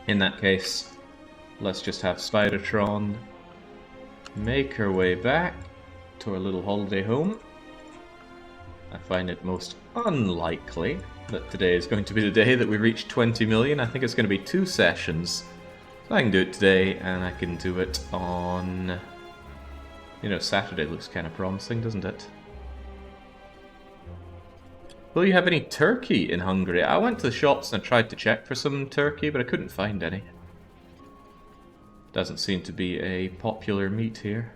In that case, let's just have Spidertron make her way back to our little holiday home. I find it most unlikely that today is going to be the day that we reach 20 million. I think it's going to be 2 sessions. So I can do it today, and I can do it on... You know, Saturday looks kind of promising, doesn't it? Will you have any turkey in Hungary? I went to the shops and I tried to check for some turkey, but I couldn't find any. Doesn't seem to be a popular meat here.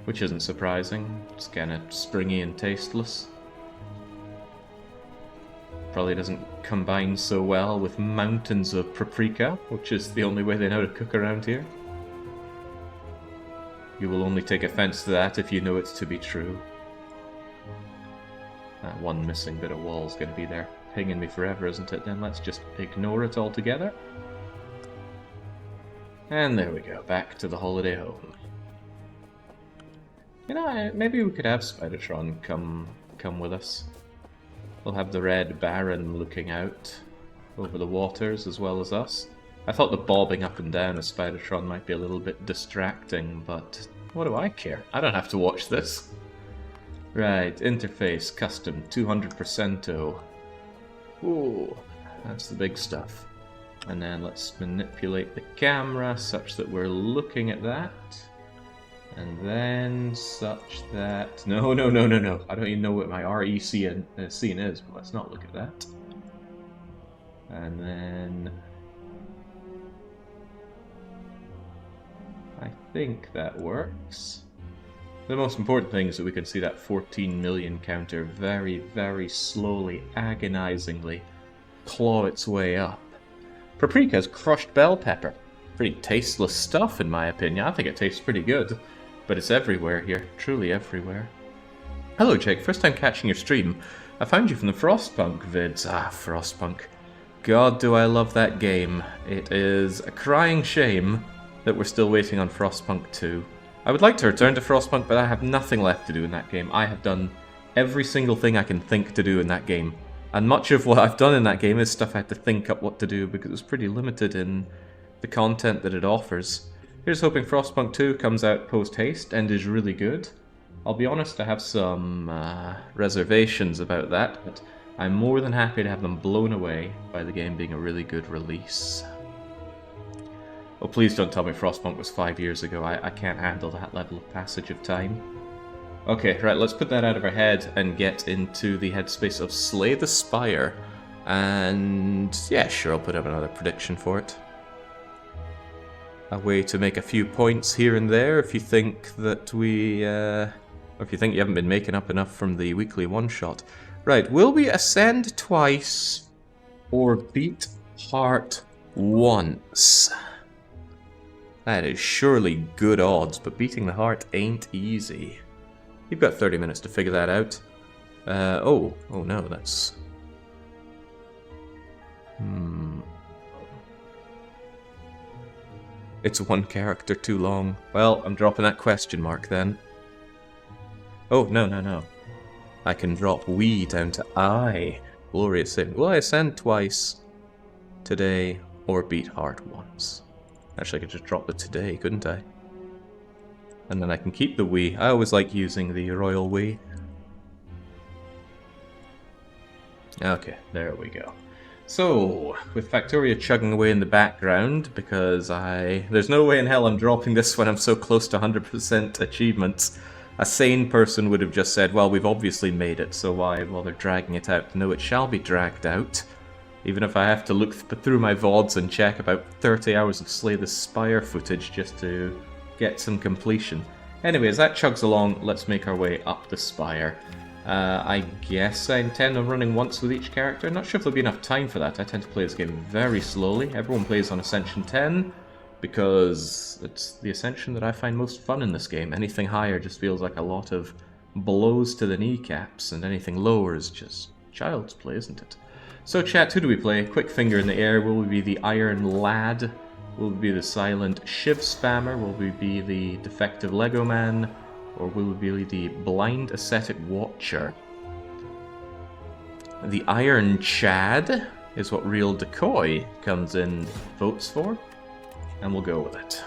Which isn't surprising. It's kind of springy and tasteless. Probably doesn't combine so well with mountains of paprika, which is the only way they know to cook around here. You will only take offense to that if you know it's to be true. That one missing bit of wall is going to be there pinging me forever, isn't it? Then let's just ignore it altogether. And there we go, back to the holiday home. You know, maybe we could have Spidertron come with us. We'll have the Red Baron looking out over the waters as well as us. I thought the bobbing up and down of Spidertron might be a little bit distracting, but what do I care? I don't have to watch this. Right, interface, custom, 200%. Ooh, that's the big stuff. And then let's manipulate the camera such that we're looking at that. And then such that... No. I don't even know what my RE scene is, but let's not look at that. And then... I think that works. The most important thing is that we can see that 14 million counter very, very slowly, agonizingly claw its way up. Paprika's crushed bell pepper. Pretty tasteless stuff, in my opinion. I think it tastes pretty good. But it's everywhere here. Truly everywhere. Hello, Jake. First time catching your stream. I found you from the Frostpunk vids. Ah, Frostpunk. God, do I love that game. It is a crying shame that we're still waiting on Frostpunk 2. I would like to return to Frostpunk, but I have nothing left to do in that game. I have done every single thing I can think to do in that game. And much of what I've done in that game is stuff I had to think up what to do because it's pretty limited in the content that it offers. Here's hoping Frostpunk 2 comes out post-haste and is really good. I'll be honest, I have some reservations about that, but I'm more than happy to have them blown away by the game being a really good release. Oh, please don't tell me Frostpunk was 5 years ago. I can't handle that level of passage of time. Okay, right, let's put that out of our head and get into the headspace of Slay the Spire. And yeah, sure, I'll put up another prediction for it. A way to make a few points here and there if you think that if you think you haven't been making up enough from the weekly one-shot. Right, will we ascend twice or beat heart once? That is surely good odds, but beating the heart ain't easy. You've got 30 minutes to figure that out. Oh no, that's... It's one character too long. Well, I'm dropping that question mark then. Oh, no. I can drop we down to I. Glorious thing. Will I ascend twice today or beat heart once? Actually, I could just drop the today, couldn't I? And then I can keep the we. I always like using the royal we. Okay, there we go. So, with Factorio chugging away in the background, because there's no way in hell I'm dropping this when I'm so close to 100% achievements. A sane person would have just said, well, we've obviously made it, so why bother dragging it out? No, it shall be dragged out. Even if I have to look through my VODs and check about 30 hours of Slay the Spire footage just to get some completion. Anyway, as that chugs along, let's make our way up the spire. I guess I intend on running once with each character. Not sure if there'll be enough time for that. I tend to play this game very slowly. Everyone plays on Ascension 10 because it's the Ascension that I find most fun in this game. Anything higher just feels like a lot of blows to the kneecaps, and anything lower is just child's play, isn't it? So chat, who do we play? Quick finger in the air. Will we be the Iron Lad? Will we be the silent Shiv spammer? Will we be the defective Lego man? Or will we be the blind ascetic watcher? The Iron Chad? is what Real Decoy comes in votes for, and we'll go with it.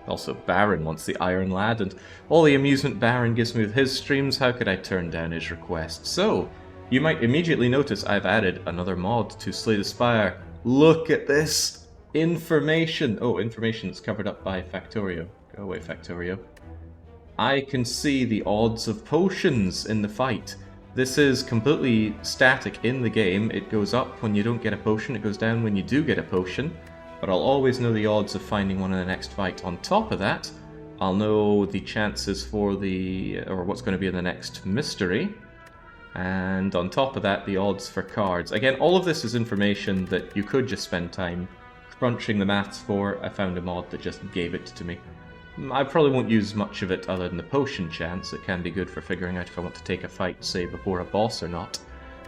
Also, Baron wants the Iron Lad, and all the amusement Baron gives me with his streams, how could I turn down his request? So, you might immediately notice I've added another mod to Slay the Spire. Look at this! Information! Oh, information that's covered up by Factorio. Go away, Factorio. I can see the odds of potions in the fight. This is completely static in the game. It goes up when you don't get a potion, it goes down when you do get a potion. But I'll always know the odds of finding one in the next fight. On top of that, I'll know the chances for or what's going to be in the next mystery. And on top of that, the odds for cards. Again, all of this is information that you could just spend time crunching the maths for. I found a mod that just gave it to me. I probably won't use much of it other than the potion chance. It can be good for figuring out if I want to take a fight, say, before a boss or not.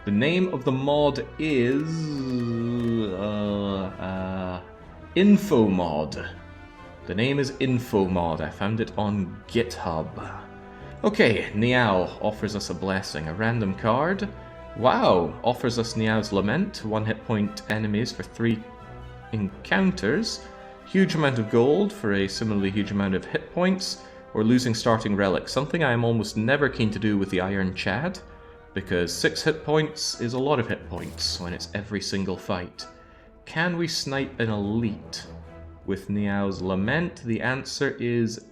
The name of the mod is... Infomod. The name is Infomod. I found it on GitHub. Okay, Niao offers us a blessing. A random card. Wow, offers us Niao's Lament. 1 hit point enemies for 3 encounters. Huge amount of gold for a similarly huge amount of hit points, or losing starting relic, something I am almost never keen to do with the Iron Chad, because 6 hit points is a lot of hit points when it's every single fight. Can we snipe an elite with Niao's Lament? The answer is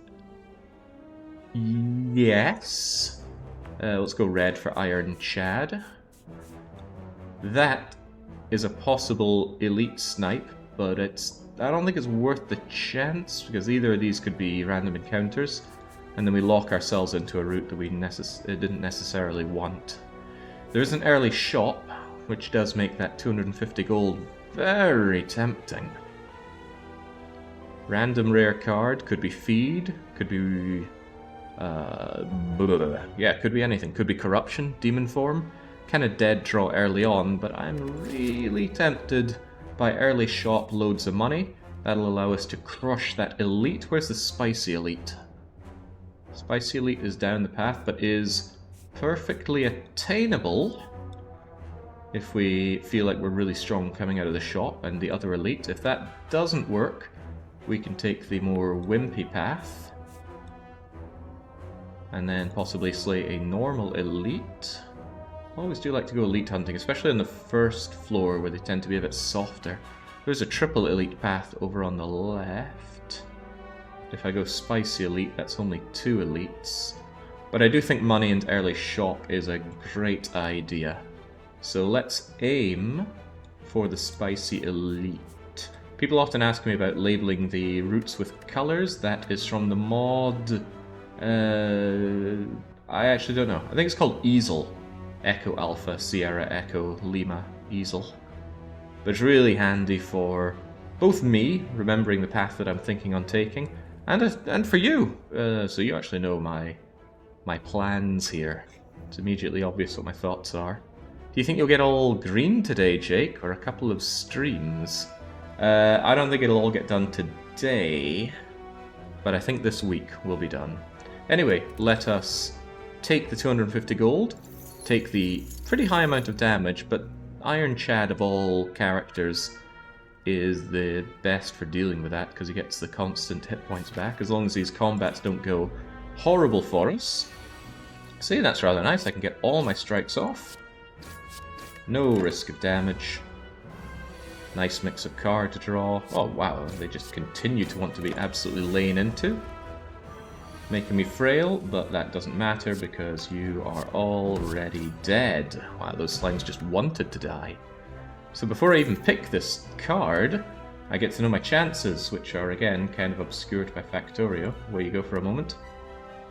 yes. Let's go red for Iron Chad. That is a possible elite snipe, but I don't think it's worth the chance, because either of these could be random encounters, and then we lock ourselves into a route that we didn't necessarily want. There is an early shop, which does make that 250 gold very tempting. Random rare card, could be feed, could be... yeah, could be anything. Could be corruption, demon form. Kind of dead draw early on, but I'm really tempted by early shop, loads of money. That'll allow us to crush that elite. Where's the spicy elite? Spicy elite is down the path, but is perfectly attainable if we feel like we're really strong coming out of the shop. And the other elite, if that doesn't work, we can take the more wimpy path and then possibly slay a normal elite. I always do like to go elite hunting, especially on the first floor where they tend to be a bit softer. There's a triple elite path over on the left. If I go spicy elite, that's only 2 elites. But I do think money and early shop is a great idea. So let's aim for the spicy elite. People often ask me about labeling the routes with colors. That is from the mod... I actually don't know. I think it's called Easel. Echo Alpha, Sierra Echo, Lima, Easel. But it's really handy for both me, remembering the path that I'm thinking on taking, and for you. So you actually know my plans here. It's immediately obvious what my thoughts are. Do you think you'll get all green today, Jake, or a couple of streams? I don't think it'll all get done today, but I think this week will be done. Anyway, let us take the 250 gold, take the pretty high amount of damage, but Iron Chad of all characters is the best for dealing with that, because he gets the constant hit points back, as long as these combats don't go horrible for us. See, that's rather nice. I can get all my strikes off. No risk of damage. Nice mix of card to draw. Oh wow, they just continue to want to be absolutely laying into. Making me frail, but that doesn't matter because you are already dead. Wow, those slimes just wanted to die. So before I even pick this card, I get to know my chances, which are again kind of obscured by Factorio. Away you go for a moment.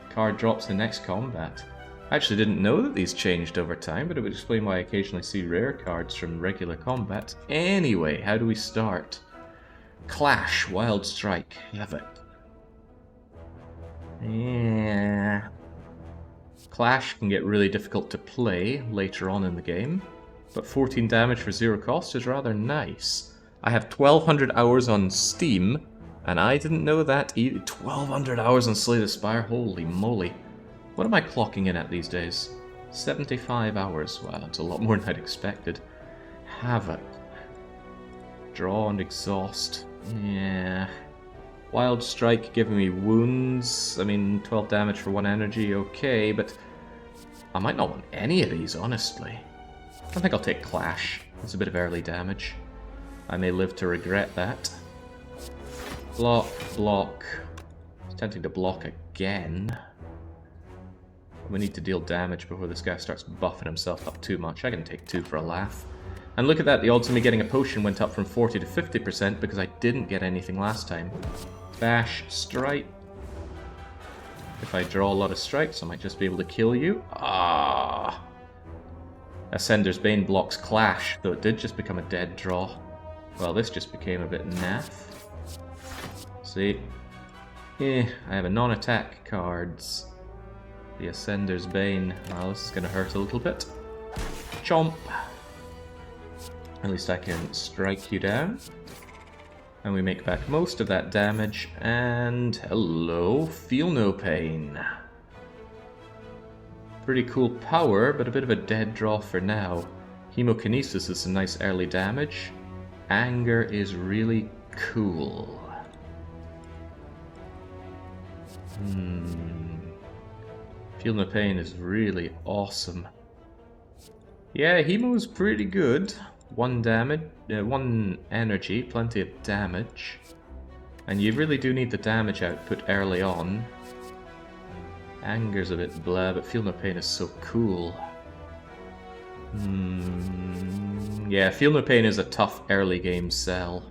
Card drops the next combat. I actually didn't know that these changed over time, but it would explain why I occasionally see rare cards from regular combat. Anyway, how do we start? Clash, Wild Strike, have it. Yeah. Clash can get really difficult to play later on in the game, but 14 damage for 0 cost is rather nice. I have 1200 hours on Steam, and I didn't know that either. 1200 hours on Slay the Spire, holy moly. What am I clocking in at these days? 75 hours, wow, that's a lot more than I'd expected. Havoc. Draw and exhaust. Yeah. Wild Strike giving me wounds. I mean, 12 damage for 1 energy, okay, but I might not want any of these, honestly. I think I'll take Clash. It's a bit of early damage. I may live to regret that. Block, block. It's tempting to block again. We need to deal damage before this guy starts buffing himself up too much. I can take 2 for a laugh. And look at that, the odds of me getting a potion went up from 40 to 50% because I didn't get anything last time. Bash, strike. If I draw a lot of strikes, I might just be able to kill you. Ah! Ascender's Bane blocks Clash, though it did just become a dead draw. Well, this just became a bit naff. See? I have a non-attack cards. The Ascender's Bane. Well, this is going to hurt a little bit. Chomp! At least I can strike you down. And we make back most of that damage, and hello, feel no pain. Pretty cool power, but a bit of a dead draw for now. Hemokinesis is some nice early damage. Anger is really cool. Feel no pain is really awesome. Yeah, Hemo's pretty good. 1 damage, 1 energy, plenty of damage. And you really do need the damage output early on. Anger's a bit blah, but Feel No Pain is so cool. Yeah, Feel No Pain is a tough early game sell.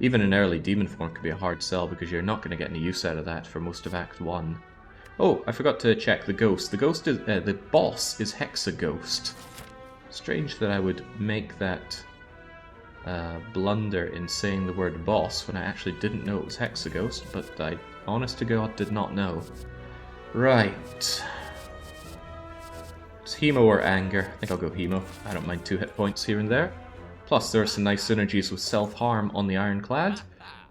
Even an early demon form could be a hard sell because you're not going to get any use out of that for most of Act 1. Oh, I forgot to check the ghost. The ghost is, the boss is Hexaghost. Strange that I would make that blunder in saying the word boss when I actually didn't know it was Hexaghost, but I, honest to God, did not know. Right. It's Hemo or Anger. I think I'll go Hemo. I don't mind 2 hit points here and there. Plus, there are some nice synergies with self-harm on the Ironclad.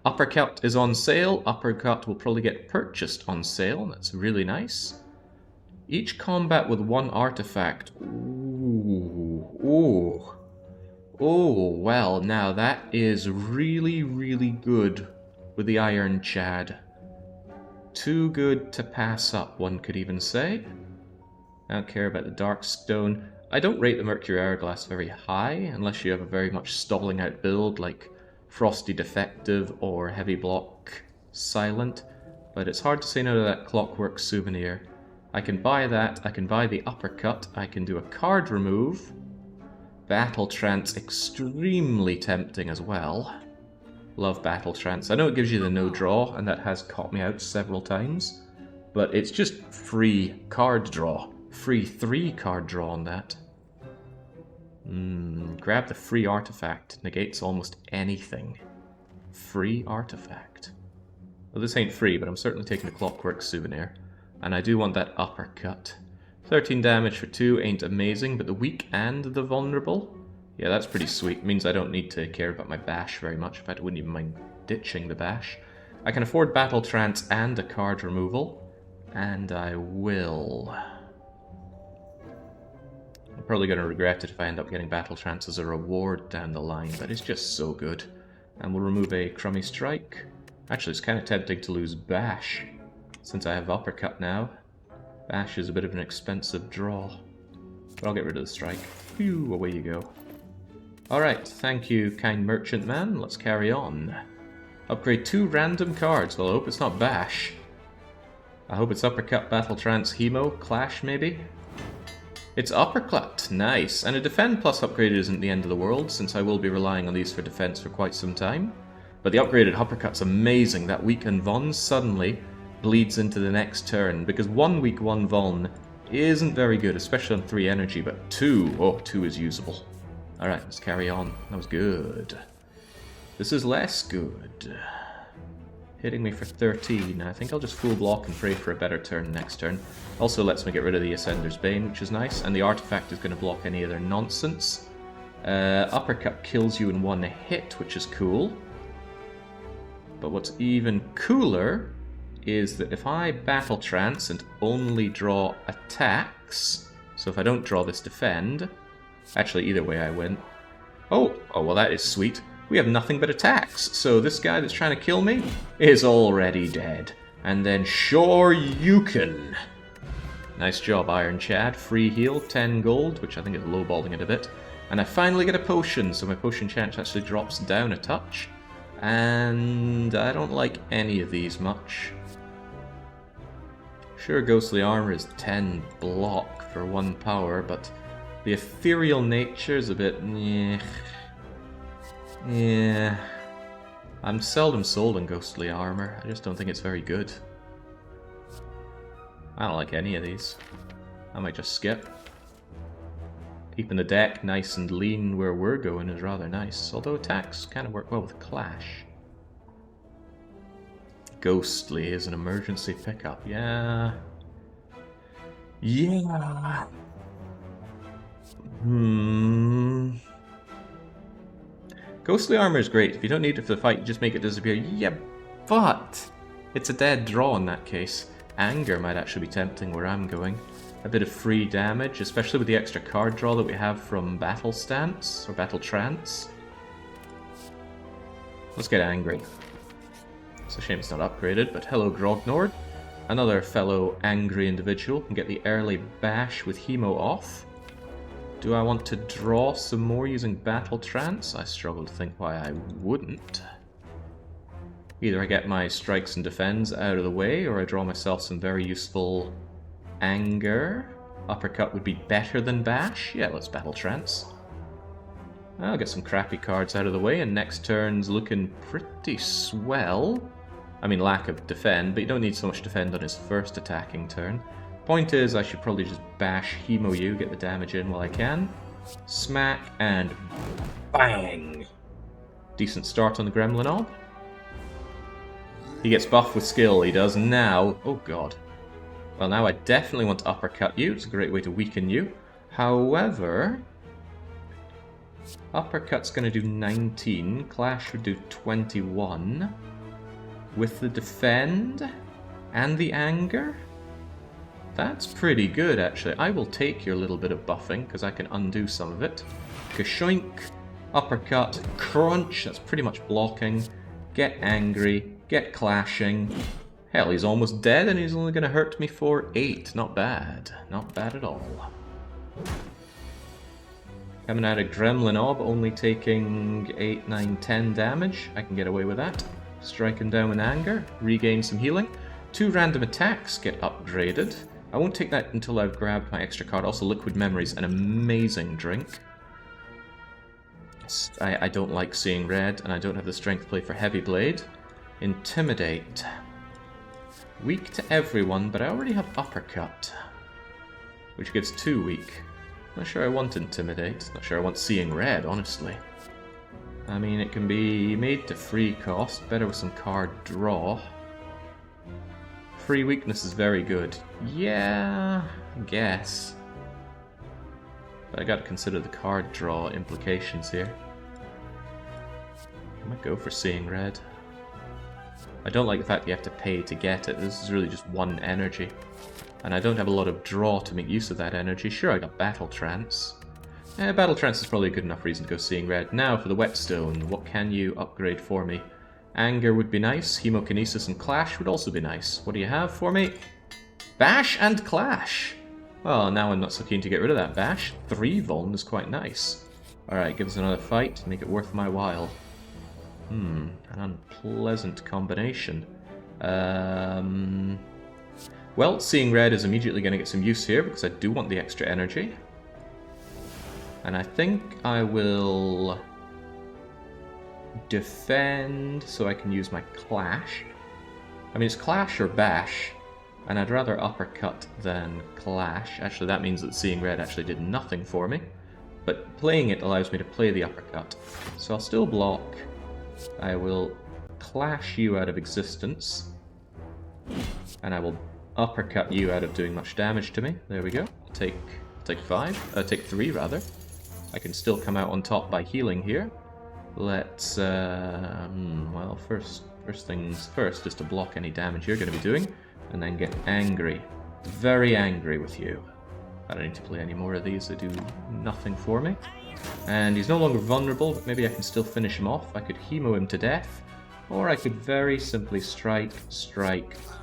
Uppercut is on sale. Uppercut will probably get purchased on sale. That's really nice. Each combat with 1 artifact. Ooh. Oh, well, now that is really, really good with the Iron Chad. Too good to pass up, one could even say. I don't care about the Dark Stone. I don't rate the Mercury Hourglass very high, unless you have a very much stalling out build like Frosty Defective or Heavy Block Silent, but it's hard to say no to that Clockwork Souvenir. I can buy that, I can buy the Uppercut, I can do a card remove. Battle Trance, extremely tempting as well. Love Battle Trance. I know it gives you the no draw, and that has caught me out several times, but it's just free card draw. Free 3 card draw on that. Grab the free artifact. Negates almost anything. Free artifact. Well, this ain't free, but I'm certainly taking the Clockwork Souvenir. And I do want that Uppercut. 13 damage for 2 ain't amazing, but the weak and the vulnerable? Yeah, that's pretty sweet. It means I don't need to care about my bash very much. In fact, I wouldn't even mind ditching the bash. I can afford Battle Trance and a card removal. And I will. I'm probably going to regret it if I end up getting Battle Trance as a reward down the line, but it's just so good. And we'll remove a Crummy Strike. Actually, it's kind of tempting to lose Bash, since I have Uppercut now. Bash is a bit of an expensive draw. But I'll get rid of the Strike. Phew, away you go. Alright, thank you, kind merchant man. Let's carry on. Upgrade 2 random cards. Well, I hope it's not Bash. I hope it's Uppercut, Battle Trance, Hemo, Clash maybe? It's Uppercut, nice. And a Defend Plus upgrade isn't the end of the world, since I will be relying on these for defense for quite some time. But the upgraded Uppercut's amazing. That weakened Von suddenly bleeds into the next turn, because 1 weak 1 Von isn't very good, especially on 3 energy, but 2, oh, 2 is usable. Alright, let's carry on. That was good. This is less good. Hitting me for 13. I think I'll just full block and pray for a better turn next turn. Also lets me get rid of the Ascender's Bane, which is nice, and the artifact is going to block any other nonsense. Uppercut kills you in 1 hit, which is cool. But what's even cooler is that if I Battle Trance and only draw attacks, so if I don't draw this defend, actually either way I win. Oh, well that is sweet. we have nothing but attacks. So this guy that's trying to kill me is already dead. And then Shoryuken. Nice job, Iron Chad. Free heal, 10 gold, which I think is lowballing it a bit. And I finally get a potion, so my potion chance actually drops down a touch. And I don't like any of these much. Sure, Ghostly Armor is 10 block for 1 power, but the ethereal nature is a bit... yeah. I'm seldom sold on Ghostly Armor. I just don't think it's very good. I don't like any of these. I might just skip. Keeping the deck nice and lean where we're going is rather nice, although attacks kind of work well with Clash. Ghostly is an emergency pickup, yeah. Yeah. Ghostly Armor is great. If you don't need it for the fight, you just make it disappear. Yeah, but it's a dead draw in that case. Anger might actually be tempting where I'm going. A bit of free damage, especially with the extra card draw that we have from Battle Stance, or Battle Trance. Let's get angry. It's a shame it's not upgraded, but hello Grognord. Another fellow angry individual can get the early bash with Hemo off. Do I want to draw some more using Battle Trance? I struggle to think why I wouldn't. Either I get my strikes and defends out of the way, or I draw myself some very useful anger. Uppercut would be better than bash. Yeah, let's Battle Trance. I'll get some crappy cards out of the way, and next turn's looking pretty swell. I mean, lack of defend, but you don't need so much defend on his first attacking turn. Point is, I should probably just bash Hemo you, get the damage in while I can. Smack, and bang! Decent start on the Gremlinob. He gets buffed with skill, he does now. Oh god. Well, now I definitely want to uppercut you. It's a great way to weaken you. However, uppercut's going to do 19. Clash would do 21. With the defend and the anger, that's pretty good, actually. I will take your little bit of buffing, because I can undo some of it. Kashoink, uppercut, crunch, that's pretty much blocking. Get angry. Get clashing. Hell, he's almost dead and he's only going to hurt me for 8. Not bad. Not bad at all. Coming out of Gremlinob, only taking 8, 9, 10 damage. I can get away with that. Striking down with anger. Regain some healing. 2 random attacks get upgraded. I won't take that until I've grabbed my extra card. Also, Liquid Memory's an amazing drink. I don't like seeing red, and I don't have the strength to play for Heavy Blade. Intimidate. Weak to everyone, but I already have Uppercut, which gives 2 weak. Not sure I want Intimidate. Not sure I want Seeing Red, honestly. I mean, it can be made to free cost. Better with some card draw. Free weakness is very good. Yeah, I guess. But I gotta consider the card draw implications here. I might go for Seeing Red. I don't like the fact that you have to pay to get it. This is really just 1 energy. And I don't have a lot of draw to make use of that energy. Sure, I got Battle Trance. Battle Trance is probably a good enough reason to go Seeing Red. Now for the Whetstone, what can you upgrade for me? Anger would be nice. Hemokinesis and Clash would also be nice. What do you have for me? Bash and Clash! Well, now I'm not so keen to get rid of that Bash. 3 Vuln is quite nice. Alright, give us another fight to make it worth my while. An unpleasant combination. Well, Seeing Red is immediately going to get some use here because I do want the extra energy. And I think I will defend so I can use my Clash. I mean, it's Clash or Bash, and I'd rather Uppercut than Clash. Actually, that means that Seeing Red actually did nothing for me. But playing it allows me to play the Uppercut. So I'll still block. I will Clash you out of existence. And I will Uppercut you out of doing much damage to me. There we go. Take 3 rather. I can still come out on top by healing here. Let's well, first things first is to block any damage you're going to be doing, and then get angry. Very angry with you. I don't need to play any more of these, they do nothing for me. And he's no longer vulnerable, but maybe I can still finish him off. I could hemo him to death, or I could very simply strike,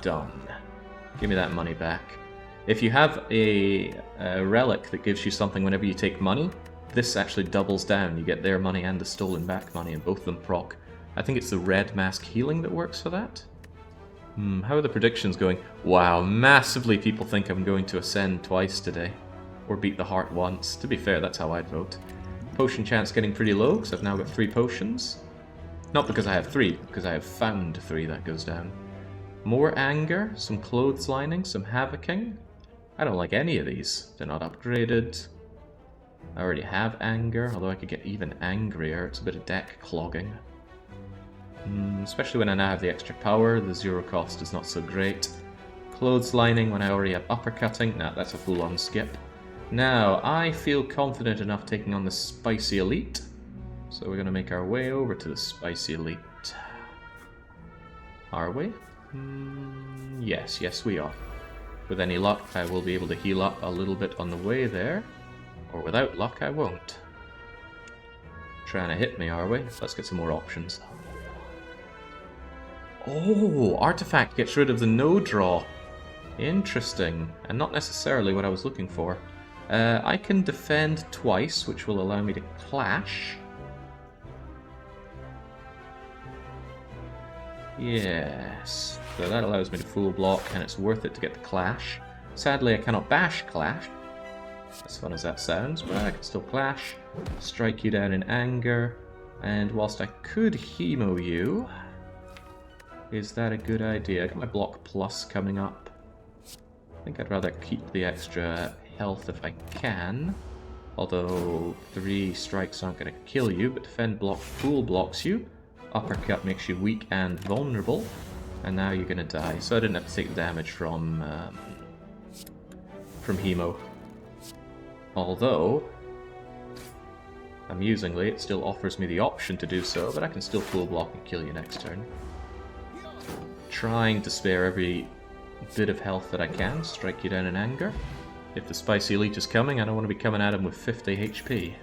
done. Give me that money back. If you have a relic that gives you something whenever you take money, this actually doubles down. You get their money and the stolen back money, and both of them proc. I think it's the red mask healing that works for that. How are the predictions going? Wow, massively people think I'm going to ascend twice today. Or beat the heart once. To be fair, that's how I'd vote. Potion chance getting pretty low, because I've now got 3 potions. Not because I have 3, because I have found 3 that goes down. More anger, some clotheslining, some havocing. I don't like any of these. They're not upgraded. I already have anger, although I could get even angrier. It's a bit of deck clogging. Especially when I now have the extra power, the 0 cost is not so great. Clotheslining when I already have uppercutting. Nah, that's a full-on skip. Now, I feel confident enough taking on the Spicy Elite. So we're going to make our way over to the Spicy Elite. Are we? Yes we are. With any luck, I will be able to heal up a little bit on the way there. Or without luck, I won't. Trying to hit me, are we? Let's get some more options. Oh, Artifact gets rid of the no draw. Interesting, and not necessarily what I was looking for. I can defend twice, which will allow me to clash. Yes, so that allows me to full block, and it's worth it to get the clash. Sadly, I cannot bash clash, as fun as that sounds, but I can still clash, strike you down in anger, and whilst I could hemo you, is that a good idea? I got my block plus coming up. I think I'd rather keep the extra health if I can, although 3 strikes aren't going to kill you, but defend block full blocks you. Uppercut makes you weak and vulnerable, and now you're going to die. So I didn't have to take damage from hemo. Although, amusingly, it still offers me the option to do so, but I can still full block and kill you next turn. Trying to spare every bit of health that I can, strike you down in anger. If the Spicy Elite is coming, I don't want to be coming at him with 50 HP.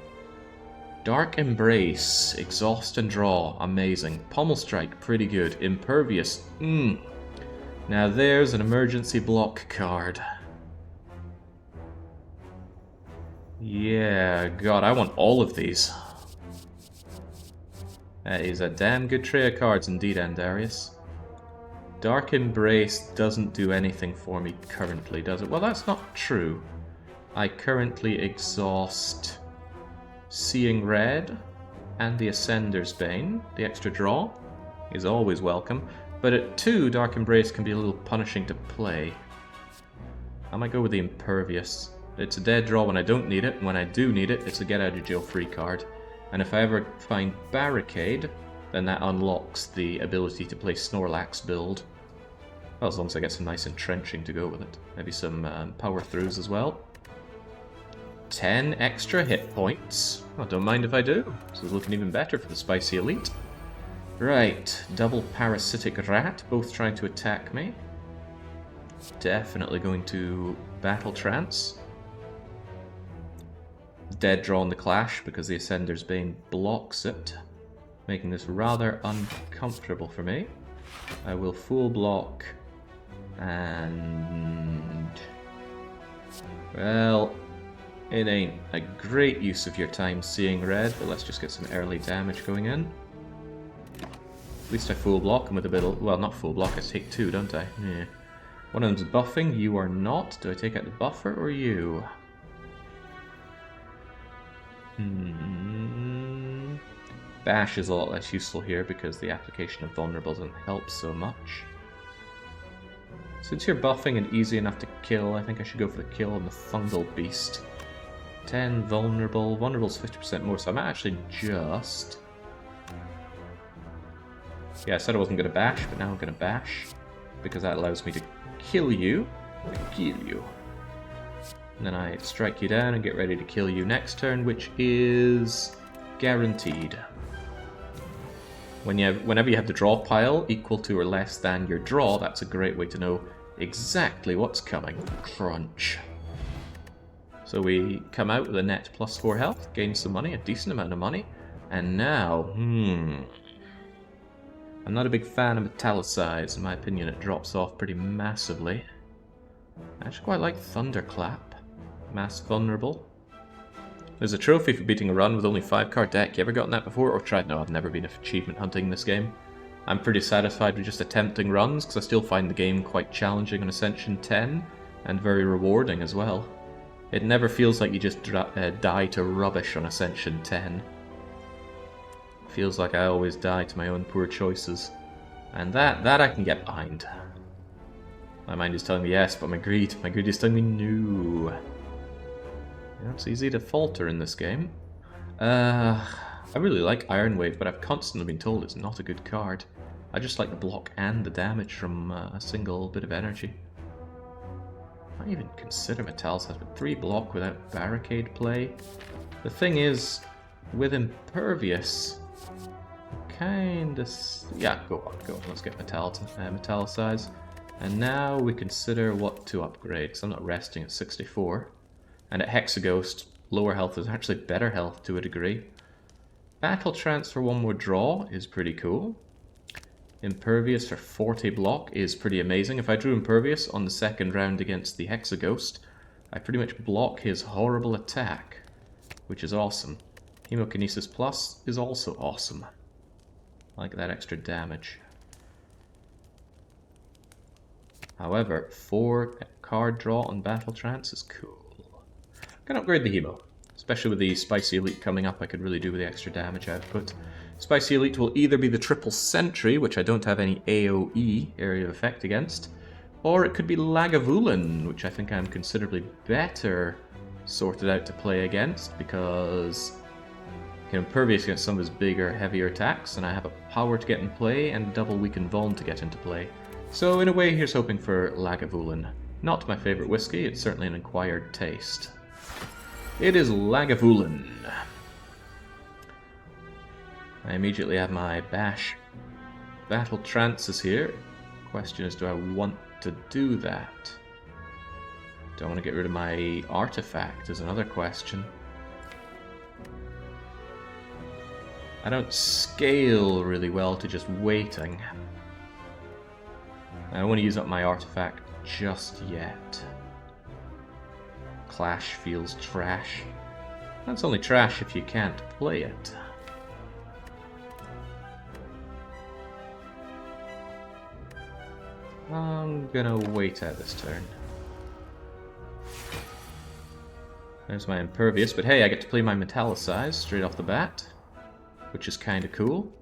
Dark Embrace, Exhaust and Draw, amazing. Pommel Strike, pretty good. Impervious, Now there's an emergency block card. Yeah, God, I want all of these. That is a damn good tray of cards indeed, Andarius. Dark Embrace doesn't do anything for me currently, does it? Well, that's not true. I currently exhaust Seeing Red and the Ascender's Bane. The extra draw is always welcome, but at 2, Dark Embrace can be a little punishing to play. I might go with the Impervious. It's a dead draw when I don't need it, and when I do need it, it's a get-out-of-jail-free card. And if I ever find Barricade, then that unlocks the ability to play Snorlax build. Well, as long as I get some nice entrenching to go with it. Maybe some power throughs as well. 10 extra hit points. I don't mind if I do. This is looking even better for the Spicy Elite. Right, double Parasitic Rat, both trying to attack me. Definitely going to Battle Trance. Dead draw on the Clash because the Ascender's Bane blocks it, making this rather uncomfortable for me. I will full block and... well, it ain't a great use of your time Seeing Red, but let's just get some early damage going in. At least I full block him with a bit of... well, not full block, I take 2, don't I? Yeah. One of them's buffing, you are not. Do I take out the buffer or you? Bash is a lot less useful here because the application of vulnerable doesn't help so much. Since you're buffing and easy enough to kill, I think I should go for the kill on the Fungal Beast. 10 vulnerable. Vulnerable's 50% more, so I might actually just... yeah, I said I wasn't going to bash, but now I'm going to bash. Because that allows me to kill you. And then I strike you down and get ready to kill you next turn, which is guaranteed. Whenever you have the draw pile equal to or less than your draw, that's a great way to know exactly what's coming. Crunch. So we come out with a net +4 health, gain some money, a decent amount of money. And now, I'm not a big fan of Metallicize. In my opinion, it drops off pretty massively. I actually quite like Thunderclap. Mass Vulnerable. There's a trophy for beating a run with only 5-card deck. You ever gotten that before or tried? No, I've never been achievement hunting this game. I'm pretty satisfied with just attempting runs, because I still find the game quite challenging on Ascension 10, and very rewarding as well. It never feels like you just die to rubbish on Ascension 10. It feels like I always die to my own poor choices. And that I can get behind. My mind is telling me yes, but my greed is telling me no. You know, it's easy to falter in this game. I really like Iron Wave, but I've constantly been told it's not a good card. I just like the block and the damage from a single bit of energy. I might even consider Metallicize, but 3 block without barricade play. The thing is, with Impervious, kinda... yeah, go on, let's get Metallicize. And now we consider what to upgrade, because I'm not resting at 64. And at Hexaghost, lower health is actually better health to a degree. Battle Trance for 1 more draw is pretty cool. Impervious for 40 block is pretty amazing. If I drew Impervious on the 2nd round against the Hexaghost, I pretty much block his horrible attack, which is awesome. Hemokinesis Plus is also awesome. I like that extra damage. However, 4 card draw on Battle Trance is cool. I can upgrade the Hemo. Especially with the Spicy Elite coming up, I could really do with the extra damage output. Spicy Elite will either be the Triple Sentry, which I don't have any AoE, Area of Effect, against, or it could be Lagavulin, which I think I'm considerably better sorted out to play against, because I can Impervious against some of his bigger, heavier attacks, and I have a power to get in play, and double Weaken Vuln to get into play. So in a way, here's hoping for Lagavulin. Not my favourite whiskey, it's certainly an acquired taste. It is Lagavulin. I immediately have my Bash. Battle Trance is here. Question is, do I want to do that? Do I want to get rid of my artifact is another question. I don't scale really well to just waiting. I don't want to use up my artifact just yet. Clash feels trash. That's only trash if you can't play it. I'm gonna wait out this turn. There's my Impervious, but hey, I get to play my Metallicize straight off the bat, which is kinda cool.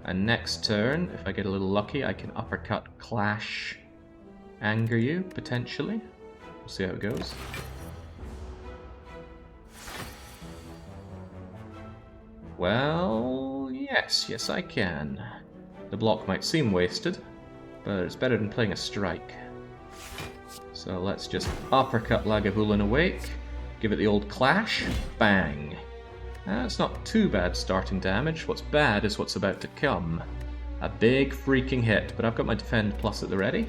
And next turn, if I get a little lucky, I can uppercut, Clash, Anger you, potentially. We'll see how it goes. Well, yes I can. The block might seem wasted, but it's better than playing a strike. So let's just uppercut Lagavulin awake, give it the old clash, bang. That's not too bad starting damage. What's bad is what's about to come. A big freaking hit, but I've got my Defend Plus at the ready.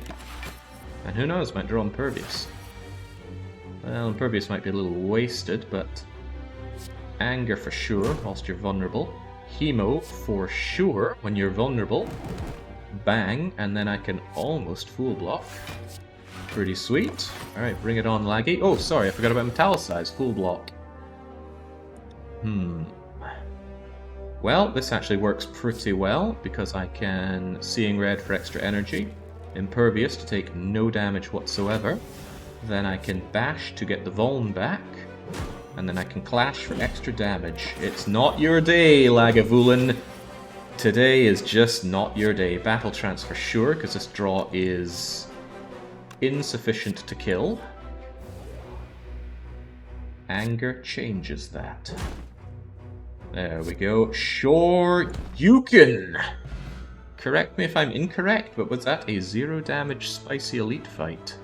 And who knows, might draw Impervious. Well, Impervious might be a little wasted, but Anger for sure, whilst you're vulnerable. Hemo for sure when you're vulnerable. Bang, and then I can almost full block. Pretty sweet. Alright, bring it on, Laggy. Oh, sorry, I forgot about Metallicize. Full block. Well, this actually works pretty well, because I can Seeing Red for extra energy. Impervious to take no damage whatsoever. Then I can Bash to get the Vuln back. And then I can Clash for extra damage. It's not your day, Lagavulin. Today is just not your day. Battle Trance for sure, because this draw is insufficient to kill. Anger changes that. There we go. Sure, you can! Correct me if I'm incorrect, but was that a 0 damage Spicy Elite fight?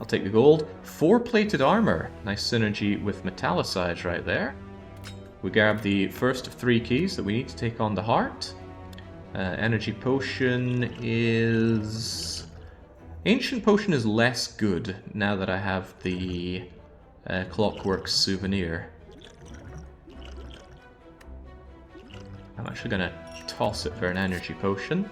I'll take the gold. 4 plated armor. Nice synergy with Metallicize right there. We grab the first of 3 keys that we need to take on the heart. Energy Potion is... Ancient Potion is less good now that I have the Clockwork Souvenir. I'm actually gonna toss it for an energy potion.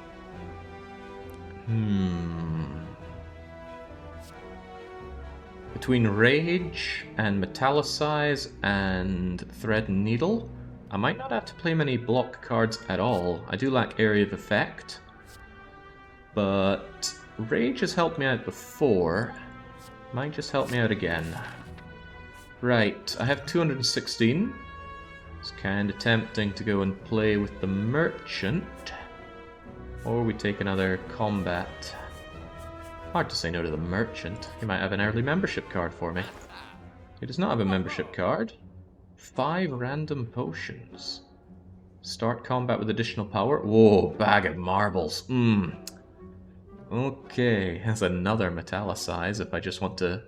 Between Rage and Metallicize and Thread and Needle, I might not have to play many block cards at all. I do lack Area of Effect, but Rage has helped me out before. Might just help me out again. Right, I have 216. It's kind of tempting to go and play with the Merchant. Or we take another combat. Hard to say no to the Merchant. He might have an early membership card for me. He does not have a membership card. 5 random potions. Start combat with additional power. Whoa, bag of marbles. Okay, that's another Metallicize if I just want to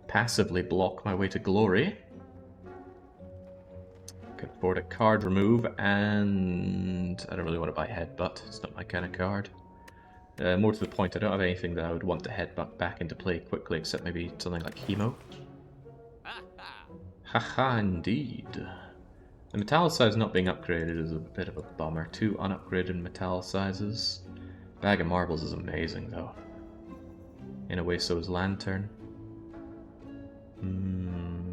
passively block my way to glory. Can afford a card remove, and I don't really want to buy Headbutt. It's not my kind of card. More to the point, I don't have anything that I would want to Headbutt back into play quickly, except maybe something like Hemo. Haha, indeed. The Metallicize not being upgraded is a bit of a bummer. 2 unupgraded Metallicizes. Bag of Marbles is amazing, though. In a way, so is Lantern.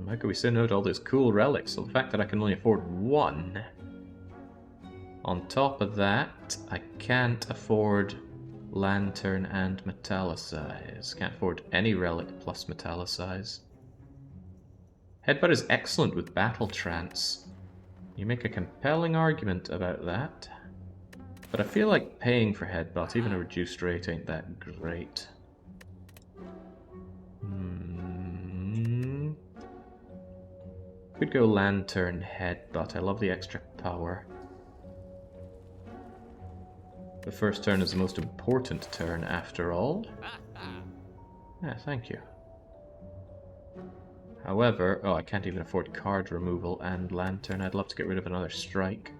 How could we say no to all those cool relics? So the fact that I can only afford 1. On top of that, I can't afford Lantern and Metallicize. Can't afford any relic plus Metallicize. Headbutt is excellent with Battle Trance. You make a compelling argument about that. But I feel like paying for Headbutt, even a reduced rate, ain't that great. Could go Lantern, Headbutt. I love the extra power. The first turn is the most important turn, after all. Yeah, thank you. However, oh, I can't even afford card removal and Lantern. I'd love to get rid of another Strike.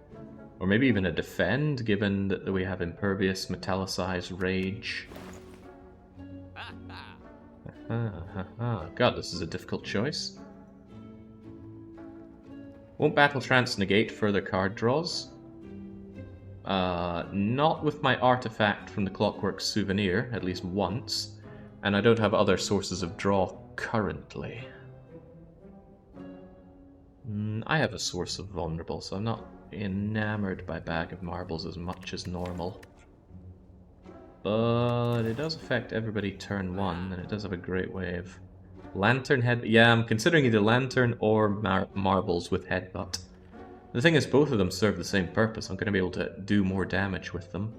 Or maybe even a Defend, given that we have Impervious, Metallicize, Rage. God, this is a difficult choice. Won't Battle Trance negate further card draws? Not with my artifact from the Clockwork Souvenir, at least once. And I don't have other sources of draw currently. I have a source of vulnerable, so I'm not enamored by Bag of Marbles as much as normal. But it does affect everybody turn 1, and it does have a great wave. Lantern Head... Yeah, I'm considering either Lantern or Marbles with Headbutt. The thing is, both of them serve the same purpose. I'm going to be able to do more damage with them.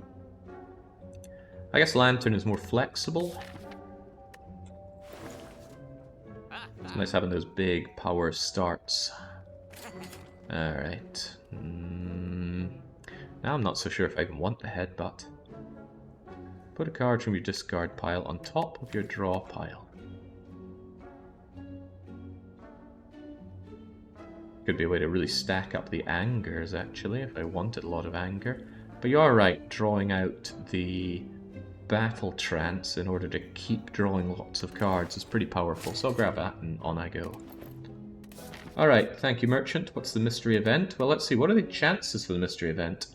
I guess Lantern is more flexible. It's nice having those big power starts. Alright. Now I'm not so sure if I even want the Headbutt. Put a card from your discard pile on top of your draw pile. Could be a way to really stack up the angers, actually, if I wanted a lot of anger. But you are right, drawing out the Battle Trance in order to keep drawing lots of cards is pretty powerful, so I'll grab that and on I go. Alright, thank you, Merchant. What's the mystery event? Well, let's see, what are the chances for the mystery event?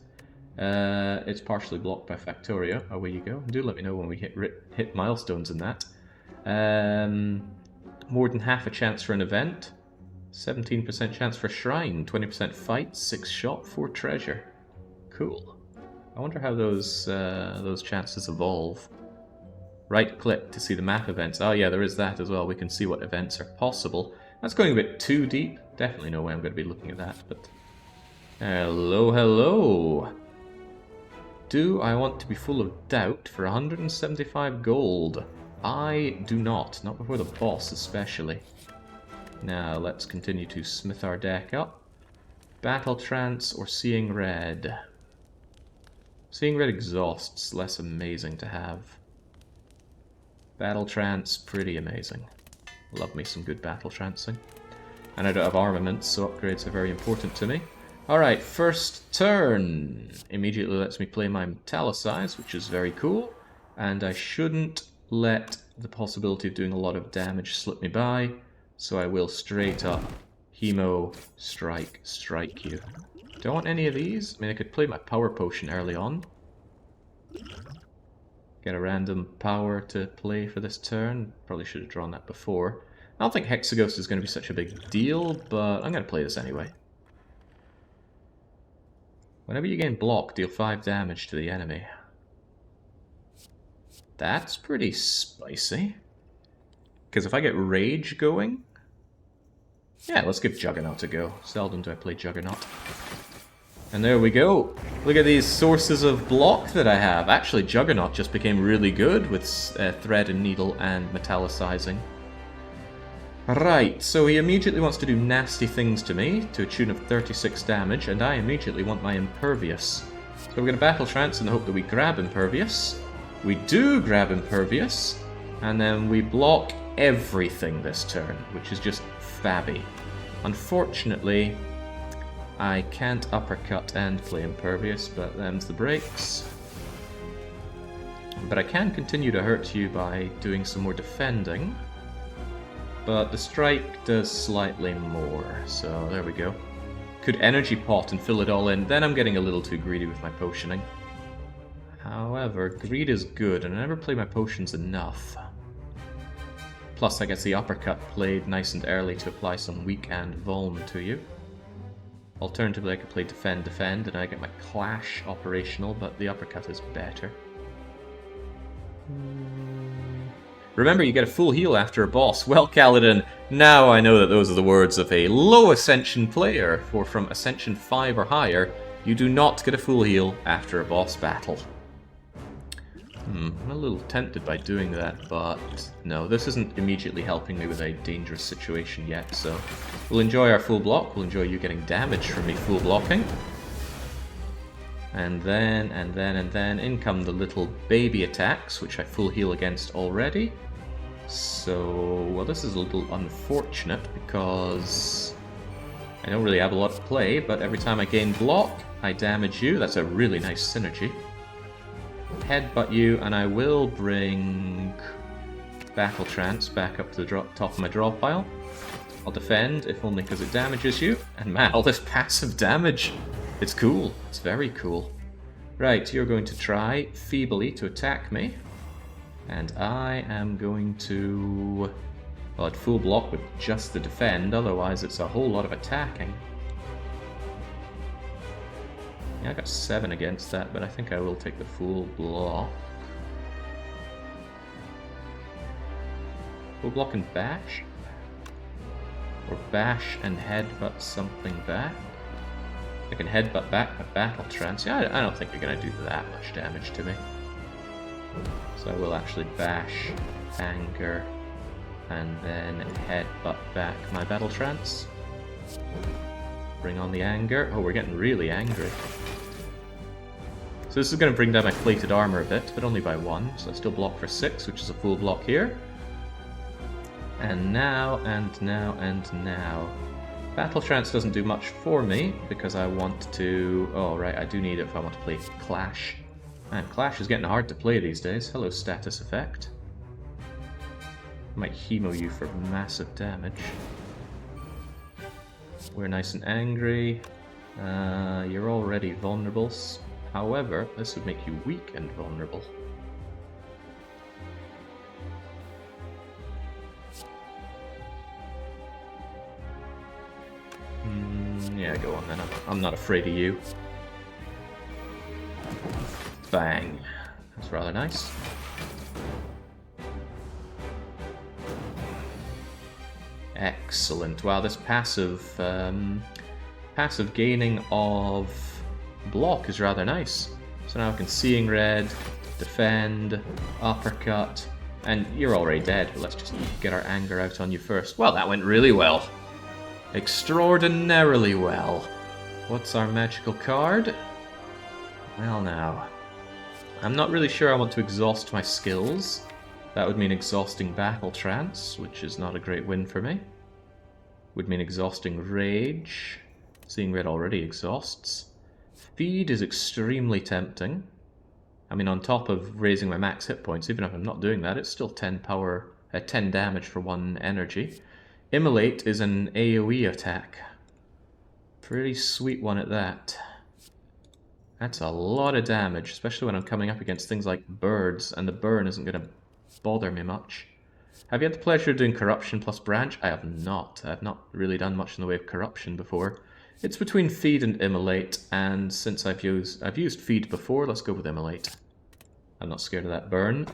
It's partially blocked by Factorio. Away you go. Do let me know when we hit milestones in that. More than half a chance for an event. 17% chance for Shrine. 20% fight. 6 shot. 4 treasure. Cool. I wonder how those chances evolve. Right click to see the map events. Oh yeah, there is that as well. We can see what events are possible. That's going a bit too deep. Definitely no way I'm going to be looking at that, but... Hello, hello! Do I want to be full of doubt for 175 gold? I do not. Not before the boss, especially. Now, let's continue to smith our deck up. Battle Trance or Seeing Red? Seeing Red exhausts, less amazing to have. Battle Trance, pretty amazing. Love me some good Battle Trancing. And I don't have armaments, so upgrades are very important to me. Alright, first turn. Immediately lets me play my Metallicize, which is very cool. And I shouldn't let the possibility of doing a lot of damage slip me by. So I will straight up Hemo strike you. Do I want any of these? I mean, I could play my power potion early on. Get a random power to play for this turn. Probably should have drawn that before. I don't think Hexaghost is going to be such a big deal, but I'm going to play this anyway. Whenever you gain block, deal 5 damage to the enemy. That's pretty spicy. Because if I get Rage going... Yeah, let's give Juggernaut a go. Seldom do I play Juggernaut. And there we go. Look at these sources of block that I have. Actually, Juggernaut just became really good with Thread and Needle and Metallicizing. Right, so he immediately wants to do nasty things to me, to a tune of 36 damage, and I immediately want my Impervious. So we're going to Battle Trance in the hope that we grab Impervious. We do grab Impervious, and then we block everything this turn, which is just fabby. Unfortunately, I can't Uppercut and play Impervious, but them's the breaks. But I can continue to hurt you by doing some more defending. But the strike does slightly more, so there we go. Could Energy Pot and fill it all in, then I'm getting a little too greedy with my potioning. However, greed is good, and I never play my potions enough. Plus I get the Uppercut played nice and early to apply some weak and vuln to you. Alternatively I could play Defend, and I get my Clash operational, but the Uppercut is better. Remember, you get a full heal after a boss. Well, Kaladin, now I know that those are the words of a low Ascension player, for from Ascension 5 or higher, you do not get a full heal after a boss battle. I'm a little tempted by doing that, but no, this isn't immediately helping me with a dangerous situation yet, so we'll enjoy our full block, we'll enjoy you getting damage from me full blocking. And then in come the little baby attacks, which I full heal against already. So, well, this is a little unfortunate because I don't really have a lot to play, but every time I gain block, I damage you. That's a really nice synergy. Headbutt you, and I will bring Battle Trance back up to the top of my draw pile. I'll defend, if only because it damages you. And man, all this passive damage. It's cool. It's very cool. Right, you're going to try feebly to attack me. And I am going to... Well, I'd full block with just the defend, otherwise it's a whole lot of attacking. Yeah, I got 7 against that, but I think I will take the full block. Full block and bash? Or bash and headbutt something back? I can headbutt back my Battle Trance. Yeah, I don't think you're going to do that much damage to me. So I will actually bash, anger, and then headbutt back my Battle Trance. Bring on the anger. Oh, we're getting really angry. So this is going to bring down my plated armor a bit, but only by 1. So I still block for 6, which is a full block here. And now, and now, and now. Battle Trance doesn't do much for me, because I want to... Oh, right, I do need it if I want to play Clash. Man, Clash is getting hard to play these days. Hello, status effect. Might Hemo you for massive damage. We're nice and angry. You're already vulnerable. However, this would make you weak and vulnerable. Yeah, go on then. I'm not afraid of you. Bang. That's rather nice. Excellent. Wow, this passive gaining of block is rather nice. So now I can Seeing Red, defend, uppercut, and you're already dead. Let's just get our anger out on you first. Well, that went really well. Extraordinarily well. What's our magical card? Well now, I'm not really sure I want to exhaust my skills. That would mean exhausting Battle Trance, which is not a great win for me. Would mean exhausting Rage. Seeing Red already exhausts. Feed is extremely tempting. I mean, on top of raising my max hit points, even if I'm not doing that, it's still 10 damage for 1 energy. Immolate is an AoE attack. Pretty sweet one at that. That's a lot of damage, especially when I'm coming up against things like birds, and the burn isn't going to bother me much. Have you had the pleasure of doing Corruption plus Branch? I have not. I have not really done much in the way of Corruption before. It's between Feed and Immolate, and since I've used Feed before, let's go with Immolate. I'm not scared of that burn.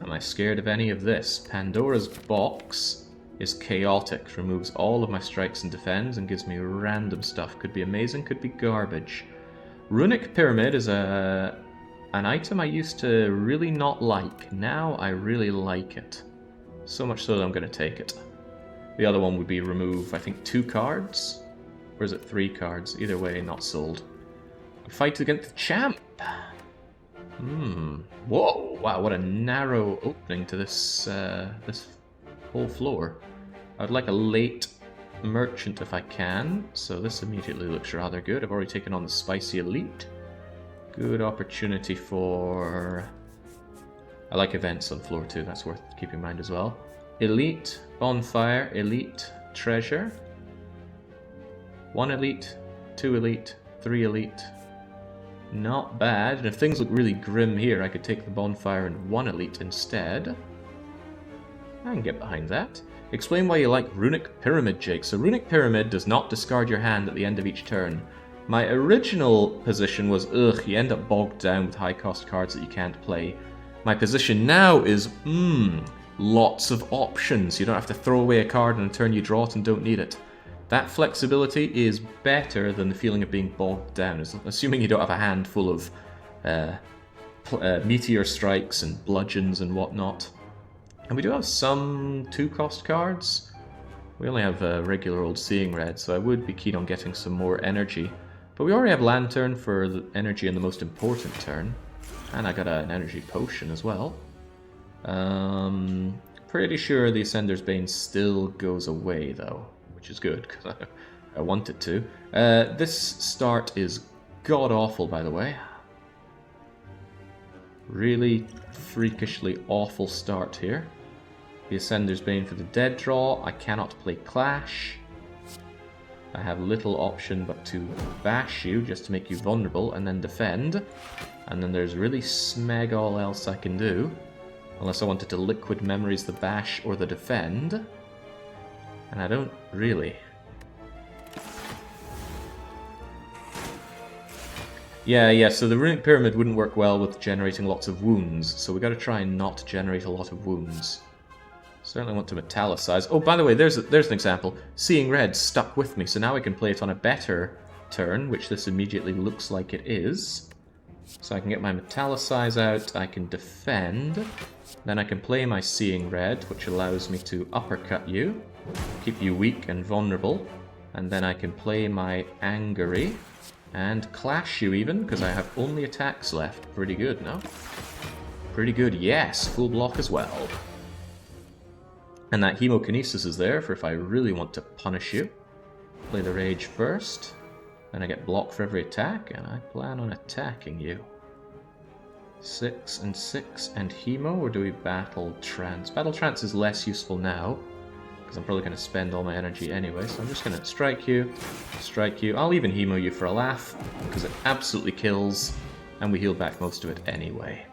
Am I scared of any of this? Pandora's Box is chaotic, removes all of my strikes and defends, and gives me random stuff. Could be amazing, could be garbage. Runic Pyramid is an item I used to really not like. Now I really like it. So much so that I'm going to take it. The other one would be remove, I think, 2 cards? Or is it 3 cards? Either way, not sold. Fight against the champ! Whoa! Wow, what a narrow opening to this, this whole floor. I'd like a late merchant if I can, so this immediately looks rather good. I've already taken on the Spicy Elite. Good opportunity for... I like events on floor 2, that's worth keeping in mind as well. Elite, Bonfire, Elite, Treasure. 1 Elite, 2 Elite, 3 Elite. Not bad, and if things look really grim here, I could take the Bonfire and 1 Elite instead. I can get behind that. Explain why you like Runic Pyramid, Jake. So Runic Pyramid does not discard your hand at the end of each turn. My original position was, you end up bogged down with high-cost cards that you can't play. My position now is, lots of options. You don't have to throw away a card and turn you draw it and don't need it. That flexibility is better than the feeling of being bogged down, assuming you don't have a hand full of meteor strikes and bludgeons and whatnot. And we do have some 2-cost cards. We only have regular old Seeing Red, so I would be keen on getting some more energy. But we already have Lantern for the energy in the most important turn. And I got an energy potion as well. Pretty sure the Ascender's Bane still goes away, though. Which is good, because I want it to. This start is god-awful, by the way. Really freakishly awful start here. The Ascender's Bane for the dead draw. I cannot play Clash. I have little option but to bash you, just to make you vulnerable, and then defend. And then there's really smeg all else I can do. Unless I wanted to Liquid Memories the bash or the defend. And I don't really. Yeah, so the Runic Pyramid wouldn't work well with generating lots of wounds, so we got to try and not generate a lot of wounds. Certainly want to metallicize. Oh, by the way, there's an example. Seeing Red stuck with me, so now I can play it on a better turn, which this immediately looks like it is. So I can get my metallicize out, I can defend, then I can play my Seeing Red, which allows me to uppercut you, keep you weak and vulnerable, and then I can play my Angry, and clash you even, because I have only attacks left. Pretty good, no? Pretty good, yes, full block as well. And that Hemokinesis is there for if I really want to punish you. Play the Rage first, then I get block for every attack, and I plan on attacking you. 6 and 6 and Hemo, or do we Battle Trance? Battle Trance is less useful now, because I'm probably going to spend all my energy anyway, so I'm just going to strike you. I'll even Hemo you for a laugh, because it absolutely kills, and we heal back most of it anyway.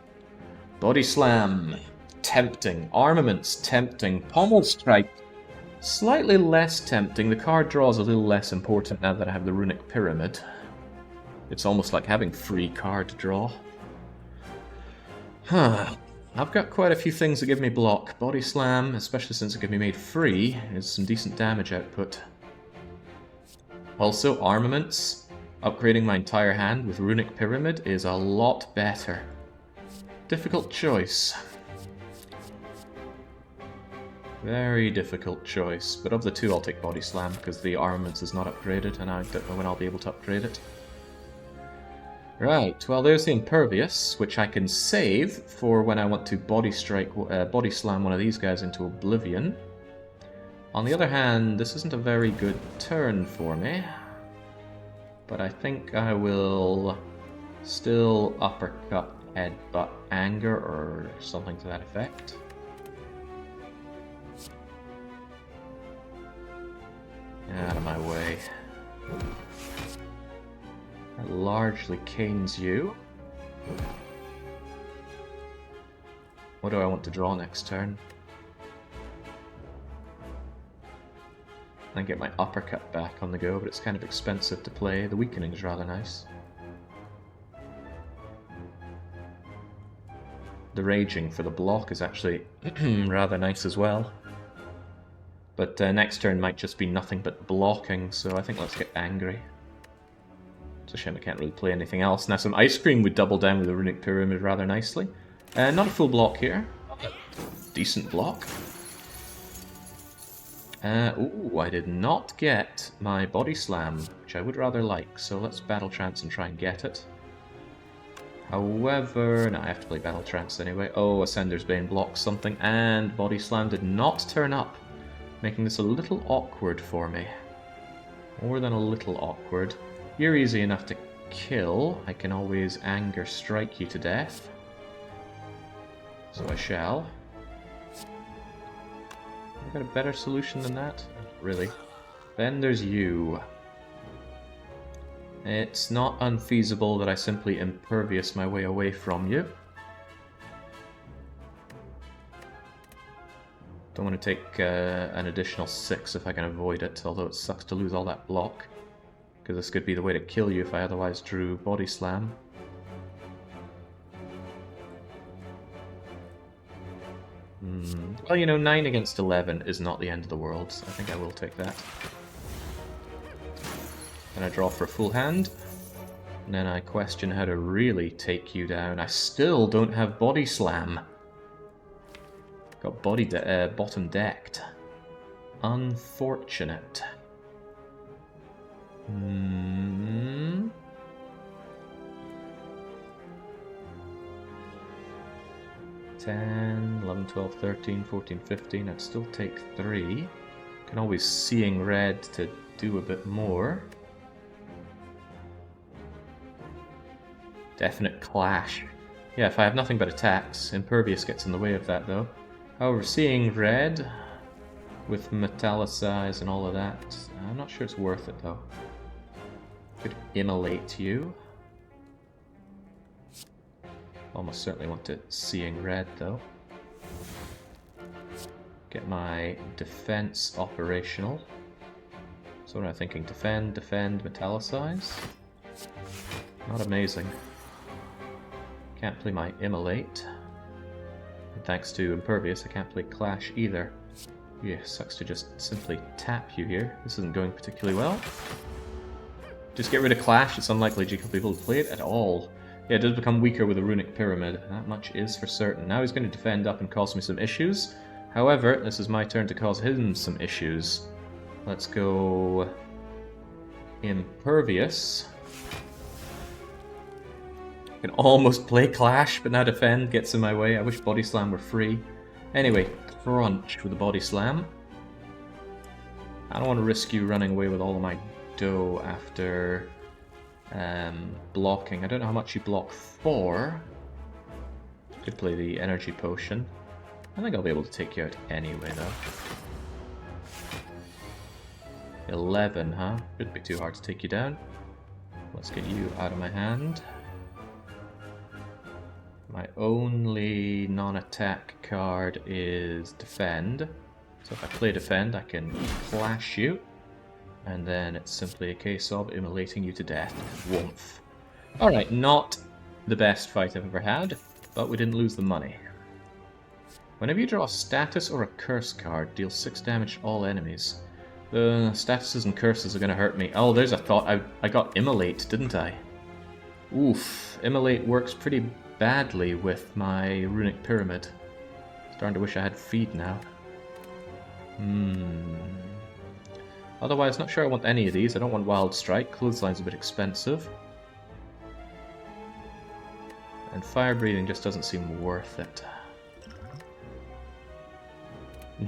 Body Slam. Tempting. Armaments. Tempting. Pommel Strike. Slightly less tempting. The card draw is a little less important now that I have the Runic Pyramid. It's almost like having free card draw. I've got quite a few things that give me block. Body Slam, especially since it can be made free, is some decent damage output. Also, Armaments. Upgrading my entire hand with Runic Pyramid is a lot better. Difficult choice. Very difficult choice, but of the two I'll take Body Slam because the Armaments is not upgraded and I don't know when I'll be able to upgrade it. Right, well there's the Impervious, which I can save for when I want to Body Slam one of these guys into oblivion. On the other hand, this isn't a very good turn for me, but I think I will still uppercut, headbutt, anger, or something to that effect. Out of my way. That largely canes you. What do I want to draw next turn? I get my uppercut back on the go, but it's kind of expensive to play. The weakening is rather nice. The raging for the block is actually rather nice as well. But next turn might just be nothing but blocking, so I think let's get angry. It's a shame I can't really play anything else. Now some ice cream would double down with the runic pyramid rather nicely. Not a full block here. Decent block. Ooh, I did not get my body slam, which I would rather like, so let's battle trance and try and get it. However, no, I have to play battle trance anyway. Oh, Ascender's Bane blocks something, and body slam did not turn up, making this a little awkward for me. More than a little awkward. You're easy enough to kill. I can always anger strike you to death. So I shall. Got a better solution than that? Not really. Then there's you. It's not unfeasible that I simply impervious my way away from you. Don't want to take an additional 6 if I can avoid it, although it sucks to lose all that block. Because this could be the way to kill you if I otherwise drew body slam. Well, you know, 9 against 11 is not the end of the world, so I think I will take that. And I draw for a full hand. And then I question how to really take you down. I still don't have body slam. Got bottom decked. Unfortunate. 10, 11, 12, 13, 14, 15. I'd still take 3. Can always Seeing Red to do a bit more. Definite clash. Yeah, if I have nothing but attacks, Impervious gets in the way of that though. However, Seeing Red with Metallicize and all of that, I'm not sure it's worth it though. Could immolate you. Almost certainly want to Seeing Red though. Get my defense operational. So what am I thinking? Defend, Metallicize? Not amazing. Can't play my Immolate. And thanks to Impervious, I can't play Clash either. Yeah, sucks to just simply tap you here. This isn't going particularly well. Just get rid of Clash, it's unlikely G will be able to play it at all. Yeah, it does become weaker with a Runic Pyramid. That much is for certain. Now he's going to defend up and cause me some issues. However, this is my turn to cause him some issues. Let's go Impervious. I can almost play Clash, but now defend gets in my way. I wish Body Slam were free. Anyway, Crunch with the Body Slam. I don't want to risk you running away with all of my dough after blocking. I don't know how much you block for. Could play the Energy Potion. I think I'll be able to take you out anyway, though. 11, huh? Shouldn't be too hard to take you down. Let's get you out of my hand. My only non-attack card is Defend. So if I play Defend, I can Clash you. And then it's simply a case of immolating you to death. Woomph. Alright, not the best fight I've ever had, but we didn't lose the money. Whenever you draw a status or a curse card, deal 6 damage to all enemies. The statuses and curses are going to hurt me. Oh, there's a thought. I got Immolate, didn't I? Oof. Immolate works pretty badly with my Runic Pyramid. Starting to wish I had Feed now. Otherwise, not sure I want any of these. I don't want Wild Strike. Clothesline's a bit expensive. And Fire Breathing just doesn't seem worth it.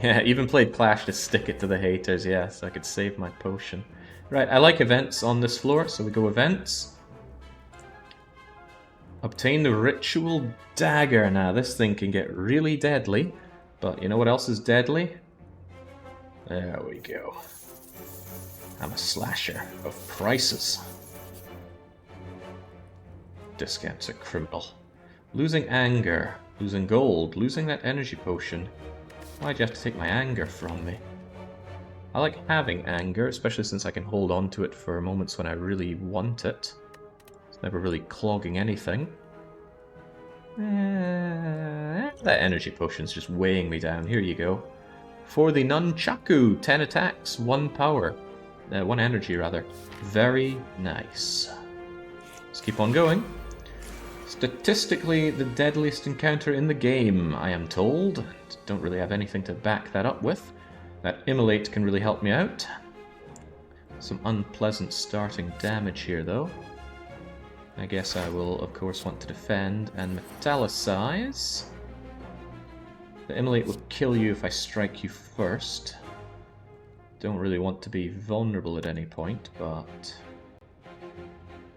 Yeah, even played Clash to stick it to the haters, yeah, so I could save my potion. Right, I like events on this floor, so we go events. Obtain the Ritual Dagger. Now, this thing can get really deadly, but you know what else is deadly? There we go. I'm a slasher of prices. Discounts are criminal. Losing anger, losing gold, losing that energy potion. Why'd you have to take my anger from me? I like having anger, especially since I can hold on to it for moments when I really want it. It's never really clogging anything. That energy potion's just weighing me down. Here you go. For the Nunchaku, 10 attacks, 1 power. 1 energy, rather. Very nice. Let's keep on going. Statistically, the deadliest encounter in the game, I am told. Don't really have anything to back that up with. That Immolate can really help me out. Some unpleasant starting damage here, though. I guess I will, of course, want to defend and metallicize. The Immolate will kill you if I strike you first. Don't really want to be vulnerable at any point, but...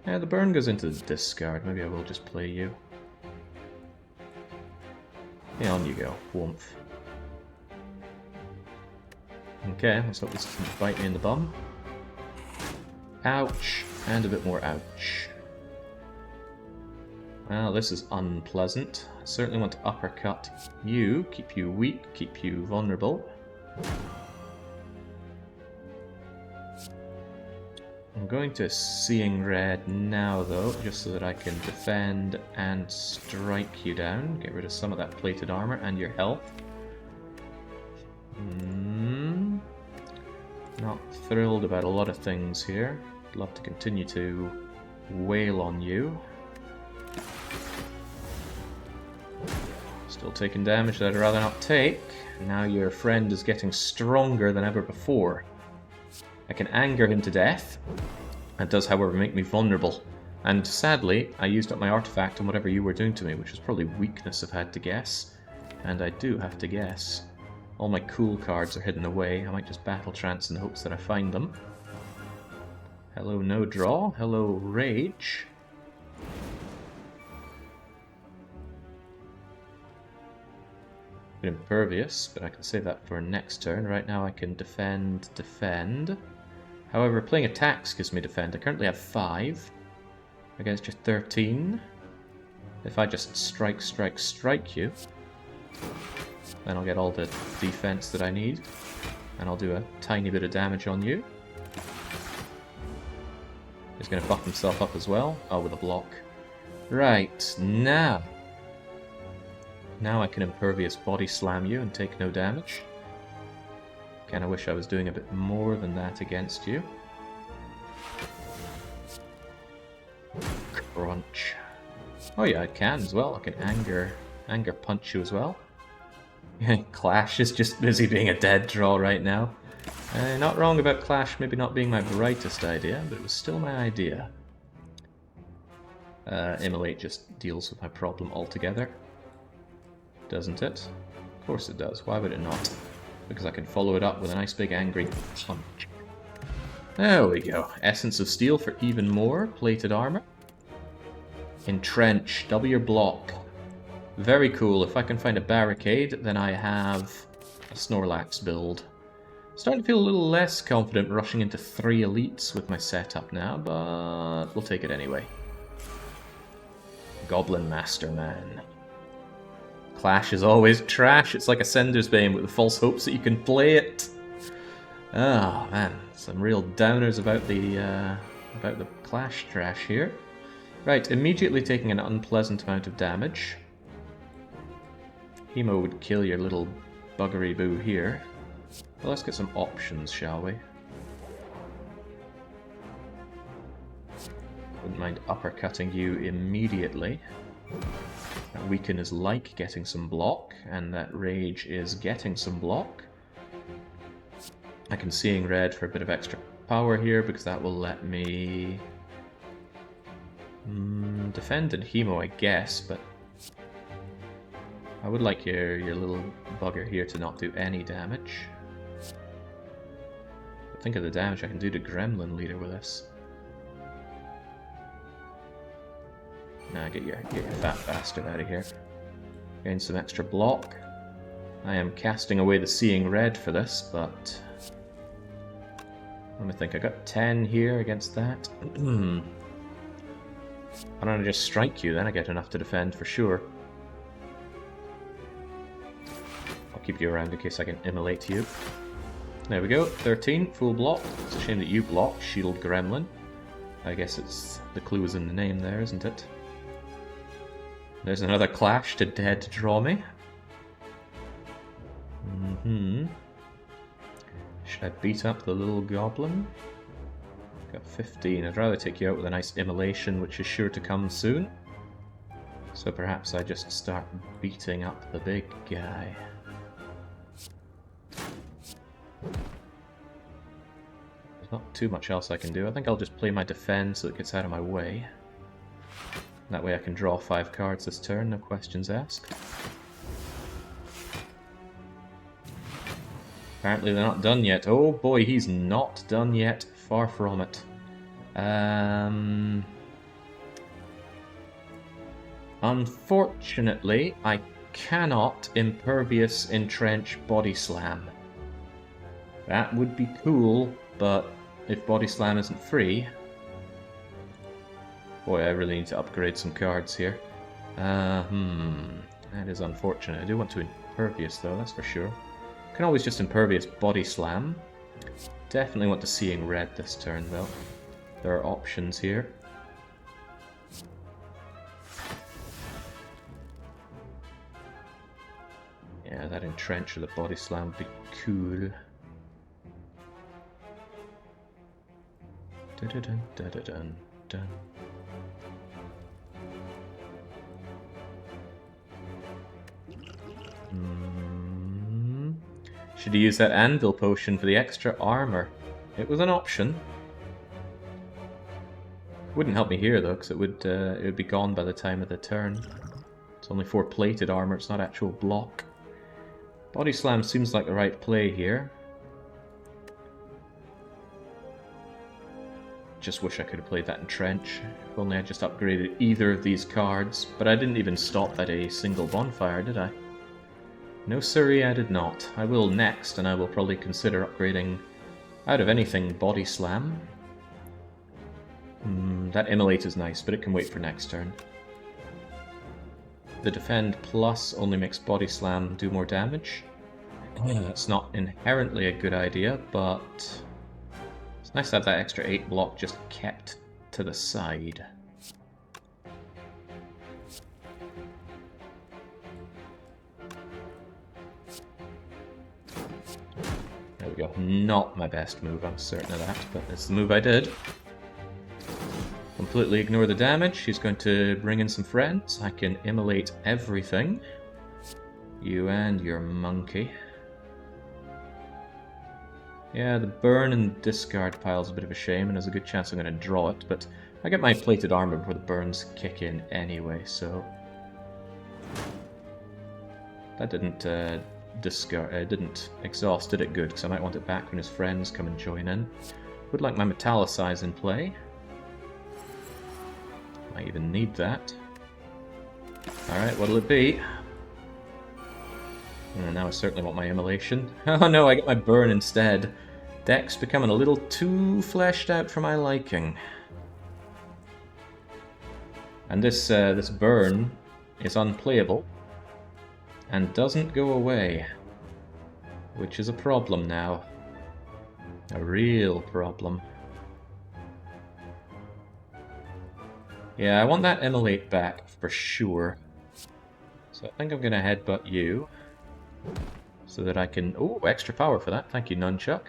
yeah, the burn goes into the discard. Maybe I will just play you. Yeah, on you go. Woomph. Okay, let's hope this doesn't bite me in the bum. Ouch. And a bit more ouch. Well, this is unpleasant. I certainly want to uppercut you, keep you weak, keep you vulnerable. I'm going to Seeing Red now, though, just so that I can defend and strike you down. Get rid of some of that plated armor and your health. Not thrilled about a lot of things here. I'd love to continue to wail on you. Still taking damage that I'd rather not take. Now your friend is getting stronger than ever before. I can anger him to death. That does, however, make me vulnerable. And sadly, I used up my artifact on whatever you were doing to me, which was probably weakness I've had to guess. And I do have to guess. All my cool cards are hidden away. I might just battle trance in the hopes that I find them. Hello, no draw. Hello, rage. Impervious, but I can save that for next turn. Right now I can defend. However, playing attacks gives me defend. I currently have 5 against your 13. If I just strike you, then I'll get all the defense that I need, and I'll do a tiny bit of damage on you. He's going to buff himself up as well. Oh, with a block. Right, now I can impervious body slam you and take no damage. Kinda wish I was doing a bit more than that against you. Crunch. Oh yeah, I can as well. I can anger punch you as well. Clash is just busy being a dead draw right now. Not wrong about Clash maybe not being my brightest idea, but it was still my idea. Immolate just deals with my problem altogether. Doesn't it? Of course it does. Why would it not? Because I can follow it up with a nice big angry punch. There we go. Essence of Steel for even more. Plated armor. Entrench. Double your block. Very cool. If I can find a barricade, then I have a Snorlax build. Starting to feel a little less confident rushing into 3 elites with my setup now, but we'll take it anyway. Goblin Masterman. Clash is always trash. It's like a Sender's Bane with the false hopes that you can play it. Oh man, some real downers about the Clash trash here. Right, immediately taking an unpleasant amount of damage. Hemo would kill your little buggery boo here. Well, let's get some options, shall we? Wouldn't mind uppercutting you immediately. That Weaken is like getting some block, and that Rage is getting some block. I can Seeing Red for a bit of extra power here, because that will let me defend and Hemo, I guess, but I would like your little bugger here to not do any damage. But think of the damage I can do to Gremlin Leader with this. Nah, get your fat bastard out of here. Gain some extra block. I am casting away the Seeing Red for this, but Let me think, I got 10 here against that. Why don't I just strike you, then I get enough to defend for sure. I'll keep you around in case I can immolate you. There we go, 13, full block. It's a shame that you block, Shield Gremlin. I guess it's the clue is in the name there, isn't it? There's another clash to dead draw me. Should I beat up the little goblin? Got 15. I'd rather take you out with a nice immolation, which is sure to come soon. So perhaps I just start beating up the big guy. There's not too much else I can do. I think I'll just play my defense so it gets out of my way. That way I can draw 5 cards this turn, no questions asked. Apparently they're not done yet. Oh boy, he's not done yet. Far from it. Unfortunately, I cannot Impervious Entrench Body Slam. That would be cool, but if Body Slam isn't free... Boy, I really need to upgrade some cards here. That is unfortunate. I do want to Impervious though, that's for sure. Can always just Impervious Body Slam. Definitely want to Seeing Red this turn though. There are options here. Yeah, that Entrench or the Body Slam would be cool. Da-da-dun, da-da-dun, dun. Should have used that Anvil Potion for the extra armor. It was an option. Wouldn't help me here though, because it would be gone by the time of the turn. It's only 4 plated armor, it's not actual block. Body Slam seems like the right play here. Just wish I could have played that Entrench. If only I just upgraded either of these cards. But I didn't even stop at a single bonfire, did I? No siree, I did not. I will next, and I will probably consider upgrading, out of anything, Body Slam. That Immolate is nice, but it can wait for next turn. The Defend Plus only makes Body Slam do more damage. That's not inherently a good idea, but it's nice to have that extra 8 block just kept to the side. There we go. Not my best move, I'm certain of that, but it's the move I did. Completely ignore the damage. He's going to bring in some friends. I can immolate everything. You and your monkey. Yeah, the burn and discard pile is a bit of a shame, and there's a good chance I'm going to draw it, but I get my plated armor before the burns kick in anyway, so... That didn't didn't exhaust, did it? Good, because I might want it back when his friends come and join in. Would like my Metallicize in play. Might even need that. Alright, what'll it be? Now I certainly want my Immolation. Oh no, I get my burn instead. Deck's becoming a little too fleshed out for my liking. And this burn is unplayable. And doesn't go away. Which is a problem now. A real problem. Yeah, I want that Immolate back for sure. So I think I'm going to headbutt you. So that I can... Oh, extra power for that. Thank you, Nunchuck.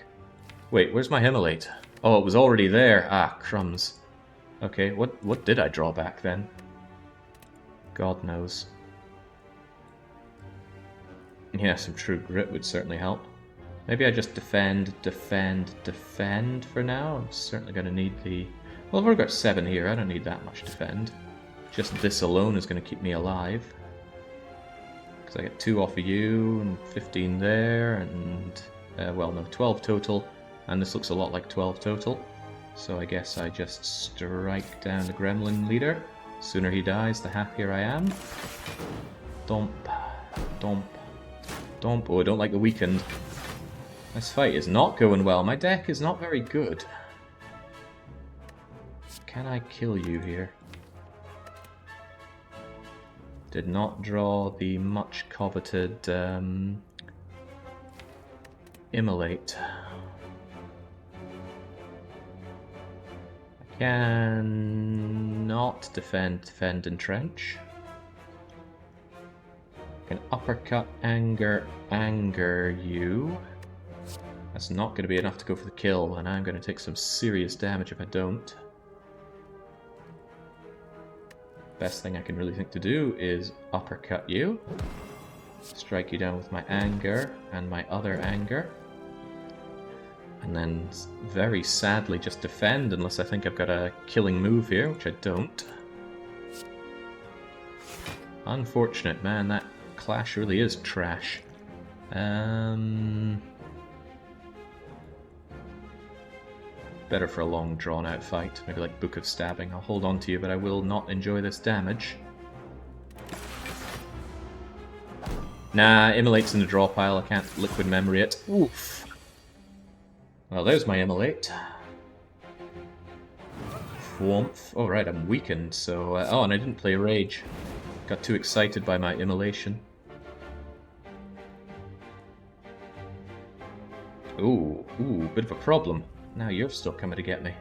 Wait, where's my Immolate? Oh, it was already there. Ah, crumbs. Okay, what did I draw back then? God knows. Yeah, some True Grit would certainly help. Maybe I just defend for now. I'm certainly going to need the... Well, I've already got 7 here. I don't need that much defend. Just this alone is going to keep me alive. Because I get 2 off of you, and 15 there, and... well, no, 12 total. And this looks a lot like 12 total. So I guess I just strike down the Gremlin leader. Sooner he dies, the happier I am. Domp. Domp. Domp. Oh, I don't like the weakened. This fight is not going well. My deck is not very good. Can I kill you here? Did not draw the much coveted Immolate. I can not defend, entrench. I can uppercut, anger you. That's not going to be enough to go for the kill, and I'm going to take some serious damage if I don't. Best thing I can really think to do is uppercut you. Strike you down with my anger and my other anger. And then, very sadly, just defend unless I think I've got a killing move here, which I don't. Unfortunate, man. That clash really is trash. Better for a long, drawn-out fight. Maybe like Book of Stabbing. I'll hold on to you, but I will not enjoy this damage. Nah, Immolate's in the draw pile. I can't Liquid Memory it. Oof. Well, there's my Immolate. Whomph. Oh, right, I'm weakened, so... oh, and I didn't play Rage. Got too excited by my Immolation. Ooh, bit of a problem. Now you're still coming to get me.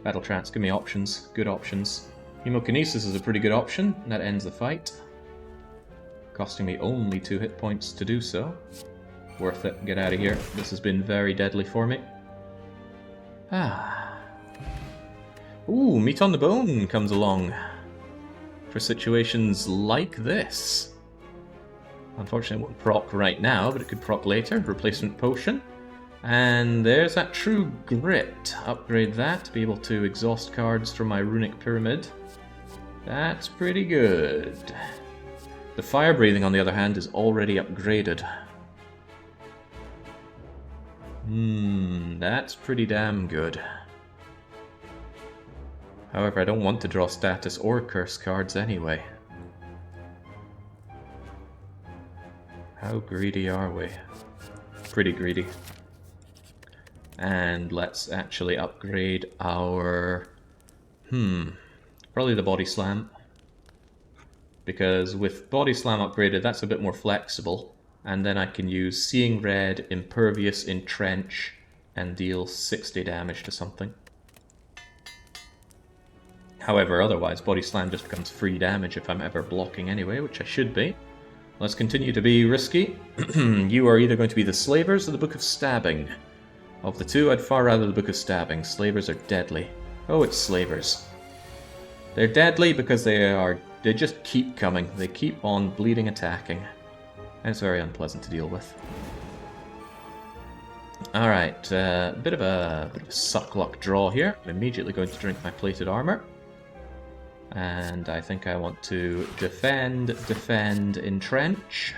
Battle Trance, give me options. Good options. Hemokinesis is a pretty good option. That ends the fight. Costing me only 2 hit points to do so. Worth it. Get out of here. This has been very deadly for me. Ah. Ooh, Meat on the Bone comes along. For situations like this. Unfortunately, it won't proc right now, but it could proc later. Replacement Potion. And there's that True Grit. Upgrade that to be able to exhaust cards from my Runic Pyramid. That's pretty good. The Fire Breathing, on the other hand, is already upgraded. That's pretty damn good. However, I don't want to draw status or curse cards anyway. How greedy are we? Pretty greedy. And let's actually upgrade our... probably the Body Slam. Because with Body Slam upgraded, that's a bit more flexible. And then I can use Seeing Red, Impervious, Entrench, and deal 60 damage to something. However, otherwise, Body Slam just becomes free damage if I'm ever blocking anyway, which I should be. Let's continue to be risky. You are either going to be the Slavers or the Book of Stabbing. Of the two, I'd far rather the Book of Stabbing. Slavers are deadly. Oh, it's Slavers. They're deadly because they just keep coming. They keep on bleeding attacking. And it's very unpleasant to deal with. Alright, bit of a suck luck draw here. I'm immediately going to drink my plated armor. And I think I want to defend, entrench.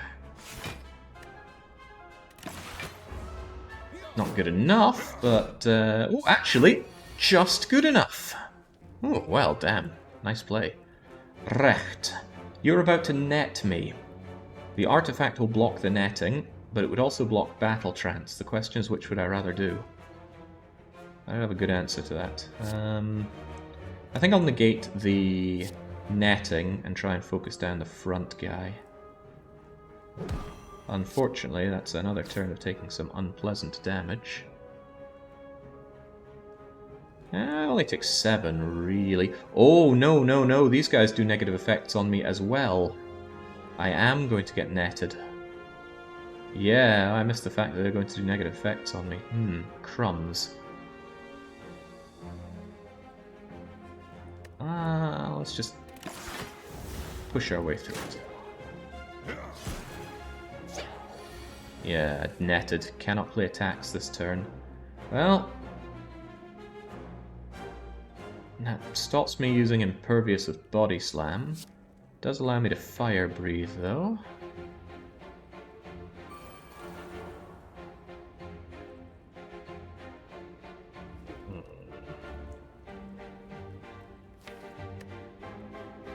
Not good enough, but... oh, actually, just good enough. Oh, well, damn. Nice play. Recht. You're about to net me. The artifact will block the netting, but it would also block Battle Trance. The question is, which would I rather do? I don't have a good answer to that. I think I'll negate the netting and try and focus down the front guy. Unfortunately, that's another turn of taking some unpleasant damage. I only take 7, really. Oh, no, these guys do negative effects on me as well. I am going to get netted. Yeah, I missed the fact that they're going to do negative effects on me. Crumbs. Let's just push our way through it. Yeah, netted. Cannot play attacks this turn. Well, that stops me using Impervious with Body Slam. Does allow me to Fire Breathe, though.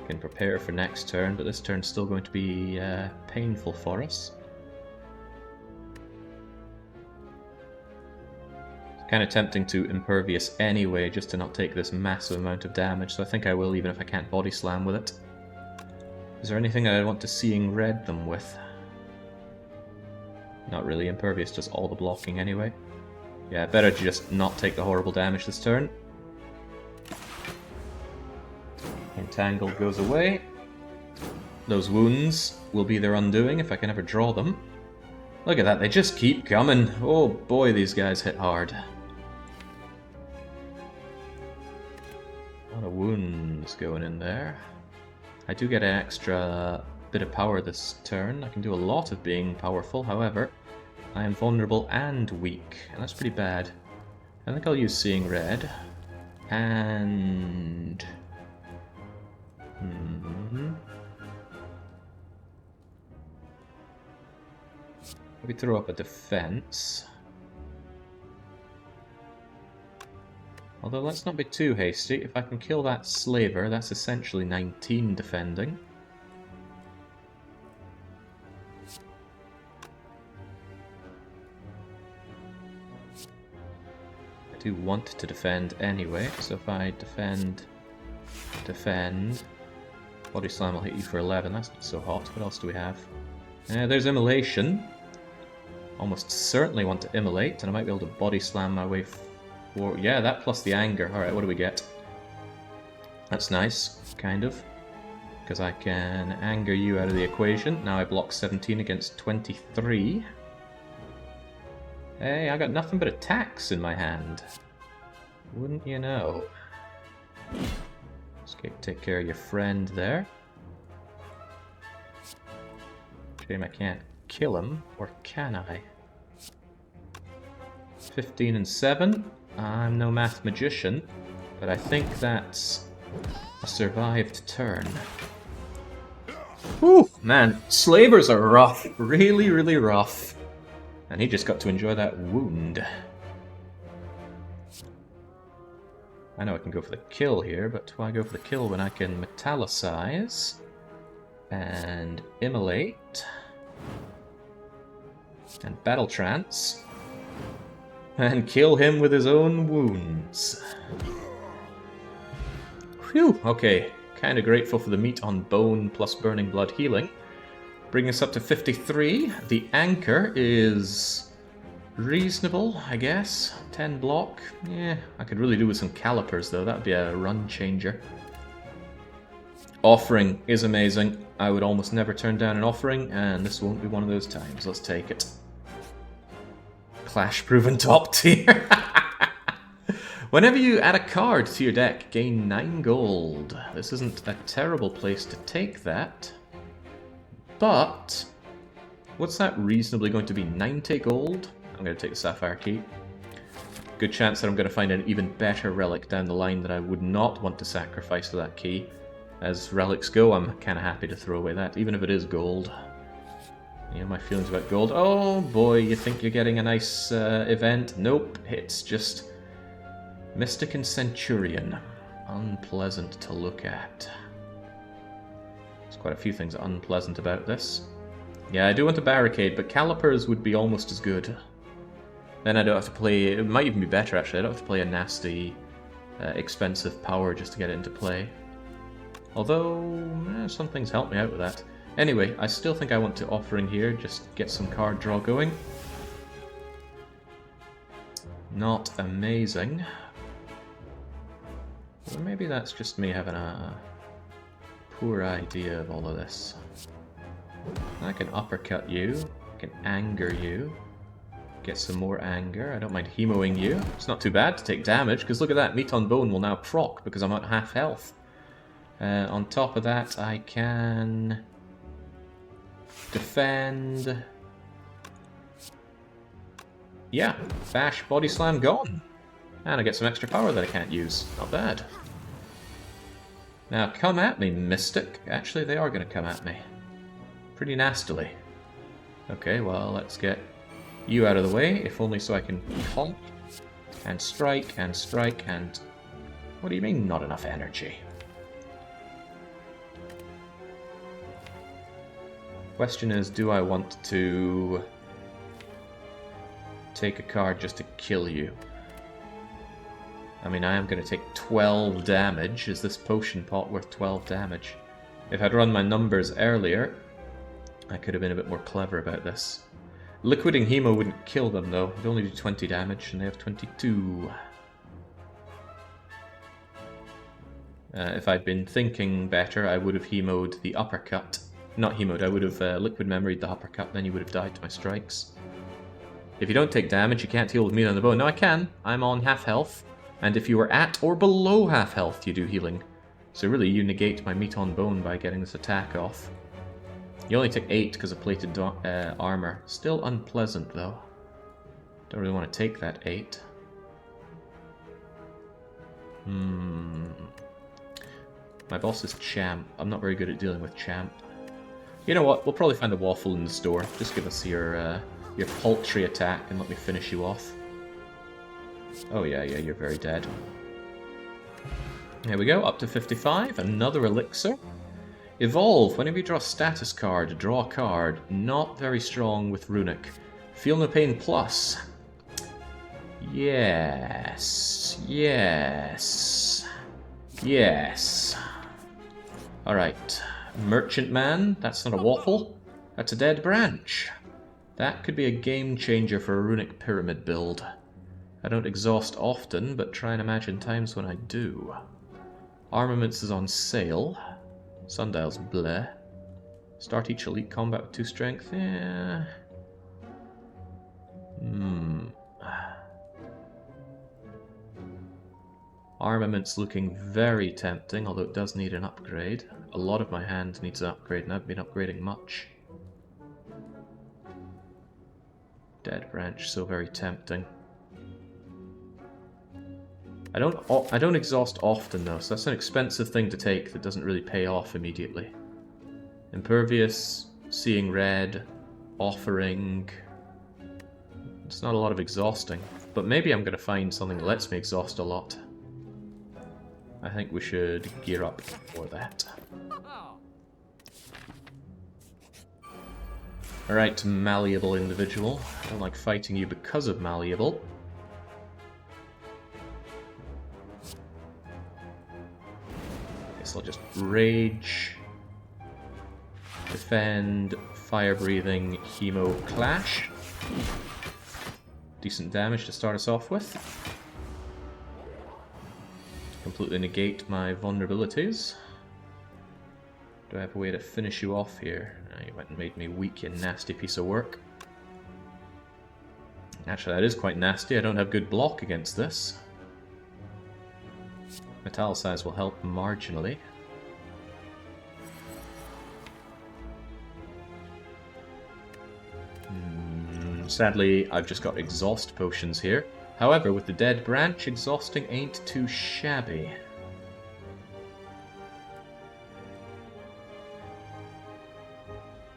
Can prepare for next turn, but this turn's still going to be painful for us. Kind of tempting to impervious anyway, just to not take this massive amount of damage, so I think I will, even if I can't body slam with it. Is there anything I want to Seeing Red them with? Not really. Impervious does all the blocking anyway. Yeah, better just not take the horrible damage this turn. Entangle goes away. Those wounds will be their undoing if I can ever draw them. Look at that, they just keep coming. Oh boy, these guys hit hard. A lot of wounds going in there. I do get an extra bit of power this turn. I can do a lot of being powerful, however, I am vulnerable and weak, and that's pretty bad. I think I'll use Seeing Red. And... maybe throw up a defense. Although let's not be too hasty. If I can kill that slaver, that's essentially 19 defending. I do want to defend anyway, so if I defend, body slam will hit you for 11, that's not so hot. What else do we have? There's immolation. Almost certainly want to immolate, and I might be able to body slam my way forward. Yeah, that plus the anger. Alright, what do we get? That's nice, kind of. Because I can anger you out of the equation. Now I block 17 against 23. Hey, I got nothing but attacks in my hand. Wouldn't you know? Let's take care of your friend there. Shame I can't kill him, or can I? 15 and 7. I'm no math magician, but I think that's a survived turn. Whew, man, slavers are rough. Really, really rough. And he just got to enjoy that wound. I know I can go for the kill here, but why go for the kill when I can metallicize and immolate and battle trance and kill him with his own wounds. Whew, okay. Kinda grateful for the meat on bone plus burning blood healing. Bringing us up to 53. The anchor is reasonable, I guess. 10 block. Yeah, I could really do with some calipers though. That'd be a run changer. Offering is amazing. I would almost never turn down an offering, and this won't be one of those times. Let's take it. Clash proven top tier. Whenever you add a card to your deck, gain 9 gold. This isn't a terrible place to take that. But what's that reasonably going to be? 90 gold? I'm going to take the Sapphire Key. Good chance that I'm going to find an even better relic down the line that I would not want to sacrifice for that key. As relics go, I'm kind of happy to throw away that, even if it is gold. You know my feelings about gold. Oh boy, you think you're getting a nice event? Nope, it's just Mystic and Centurion. Unpleasant to look at. There's quite a few things unpleasant about this. Yeah, I do want a barricade, but calipers would be almost as good. Then I don't have to play... it might even be better, actually. I don't have to play a nasty, expensive power just to get it into play. Although, some things help me out with that. Anyway, I still think I want to Offering here, just get some card draw going. Not amazing. Or maybe that's just me having a poor idea of all of this. I can uppercut you, I can anger you, get some more anger. I don't mind hemoing you. It's not too bad to take damage, because look at that, meat on bone will now proc because I'm at half health. On top of that, I can defend. Yeah, bash, body slam, gone. And I get some extra power that I can't use. Not bad. Now, come at me, Mystic. Actually, they are going to come at me. Pretty nastily. Okay, well, let's get you out of the way, if only so I can pump and strike and strike and... What do you mean, not enough energy? Question is, do I want to take a card just to kill you? I mean, I am going to take 12 damage. Is this potion pot worth 12 damage? If I'd run my numbers earlier, I could have been a bit more clever about this. Liquiding Hemo wouldn't kill them, though. It'd only do 20 damage, and they have 22. If I'd been thinking better, I would have Hemoed the uppercut. Not Hemoed, I would have Liquid Memoried the uppercut, then you would have died to my strikes. If you don't take damage, you can't heal with meat on the bone. No, I can. I'm on half health. And if you are at or below half health, you do healing. So really, you negate my meat on bone by getting this attack off. You only take 8 because of plated armor. Still unpleasant, though. Don't really want to take that 8. My boss is Champ. I'm not very good at dealing with Champ. You know what? We'll probably find a waffle in the store. Just give us your paltry attack and let me finish you off. Oh yeah, you're very dead. Here we go, up to 55. Another elixir. Evolve. Whenever you draw a status card, draw a card. Not very strong with Runic. Feel no pain plus. Yes. Yes. Yes. Alright. Merchant Man. That's not a waffle. That's a dead branch. That could be a game changer for a Runic Pyramid build. I don't exhaust often, but try and imagine times when I do. Armaments is on sale. Sundial's bleh. Start each elite combat with 2 strength. Yeah. Armament's looking very tempting, although it does need an upgrade. A lot of my hand needs an upgrade, and I've been upgrading much. Dead branch, so very tempting. I don't exhaust often though, so that's an expensive thing to take that doesn't really pay off immediately. Impervious, Seeing Red, Offering. It's not a lot of exhausting, but maybe I'm going to find something that lets me exhaust a lot. I think we should gear up for that. Alright, malleable individual. I don't like fighting you because of malleable. Guess I'll just rage, defend, fire breathing, hemo clash. Decent damage to start us off with. Completely negate my vulnerabilities. Do I have a way to finish you off here? You went and made me weak, you nasty piece of work. Actually, that is quite nasty. I don't have good block against this. Metallicize will help marginally. Sadly, I've just got exhaust potions here. However, with the dead branch, exhausting ain't too shabby.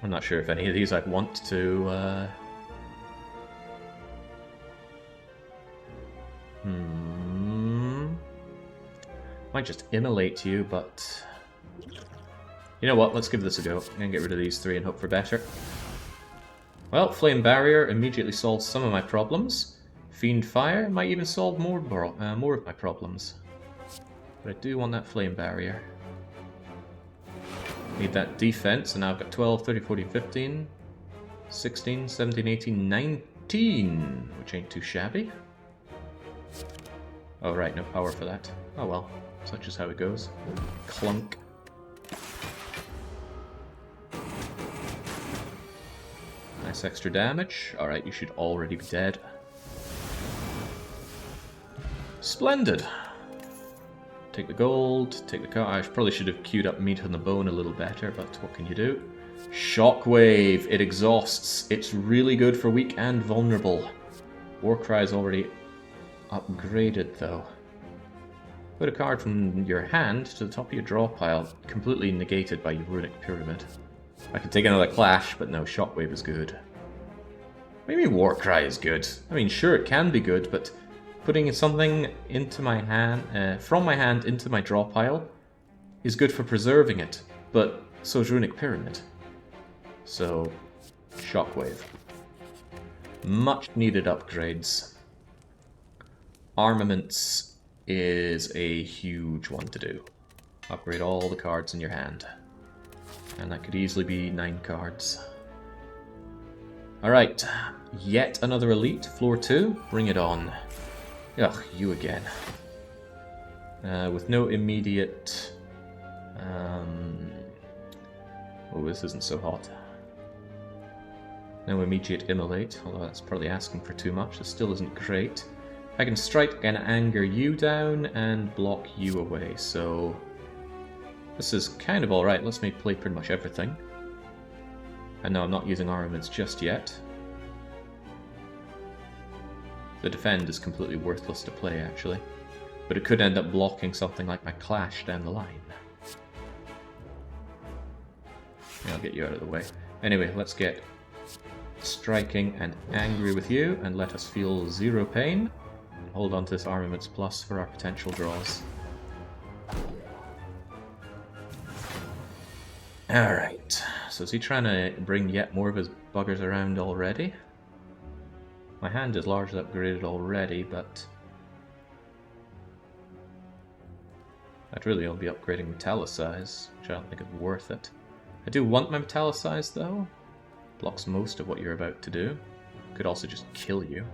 I'm not sure if any of these I'd want to... Might just immolate you, but... You know what, let's give this a go. I'm gonna get rid of these 3 and hope for better. Well, Flame Barrier immediately solves some of my problems. Fiend Fire might even solve more of my problems. But I do want that Flame Barrier. Need that defense, and now I've got 12, 13, 14, 15, 16, 17, 18, 19, which ain't too shabby. Oh right, no power for that. Oh well, such is how it goes. Clunk. Nice extra damage. Alright, you should already be dead. Splendid! Take the gold, take the car. I probably should have queued up meat on the bone a little better, but what can you do? Shockwave! It exhausts. It's really good for weak and vulnerable. Warcry is already upgraded, though. Put a card from your hand to the top of your draw pile, completely negated by your Runic Pyramid. I could take another clash, but no, Shockwave is good. Maybe Warcry is good. I mean, sure, it can be good, but putting something into my hand, from my hand into my draw pile, is good for preserving it, but so is Runic Pyramid. So, Shockwave. Much needed upgrades. Armaments is a huge one to do. Upgrade all the cards in your hand. And that could easily be 9 cards. Alright, yet another elite, floor 2, bring it on. Ugh, you again. With no immediate... oh, this isn't so hot. No immediate immolate, although that's probably asking for too much. It still isn't great. I can strike and anger you down and block you away, so... this is kind of alright. Lets me play pretty much everything. And no, I'm not using armaments just yet. The defend is completely worthless to play, actually. But it could end up blocking something like my clash down the line. I'll get you out of the way. Anyway, let's get striking and angry with you, and let us feel 0 pain. Hold on to this armaments plus for our potential draws. Alright, so is he trying to bring yet more of his buggers around already? My hand is largely upgraded already, but I'd really only be upgrading metallicize, which I don't think is worth it. I do want my metallicize though. Blocks most of what you're about to do. Could also just kill you.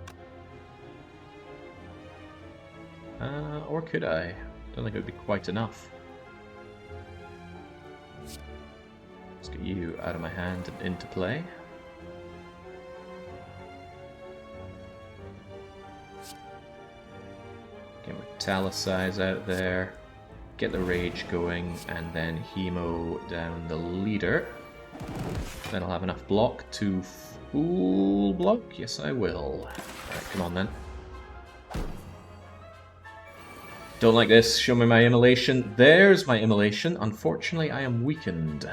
Or could I? Don't think it would be quite enough. Let's get you out of my hand and into play. Get metallicize out there. Get the rage going, and then hemo down the leader. Then I'll have enough block to full block. Yes, I will. Alright, come on then. Don't like this. Show me my immolation. There's my immolation. Unfortunately, I am weakened.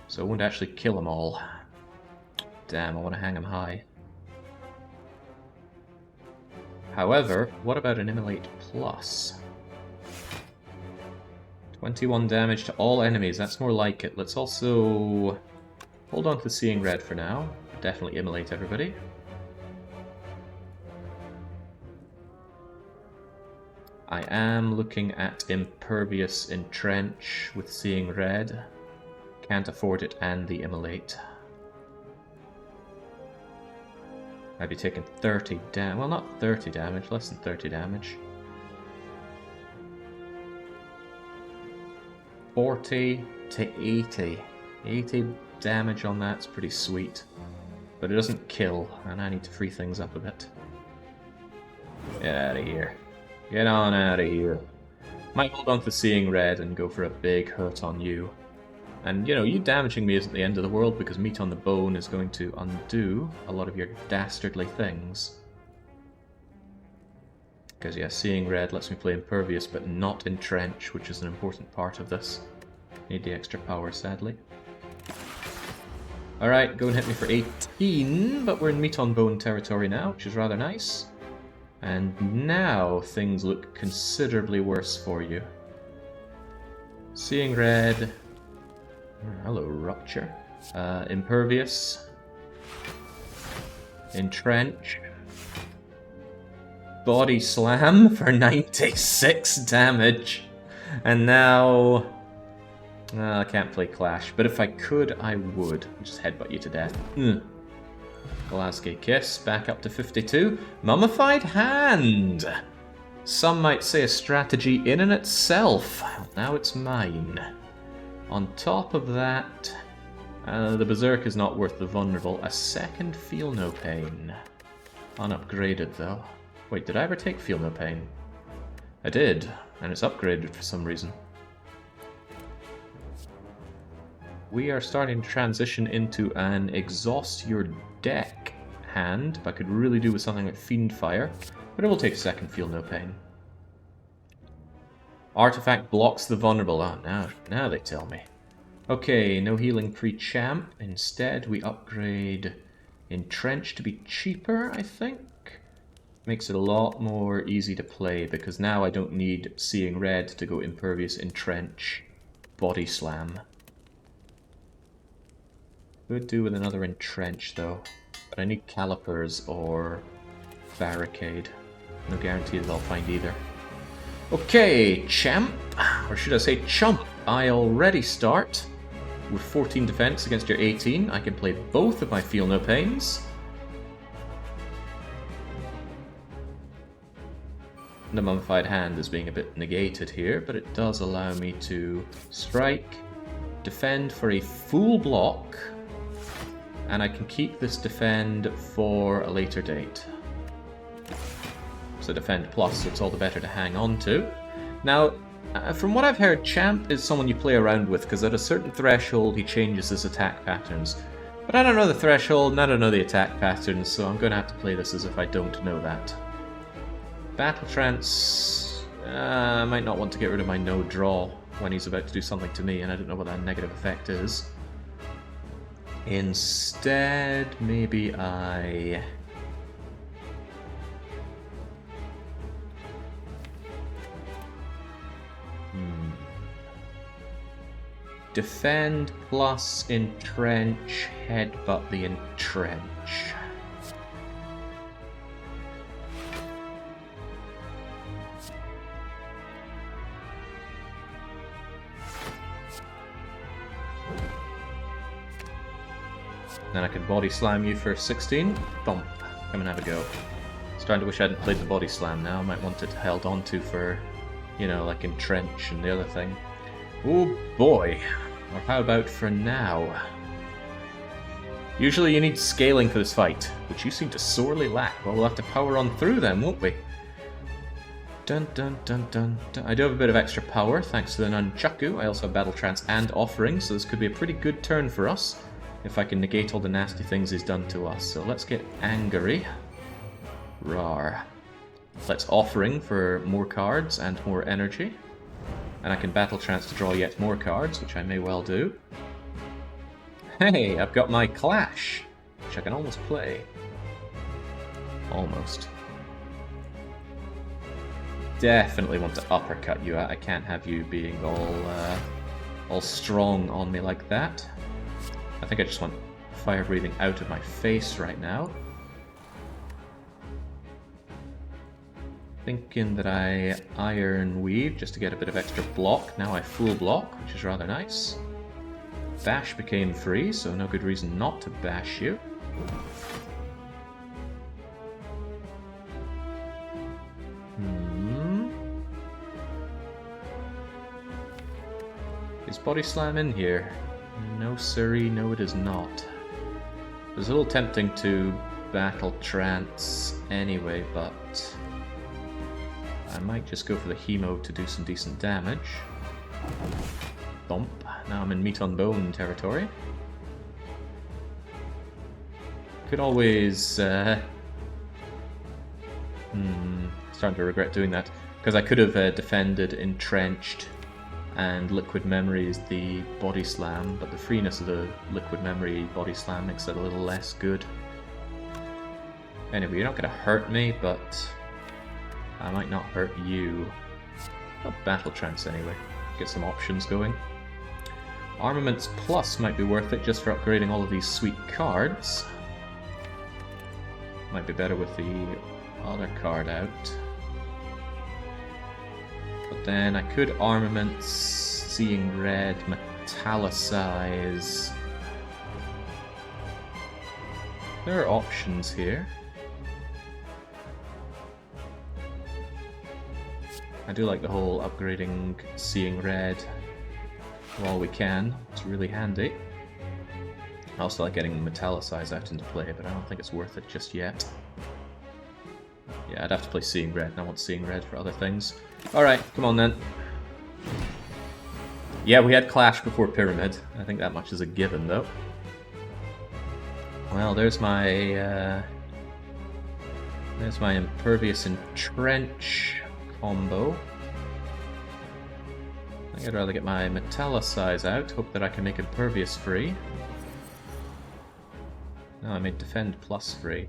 So I won't actually kill them all. Damn, I want to hang them high. However, what about an immolate plus? 21 damage to all enemies. That's more like it. Let's also hold on to Seeing Red for now. Definitely immolate everybody. I am looking at Impervious Entrench with Seeing Red. Can't afford it and the immolate. I'd be taking 30 damage. Well, not 30 damage, less than 30 damage. 40 to 80. 80 damage on that's pretty sweet. But it doesn't kill, and I need to free things up a bit. Get out of here. Get on out of here. Might hold on to Seeing Red and go for a big hurt on you. And, you know, you damaging me isn't the end of the world, because meat on the bone is going to undo a lot of your dastardly things. Because, yeah, Seeing Red lets me play Impervious, but not Entrench, which is an important part of this. Need the extra power, sadly. Alright, go and hit me for 18, but we're in meat on bone territory now, which is rather nice. And now things look considerably worse for you. Seeing Red... hello, Rupture. Impervious. Entrench. Body Slam for 96 damage. And now... I can't play Clash, but if I could, I would. Just headbutt you to death. Glasgow Kiss, back up to 52. Mummified Hand! Some might say a strategy in and itself. Now it's mine. On top of that, the Berserk is not worth the vulnerable. A second Feel No Pain. Unupgraded though. Wait, did I ever take Feel No Pain? I did, and it's upgraded for some reason. We are starting to transition into an Exhaust Your Deck hand, but I could really do with something like Fiendfire, but it will take a second Feel No Pain. Artifact blocks the vulnerable. Oh, now they tell me. Okay, no healing pre-champ. Instead, we upgrade Entrench to be cheaper, I think. Makes it a lot more easy to play, because now I don't need Seeing Red to go Impervious, Entrench, Body Slam. Could do with another Entrench, though. But I need Calipers or Barricade. No guarantee that I'll find either. Okay, champ, or should I say chump, I already start with 14 defense against your 18. I can play both of my Feel No Pains. The Mummified Hand is being a bit negated here, but it does allow me to strike, defend for a full block, and I can keep this defend for a later date. So defend plus, so it's all the better to hang on to. Now, from what I've heard, Champ is someone you play around with, because at a certain threshold he changes his attack patterns. But I don't know the threshold, and I don't know the attack patterns, so I'm going to have to play this as if I don't know that. Battle Trance... I might not want to get rid of my no draw when he's about to do something to me, and I don't know what that negative effect is. Instead, maybe I... Defend plus entrench, headbutt the entrench. Then I can body slam you for 16. Thump. Come and have a go. Starting to wish I hadn't played the body slam now. I might want it held onto for, you know, like entrench and the other thing. Oh boy. Or how about for now? Usually you need scaling for this fight, which you seem to sorely lack. Well, we'll have to power on through then, won't we? Dun dun dun dun dun. I do have a bit of extra power thanks to the Nunchaku. I also have Battle Trance and Offering, so this could be a pretty good turn for us if I can negate all the nasty things he's done to us. So let's get angry. Rawr. Let's Offering for more cards and more energy. And I can Battle Trance to draw yet more cards, which I may well do. Hey, I've got my Clash, which I can almost play. Almost. Definitely want to uppercut you. I can't have you being all strong on me like that. I think I just want fire breathing out of my face right now. Thinking that I Iron Weave just to get a bit of extra block. Now I full block, which is rather nice. Bash became free, so no good reason not to bash you. Is Body Slam in here? No siree, no it is not. It was a little tempting to Battle Trance anyway, but I might just go for the Hemo to do some decent damage. Thump. Now I'm in meat on bone territory. Could always... starting to regret doing that. Because I could have defended, entrenched, and Liquid Memory is the Body Slam, but the freeness of the Liquid Memory Body Slam makes it a little less good. Anyway, you're not going to hurt me, but I might not hurt you. I'll Battle Trance anyway. Get some options going. Armaments Plus might be worth it just for upgrading all of these sweet cards. Might be better with the other card out. But then I could Armaments, Seeing Red, Metallicize. There are options here. I do like the whole upgrading Seeing Red while we can. It's really handy. I also like getting Metallicize out into play, but I don't think it's worth it just yet. Yeah, I'd have to play Seeing Red, and I want Seeing Red for other things. Alright, come on then. Yeah, we had Clash before Pyramid. I think that much is a given, though. Well, there's my Impervious Entrench combo. I think I'd rather get my Metallicize out, hope that I can make Impervious free. No, I made Defend Plus free.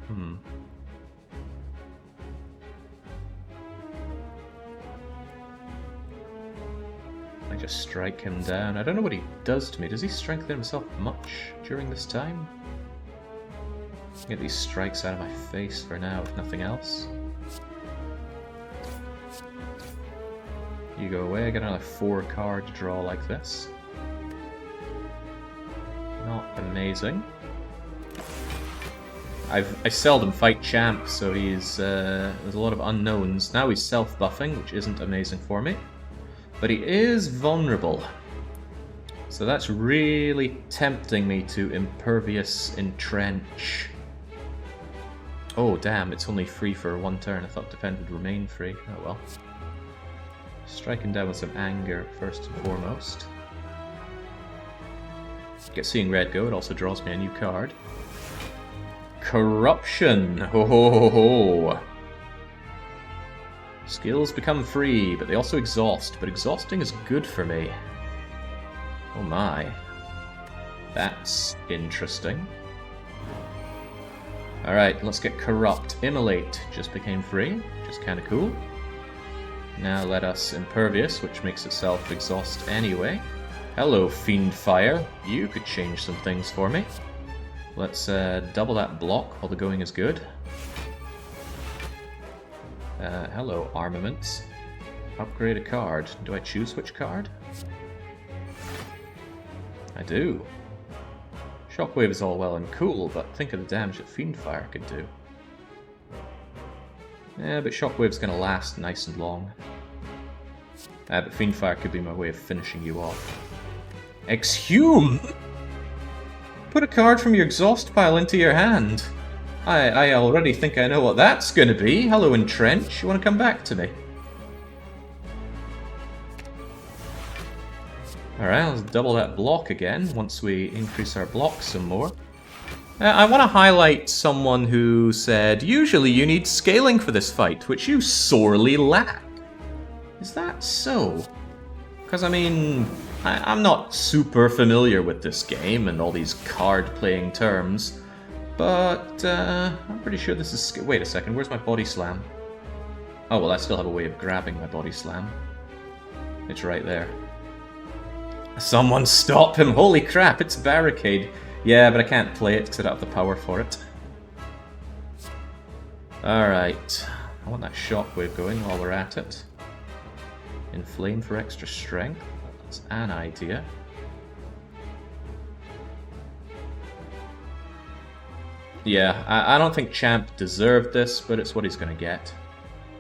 I just strike him down. I don't know what he does to me. Does he strengthen himself much during this time? Get these strikes out of my face for now, if nothing else. You go away, I get another 4-card draw like this. Not amazing. I seldom fight Champ, so he's there's a lot of unknowns. Now he's self-buffing, which isn't amazing for me. But he is vulnerable. So that's really tempting me to Impervious Entrench. Oh damn, it's only free for 1 turn. I thought Defend would remain free. Oh well. Striking down with some anger first and foremost. Get Seeing Red go, it also draws me a new card. Corruption! Ho ho ho ho! Skills become free, but they also exhaust. But exhausting is good for me. Oh my. That's interesting. Alright, let's get Corrupt. Immolate just became free, which is kind of cool. Now let us Impervious, which makes itself exhaust anyway. Hello, Fiend Fire. You could change some things for me. Let's double that block while the going is good. Hello, Armaments. Upgrade a card. Do I choose which card? I do. Shockwave is all well and cool, but think of the damage that Fiend Fire could do. Yeah, but Shockwave's gonna last nice and long. But Fiend Fire could be my way of finishing you off. Exhume! Put a card from your exhaust pile into your hand. I already think I know what that's gonna be. Hello, Entrench. You wanna come back to me? Alright, let's double that block again once we increase our block some more. I want to highlight someone who said, usually you need scaling for this fight, which you sorely lack. Is that so? Because, I mean, I'm not super familiar with this game and all these card-playing terms, but I'm pretty sure this is... Wait a second, where's my Body Slam? Oh, well, I still have a way of grabbing my Body Slam. It's right there. Someone stop him! Holy crap, it's Barricade! Yeah, but I can't play it because I don't have the power for it. Alright. I want that Shockwave going while we're at it. Inflame for extra strength. That's an idea. Yeah, I don't think Champ deserved this, but it's what he's going to get.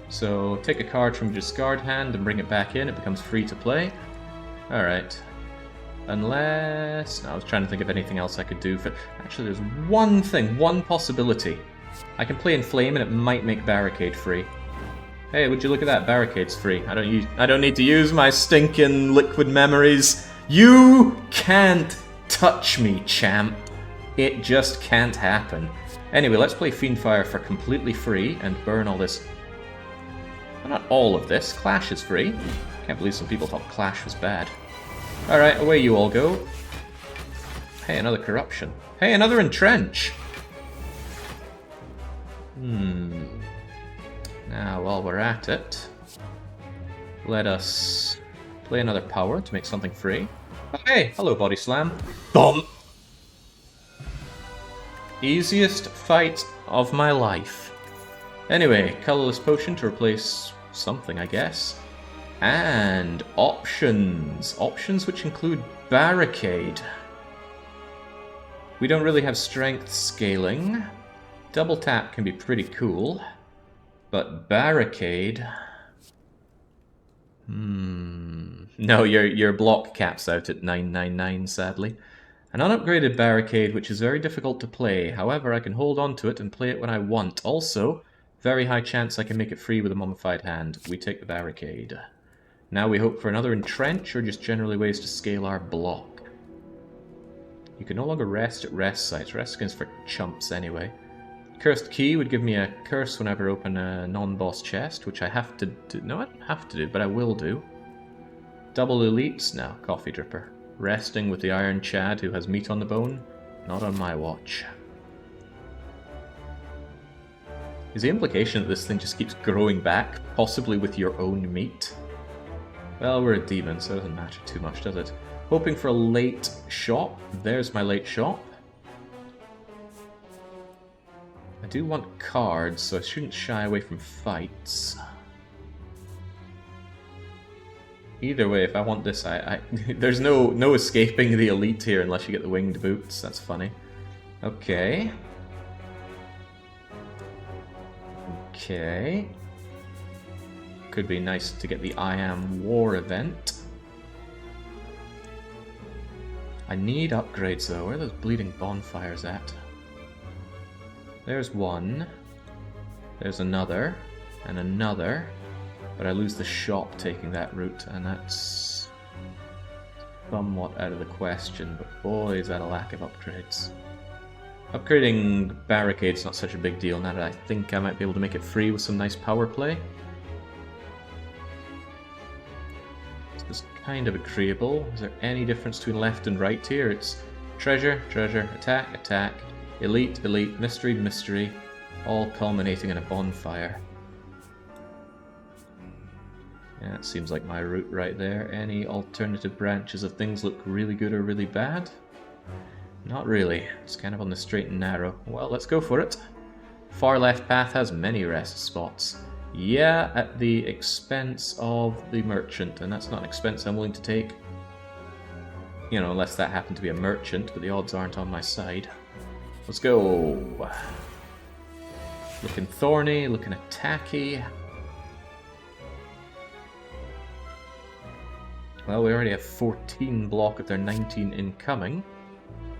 So, take a card from your discard hand and bring it back in. It becomes free to play. Alright. Unless... No, I was trying to think of anything else I could do for... Actually, there's one thing, one possibility. I can play Inflame and it might make Barricade free. Hey, would you look at that? Barricade's free. I don't need to use my stinking liquid memories. You can't touch me, champ. It just can't happen. Anyway, let's play Fiendfire for completely free and burn all this... Well, not all of this. Clash is free. Can't believe some people thought Clash was bad. Alright, away you all go. Hey, another Corruption. Hey, another Entrench! Now, while we're at it, let us play another power to make something free. Oh, hey, hello, Body Slam. Bump! Easiest fight of my life. Anyway, Colorless Potion to replace something, I guess. And options. Options which include Barricade. We don't really have strength scaling. Double tap can be pretty cool. But Barricade... No, your block caps out at 999, sadly. An unupgraded Barricade, which is very difficult to play. However, I can hold on to it and play it when I want. Also, very high chance I can make it free with a Mummified Hand. We take the Barricade. Now we hope for another Entrench, or just generally ways to scale our block. You can no longer rest at rest sites. Rest skins for chumps anyway. Cursed Key would give me a curse whenever I open a non-boss chest, which I have to do. No, I don't have to do, but I will do. Double Elites? No, Coffee Dripper. Resting with the Iron Chad who has meat on the bone? Not on my watch. Is the implication that this thing just keeps growing back, possibly with your own meat? Well, we're a demon, so it doesn't matter too much, does it? Hoping for a late shop. There's my late shop. I do want cards, so I shouldn't shy away from fights. Either way, if I want this, there's no escaping the elite here unless you get the winged boots. That's funny. Okay. Okay. Could be nice to get the I Am War event. I need upgrades though. Where are those bleeding bonfires at? There's one. There's another. And another. But I lose the shop taking that route, and that's somewhat out of the question, but boy is that a lack of upgrades. Upgrading barricades not such a big deal now that I think I might be able to make it free with some nice power play. This is kind of agreeable. Is there any difference between left and right here? It's treasure, treasure, attack, attack, elite, elite, mystery, mystery, all culminating in a bonfire. Yeah, it seems like my route right there. Any alternative branches of things look really good or really bad? Not really. It's kind of on the straight and narrow. Well, let's go for it. Far left path has many rest spots. Yeah, at the expense of the merchant, and that's not an expense I'm willing to take. You know, unless that happened to be a merchant, but the odds aren't on my side. Let's go. Looking thorny, looking attacky. Well, we already have 14 block of their 19 incoming,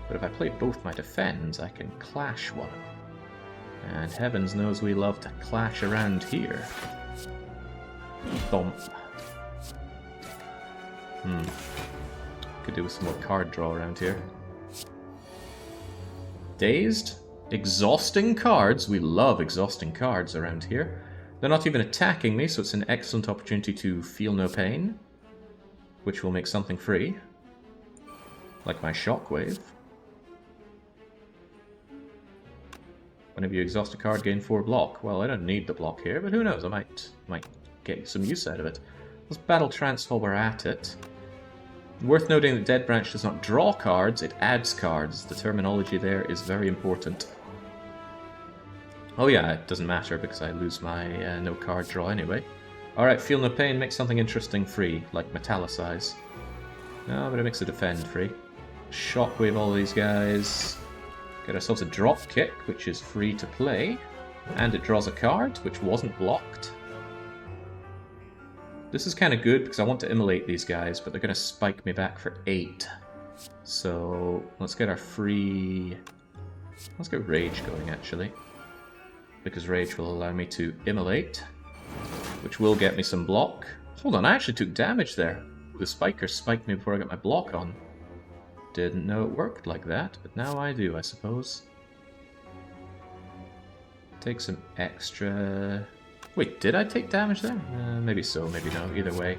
but if I play both my defends, I can clash one. And heavens knows we love to clash around here. Thump. Could do with some more card draw around here. Dazed? Exhausting cards? We love exhausting cards around here. They're not even attacking me, so it's an excellent opportunity to feel no pain, which will make something free, like my shockwave. Whenever you exhaust a card, gain 4 block. Well, I don't need the block here, but who knows, I might get some use out of it. Let's battle trance while we're at it. Worth noting that Dead Branch does not draw cards, it adds cards. The terminology there is very important. Oh yeah, it doesn't matter because I lose my no card draw anyway. Alright, feel no pain, make something interesting free, like metallicize. No, but it makes a defend free. Shockwave all these guys. Get ourselves a drop kick, which is free to play. And it draws a card, which wasn't blocked. This is kind of good because I want to immolate these guys, but they're going to spike me back for 8. So let's get our free... Let's get Rage going, actually. Because Rage will allow me to immolate, which will get me some block. Hold on, I actually took damage there. The spiker spiked me before I got my block on. Didn't know it worked like that, but now I do, I suppose. Take some extra... Wait, did I take damage there? Maybe so, maybe no. Either way,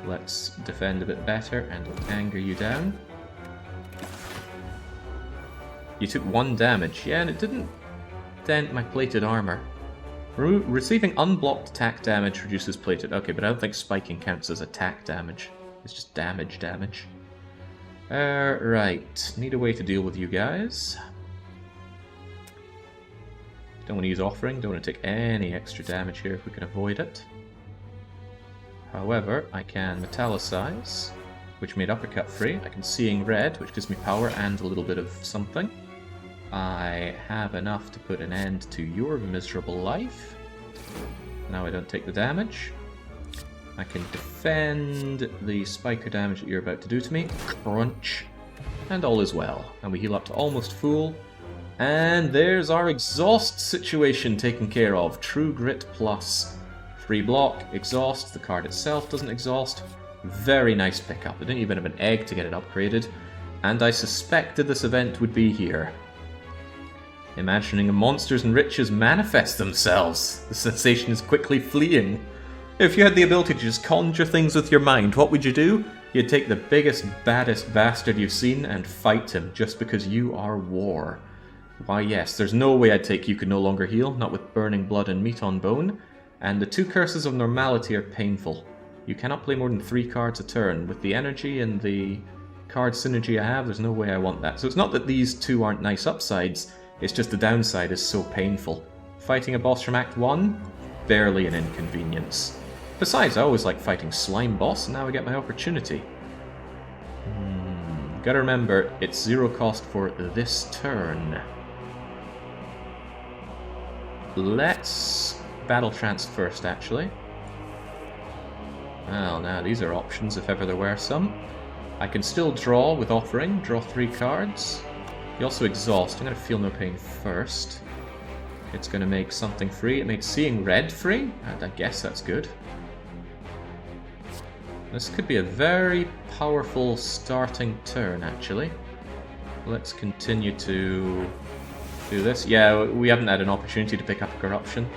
let's defend a bit better and anger you down. You took 1 damage. Yeah, and it didn't dent my plated armor. Receiving unblocked attack damage reduces plated. Okay, but I don't think spiking counts as attack damage. It's just damage. Right. Need a way to deal with you guys. Don't want to use offering. Don't want to take any extra damage here if we can avoid it. However, I can metallicize, which made uppercut free. I can seeing red, which gives me power and a little bit of something. I have enough to put an end to your miserable life. Now I don't take the damage. I can defend the spiker damage that you're about to do to me. Crunch. And all is well. And we heal up to almost full. And there's our exhaust situation taken care of. True Grit plus. Free block, exhaust. The card itself doesn't exhaust. Very nice pickup. I didn't even have an egg to get it upgraded. And I suspected this event would be here. Imagining monsters and riches manifest themselves. The sensation is quickly fleeing. If you had the ability to just conjure things with your mind, what would you do? You'd take the biggest, baddest bastard you've seen and fight him just because you are war. Why yes, there's no way I'd take You Can No Longer Heal, not with burning blood and meat on bone. And the 2 curses of normality are painful. You cannot play more than 3 cards a turn. With the energy and the card synergy I have, there's no way I want that. So it's not that these 2 aren't nice upsides, it's just the downside is so painful. Fighting a boss from Act 1? Barely an inconvenience. Besides, I always like fighting Slime Boss, and now I get my opportunity. Gotta remember, it's 0 cost for this turn. Let's battle trance first, actually. Well, now these are options if ever there were some. I can still draw with Offering, draw 3 cards. You also exhaust. I'm going to Feel No Pain first. It's going to make something free. It made Seeing Red free. I guess that's good. This could be a very powerful starting turn, actually. Let's continue to do this. Yeah, we haven't had an opportunity to pick up a Corruption.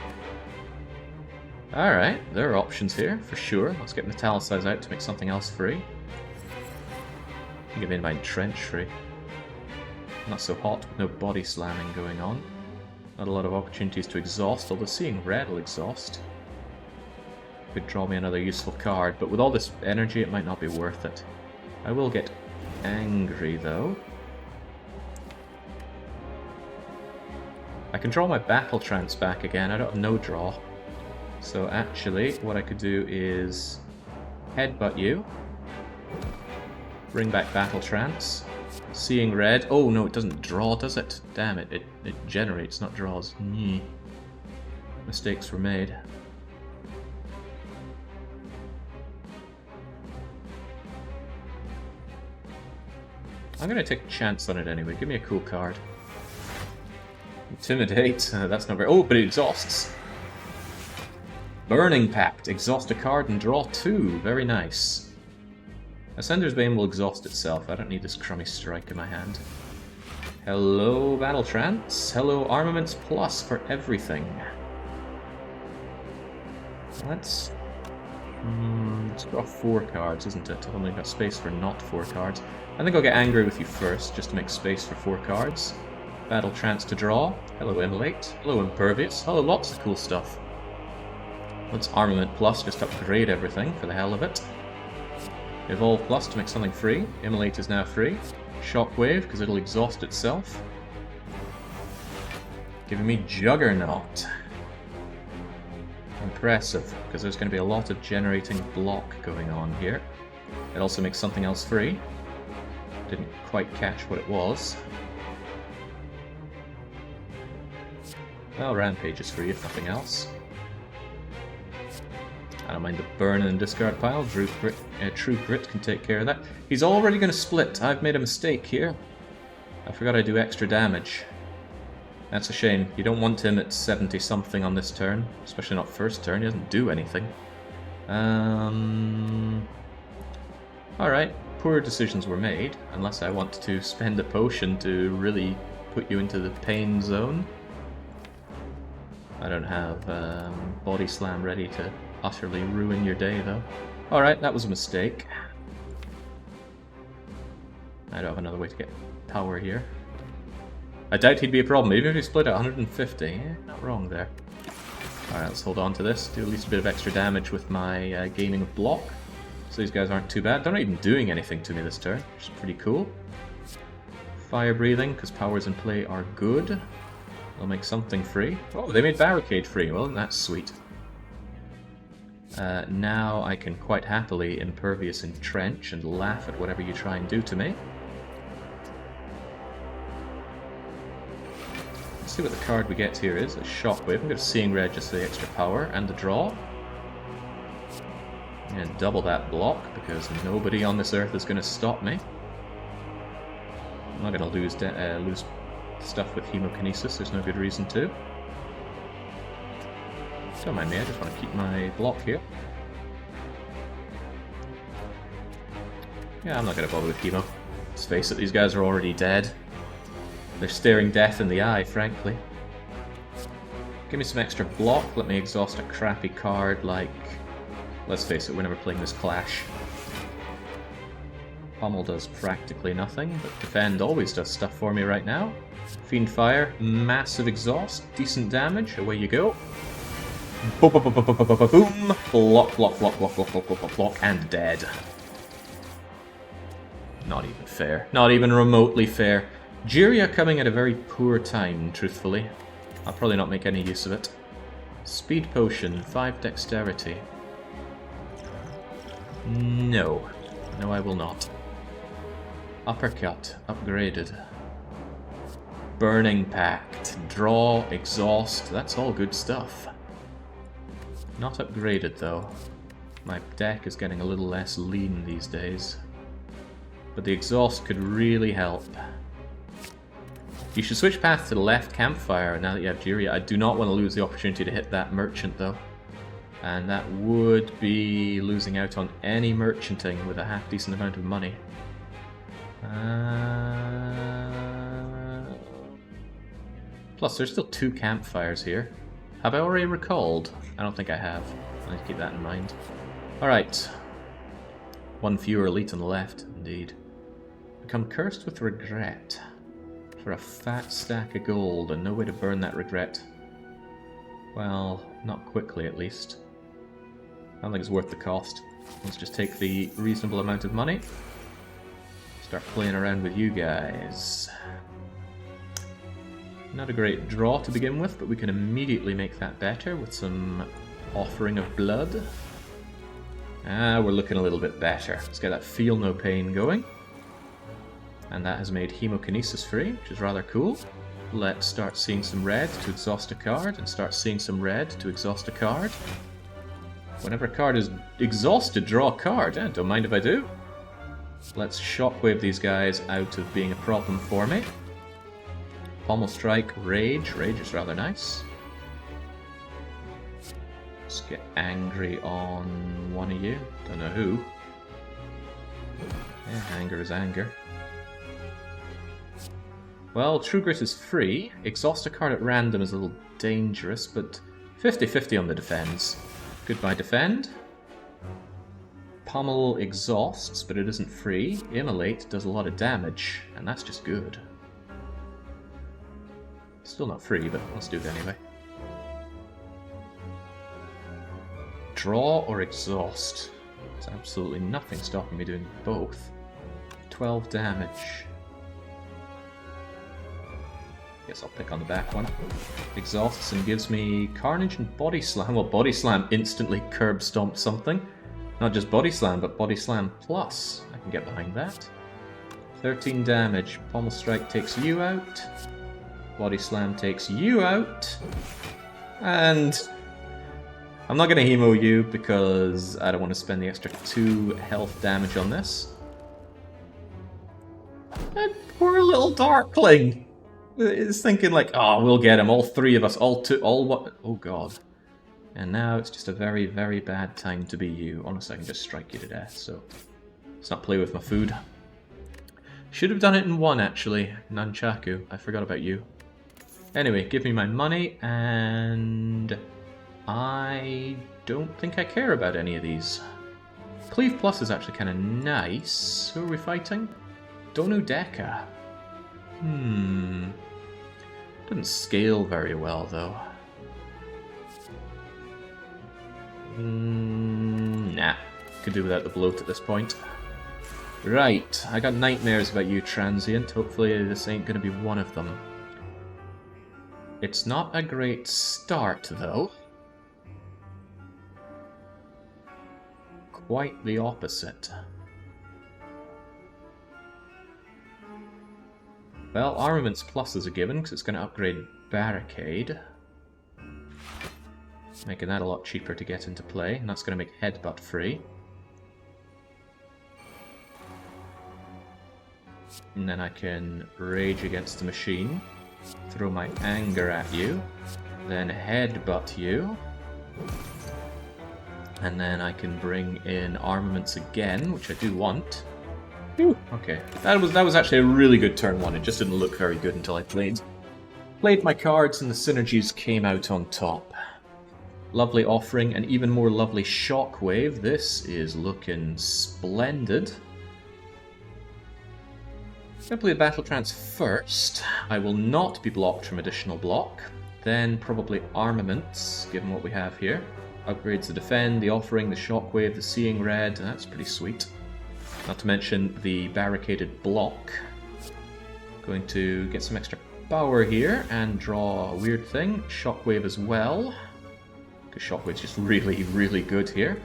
Alright, there are options here, for sure. Let's get Metallicize out to make something else free. Give Invine Trench free. Not so hot, with no body slamming going on. Not a lot of opportunities to exhaust, although Seeing Red will exhaust. Could draw me another useful card, but with all this energy it might not be worth it. I will get angry, though. I can draw my Battle Trance back again. I don't have no draw. So actually, what I could do is headbutt you. Bring back Battle Trance. Seeing Red. Oh no, it doesn't draw, does it? Damn it, it generates, not draws. Mistakes were made. I'm gonna take a chance on it anyway. Give me a cool card. Intimidate. That's not very... Oh, but it exhausts. Burning Pact. Exhaust a card and draw 2. Very nice. Ascender's Bane will exhaust itself. I don't need this crummy strike in my hand. Hello, Battle Trance. Hello, Armaments Plus for everything. Let's draw 4 cards, isn't it? I've only got space for not 4 cards. I think I'll get angry with you first, just to make space for 4 cards. Battle Trance to draw. Hello, Immolate. Hello, Impervious. Hello, lots of cool stuff. Let's Armament Plus, just upgrade everything for the hell of it. Evolve Plus to make something free. Immolate is now free. Shockwave, because it'll exhaust itself. Giving me Juggernaut. Impressive, because there's going to be a lot of generating block going on here. It also makes something else free. Didn't quite catch what it was. Well, Rampage is free if nothing else. I don't mind the burn and discard pile. True Grit can take care of that. He's already going to split. I've made a mistake here. I forgot I do extra damage. That's a shame. You don't want him at 70-something on this turn. Especially not first turn. He doesn't do anything. Alright. Poor decisions were made. Unless I want to spend a potion to really put you into the pain zone. I don't have Body Slam ready to utterly ruin your day, though. Alright, that was a mistake. I don't have another way to get power here. I doubt he'd be a problem, even if he split at 150. Yeah, not wrong there. Alright, let's hold on to this. Do at least a bit of extra damage with my gaining of block. So these guys aren't too bad. They're not even doing anything to me this turn, which is pretty cool. Fire Breathing, because powers in play are good. They'll make something free. Oh, they made Barricade free. Well, that's sweet. Now I can quite happily Impervious Entrench and laugh at whatever you try and do to me. Let's see what the card we get here is. A Shockwave. I'm going to Seeing Red just for the extra power and the draw. And double that block because nobody on this earth is going to stop me. I'm not going to lose stuff with Hemokinesis. There's no good reason to. Don't mind me, I just want to keep my block here. Yeah, I'm not going to bother with Hemo. Let's face it, these guys are already dead. They're staring death in the eye, frankly. Give me some extra block, let me exhaust a crappy card like... Let's face it, we're never playing this Clash. Pommel does practically nothing, but Defend always does stuff for me right now. Fiend Fire, massive exhaust, decent damage, away you go. Boom, boom, boom, boom, boom, boom, boom. Block, block, block, block, block, block, block, block, block, and dead. Not even fair. Not even remotely fair. Jiria coming at a very poor time, truthfully. I'll probably not make any use of it. Speed Potion, 5 Dexterity. No. No, I will not. Uppercut. Upgraded. Burning Pact. Draw. Exhaust. That's all good stuff. Not upgraded, though. My deck is getting a little less lean these days. But the exhaust could really help. You should switch path to the left campfire now that you have Jiria. I do not want to lose the opportunity to hit that merchant, though. And that would be losing out on any merchanting with a half-decent amount of money. Plus, there's still 2 campfires here. Have I already recalled? I don't think I have. I need to keep that in mind. Alright. 1 fewer elite on the left, indeed. Become cursed with regret. For a fat stack of gold and no way to burn that regret. Well, not quickly at least. I don't think it's worth the cost. Let's just take the reasonable amount of money. Start playing around with you guys. Not a great draw to begin with, but we can immediately make that better with some offering of blood. Ah, we're looking a little bit better. Let's get that feel no pain going. And that has made hemokinesis free, which is rather cool. Let's start seeing some red to exhaust a card, and start seeing some red to exhaust a card. Whenever a card is exhausted, draw a card. Don't mind if I do. Let's shockwave these guys out of being a problem for me. Pommel Strike, Rage. Rage is rather nice. Let's get angry on one of you. Don't know who. Yeah, anger is anger. Well, True Grit is free. Exhaust a card at random is a little dangerous, but 50-50 on the defense. Goodbye, defend. Pommel exhausts, but it isn't free. Immolate does a lot of damage, and that's just good. Still not free, but let's do it anyway. Draw or exhaust. There's absolutely nothing stopping me doing both. 12 damage. Guess I'll pick on the back one. Exhausts and gives me Carnage and Body Slam. Well, Body Slam instantly curb stomp something. Not just Body Slam, but Body Slam Plus. I can get behind that. 13 damage. Pommel Strike takes you out. Body Slam takes you out. And I'm not going to hemo you because I don't want to spend the extra 2 health damage on this. And poor little Darkling is thinking like, oh, we'll get him. All 3 of us. All what? Oh, God. And now it's just a very, very bad time to be you. Honestly, I can just strike you to death, so let's not play with my food. Should have done it in 1, actually. Nunchaku. I forgot about you. Anyway, give me my money, and I don't think I care about any of these. Cleave Plus is actually kind of nice. Who are we fighting? Donudeka. Doesn't scale very well, though. Nah. Could do without the bloat at this point. Right. I got nightmares about you, Transient. Hopefully this ain't gonna be one of them. It's not a great start, though. Quite the opposite. Well, Armaments Plus is a given, because it's going to upgrade Barricade. Making that a lot cheaper to get into play, and that's going to make Headbutt free. And then I can Rage against the machine, throw my anger at you, then Headbutt you. And then I can bring in Armaments again, which I do want. Whew, okay, that was actually a really good turn 1. It just didn't look very good until I played my cards and the synergies came out on top. Lovely offering, and even more lovely Shockwave. This is looking splendid. I'm going to play the Battle Trance first. I will not be blocked from additional block. Then probably Armaments, given what we have here. Upgrades the Defend, the Offering, the Shockwave, the Seeing Red. That's pretty sweet. Not to mention the Barricaded Block. Going to get some extra power here and draw a weird thing. Shockwave as well. Because Shockwave's just really, really good here.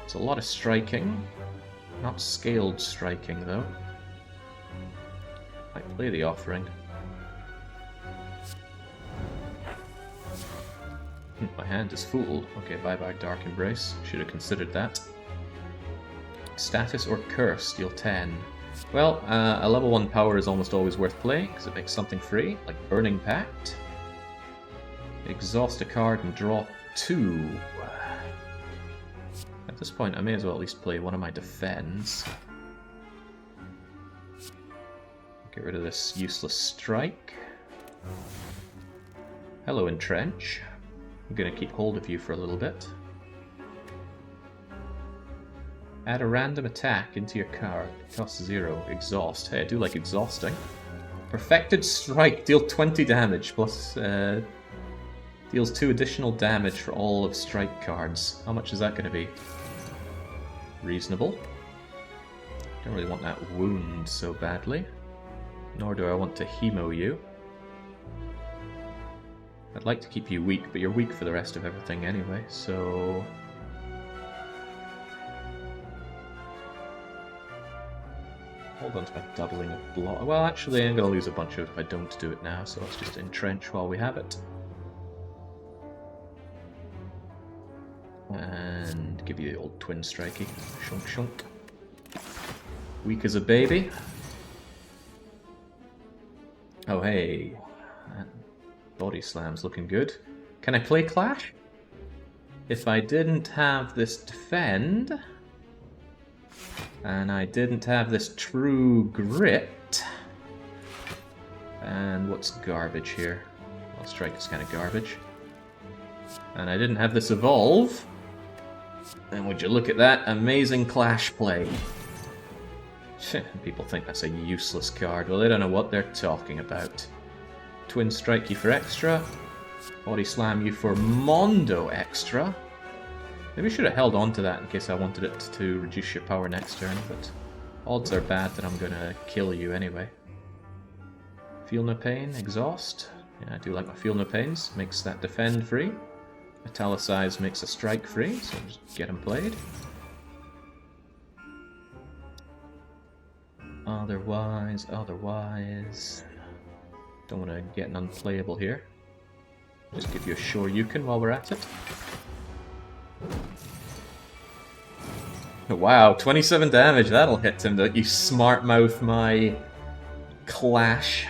It's a lot of striking. Not scaled striking, though. Might play the offering. My hand is full. Okay, bye-bye Dark Embrace. Should have considered that. Status or Curse, deal 10. Well, a level 1 power is almost always worth playing, because it makes something free, like Burning Pact. Exhaust a card and draw 2. At this point, I may as well at least play one of my defends. Get rid of this useless strike. Hello, Entrench. I'm going to keep hold of you for a little bit. Add a random attack into your card. Cost 0. Exhaust. Hey, I do like exhausting. Perfected Strike. Deal 20 damage, plus deals 2 additional damage for all of strike cards. How much is that going to be? Reasonable. Don't really want that wound so badly. Nor do I want to hemo you. I'd like to keep you weak, but you're weak for the rest of everything anyway, so... Hold on to my doubling of block. Well, actually, I'm going to lose a bunch of it if I don't do it now, so let's just entrench while we have it. And give you the old twin strikey. Shunk shunk. Weak as a baby. Oh, hey. Body slam's looking good. Can I play Clash? If I didn't have this defend, and I didn't have this true grit, and what's garbage here? Well, strike is kind of garbage. And I didn't have this evolve, then would you look at that amazing Clash play? People think that's a useless card. Well, they don't know what they're talking about. Twin strike you for extra. Body slam you for Mondo extra. Maybe I should have held on to that in case I wanted it to reduce your power next turn, but odds are bad that I'm gonna kill you anyway. Feel no pain, exhaust. Yeah, I do like my feel no pains. Makes that defend free. Italicize makes a strike free, so just get him played. Otherwise... Don't want to get an unplayable here. Just give you a Shoryuken while we're at it. Wow, 27 damage, that'll hit him, don't you smart mouth my Clashing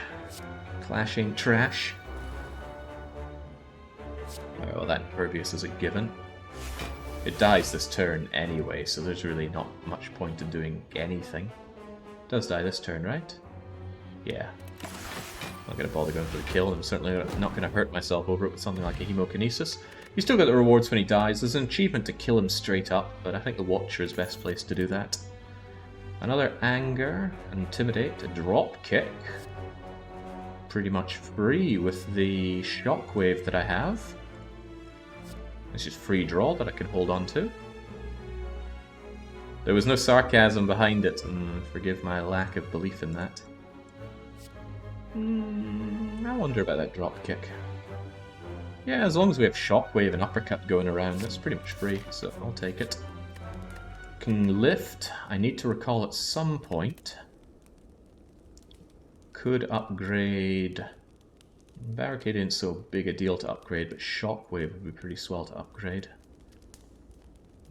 trash. Alright, well that Impervious is a given. It dies this turn anyway, so there's really not much point in doing anything. It does die this turn, right? Yeah. Not going to bother going for the kill, and I'm certainly not going to hurt myself over it with something like a Hemokinesis. You still get the rewards when he dies. There's an achievement to kill him straight up, but I think the Watcher is best placed to do that. Another Anger, Intimidate, a Drop Kick. Pretty much free with the Shockwave that I have. It's just free draw that I can hold on to. There was no sarcasm behind it, and forgive my lack of belief in that. I wonder about that drop kick. Yeah, as long as we have Shockwave and Uppercut going around, that's pretty much free, so I'll take it. Can lift. I need to recall at some point. Could upgrade... Barricade isn't so big a deal to upgrade, but Shockwave would be pretty swell to upgrade.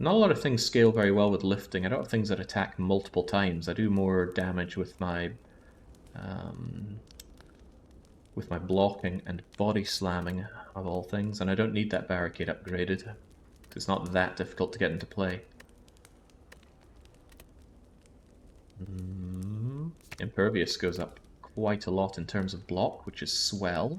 Not a lot of things scale very well with lifting. I don't have things that attack multiple times. I do more damage with my blocking and body slamming, of all things, and I don't need that barricade upgraded. It's not that difficult to get into play. Impervious goes up quite a lot in terms of block, which is swell.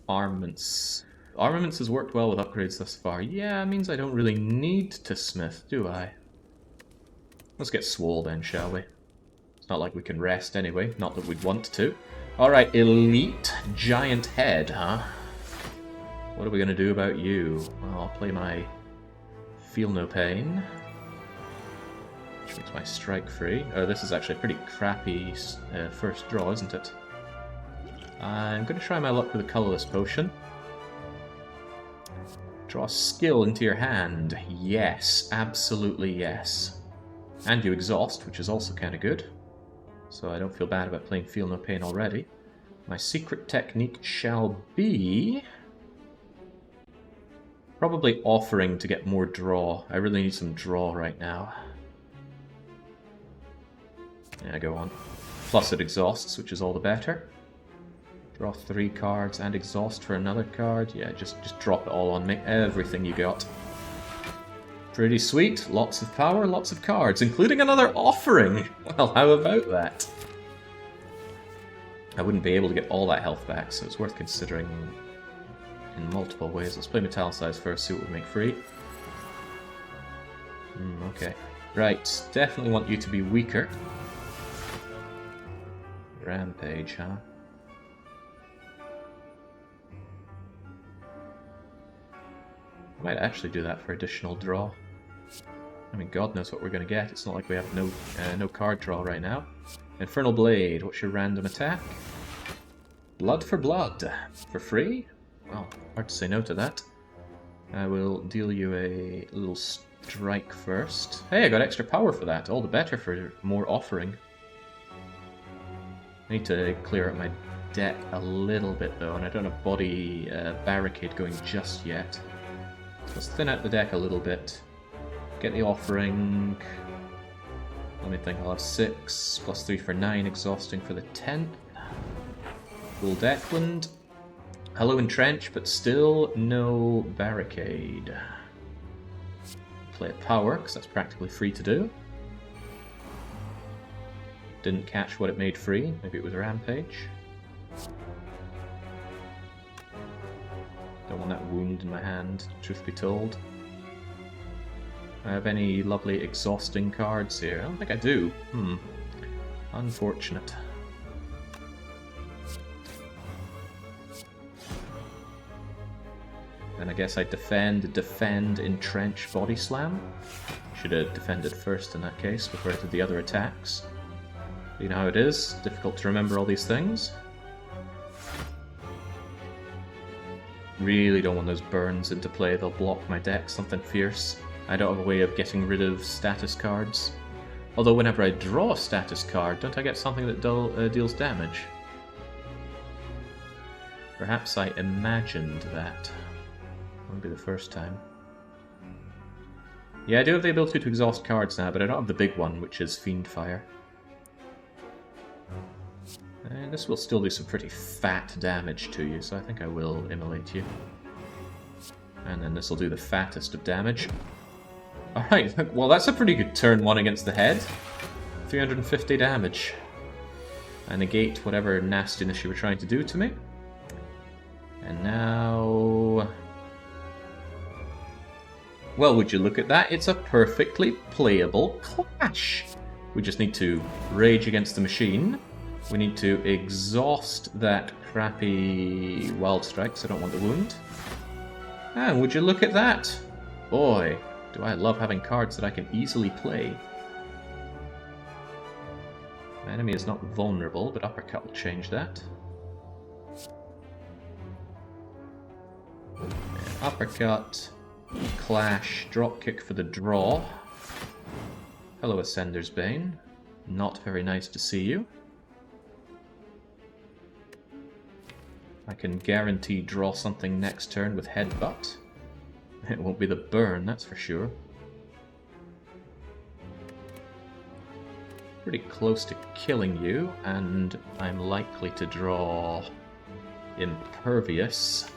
Armaments. Armaments has worked well with upgrades thus far. Yeah, it means I don't really need to smith, do I? Let's get swole then, shall we? It's not like we can rest anyway, not that we'd want to. Alright, Elite Giant Head, huh? What are we going to do about you? Well, I'll play my Feel No Pain, which makes my strike free. Oh, this is actually a pretty crappy first draw, isn't it? I'm going to try my luck with a Colorless Potion. Draw skill into your hand. Yes, absolutely yes. And you exhaust, which is also kind of good. So I don't feel bad about playing Feel No Pain already. My secret technique shall be... probably offering to get more draw. I really need some draw right now. Yeah, go on. Plus it exhausts, which is all the better. Draw 3 cards and exhaust for another card. Yeah, just drop it all on me. Everything you got. Pretty sweet. Lots of power, lots of cards, including another offering. Well, how about that? I wouldn't be able to get all that health back, so it's worth considering in multiple ways. Let's play Metallicize first, see what we make free. Okay. Right, definitely want you to be weaker. Rampage, huh? I might actually do that for additional draw. I mean, God knows what we're going to get. It's not like we have no card draw right now. Infernal Blade, what's your random attack? Blood for blood. For free? Well, hard to say no to that. I will deal you a little strike first. Hey, I got extra power for that. All the better for more offering. I need to clear out my deck a little bit though, and I don't have body barricade going just yet. Let's thin out the deck a little bit. Get the offering. Let me think, I'll have 6, plus 3 for 9, exhausting for the 10th. Full Deckland. Hello Entrench, but still no barricade. Play a power, because that's practically free to do. Didn't catch what it made free, maybe it was a Rampage. Don't want that wound in my hand, truth be told. I have any lovely exhausting cards here? I don't think I do. Unfortunate. And I guess I defend, entrench, body slam. Should have defended first in that case before I did the other attacks. You know how it is, difficult to remember all these things. Really don't want those burns into play, they'll block my deck, something fierce. I don't have a way of getting rid of status cards. Although whenever I draw a status card, don't I get something that deals damage? Perhaps I imagined that. Won't be the first time. Yeah, I do have the ability to exhaust cards now, but I don't have the big one, which is Fiendfire. And this will still do some pretty fat damage to you, so I think I will immolate you. And then this will do the fattest of damage. Alright, well that's a pretty good turn 1 against the head. 350 damage. I negate whatever nastiness you were trying to do to me. And now... well, would you look at that? It's a perfectly playable clash. We just need to rage against the machine. We need to exhaust that crappy Wild Strike, so I don't want the wound. And would you look at that? Boy, do I love having cards that I can easily play. My enemy is not vulnerable, but Uppercut will change that. And uppercut, clash, dropkick for the draw. Hello, Ascender's Bane. Not very nice to see you. I can guarantee draw something next turn with Headbutt. It won't be the burn, that's for sure. Pretty close to killing you, and I'm likely to draw Impervious.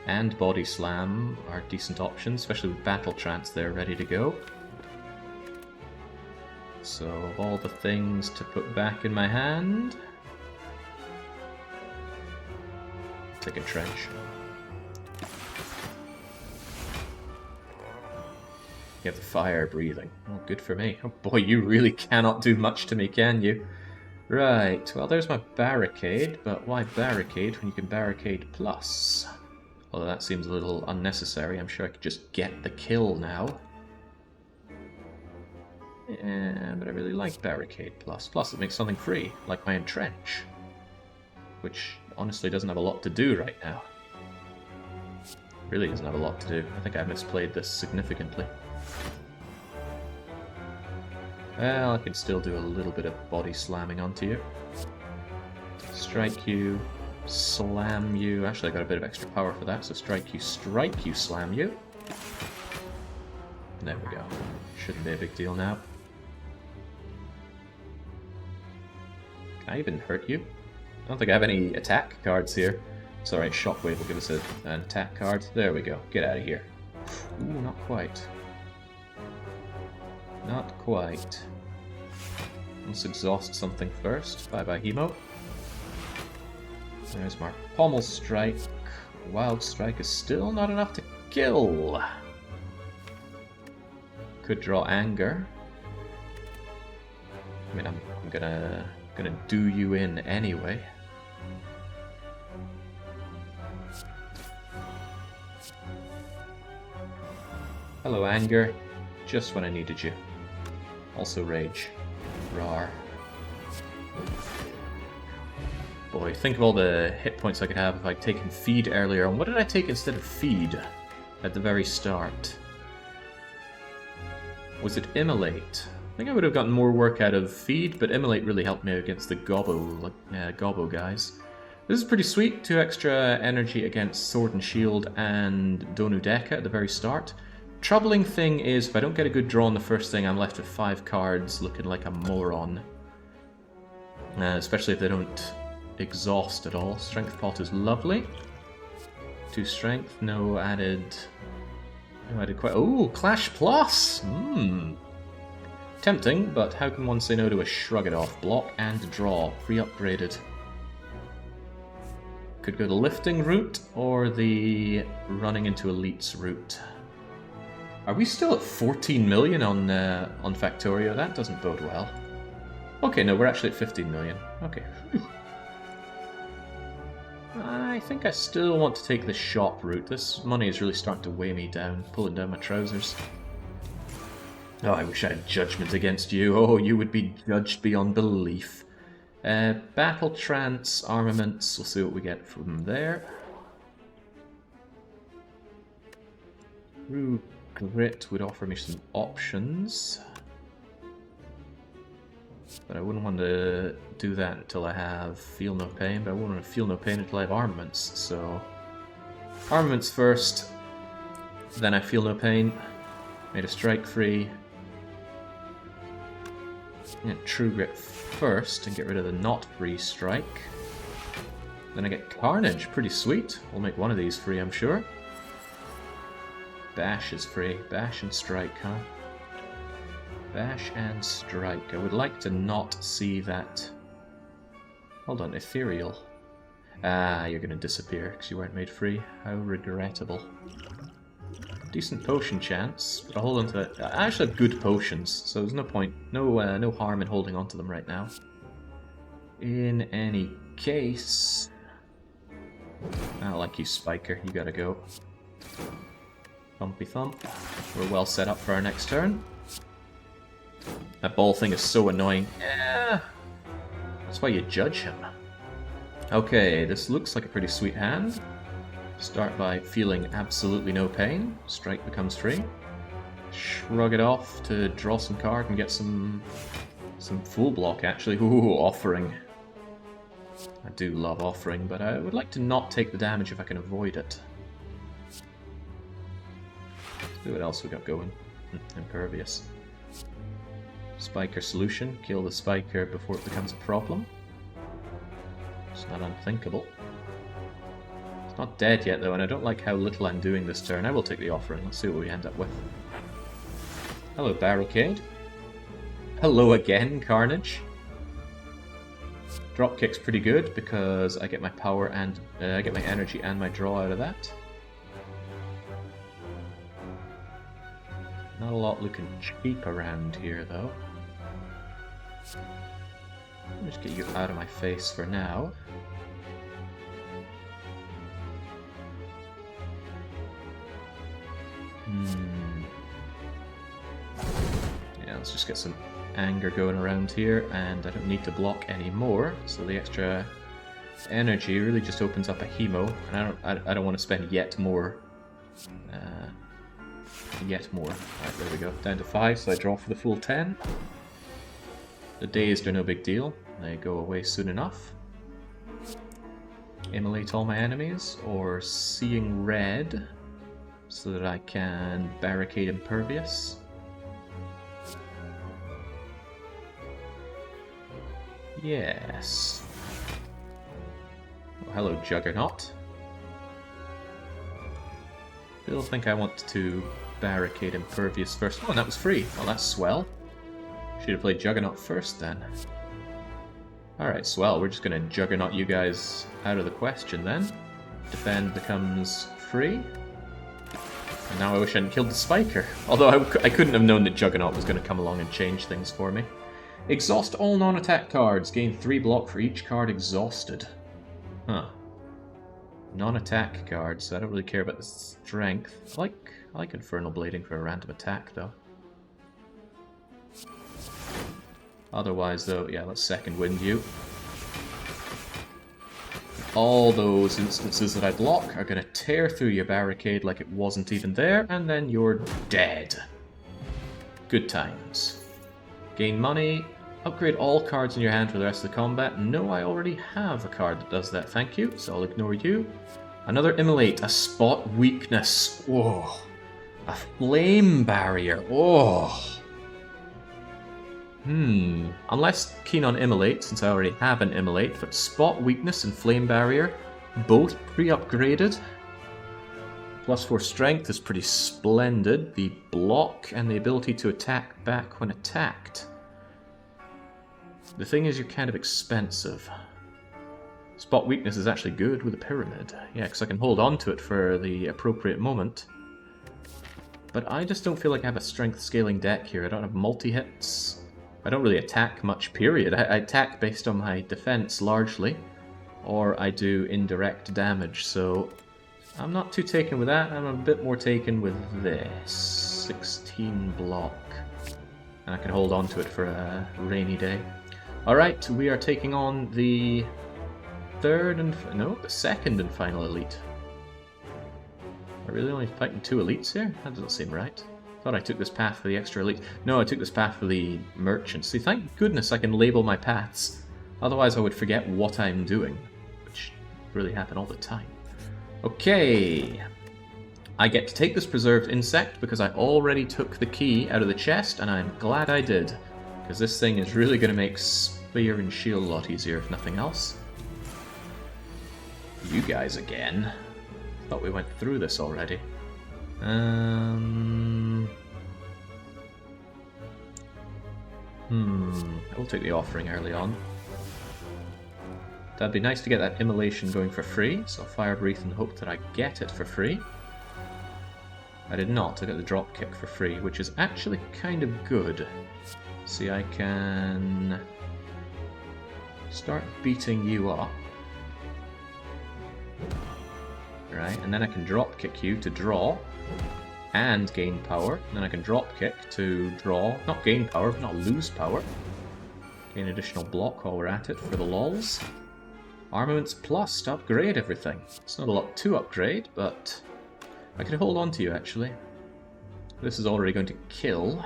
And Body Slam are decent options, especially with Battle Trance there ready to go. So, of all the things to put back in my hand... take a trench. You have the fire breathing. Oh, good for me. Oh boy, you really cannot do much to me, can you? Right, well there's my barricade, but why barricade when you can barricade plus? Although that seems a little unnecessary, I'm sure I could just get the kill now. Yeah, but I really like barricade plus. Plus it makes something free, like my entrench. Which honestly doesn't have a lot to do right now. Really doesn't have a lot to do. I think I misplayed this significantly. Well, I can still do a little bit of body slamming onto you. Strike you, slam you. Actually, I got a bit of extra power for that, so strike you, slam you. There we go. Shouldn't be a big deal now. Can I even hurt you? I don't think I have any attack cards here. It's alright, Shockwave will give us an attack card. There we go. Get out of here. Ooh, not quite. Not quite. Let's exhaust something first. Bye-bye, Hemo. There's my Pommel Strike. Wild Strike is still not enough to kill. Could draw Anger. I mean, I'm gonna do you in anyway. Hello, Anger. Just when I needed you. Also Rage. Rawr. Boy, think of all the hit points I could have if I'd taken Feed earlier. And what did I take instead of Feed at the very start? Was it Immolate? I think I would have gotten more work out of Feed, but Immolate really helped me against the Gobbo guys. This is pretty sweet. 2 extra energy against Sword and Shield and Donudeka at the very start. Troubling thing is, if I don't get a good draw on the first thing, I'm left with 5 cards looking like a moron. Especially if they don't exhaust at all. Strength Pot is lovely. 2 strength, no added... No added quite... Ooh, Clash Plus! Tempting, but how can one say no to a Shrug It Off? Block and draw. Pre-upgraded. Could go the lifting route, or the running into elites route. Are we still at 14 million on Factorio? That doesn't bode well. Okay, no, we're actually at 15 million. Okay. Whew. I think I still want to take the shop route. This money is really starting to weigh me down, pulling down my trousers. Oh, I wish I had judgment against you. Oh, you would be judged beyond belief. Battle Trance, Armaments, we'll see what we get from there. Ooh. Grit would offer me some options, but I wouldn't want to do that until I have Feel No Pain, but I wouldn't want to Feel No Pain until I have Armaments, so... Armaments first, then I Feel No Pain, made a strike free, True Grit first and get rid of the not free strike, then I get Carnage, pretty sweet, we'll make one of these free I'm sure. Bash is free. Bash and Strike, huh? Bash and Strike. I would like to not see that... Hold on, Ethereal. Ah, you're going to disappear because you weren't made free. How regrettable. Decent potion chance, but I'll hold on to it. I actually have good potions, so there's no point. No harm in holding on to them right now. In any case... I don't like you, Spiker. You gotta go. Thumpy thump. We're well set up for our next turn. That ball thing is so annoying. Yeah. That's why you judge him. Okay, this looks like a pretty sweet hand. Start by feeling absolutely no pain. Strike becomes free. Shrug it off to draw some card and get some full block actually. Ooh, Offering. I do love Offering, but I would like to not take the damage if I can avoid it. See what else we got going. Impervious. Spiker solution. Kill the Spiker before it becomes a problem. It's not unthinkable. It's not dead yet though, and I don't like how little I'm doing this turn. I will take the Offering. Let's see what we end up with. Hello, Barricade. Hello again, Carnage. Dropkick's pretty good because I get my power and I get my energy and my draw out of that. Not a lot looking cheap around here, though. I'll just get you out of my face for now. Yeah, let's just get some anger going around here, and I don't need to block anymore, so the extra energy really just opens up a Hemo, and I don't want to spend yet more Yet more. Alright, there we go. Down to 5, so I draw for the full 10. The dazed are no big deal. They go away soon enough. Immolate all my enemies, or Seeing Red, so that I can barricade Impervious. Yes. Oh, hello, Juggernaut. Still think I want to barricade Impervious first. Oh, and that was free. Well, that's swell. Should have played Juggernaut first then. Alright, swell. We're just going to Juggernaut you guys out of the question then. Defend becomes free. And now I wish I hadn't killed the Spiker. Although I couldn't have known that Juggernaut was going to come along and change things for me. Exhaust all non-attack cards. Gain 3 block for each card exhausted. Huh. Non-attack cards. I don't really care about the strength. I like Infernal Blading for a random attack, though. Otherwise, though, yeah, let's second wind you. All those instances that I block are going to tear through your barricade like it wasn't even there, and then you're dead. Good times. Gain money. Upgrade all cards in your hand for the rest of the combat. No, I already have a card that does that, thank you, so I'll ignore you. Another Immolate, a Spot Weakness. Whoa. A Flame Barrier. Oh. I'm less keen on Immolate, since I already have an Immolate, but Spot Weakness and Flame Barrier, both pre-upgraded. +4 Strength is pretty splendid. The block and the ability to attack back when attacked. The thing is, you're kind of expensive. Spot Weakness is actually good with a Pyramid. Yeah, because I can hold on to it for the appropriate moment. But I just don't feel like I have a strength scaling deck here. I don't have multi-hits. I don't really attack much, period. I attack based on my defense, largely. Or I do indirect damage, so I'm not too taken with that. I'm a bit more taken with this. 16 block. And I can hold on to it for a rainy day. Alright, we are taking on the second and final elite. Are we really only fighting 2 elites here? That doesn't seem right. Thought I took this path for the extra elite. No, I took this path for the merchants. See, thank goodness I can label my paths. Otherwise I would forget what I'm doing. Which really happen all the time. Okay. I get to take this preserved insect because I already took the key out of the chest, and I'm glad I did. Because this thing is really going to make spear and shield a lot easier, if nothing else. You guys again. Thought we went through this already. I will take the offering early on. That'd be nice to get that immolation going for free, so I'll Fire Breathe and hope that I get it for free. I did not, I got the drop kick for free, which is actually kind of good. See, I can start beating you up. Right, and then I can drop kick you to draw and gain power. And then I can drop kick to draw, not gain power, but not lose power. Gain additional block while we're at it for the lols. Armaments plus to upgrade everything. It's not a lot to upgrade, but I could hold on to you actually. This is already going to kill.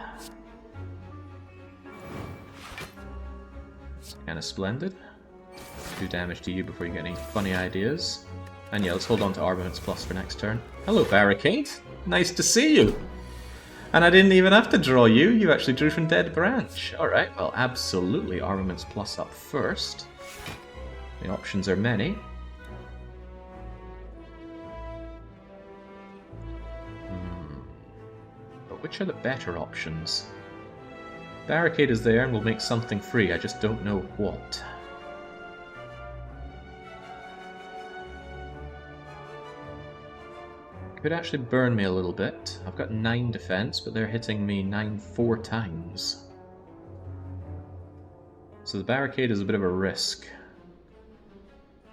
Kind of splendid. Do damage to you before you get any funny ideas. And yeah, let's hold on to Armaments Plus for next turn. Hello, Barricade. Nice to see you. And I didn't even have to draw you. You actually drew from Dead Branch. Alright, well, absolutely Armaments Plus up first. The options are many. But which are the better options? Barricade is there and we'll make something free. I just don't know what. Could actually burn me a little bit. I've got 9 defense, but they're hitting me 4 times. So the barricade is a bit of a risk.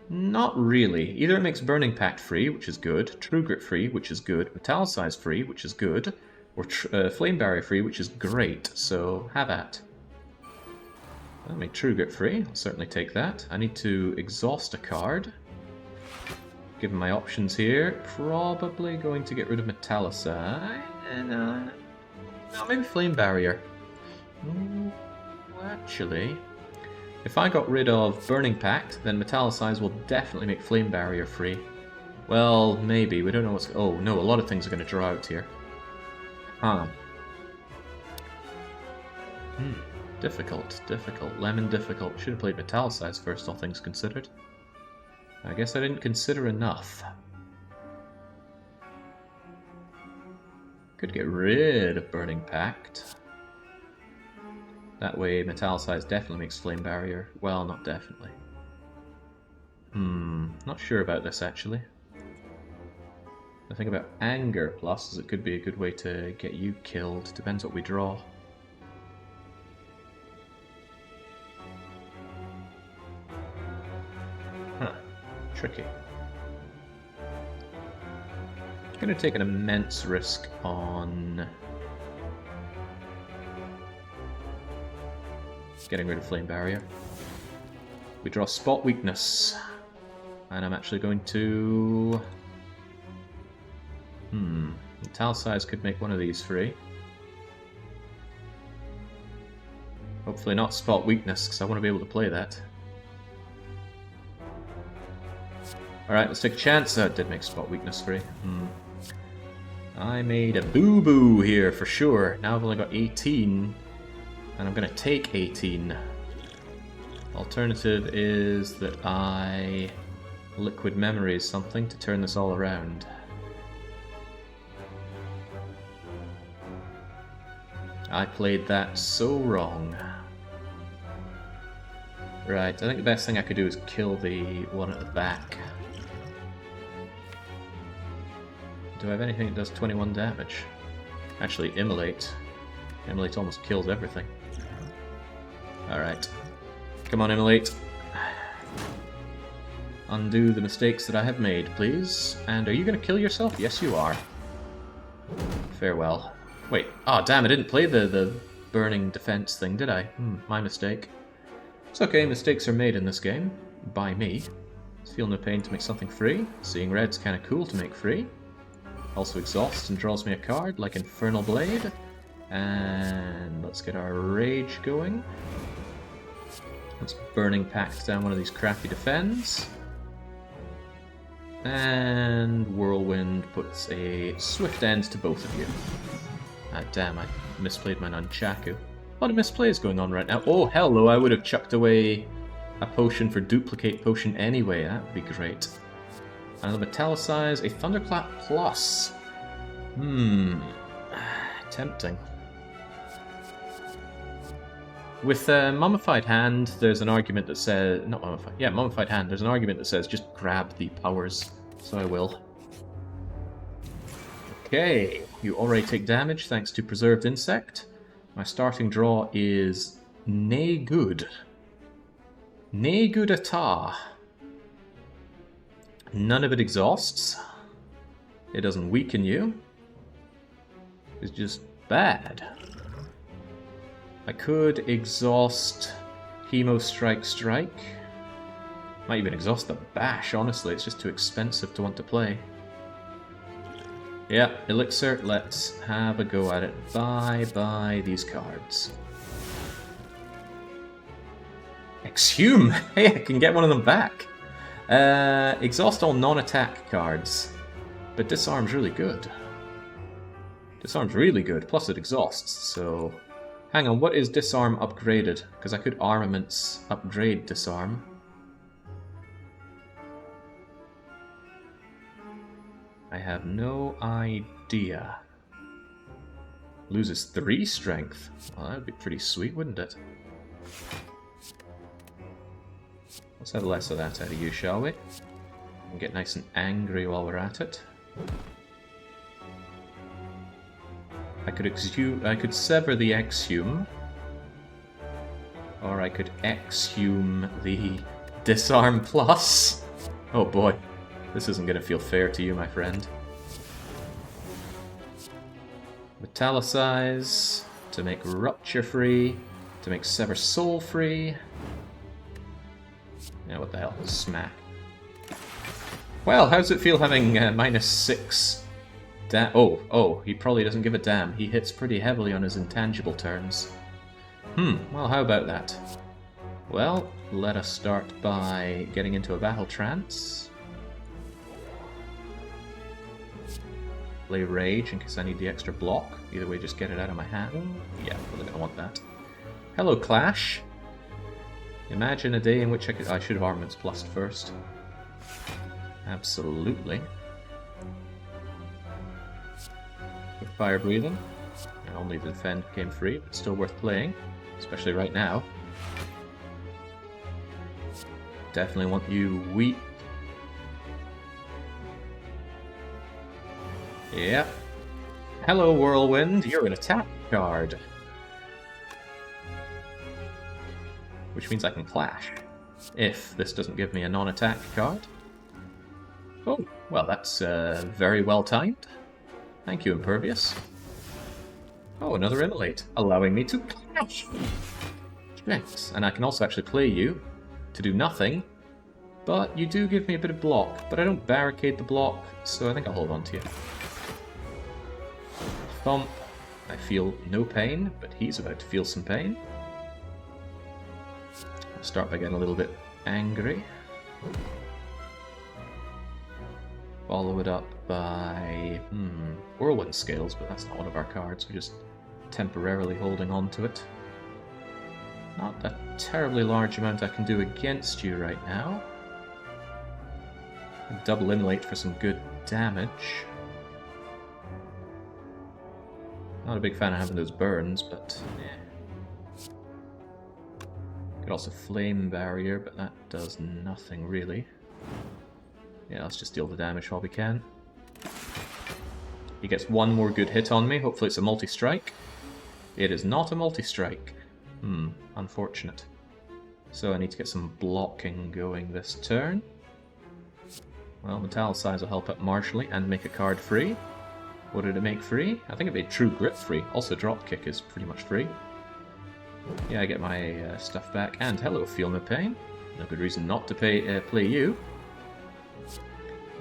Not really. Either it makes Burning Pact free, which is good, True Grit free, which is good, Metallicize free, which is good, or Flame Barrier free, which is great, so have at. That'll make True Grit free, I'll certainly take that. I need to exhaust a card. Given my options here, probably going to get rid of Metallicite. And, no, maybe Flame Barrier. Actually, if I got rid of Burning Pact, then Metallicize will definitely make Flame Barrier free. Well, maybe. We don't know what's... Oh, no, a lot of things are going to draw out here. Huh. Difficult, difficult. Lemon difficult. Should have played Metallicize first, all things considered. I guess I didn't consider enough. Could get rid of Burning Pact. That way Metallicize definitely makes Flame Barrier. Well, not definitely. Not sure about this actually. The thing about Anger Plus is it could be a good way to get you killed. Depends what we draw. Huh. Tricky. I'm going to take an immense risk on getting rid of Flame Barrier. We draw Spot Weakness. And I'm actually going to... Metallicize could make one of these free. Hopefully not Spot Weakness, because I want to be able to play that. Alright, let's take a chance. It did make Spot Weakness free. I made a boo-boo here for sure. Now I've only got 18. And I'm going to take 18. Alternative is that I Liquid Memories something to turn this all around. I played that so wrong. Right, I think the best thing I could do is kill the one at the back. Do I have anything that does 21 damage? Actually, Immolate. Immolate almost kills everything. Alright. Come on, Immolate. Undo the mistakes that I have made, please. And are you going to kill yourself? Yes, you are. Farewell. Wait. Oh, damn, I didn't play the burning defense thing, did I? My mistake. It's okay, mistakes are made in this game. By me. Feel no pain to make something free. Seeing red's kind of cool to make free. Also exhausts and draws me a card, like Infernal Blade. And let's get our rage going. Let's Burning Pact down one of these crappy defends. And Whirlwind puts a swift end to both of you. Ah, damn, I misplayed my Nunchaku. A lot of misplays going on right now. Oh, hello, I would have chucked away a potion for Duplicate Potion anyway. That would be great. And the Metallicize, a Thunderclap Plus. Tempting. With Mummified Hand, there's an argument that says... Not Mummified. Yeah, Mummified Hand. There's an argument that says just grab the powers. So I will. Okay. You already take damage thanks to Preserved Insect. My starting draw is nae good. Nae good at all. None of it exhausts. It doesn't weaken you. It's just bad. I could exhaust Hemo Strike Strike. Might even exhaust the Bash, honestly. It's just too expensive to want to play. Yeah, Elixir, let's have a go at it. Bye these cards. Exhume! Hey, I can get one of them back. Exhaust all non-attack cards. But Disarm's really good. Disarm's really good, plus it exhausts, so... Hang on, what is Disarm upgraded? Because I could Armaments upgrade Disarm. I have no idea. Loses 3 strength. Well, that would be pretty sweet, wouldn't it? Let's have less of that out of you, shall we? And get nice and angry while we're at it. I could sever the Exhume. Or I could exhume the Disarm Plus. Oh boy. This isn't going to feel fair to you, my friend. Metallicize to make Rupture free, to make Sever Soul free. Yeah, what the hell? Smack. Well, how's it feel having -6? Oh, he probably doesn't give a damn. He hits pretty heavily on his intangible turns. Well, how about that? Well, let us start by getting into a battle trance. Play Rage in case I need the extra block. Either way, just get it out of my hand. Yeah, I'm really gonna want that. Hello, Clash. Imagine a day in which I should have Armaments Plus first. Absolutely. With Fire Breathing. And only the defend came free, but still worth playing. Especially right now. Definitely want you weak. Yep. Hello, Whirlwind. You're an attack card. Which means I can Clash. If this doesn't give me a non-attack card. Oh, well, that's very well timed. Thank you, Impervious. Oh, another Immolate, allowing me to Clash. Thanks. And I can also actually play you to do nothing, but you do give me a bit of block. But I don't barricade the block, so I think I'll hold on to you. Thump. I feel no pain, but he's about to feel some pain. I'll start by getting a little bit angry. Follow it up by Whirlwind Scales, but that's not one of our cards. We're just temporarily holding on to it. Not a terribly large amount I can do against you right now. Double Immolate for some good damage. Not a big fan of having those burns, but yeah. Could also Flame Barrier, but that does nothing really. Yeah, let's just deal the damage while we can. He gets one more good hit on me. Hopefully it's a multi-strike. It is not a multi-strike. Unfortunate. So I need to get some blocking going this turn. Well, Metallicize will help out marginally and make a card free. What did it make free? I think it made True Grip free. Also, Dropkick is pretty much free. Yeah, I get my stuff back. And hello, Feel No Pain. No good reason not to play you.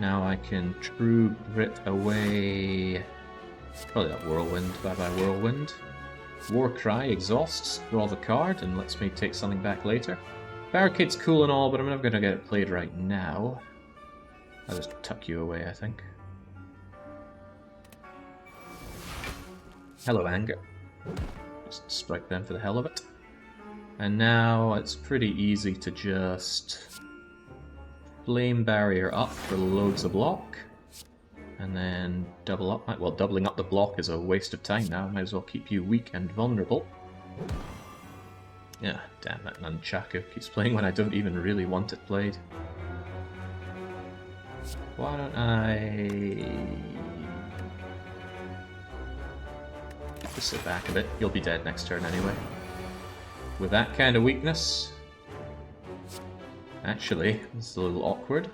Now I can True Grit away... Probably that Whirlwind. Bye-bye, Whirlwind. Warcry exhausts, draw the card, and lets me take something back later. Barricade's cool and all, but I'm never going to get it played right now. I'll just tuck you away, I think. Hello, Anger. Just strike them for the hell of it. And now it's pretty easy to just Flame Barrier up for loads of block. And then double up. Well, doubling up the block is a waste of time now. Might as well keep you weak and vulnerable. Yeah, damn that Nunchaku keeps playing when I don't even really want it played. Why don't I... Just sit back a bit. You'll be dead next turn anyway. With that kind of weakness... Actually, this is a little awkward.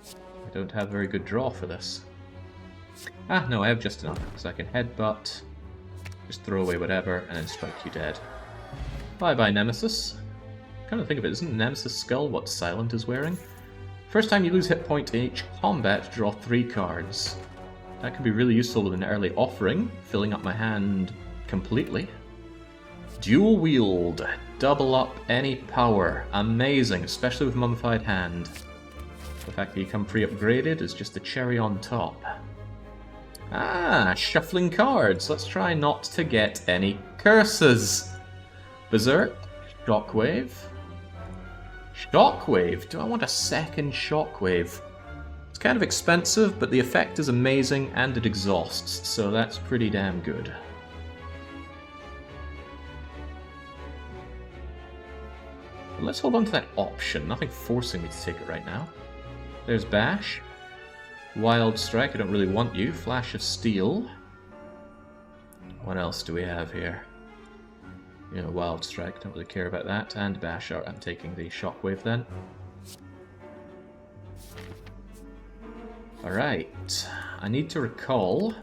I don't have very good draw for this. Ah, no, I have just enough, because I can headbutt, just throw away whatever, and then strike you dead. Bye-bye, Nemesis. Come to think of it, isn't Nemesis' skull what Silent is wearing? First time you lose hit point in each combat, draw 3 cards. That could be really useful with an early offering, filling up my hand completely. Dual wield, double up any power. Amazing, especially with Mummified Hand. The fact that you come pre-upgraded is just the cherry on top. Ah, shuffling cards. Let's try not to get any curses. Berserk, Shockwave. Shockwave? Do I want a second Shockwave? It's kind of expensive, but the effect is amazing and it exhausts, so that's pretty damn good. But let's hold on to that option. Nothing forcing me to take it right now. There's Bash. Wild Strike, I don't really want you. Flash of Steel. What else do we have here? You know, Wild Strike, don't really care about that. And Bash, I'm taking the Shockwave then. Alright, I need to recall,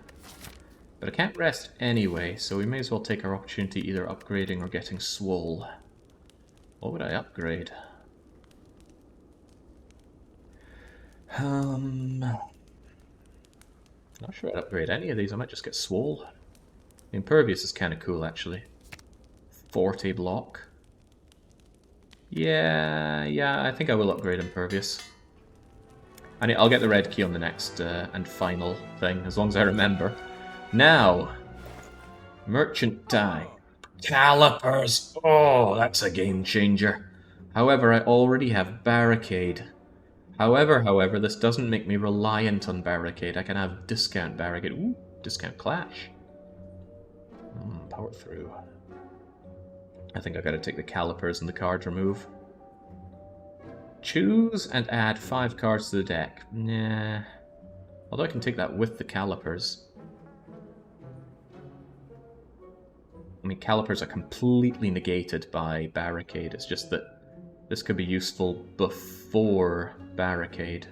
but I can't rest anyway, so we may as well take our opportunity either upgrading or getting Swole. What would I upgrade? Not sure I'd upgrade any of these. I might just get Swole. Impervious is kind of cool, actually. 40 block. Yeah, I think I will upgrade Impervious. I'll get the red key on the next and final thing, as long as I remember. Now, Merchant time. Calipers! Oh, that's a game changer. However, I already have Barricade. However, this doesn't make me reliant on Barricade. I can have Discount Barricade. Ooh, Discount Clash. Power through. I think I've got to take the Calipers and the card remove. Choose and add 5 cards to the deck. Nah. Although I can take that with the Calipers. I mean, Calipers are completely negated by Barricade. It's just that this could be useful before Barricade.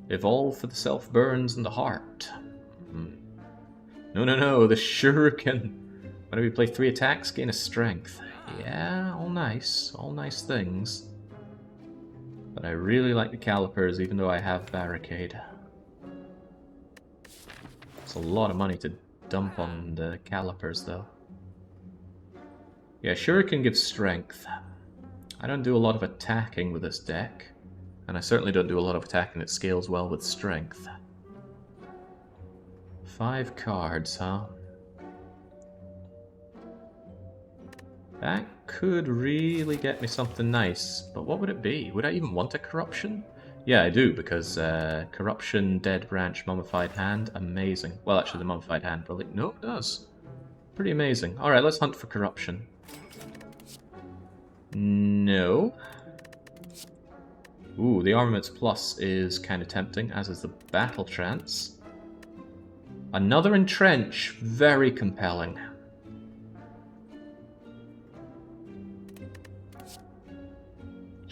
Evolve for the self-burns and the heart. No, the Shuriken. Why do we play 3 attacks, gain a strength? Yeah, all nice things. But I really like the Calipers, even though I have Barricade. It's a lot of money to dump on the Calipers, though. Yeah, Shuriken gives strength. I don't do a lot of attacking with this deck, and I certainly don't do a lot of attacking that scales well with strength. 5 cards, huh? That could really get me something nice, but what would it be? Would I even want a Corruption? Yeah, I do, because Corruption, Dead Branch, Mummified Hand, amazing. Well, actually, the Mummified Hand probably... No, it does. Pretty amazing. Alright, let's hunt for Corruption. No. Ooh, the Armaments Plus is kind of tempting, as is the Battle Trance. Another Entrench, very compelling.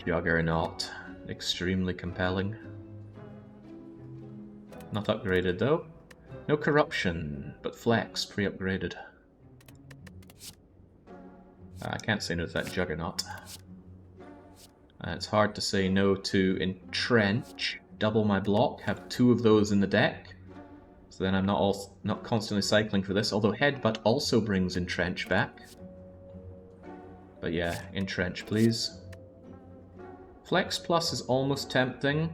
Juggernaut, extremely compelling. Not upgraded though. No Corruption, but Flex, pre-upgraded. I can't say no to that Juggernaut. It's hard to say no to Entrench. Double my block, have 2 of those in the deck. So then I'm not constantly cycling for this, although Headbutt also brings Entrench back. But yeah, Entrench please. Flex Plus is almost tempting.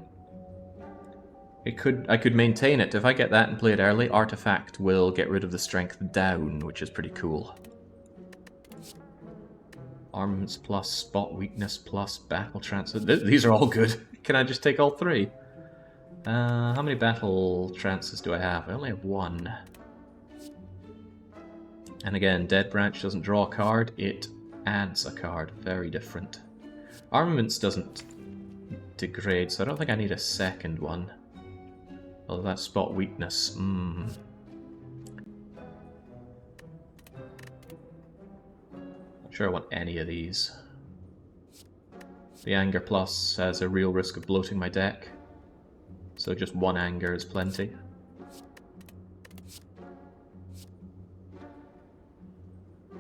I could maintain it. If I get that and play it early, Artifact will get rid of the strength down, which is pretty cool. Armaments Plus, Spot Weakness Plus, Battle Trance. These are all good. Can I just take all 3? How many Battle Trances do I have? I only have 1. And again, Dead Branch doesn't draw a card, it adds a card. Very different. Armaments doesn't degrade, so I don't think I need a second one. Although that's Spot Weakness. Not sure I want any of these. The Anger Plus has a real risk of bloating my deck, so just 1 Anger is plenty.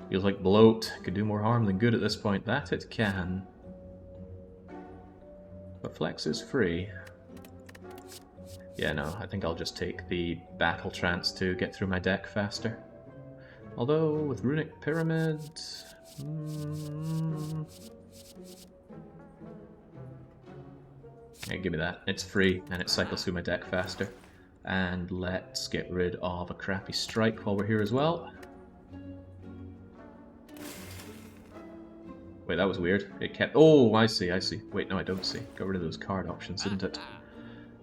Feels like bloat could do more harm than good at this point. That it can. But Flex is free. Yeah, no, I think I'll just take the Battle Trance to get through my deck faster. Although, with Runic Pyramid... Yeah, give me that. It's free, and it cycles through my deck faster. And let's get rid of a crappy Strike while we're here as well. Wait, that was weird. It kept... Oh, I see. Wait, no, I don't see. Got rid of those card options, didn't it?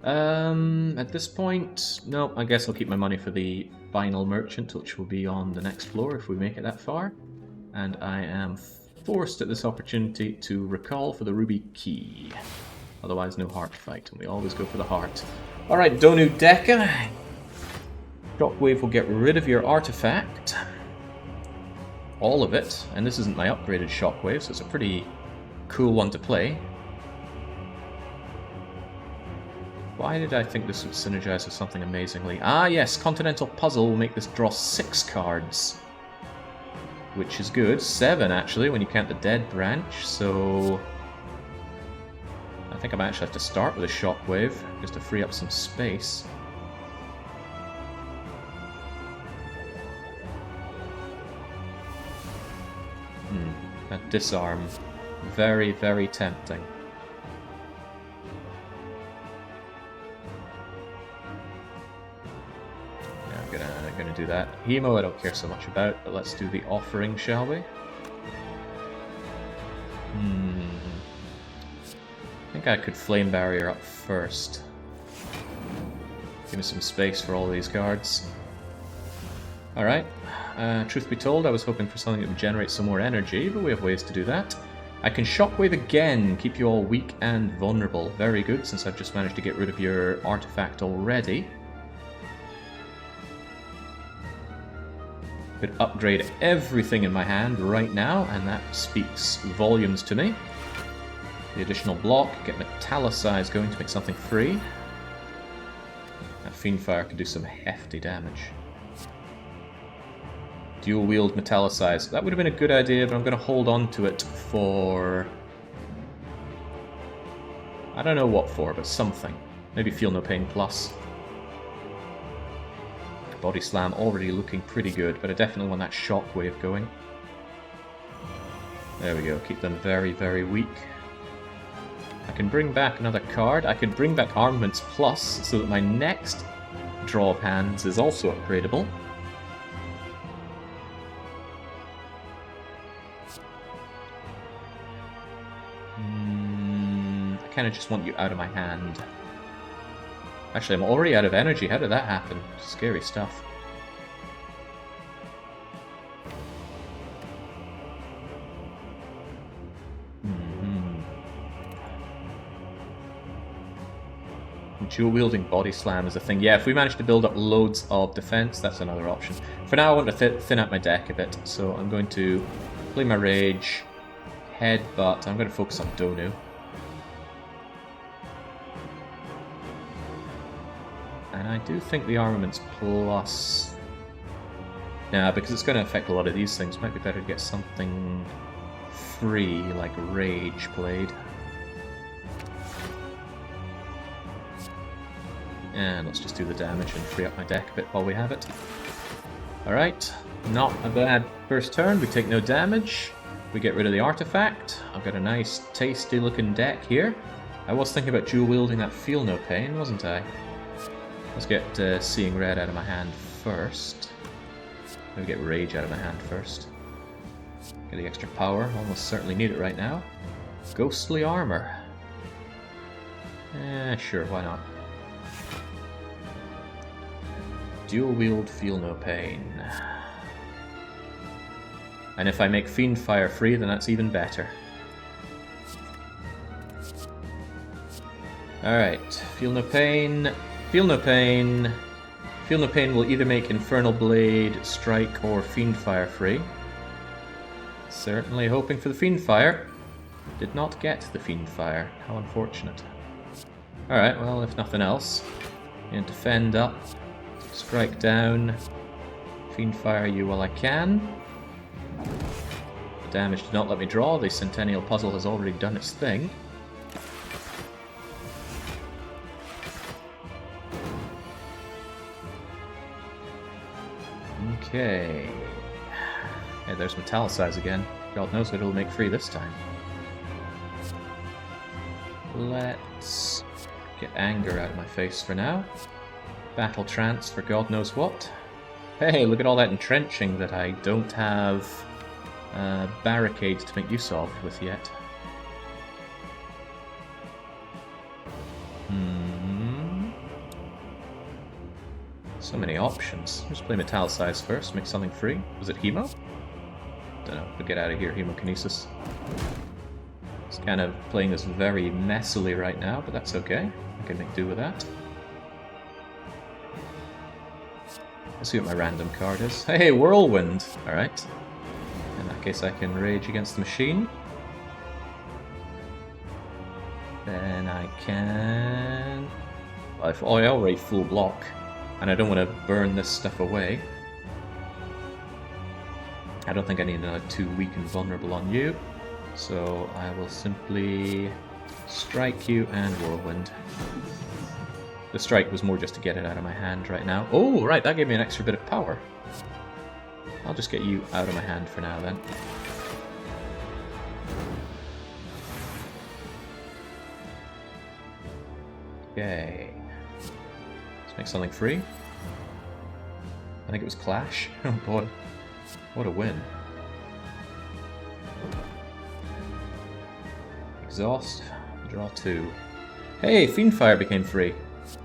At this point... No, I guess I'll keep my money for the final Merchant, which will be on the next floor if we make it that far. And I am forced at this opportunity to recall for the Ruby Key. Otherwise, no heart fight, and we always go for the heart. Alright, Donu Deka. Shockwave will get rid of your artifact. All of it, and this isn't my upgraded Shockwave, so it's a pretty cool one to play. Why did I think this would synergize with something amazingly? Ah yes, Continental Puzzle will make this draw 6 cards. Which is good. 7 actually, when you count the Dead Branch, so... I think I might actually have to start with a shockwave, just to free up some space. That disarm. Very, very tempting. Yeah, I'm gonna do that. Hemo I don't care so much about, but let's do the offering, shall we? I think I could flame barrier up first. Give me some space for all these guards. Alright. Truth be told, I was hoping for something that would generate some more energy, but we have ways to do that. I can shockwave again, keep you all weak and vulnerable. Very good, since I've just managed to get rid of your artifact already. Could upgrade everything in my hand right now, and that speaks volumes to me. The additional block, get Metallicize going to make something free. That Fiendfire could do some hefty damage. Dual wield Metallicize. That would have been a good idea, but I'm going to hold on to it for... I don't know what for, but something. Maybe Feel No Pain Plus. Body Slam already looking pretty good, but I definitely want that Shockwave going. There we go, keep them very, very weak. I can bring back another card. I could bring back Armaments Plus, so that my next draw of hands is also upgradable. I kind of just want you out of my hand. Actually, I'm already out of energy. How did that happen? Scary stuff. Dual-wielding Body Slam is a thing. Yeah, if we manage to build up loads of defense, that's another option. For now, I want to thin out my deck a bit, so I'm going to play my Rage, Headbutt. I'm going to focus on Donu. And I do think the Armaments Plus... Nah, because it's going to affect a lot of these things, might be better to get something free, like Rage played. And let's just do the damage and free up my deck a bit while we have it. Alright, not a bad first turn. We take no damage. We get rid of the artifact. I've got a nice, tasty looking deck here. I was thinking about dual wielding that Feel No Pain, wasn't I? Let's get Seeing Red out of my hand first. Maybe get Rage out of my hand first. Get the extra power. Almost certainly need it right now. Ghostly Armor. Sure, why not? Dual wield Feel No Pain. And if I make Fiendfire free, then that's even better. Alright, Feel No Pain. Feel No Pain. Feel No Pain will either make Infernal Blade, Strike, or Fiendfire free. Certainly hoping for the Fiendfire. Did not get the Fiendfire. How unfortunate. Alright, well, if nothing else, and defend up. Strike down, Fiendfire you while I can. The damage did not let me draw, the Centennial Puzzle has already done its thing. Okay. Yeah, there's Metallicize again. God knows what it'll make free this time. Let's get Anger out of my face for now. Battle Trance for God knows what. Hey, look at all that entrenching that I don't have barricades to make use of with yet. So many options. Let's play Metallicize first, make something free. Was it Hemo? Don't know. We'll get out of here, Hemokinesis. It's kind of playing this very messily right now, but that's okay. I can make do with that. Let's see what my random card is. Hey, Whirlwind! Alright. In that case I can Rage against the machine. Then I can... Well, I already full block. And I don't want to burn this stuff away. I don't think I need another 2 weak and vulnerable on you. So I will simply Strike you and Whirlwind. The strike was more just to get it out of my hand right now. Oh, right, that gave me an extra bit of power. I'll just get you out of my hand for now then. Okay. Let's make something free. I think it was Clash. Oh boy. What a win. Exhaust. Draw 2. Hey, Fiendfire became free.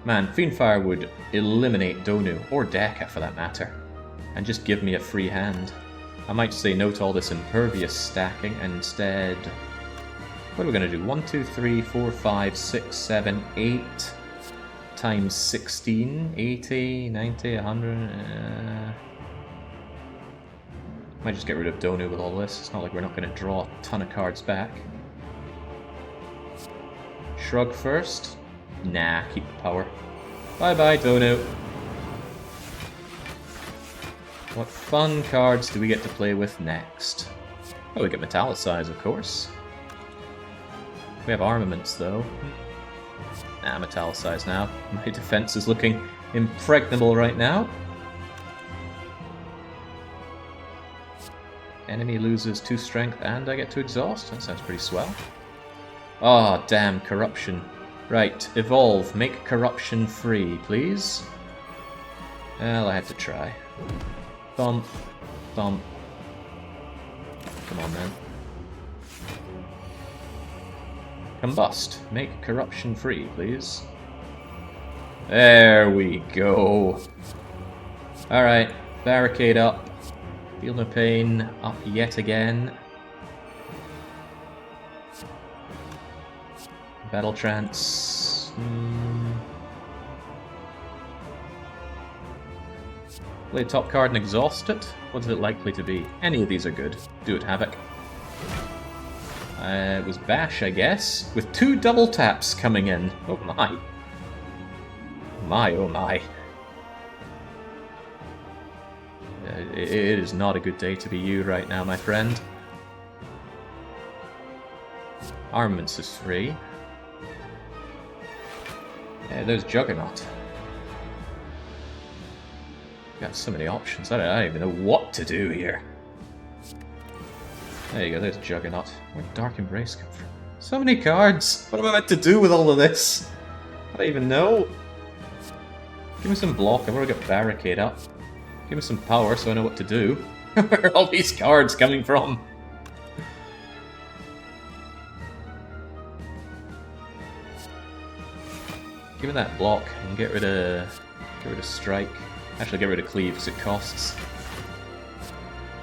Man, Fiendfire would eliminate Donu, or Deka for that matter, and just give me a free hand. I might say no to all this impervious stacking and instead... What are we going to do? 1, 2, 3, 4, 5, 6, 7, 8 times 16, 80, 90, 100... Might just get rid of Donu with all this. It's not like we're not going to draw a ton of cards back. Shrug first. Nah, keep the power. Bye-bye, Donu. What fun cards do we get to play with next? Oh, we get Metallicize, of course. We have armaments, though. Nah, Metallicize now. My defense is looking impregnable right now. Enemy loses 2 strength and I get to exhaust. That sounds pretty swell. Ah, oh, damn, corruption. Right, evolve. Make corruption free, please. Well, I had to try. Thump. Thump. Come on, man. Combust. Make corruption free, please. There we go. Alright, barricade up. Feel no pain. Up yet again. Battle trance. Play top card and exhaust it. What is it likely to be? Any of these are good. Do it, Havoc. It was Bash, I guess, with 2 double taps coming in. Oh my. My, oh my. It is not a good day to be you right now, my friend. Armaments is free. Yeah, there's Juggernaut. Got so many options, I don't even know what to do here. There you go, there's Juggernaut. Where'd Dark Embrace come from? So many cards! What am I meant to do with all of this? I don't even know. Give me some block, I've already got Barricade up. Give me some power so I know what to do. Where are all these cards coming from? Give me that block and get rid of strike. Actually, get rid of cleave because it costs.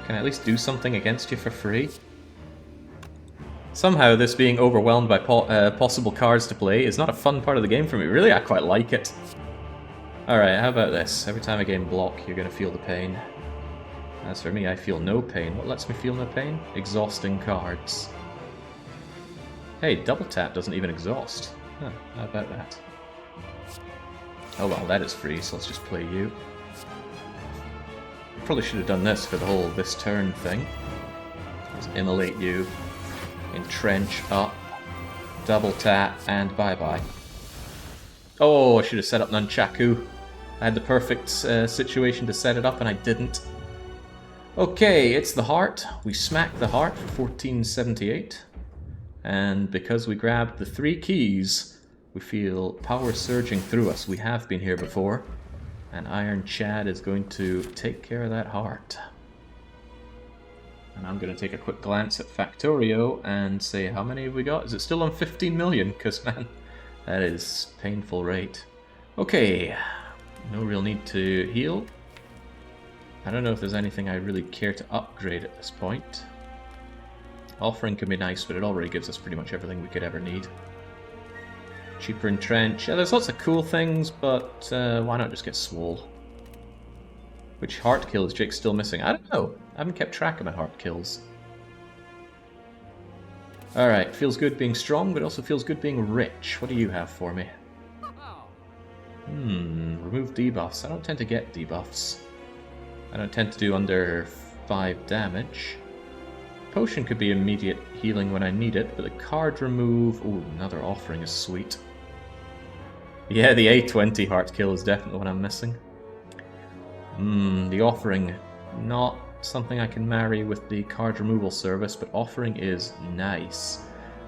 Can I at least do something against you for free? Somehow, this being overwhelmed by possible cards to play is not a fun part of the game for me. Really, I quite like it. Alright, how about this? Every time I gain block, you're going to feel the pain. As for me, I feel no pain. What lets me feel no pain? Exhausting cards. Hey, double tap doesn't even exhaust. Huh, how about that? Oh well, that is free, so let's just play you. Probably should have done this for the whole this turn thing. Let's immolate you. Entrench up. Double tap, and bye-bye. Oh, I should have set up Nunchaku. I had the perfect situation to set it up, and I didn't. Okay, it's the heart. We smack the heart for 1478. And because we grabbed the 3 keys, we feel power surging through us. We have been here before. And Iron Chad is going to take care of that heart. And I'm going to take a quick glance at Factorio and say, how many have we got? Is it still on 15 million? Because, man, that is painful rate. Okay, no real need to heal. I don't know if there's anything I really care to upgrade at this point. Offering can be nice, but it already gives us pretty much everything we could ever need. Cheaper Entrench. Yeah, there's lots of cool things, but why not just get Swole? Which heart kill is Jake still missing? I don't know. I haven't kept track of my heart kills. Alright, feels good being strong, but also feels good being rich. What do you have for me? Remove debuffs. I don't tend to get debuffs. I don't tend to do under 5 damage. potion could be immediate healing when I need it, but the card remove... Ooh, another offering is sweet. Yeah, the A20 heart kill is definitely what I'm missing. The offering, not something I can marry with the card removal service, but offering is nice.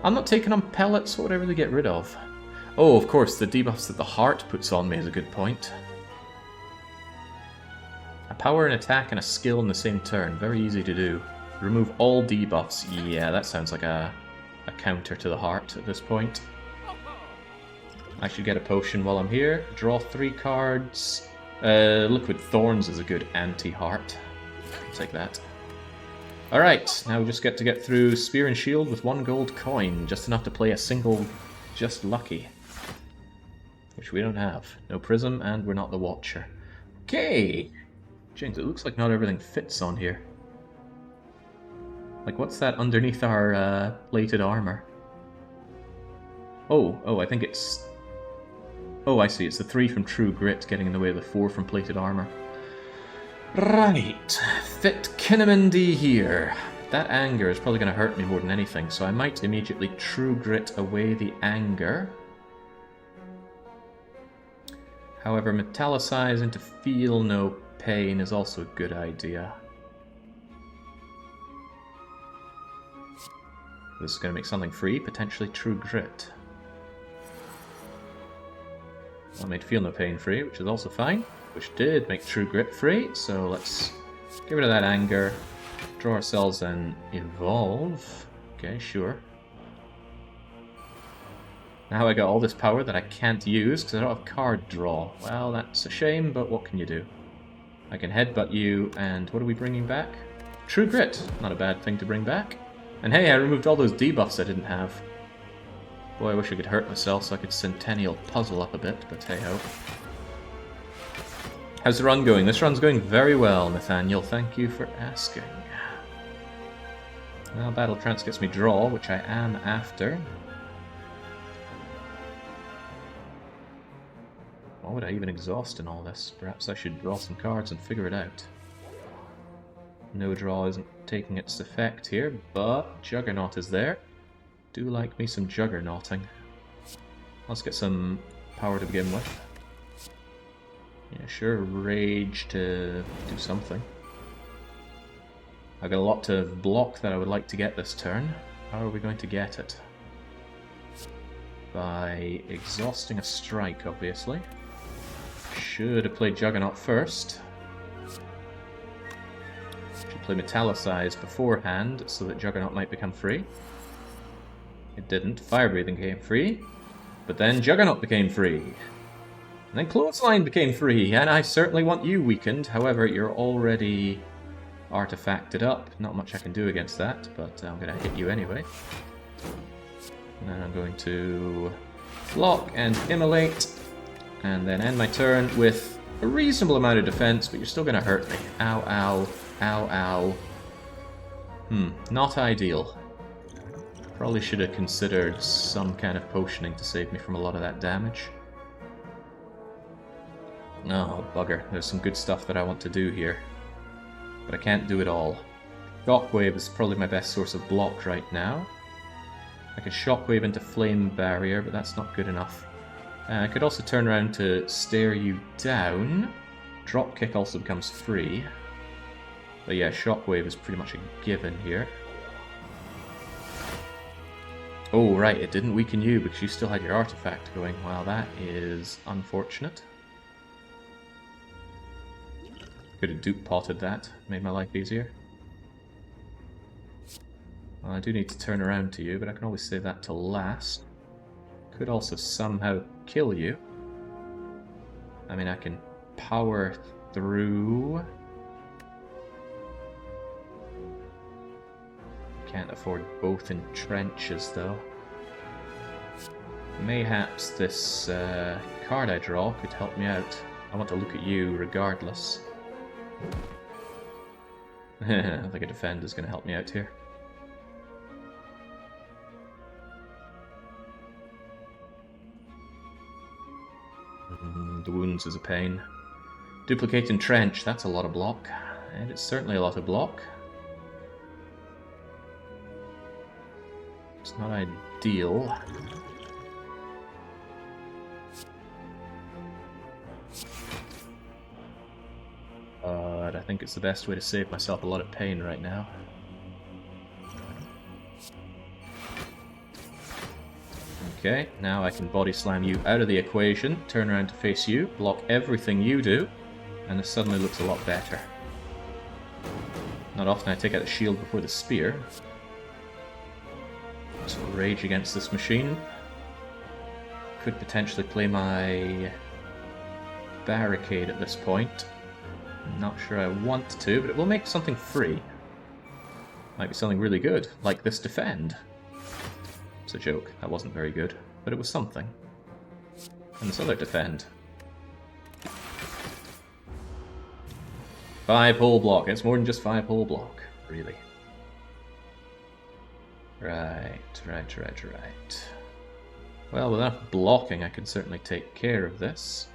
I'm not taking on pellets, what would I really get rid of? Oh, of course, the debuffs that the heart puts on me is a good point. A power, an attack, and a skill in the same turn. Very easy to do. Remove all debuffs. Yeah, that sounds like a counter to the heart at this point. I should get a potion while I'm here. Draw 3 cards. Liquid Thorns is a good anti-heart. I'll take that. Alright, now we just get to get through Spear and Shield with 1 gold coin. Just enough to play a single Just Lucky. Which we don't have. No Prism, and we're not the Watcher. Okay! James, it looks like not everything fits on here. Like, what's that underneath our plated armor? Oh, I think it's... Oh, I see, it's the 3 from True Grit getting in the way of the 4 from plated armor. Right, fit Kinnaman D here. That anger is probably going to hurt me more than anything, so I might immediately True Grit away the anger. However, Metallicize into Feel No Pain is also a good idea. This is going to make something free, potentially True Grit. I made Feel No Pain free, which is also fine. Which did make True Grit free, so let's get rid of that anger, draw ourselves an Evolve. Okay, sure. Now I got all this power that I can't use because I don't have card draw. Well, that's a shame, but what can you do? I can headbutt you, and what are we bringing back? True Grit. Not a bad thing to bring back. And hey, I removed all those debuffs I didn't have. Boy, I wish I could hurt myself so I could Centennial Puzzle up a bit, but hey-ho. How's the run going? This run's going very well, Nathaniel. Thank you for asking. Well, Battle Trance gets me draw, which I am after. Why would I even exhaust in all this? Perhaps I should draw some cards and figure it out. No draw isn't taking its effect here, but Juggernaut is there. Do like me some Juggernauting. Let's get some power to begin with. Yeah, sure, Rage to do something. I've got a lot to block that I would like to get this turn. How are we going to get it? By exhausting a strike, obviously. Should have played Juggernaut first. Should play Metallicize beforehand so that Juggernaut might become free. It didn't. Fire Breathing became free. But then Juggernaut became free. And then Clothesline became free, and I certainly want you weakened. However, you're already artifacted up. Not much I can do against that, but I'm going to hit you anyway. And then I'm going to block and immolate, and then end my turn with a reasonable amount of defense, but you're still going to hurt me. Ow, ow, ow, ow. Not ideal. Probably should have considered some kind of potioning to save me from a lot of that damage. Oh, bugger. There's some good stuff that I want to do here. But I can't do it all. Shockwave is probably my best source of block right now. I could Shockwave into Flame Barrier, but that's not good enough. I could also turn around to Stare You Down. Dropkick also becomes free. But yeah, Shockwave is pretty much a given here. Oh, right, it didn't weaken you because you still had your artifact going. Well, that is unfortunate. Could have dupe potted that, made my life easier. Well, I do need to turn around to you, but I can always save that till last. Could also somehow kill you. I mean, I can power through. Can't afford both entrenches, though. Mayhaps this card I draw could help me out. I want to look at you regardless. I think a defend is going to help me out here. The wounds is a pain. Duplicate Entrench, that's a lot of block. And it's certainly a lot of block. It's not ideal. But I think it's the best way to save myself a lot of pain right now. Okay, now I can body slam you out of the equation, turn around to face you, block everything you do, and this suddenly looks a lot better. Not often I take out the shield before the spear. So rage against this machine. Could potentially play my barricade at this point. I'm not sure I want to, but it will make something free. Might be something really good, like this defend. It's a joke, that wasn't very good, but it was something. And this other defend. 5 hull block, it's more than just 5 hull block, really. Right. Well, with enough blocking I can certainly take care of this.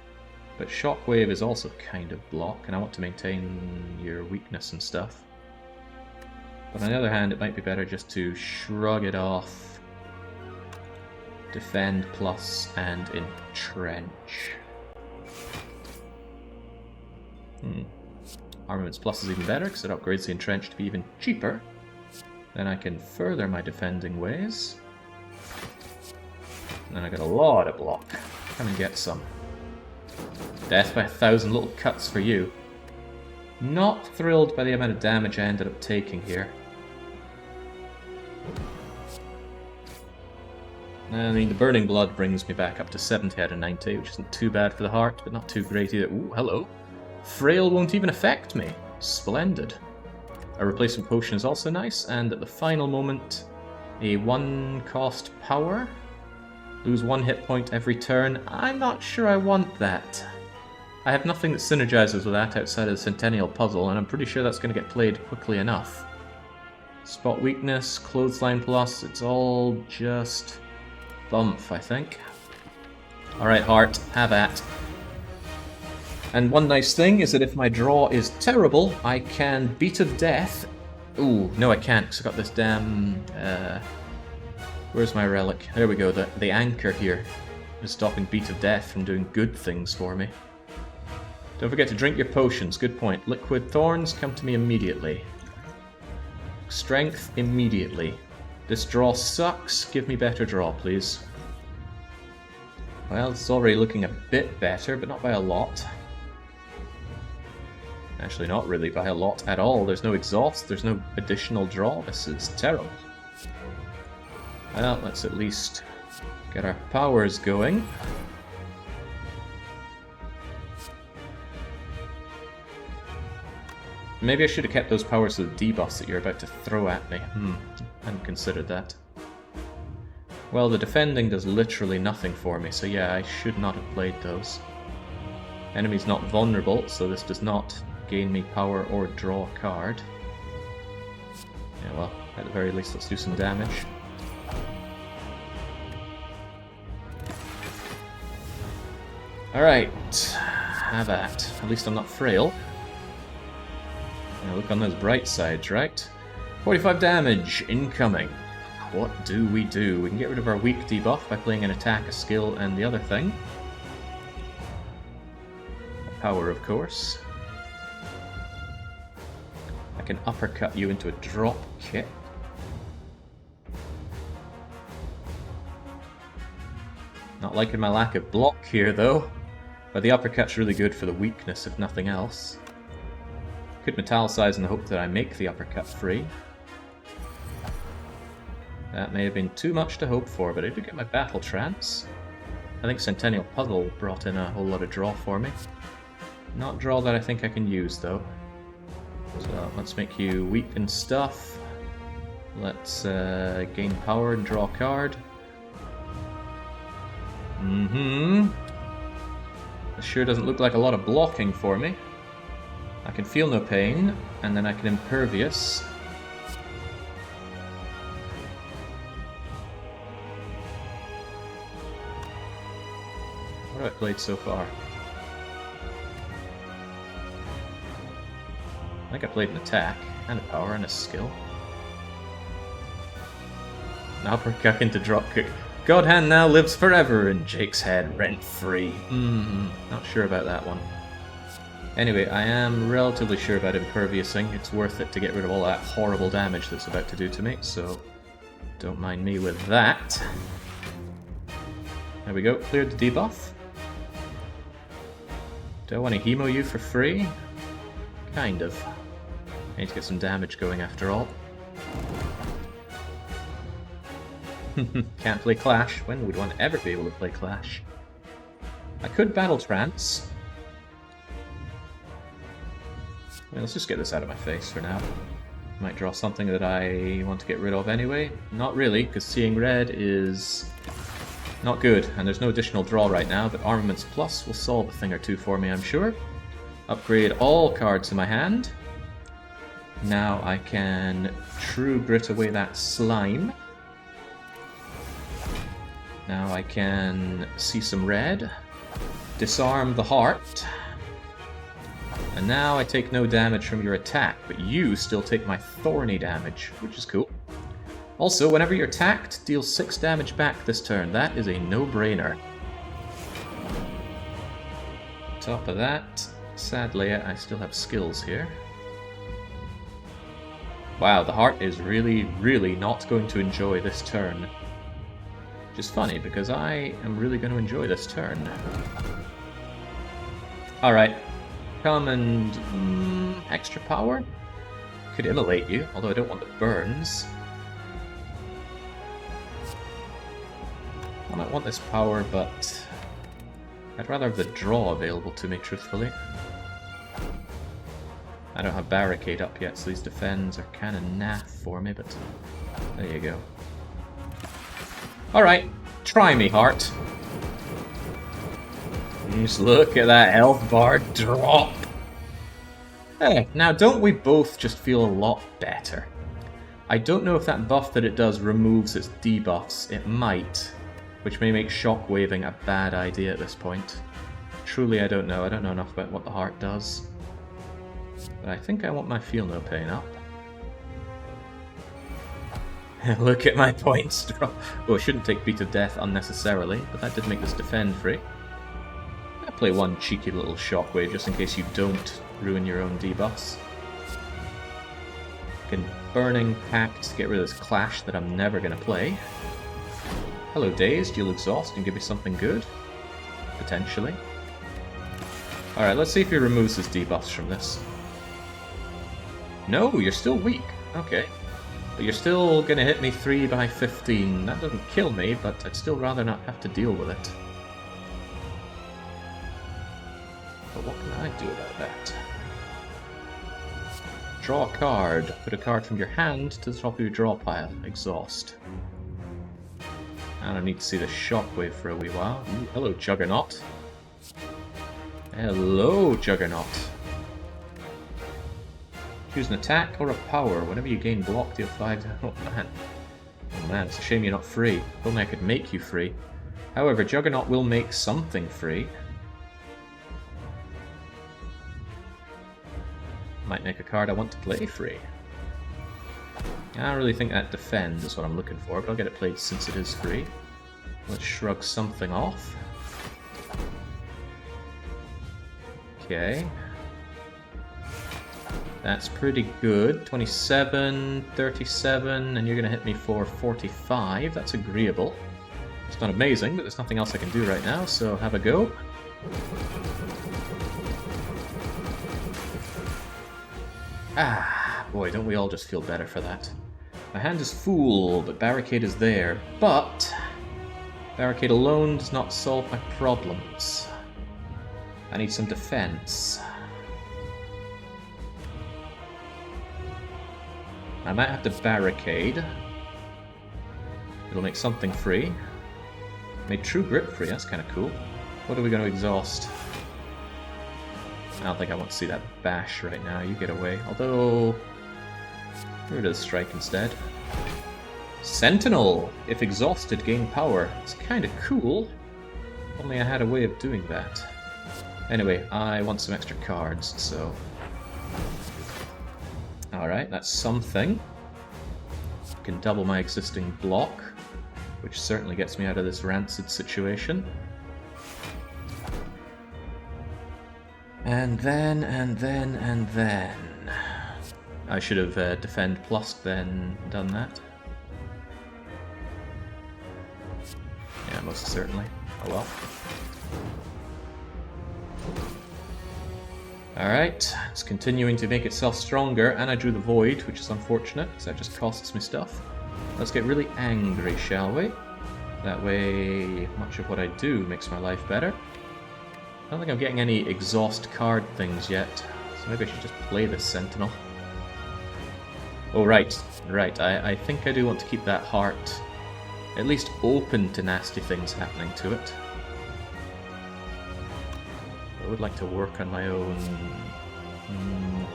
But shockwave is also kind of block, and I want to maintain your weakness and stuff. But on the other hand, it might be better just to shrug it off. Defend plus and entrench. Armaments plus is even better because it upgrades the entrench to be even cheaper. Then I can further my defending ways. And then I got a lot of block. Come and get some. Death by 1,000 little cuts for you. Not thrilled by the amount of damage I ended up taking here. I mean, the Burning Blood brings me back up to 70 out of 90, which isn't too bad for the heart, but not too great either. Ooh, hello. Frail won't even affect me. Splendid. A replacement potion is also nice, and at the final moment, a 1-cost power. Lose 1 hit point every turn. I'm not sure I want that. I have nothing that synergizes with that outside of the Centennial Puzzle, and I'm pretty sure that's going to get played quickly enough. Spot weakness, clothesline plus, it's all just bump, I think. Alright, heart, have at. And one nice thing is that if my draw is terrible, I can Beat of Death. Ooh, no I can't, because I've got this damn... where's my relic? There we go, the anchor here is stopping Beat of Death from doing good things for me. Don't forget to drink your potions, good point. Liquid Thorns, come to me immediately. Strength, immediately. This draw sucks, give me better draw, please. Well, it's already looking a bit better, but not by a lot. Actually, not really by a lot at all. There's no exhaust, there's no additional draw. This is terrible. Well, let's at least get our powers going. Maybe I should have kept those powers to the debuffs that you're about to throw at me. Hadn't considered that. Well, the defending does literally nothing for me, so yeah, I should not have played those. Enemy's not vulnerable, so this does not gain me power or draw a card. Yeah, well, at the very least, let's do some damage. Alright, have at. At least I'm not frail. Now look on those bright sides, right? 45 damage incoming. What do? We can get rid of our weak debuff by playing an attack, a skill, and the other thing. Power, of course. I can uppercut you into a drop kick. Not liking my lack of block here, though. But the uppercut's really good for the weakness, if nothing else. Could metallicize in the hope that I make the uppercut free. That may have been too much to hope for, but I did get my battle trance. I think Centennial Puzzle brought in a whole lot of draw for me. Not draw that I think I can use, though. So let's make you weak and stuff. Let's gain power and draw a card. This sure doesn't look like a lot of blocking for me. I can feel no pain, and then I can impervious. What have I played so far? I think I played an attack, and a power, and a skill. Uppercut into dropkick. Godhand now lives forever in Jake's head, rent-free. Not sure about that one. Anyway, I am relatively sure about imperviousing. It's worth it to get rid of all that horrible damage that's about to do to me, so don't mind me with that. There we go, cleared the debuff. Do I want to hemo you for free? Kind of. I need to get some damage going after all. Can't play Clash. When would one ever be able to play Clash? I could Battle Trance. Well, let's just get this out of my face for now. Might draw something that I want to get rid of anyway. Not really, because seeing red is not good, and there's no additional draw right now, but Armaments Plus will solve a thing or two for me, I'm sure. Upgrade all cards in my hand. Now I can True Grit away that slime. Now I can see some red. Disarm the heart. And now I take no damage from your attack, but you still take my thorny damage, which is cool. Also, whenever you're attacked, deal 6 damage back this turn. That is a no-brainer. Top of that, sadly, I still have skills here. Wow, the heart is really, really not going to enjoy this turn. Which is funny, because I am really going to enjoy this turn. Alright. Come and... extra power? Could immolate you, although I don't want the burns. I might want this power, but I'd rather have the draw available to me, truthfully. I don't have Barricade up yet, so these defends are kind of naff for me, but there you go. Alright, try me, heart. Just look at that health bar drop. Hey, now don't we both just feel a lot better? I don't know if that buff that it does removes its debuffs. It might, which may make shockwaving a bad idea at this point. Truly, I don't know. I don't know enough about what the heart does. But I think I want my Feel No Pain up. Look at my points drop. Well, I shouldn't take Beat of Death unnecessarily, but that did make this defend free. I play one cheeky little shockwave just in case you don't ruin your own debuffs. Can Burning Pact to get rid of this Clash that I'm never going to play. Hello Dazed, you'll exhaust and give me something good. Potentially. Alright, let's see if he removes his debuffs from this. No, you're still weak. Okay. But you're still going to hit me 3 by 15. That doesn't kill me, but I'd still rather not have to deal with it. But what can I do about that? Draw a card. Put a card from your hand to the top of your draw pile. Exhaust. I don't need to see the shockwave for a wee while. Ooh, hello, Juggernaut. Hello, Juggernaut. Choose an attack or a power. Whenever you gain block, deal 5... Oh man. Oh man, it's a shame you're not free. If only I could make you free. However, Juggernaut will make something free. Might make a card I want to play free. I don't really think that defends is what I'm looking for, but I'll get it played since it is free. Let's shrug something off. Okay. That's pretty good. 27, 37, and you're going to hit me for 45. That's agreeable. It's not amazing, but there's nothing else I can do right now, so have a go. Ah, boy, don't we all just feel better for that. My hand is full, but Barricade is there. But Barricade alone does not solve my problems. I need some defense. I might have to Barricade. It'll make something free. Made True Grip free, that's kind of cool. What are we going to exhaust? I don't think I want to see that bash right now. You get away. Although, here it is, strike instead. Sentinel! If exhausted, gain power. It's kind of cool. Only I had a way of doing that. Anyway, I want some extra cards, so... Alright, that's something. I can double my existing block, which certainly gets me out of this rancid situation. And then... I should have defend plus then done that. Yeah, most certainly. Oh well. Alright, it's continuing to make itself stronger, and I drew the void, which is unfortunate, because that just costs me stuff. Let's get really angry, shall we? That way, much of what I do makes my life better. I don't think I'm getting any exhaust card things yet, so maybe I should just play this Sentinel. Oh, right. I think I do want to keep that heart at least open to nasty things happening to it. I would like to work on my own...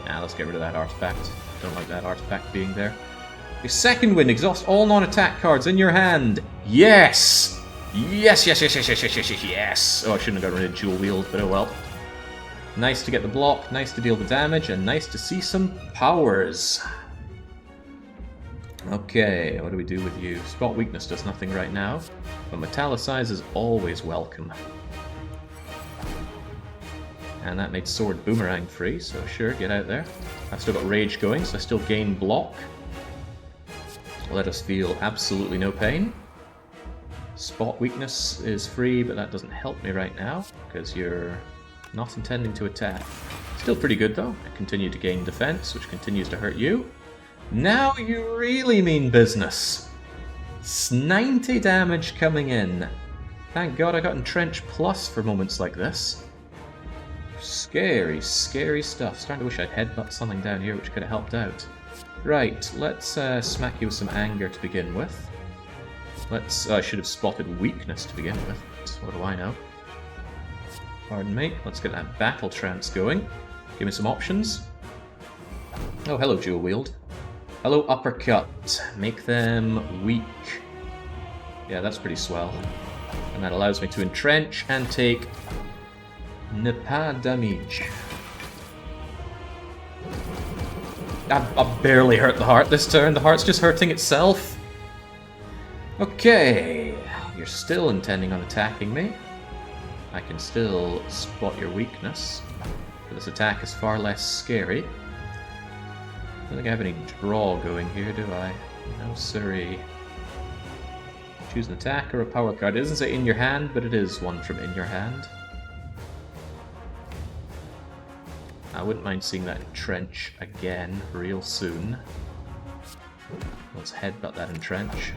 let's get rid of that artifact. Don't like that artifact being there. Your second wind, exhaust all non-attack cards in your hand. Yes! Yes! Oh, I shouldn't have got rid of dual wield, but oh well. Nice to get the block, nice to deal the damage, and nice to see some powers. Okay, what do we do with you? Spot weakness does nothing right now, but metallicize is always welcome. And that made sword boomerang free, so sure, get out there. I've still got rage going, so I still gain block. Let us feel absolutely no pain. Spot weakness is free, but that doesn't help me right now, because you're not intending to attack. Still pretty good though. I continue to gain defense, which continues to hurt you. Now you really mean business. 90 damage coming in. Thank God I got Entrench Plus for moments like this. Scary, scary stuff. Starting to wish I'd headbutt something down here which could have helped out. Right, let's smack you with some anger to begin with. I should have spotted weakness to begin with. What do I know? Pardon me. Let's get that battle trance going. Give me some options. Oh, hello, dual wield. Hello, uppercut. Make them weak. Yeah, that's pretty swell. And that allows me to entrench and take pas damage. I barely hurt the heart this turn. The heart's just hurting itself. Okay. You're still intending on attacking me. I can still spot your weakness. But this attack is far less scary. I don't think I have any draw going here, do I? No, siree. Choose an attack or a power card. It doesn't say in your hand, but it is one from in your hand. I wouldn't mind seeing that entrench again real soon. Let's headbutt that entrench.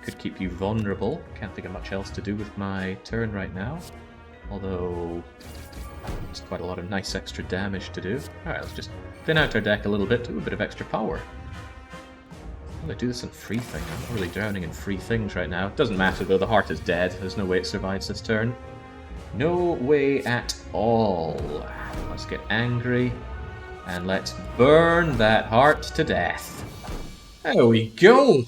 Could keep you vulnerable. Can't think of much else to do with my turn right now. Although, it's quite a lot of nice extra damage to do. Alright, let's just thin out our deck a little bit, do a bit of extra power. Well, I do this in free thing. I'm not really drowning in free things right now. Doesn't matter though, the heart is dead. There's no way it survives this turn. No way at all. Let's get angry, and let's burn that heart to death. There we go!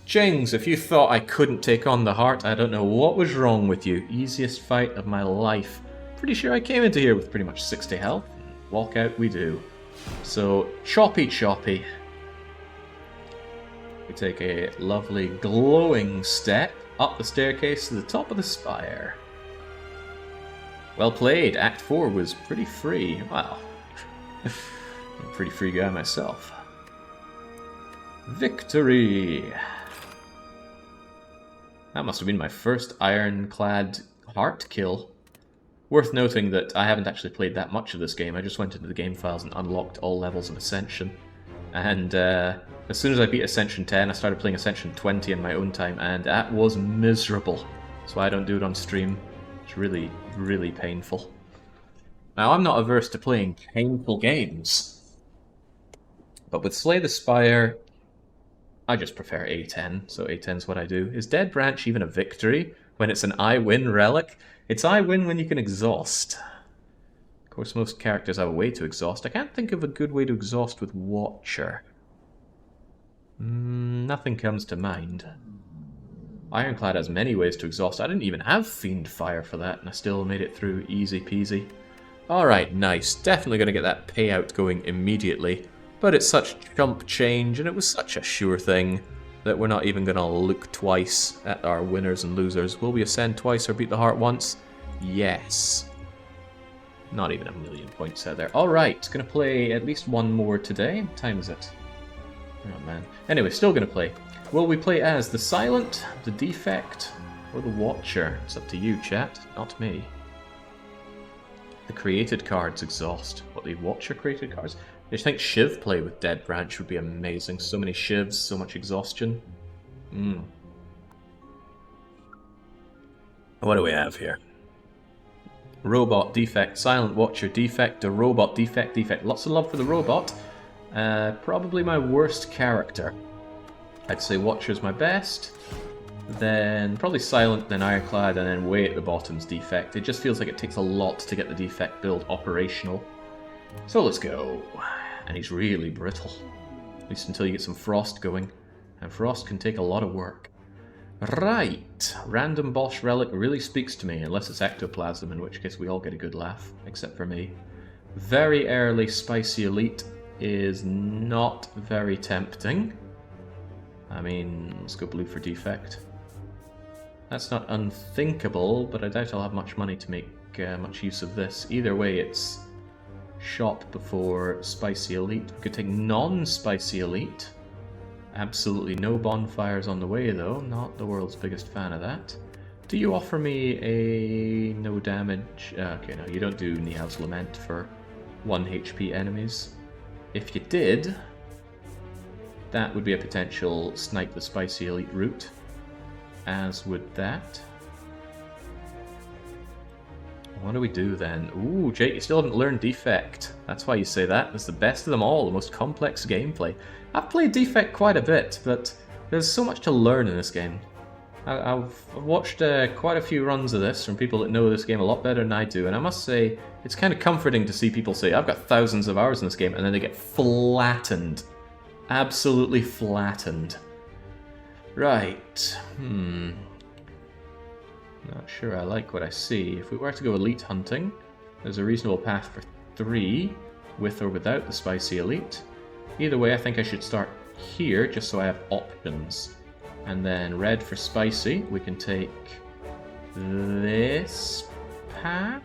Jings, if you thought I couldn't take on the heart, I don't know what was wrong with you. Easiest fight of my life. Pretty sure I came into here with pretty much 60 health. Walk out we do. So, choppy choppy. We take a lovely glowing step up the staircase to the top of the spire. Well played. Act 4 was pretty free. Wow. I'm a pretty free guy myself. Victory! That must have been my first ironclad heart kill. Worth noting that I haven't actually played that much of this game. I just went into the game files and unlocked all levels of Ascension. And as soon as I beat Ascension 10, I started playing Ascension 20 in my own time, and that was miserable. That's why I don't do it on stream. It's really, really painful. Now, I'm not averse to playing painful games. But with Slay the Spire, I just prefer A10, so A10's what I do. Is Dead Branch even a victory when it's an I win relic? It's I win when you can exhaust. Of course, most characters have a way to exhaust. I can't think of a good way to exhaust with Watcher. Nothing comes to mind. Ironclad has many ways to exhaust. I didn't even have Fiend Fire for that, and I still made it through easy peasy. Alright, nice. Definitely going to get that payout going immediately. But it's such chump change, and it was such a sure thing that we're not even going to look twice at our winners and losers. Will we ascend twice or beat the heart once? Yes. Not even a million points out there. Alright, going to play at least one more today. What time is it? Oh man. Anyway, still going to play. Will we play as the Silent, the Defect, or the Watcher? It's up to you, chat, not me. The created cards exhaust. What, the Watcher created cards? I just think Shiv play with Dead Branch would be amazing. So many Shivs, so much exhaustion. What do we have here? Robot, Defect, Silent, Watcher, Defect, a Robot, Defect, Defect. Lots of love for the Robot. Probably my worst character. I'd say Watcher's my best. Then probably Silent, then Ironclad, and then way at the bottom's Defect. It just feels like it takes a lot to get the Defect build operational. So let's go. And he's really brittle. At least until you get some Frost going. And Frost can take a lot of work. Right. Random Boss Relic really speaks to me, unless it's Ectoplasm, in which case we all get a good laugh, except for me. Very early Spicy Elite is not very tempting. I mean, let's go blue for Defect. That's not unthinkable, but I doubt I'll have much money to make much use of this. Either way, it's shop before Spicy Elite. We could take non-Spicy Elite. Absolutely no bonfires on the way, though. Not the world's biggest fan of that. Do you offer me a no damage? Okay, no, you don't do Nihal's Lament for 1 HP enemies. If you did, that would be a potential snipe the Spicy Elite route. As would that. What do we do then? Ooh, Jake, you still haven't learned Defect. That's why you say that. It's the best of them all, the most complex gameplay. I've played Defect quite a bit, but there's so much to learn in this game. I've watched quite a few runs of this from people that know this game a lot better than I do, and I must say, it's kind of comforting to see people say, I've got thousands of hours in this game, and then they get flattened. Absolutely flattened. Right. Not sure I like what I see. If we were to go Elite Hunting, there's a reasonable path for 3, with or without the Spicy Elite. Either way, I think I should start here, just so I have options. And then red for Spicy, we can take this path.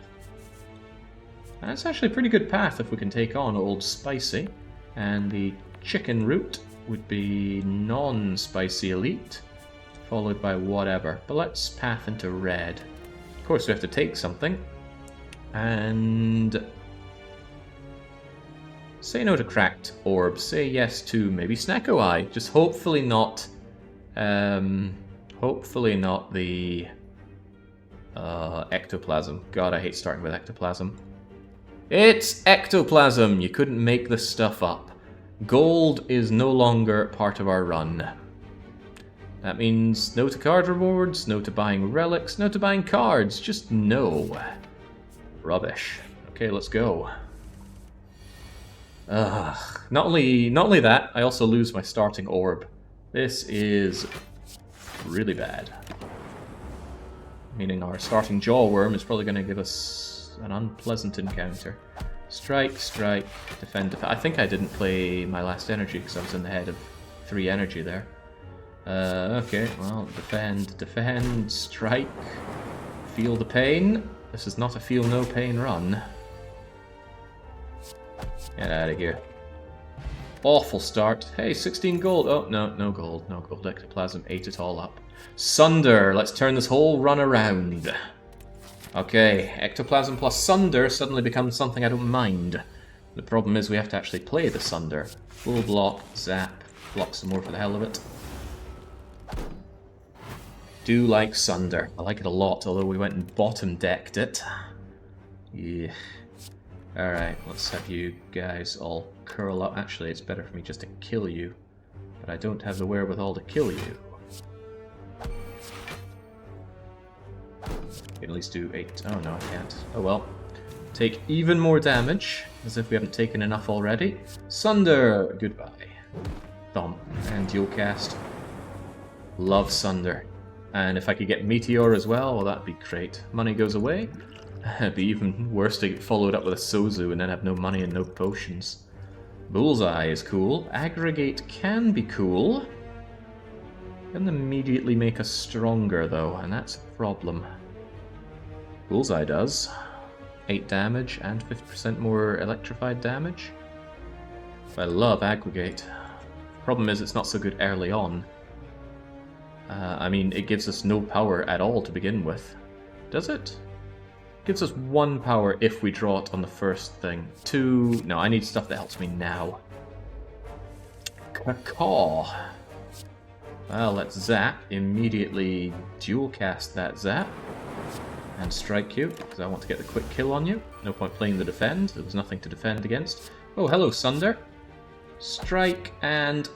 That's actually a pretty good path if we can take on old Spicy. And the chicken route would be non-Spicy Elite, followed by whatever. But let's path into red. Of course, we have to take something. And say no to Cracked Orb. Say yes to maybe Snecko Eye. Just hopefully not. Hopefully not the Ectoplasm. God, I hate starting with Ectoplasm. It's Ectoplasm! You couldn't make this stuff up. Gold is no longer part of our run. That means no to card rewards, no to buying relics, no to buying cards. Just no. Rubbish. Okay, let's go. Not only that, I also lose my starting orb. This is really bad. Meaning our starting Jawworm is probably going to give us an unpleasant encounter. Strike, strike, defend, defend. I think I didn't play my last energy because I was in the head of 3 energy there. Okay, well, defend, defend, strike, feel the pain. This is not a feel no pain run. Get out of here. Awful start. Hey, 16 gold. Oh, no, no gold, no gold. Ectoplasm ate it all up. Sunder, let's turn this whole run around. Okay, Ectoplasm plus Sunder suddenly becomes something I don't mind. The problem is we have to actually play the Sunder. Full block, zap, block some more for the hell of it. Do like Sunder. I like it a lot, although we went and bottom decked it. Yeah. Alright, let's have you guys all curl up. Actually, it's better for me just to kill you. But I don't have the wherewithal to kill you. I can at least do 8. Oh no, I can't. Oh well. Take even more damage, as if we haven't taken enough already. Sunder! Goodbye. Thump. And dual cast. Love Sunder. And if I could get Meteor as well, that'd be great. Money goes away. It'd be even worse to get followed up with a Sozu and then have no money and no potions. Bullseye is cool. Aggregate can be cool. Doesn't immediately make us stronger though, and that's a problem. Bullseye does. 8 damage and 50% more electrified damage. I love Aggregate. Problem is it's not so good early on. I mean, it gives us no power at all to begin with. Does it? Gives us 1 power if we draw it on the first thing. 2... No, I need stuff that helps me now. Caw. Well, let's zap. Immediately dual cast that zap. And strike you, because I want to get the quick kill on you. No point playing the defend. There was nothing to defend against. Oh, hello, Sunder. Strike and...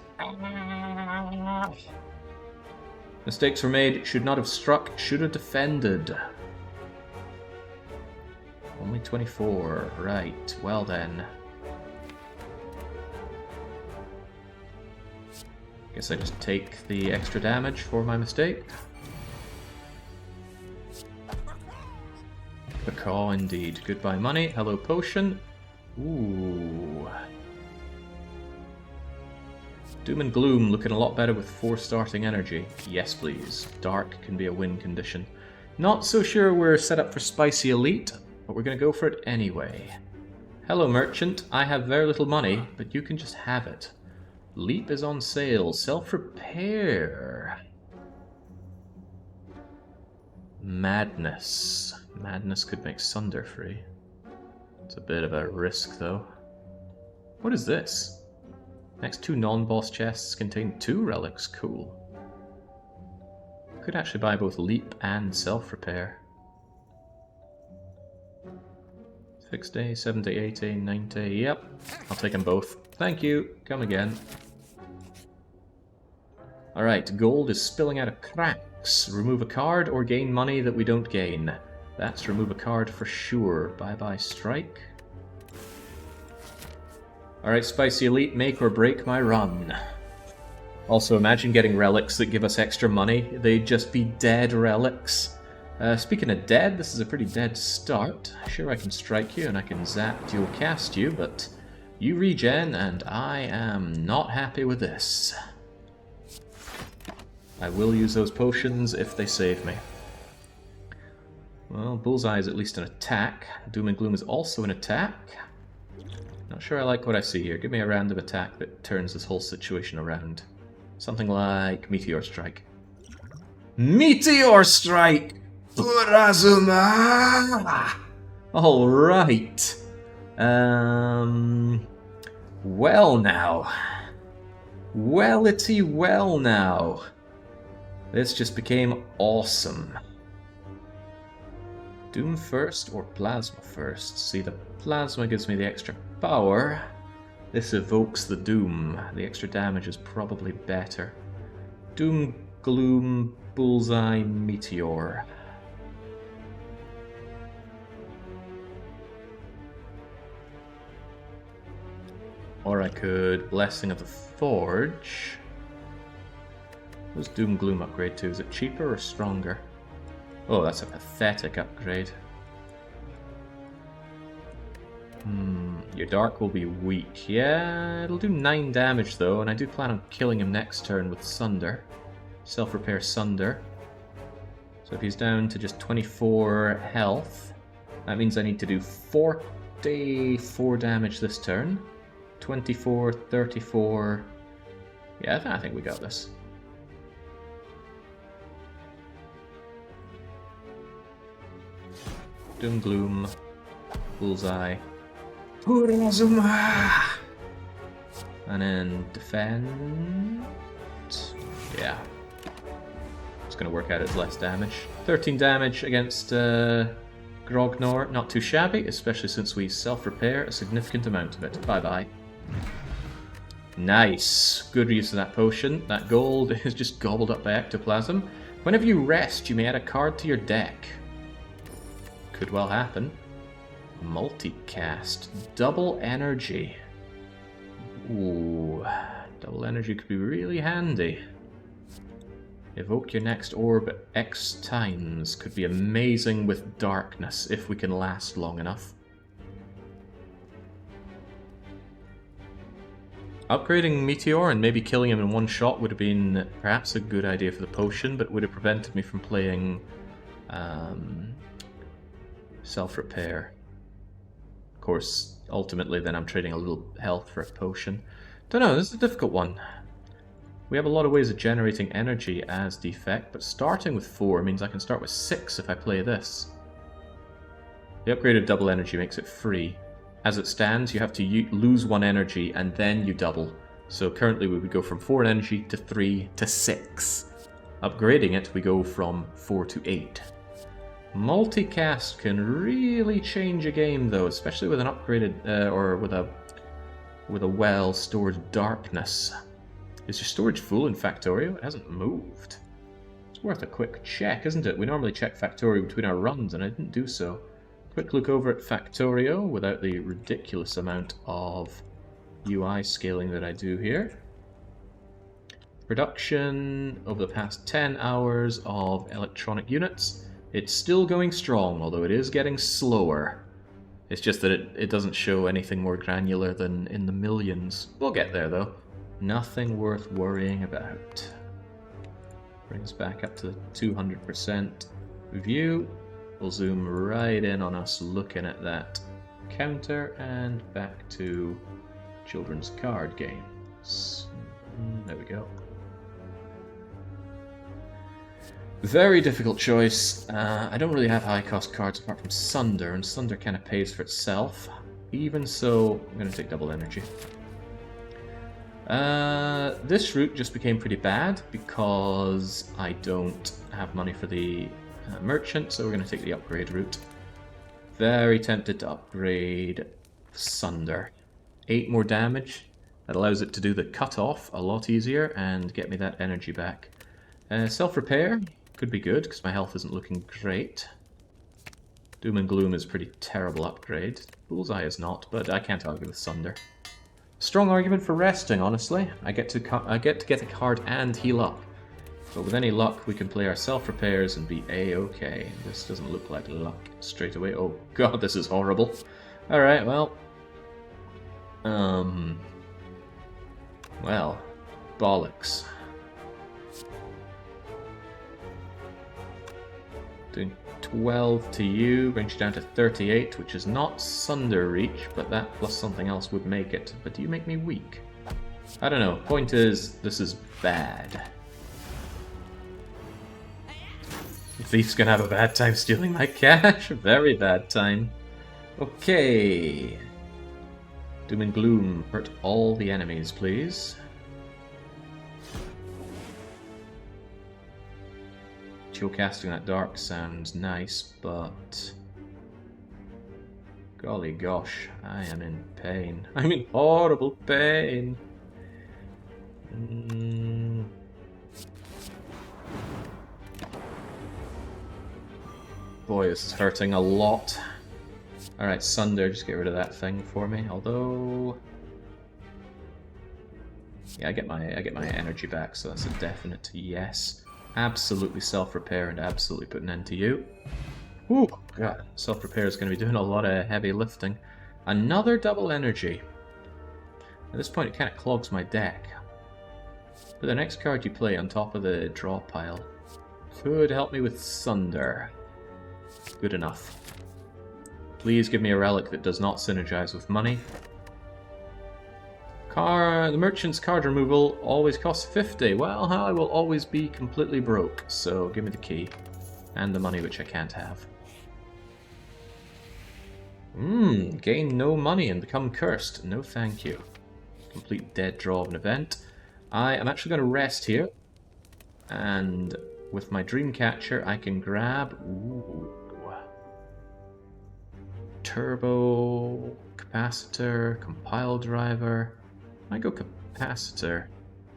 Mistakes were made. Should not have struck. Should have defended. Only 24. Right. Well then. Guess I just take the extra damage for my mistake. Caw indeed. Goodbye money. Hello potion. Ooh. Doom and Gloom looking a lot better with 4 starting energy. Yes please. Dark can be a win condition. Not so sure we're set up for Spicy Elite, but we're going to go for it anyway. Hello merchant. I have very little money, but you can just have it. Leap is on sale. Self-repair. Madness. Madness could make Sunder free. It's a bit of a risk, though. What is this? Next 2 non-boss chests contain 2 relics. Cool. Could actually buy both Leap and Self-Repair. 60, 70, 80, 90... Yep. I'll take them both. Thank you. Come again. Alright, gold is spilling out of cracks. Remove a card or gain money that we don't gain. That's remove a card for sure. Bye-bye strike. Alright, Spicy Elite, make or break my run. Also, imagine getting relics that give us extra money. They'd just be dead relics. Speaking of dead, this is a pretty dead start. Sure, I can strike you and I can zap dual cast you, but you regen and I am not happy with this. I will use those potions if they save me. Well, Bullseye is at least an attack. Doom and Gloom is also an attack. Not sure I like what I see here. Give me a random attack that turns this whole situation around. Something like Meteor Strike. Meteor Strike! Urazuma! Alright. Well now. Well-itty well now. This just became awesome. Doom first or Plasma first? See, the Plasma gives me the extra power. This evokes the Doom. The extra damage is probably better. Doom, Gloom, Bullseye, Meteor. Or I could Blessing of the Forge. What does Doom Gloom upgrade to? Is it cheaper or stronger? Oh, that's a pathetic upgrade. Your Dark will be weak. Yeah, it'll do 9 damage though, and I do plan on killing him next turn with Sunder. Self-repair Sunder. So if he's down to just 24 health, that means I need to do 44 damage this turn. 24, 34... Yeah, I think we got this. Doom Gloom, Bullseye, Urazuma! And then defend... Yeah. It's going to work out as less damage. 13 damage against Grognor. Not too shabby, especially since we self-repair a significant amount of it. Bye-bye. Nice. Good use of that potion. That gold is just gobbled up by ectoplasm. Whenever you rest, you may add a card to your deck. Could well happen. Multicast. Double energy. Ooh. Double energy could be really handy. Evoke your next orb X times. Could be amazing with darkness if we can last long enough. Upgrading Meteor and maybe killing him in one shot would have been perhaps a good idea for the potion, but would have prevented me from playing self-repair. Of course, ultimately then I'm trading a little health for a potion. Don't know, this is a difficult one. We have a lot of ways of generating energy as defect, but starting with 4 means I can start with 6 if I play this. The upgraded double energy makes it free. As it stands, you have to lose 1 energy and then you double. So currently we would go from 4 energy to 3 to 6. Upgrading it, we go from 4 to 8. Multicast can really change a game though, especially with an upgraded, or with a well-stored darkness. Is your storage full in Factorio? It hasn't moved. It's worth a quick check, isn't it? We normally check Factorio between our runs, and I didn't do so. Quick look over at Factorio without the ridiculous amount of UI scaling that I do here. Production over the past 10 hours of electronic units. It's still going strong, although it is getting slower. It's just that it doesn't show anything more granular than in the millions. We'll get there, though. Nothing worth worrying about. Brings back up to the 200% view. We'll zoom right in on us looking at that counter and back to children's card games. There we go. Very difficult choice. I don't really have high cost cards apart from Sunder, and Sunder kind of pays for itself. Even so, I'm going to take double energy. This route just became pretty bad because I don't have money for the merchant, so we're going to take the upgrade route. Very tempted to upgrade Sunder. 8 more damage. That allows it to do the cut-off a lot easier and get me that energy back. Self-repair could be good because my health isn't looking great. Doom and Gloom is a pretty terrible upgrade. Bullseye is not, but I can't argue with Sunder. Strong argument for resting, honestly. I get to get a card and heal up. But with any luck, we can play our self-repairs and be A-okay. This doesn't look like luck straight away. Oh god, this is horrible. Alright, well. Well, bollocks. Doing 12 to you brings you down to 38, which is not Sunder reach, but that plus something else would make it. But do you make me weak? I don't know. Point is, this is bad. The thief's gonna have a bad time stealing my cash. Very bad time. Okay. Doom and Gloom. Hurt all the enemies, please. Chill casting that dark sounds nice, but... golly gosh, I am in pain. I'm in horrible pain. Boy, this is hurting a lot. Alright, Sunder, just get rid of that thing for me. Although... yeah, I get my energy back, so that's a definite yes. Absolutely self-repair and absolutely put an end to you. Ooh, god, self-repair is going to be doing a lot of heavy lifting. Another double energy. At this point, it kind of clogs my deck. But the next card you play on top of the draw pile could help me with Sunder. Good enough. Please give me a relic that does not synergize with money. The merchant's card removal always costs 50. Well, I will always be completely broke, so give me the key. And the money, which I can't have. Gain no money and become cursed. No thank you. Complete dead draw of an event. I am actually going to rest here. And with my Dreamcatcher, I can grab... ooh, turbo, capacitor, compile driver. I go capacitor.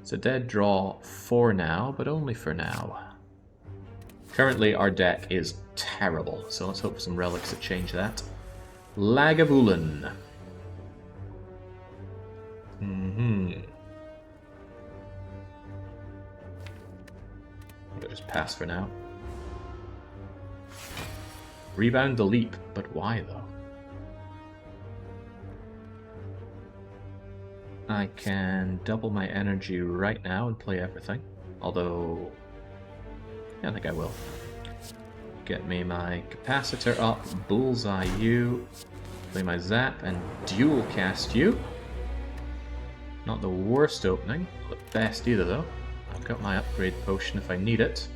It's a dead draw for now, but only for now. Currently, our deck is terrible, so let's hope for some relics that change that. Lagavulin. just pass for now. Rebound the leap, but why though? I can double my energy right now and play everything. Although, yeah, I think I will. Get me my capacitor up, bullseye you, play my zap, and dual cast you. Not the worst opening, not the best either though. I've got my upgrade potion if I need it.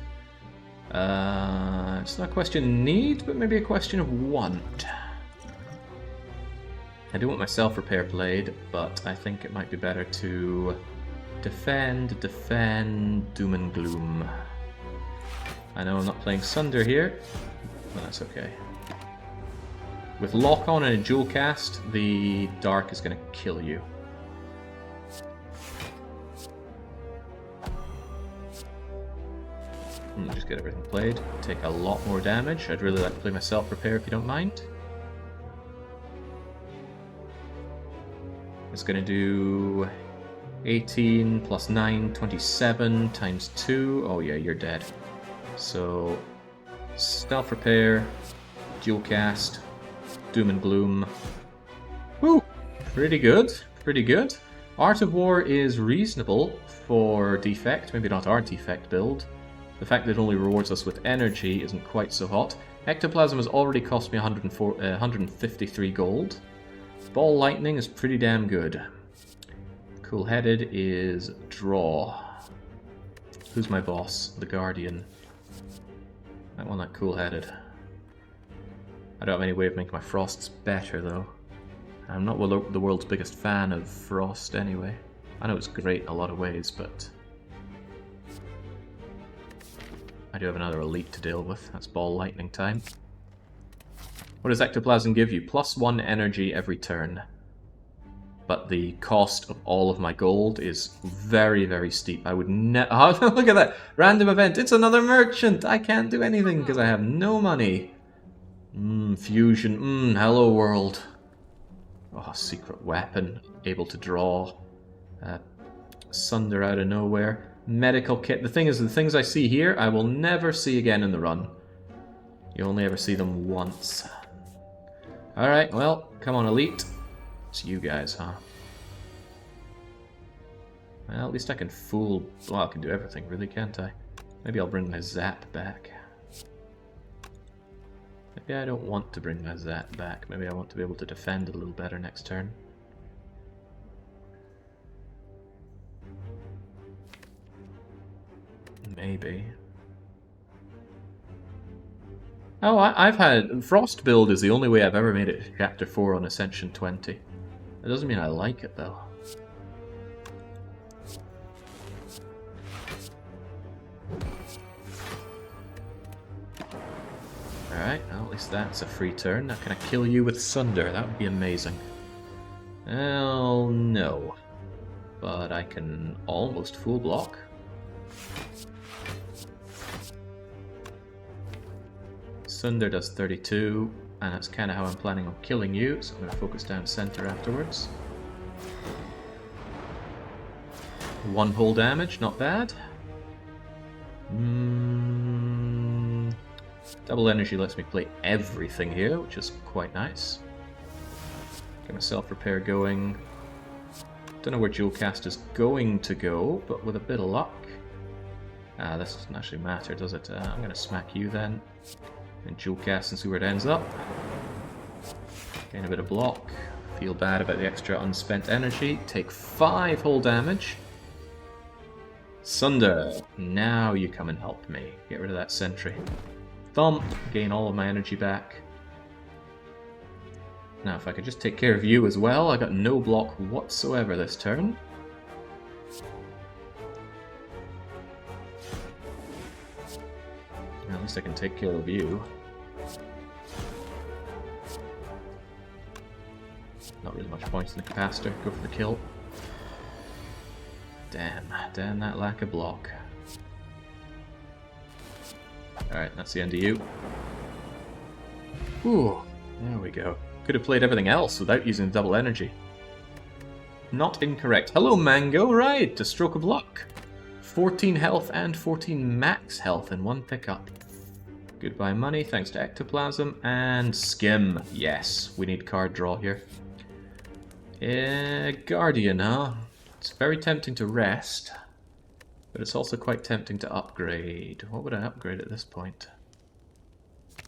It's not a question of need, but maybe a question of want. I do want my self-repair played, but I think it might be better to defend, doom and gloom. I know I'm not playing Sunder here, but that's okay. With lock-on and a dual cast, the Dark is going to kill you. Just get everything played. Take a lot more damage. I'd really like to play my self-repair if you don't mind. It's going to do 18 plus 9, 27 times 2. Oh yeah, you're dead. So, self-repair, dual cast, doom and gloom. Woo! Pretty good, pretty good. Art of War is reasonable for defect, maybe not our defect build. The fact that it only rewards us with energy isn't quite so hot. Ectoplasm has already cost me 153 gold. Ball Lightning is pretty damn good. Cool-headed is draw. Who's my boss? The Guardian. I want that cool-headed. I don't have any way of making my frosts better though. I'm not the world's biggest fan of frost anyway. I know it's great in a lot of ways, but I do have another elite to deal with. That's Ball Lightning time. What does Ectoplasm give you? +1 energy every turn. But the cost of all of my gold is very, very steep. I would oh, look at that! Random event! It's another merchant! I can't do anything because I have no money. Fusion. Hello world. Oh, secret weapon. Able to draw. Sunder out of nowhere. Medical kit. The thing is, the things I see here, I will never see again in the run. You only ever see them once. Alright, well, come on, Elite. It's you guys, huh? Well, at least I can fool... Well, I can do everything, really, can't I? Maybe I'll bring my Zap back. Maybe I don't want to bring my Zap back. Maybe I want to be able to defend a little better next turn. Maybe. Oh, I've had... Frost build is the only way I've ever made it to Chapter 4 on Ascension 20. That doesn't mean I like it, though. Alright, well, at least that's a free turn. Now, can I kill you with Sunder? That would be amazing. Well, no. But I can almost full block. Sunder does 32, and that's kind of how I'm planning on killing you, so I'm going to focus down center afterwards. 1 whole damage, not bad. Double energy lets me play everything here, which is quite nice. Get my self-repair going. Don't know where Dual Cast is going to go, but with a bit of luck. This doesn't actually matter, does it? I'm going to smack you then. And dual cast and see where it ends up. Gain a bit of block. Feel bad about the extra unspent energy. Take 5 whole damage. Sunder, now you come and help me. Get rid of that sentry. Thump, gain all of my energy back. Now if I could just take care of you as well. I got no block whatsoever this turn. At least I can take care of you. Not really much point in the capacitor. Go for the kill. Damn that lack of block. Alright, that's the end of you. Ooh, there we go. Could have played everything else without using double energy. Not incorrect. Hello, Mango. Right, a stroke of luck. 14 health and 14 max health in one pickup. Goodbye money, thanks to ectoplasm, and skim. Yes, we need card draw here. Guardian, huh? It's very tempting to rest, but it's also quite tempting to upgrade. What would I upgrade at this point?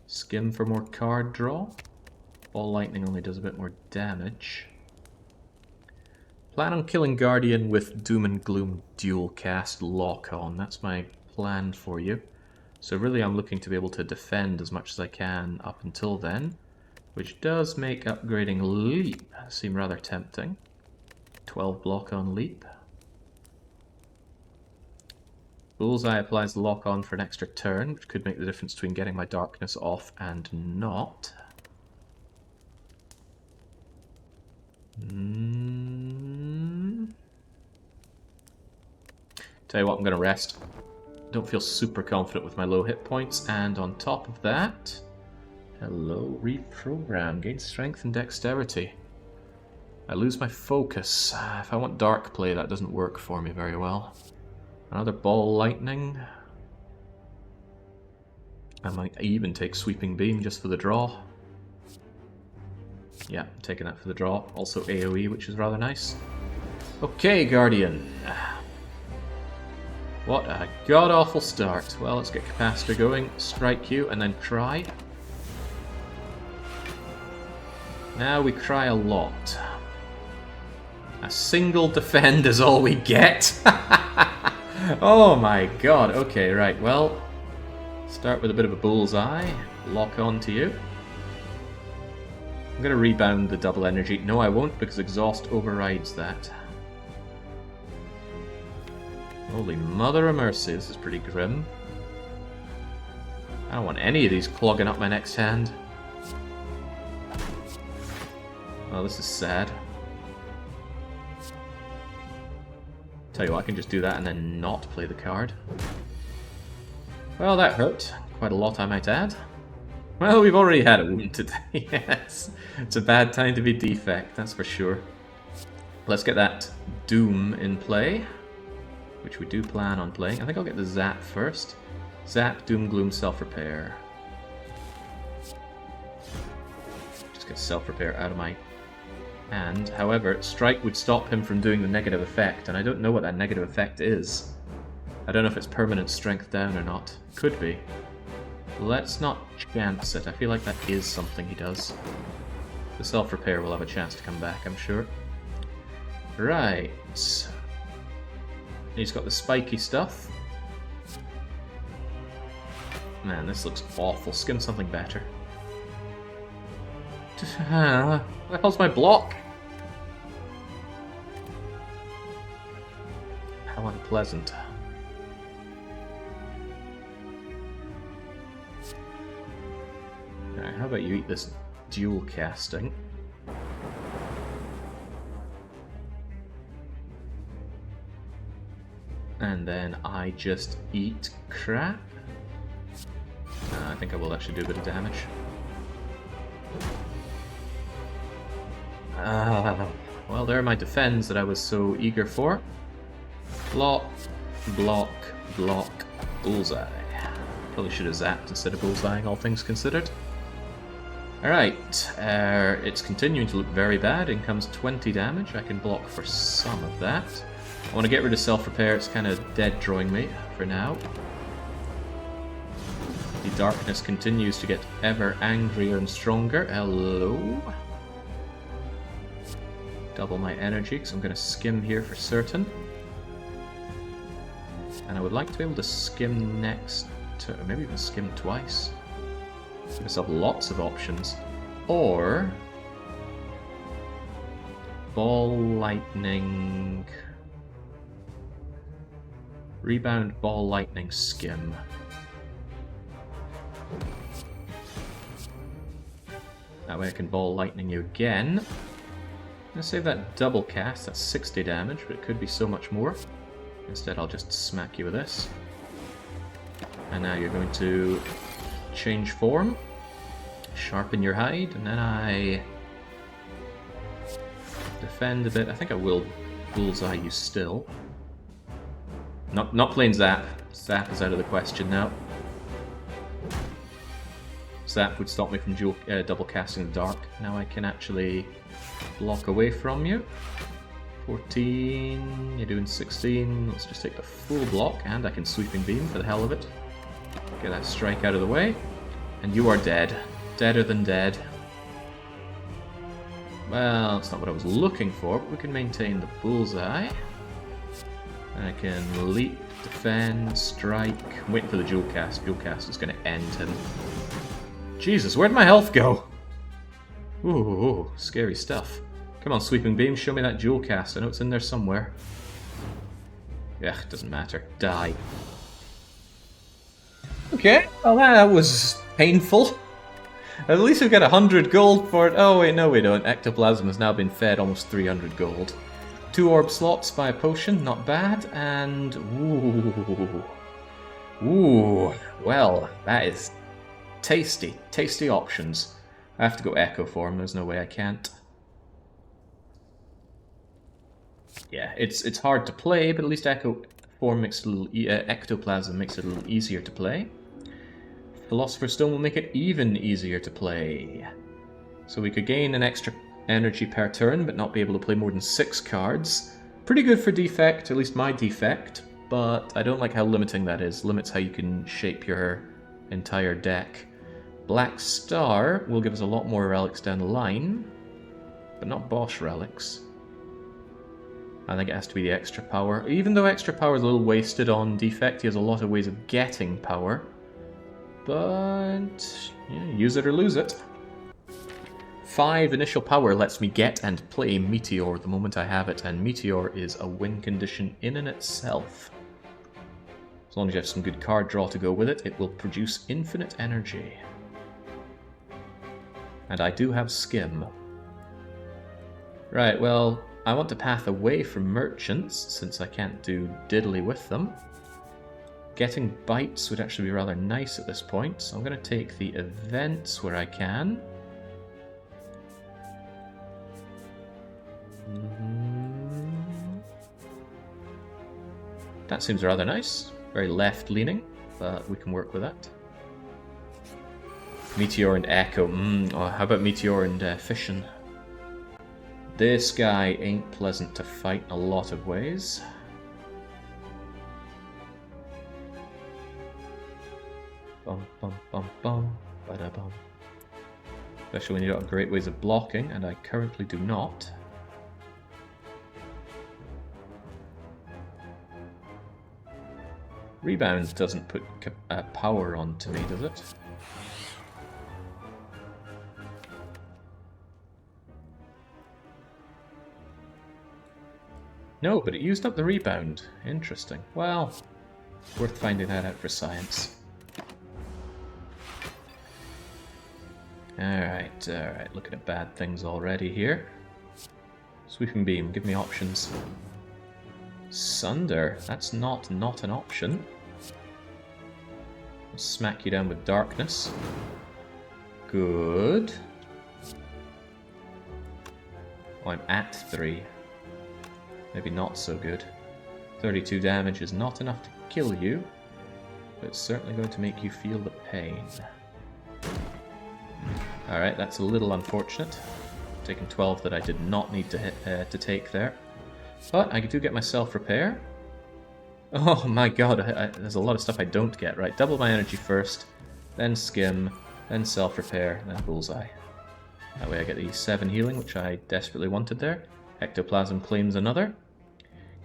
Skim for more card draw. Ball lightning only does a bit more damage. Plan on killing Guardian with Doom and Gloom dual cast lock on. That's my plan for you. So really I'm looking to be able to defend as much as I can up until then, which does make upgrading Leap seem rather tempting. 12 block on Leap. Bullseye applies the lock on for an extra turn, which could make the difference between getting my darkness off and not. Tell you what, I'm going to rest. Don't feel super confident with my low hit points, and on top of that, hello, reprogram, gain strength and dexterity. I lose my focus. If I want dark play, that doesn't work for me very well. Another ball lightning. I might even take sweeping beam just for the draw. Yeah, I'm taking that for the draw. Also AoE, which is rather nice. Okay, Guardian. What a god-awful start. Well, let's get Capacitor going, strike you, and then cry. Now we cry a lot. A single defend is all we get. Oh my god. Okay, right, well, start with a bit of a bullseye. Lock on to you. I'm going to rebound the double energy. No, I won't, because exhaust overrides that. Holy mother of mercy, this is pretty grim. I don't want any of these clogging up my next hand. Oh, this is sad. Tell you what, I can just do that and then not play the card. Well, that hurt. Quite a lot, I might add. Well, we've already had a wound today, yes. It's a bad time to be defect, that's for sure. Let's get that Doom in play, which we do plan on playing. I think I'll get the Zap first. Zap, Doom, Gloom, Self-Repair. Just get Self-Repair out of my hand. However, Strike would stop him from doing the negative effect, and I don't know what that negative effect is. I don't know if it's permanent strength down or not. Could be. Let's not chance it. I feel like that is something he does. The Self-Repair will have a chance to come back, I'm sure. Right. He's got the spiky stuff. Man, this looks awful. Skim something better. Where the hell's my block? How unpleasant. Alright, how about you eat this dual casting? And then I just eat crap. I think I will actually do a bit of damage. Well, there are my defends that I was so eager for. Block, block, block, bullseye. Probably should have zapped instead of bullseyeing, all things considered. Alright, it's continuing to look very bad. In comes 20 damage. I can block for some of that. I want to get rid of Self-Repair, it's kind of dead drawing me for now. The darkness continues to get ever angrier and stronger. Hello. Double my energy, because I'm going to skim here for certain. And I would like to be able to skim next to, or maybe even skim twice. Give myself lots of options. Or Ball Lightning... Rebound, Ball Lightning, Skim. That way I can Ball Lightning you again. I'm going to save that double cast, that's 60 damage, but it could be so much more. Instead I'll just smack you with this. And now you're going to change form, sharpen your hide, and then I defend a bit. I think I will bullseye you still. Not playing Zap. Zap is out of the question now. Zap would stop me from double casting the Dark. Now I can actually block away from you. 14, you're doing 16. Let's just take the full block, and I can Sweeping Beam for the hell of it. Get that strike out of the way. And you are dead. Deader than dead. Well, that's not what I was looking for, but we can maintain the bullseye. I can leap, defend, strike. I'm waiting for the dual cast. Dual cast is going to end him. Jesus, where'd my health go? Ooh, scary stuff. Come on, Sweeping Beam, show me that dual cast. I know it's in there somewhere. Ugh, doesn't matter. Die. Okay, well that was painful. At least we got 100 gold for it. Oh wait, no we don't. Ectoplasm has now been fed almost 300 gold. 2 orb slots by a potion, not bad. And ooh, well, that is tasty, tasty options. I have to go Echo form. There's no way I can't. Yeah, it's hard to play, but at least Echo form makes it a little Ectoplasm makes it a little easier to play. Philosopher's Stone will make it even easier to play. So we could gain an extra energy per turn, but not be able to play more than 6 cards. Pretty good for defect, at least my defect, but I don't like how limiting that is. Limits how you can shape your entire deck. Black Star will give us a lot more relics down the line, but not boss relics. I think it has to be the extra power. Even though extra power is a little wasted on defect, he has a lot of ways of getting power. But yeah, use it or lose it. 5 initial power lets me get and play Meteor the moment I have it, and Meteor is a win condition in and itself. As long as you have some good card draw to go with it, it will produce infinite energy. And I do have Skim. Right, well, I want to path away from merchants, since I can't do diddly with them. Getting bites would actually be rather nice at this point, so I'm going to take the events where I can. That seems rather nice. Very left-leaning, but we can work with that. Meteor and Echo. Oh, how about Meteor and Fission? This guy ain't pleasant to fight in a lot of ways. Bum bum bum bum, bada bum. Especially when you've got great ways of blocking, and I currently do not. Rebound doesn't put power onto me, does it? No, but it used up the rebound. Interesting. Well, worth finding that out for science. Alright, looking at bad things already here. Sweeping Beam, give me options. Sunder, that's not an option. I'll smack you down with Darkness. Good. Oh, I'm at 3. Maybe not so good. 32 damage is not enough to kill you, but it's certainly going to make you feel the pain. Alright, that's a little unfortunate. Taking 12 that I did not need to take there. But I do get my self-repair. Oh my god, there's a lot of stuff I don't get, right? Double my energy first, then Skim, then self-repair, then Bullseye. That way I get the 7 healing, which I desperately wanted there. Ectoplasm claims another.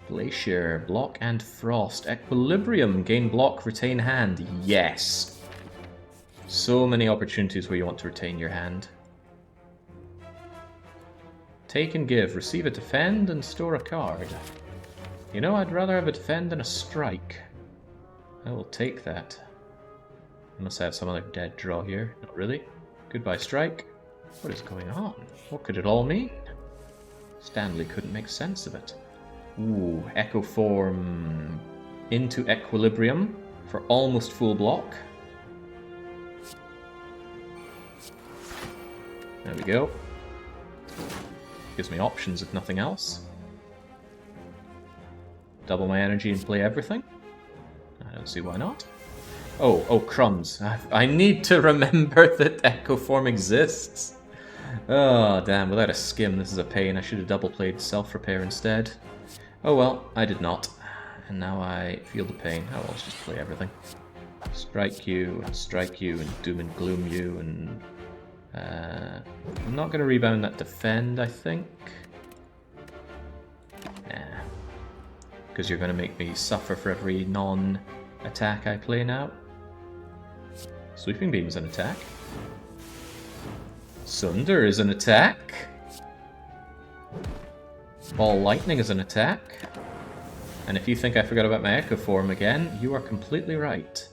Glacier, block and frost. Equilibrium, gain block, retain hand. Yes! So many opportunities where you want to retain your hand. Take and give. Receive a defend and store a card. You know, I'd rather have a defend than a strike. I will take that. Unless I have some other dead draw here. Not really. Goodbye, strike. What is going on? What could it all mean? Stanley couldn't make sense of it. Ooh, Echo Form into Equilibrium for almost full block. There we go. Gives me options if nothing else. double my energy and play everything. I don't see why not. Oh, crumbs. I need to remember that Echo Form exists. Oh, damn, without a skim, this is a pain. I should have double played self-repair instead. Oh well, I did not. And now I feel the pain. Oh well, let's just play everything. Strike you, and doom and gloom you, and... I'm not going to rebound that defend, I think. Nah. Because you're going to make me suffer for every non-attack I play now. Sweeping Beam is an attack. Sunder is an attack. Ball Lightning is an attack. And if you think I forgot about my Echo Form again, you are completely right.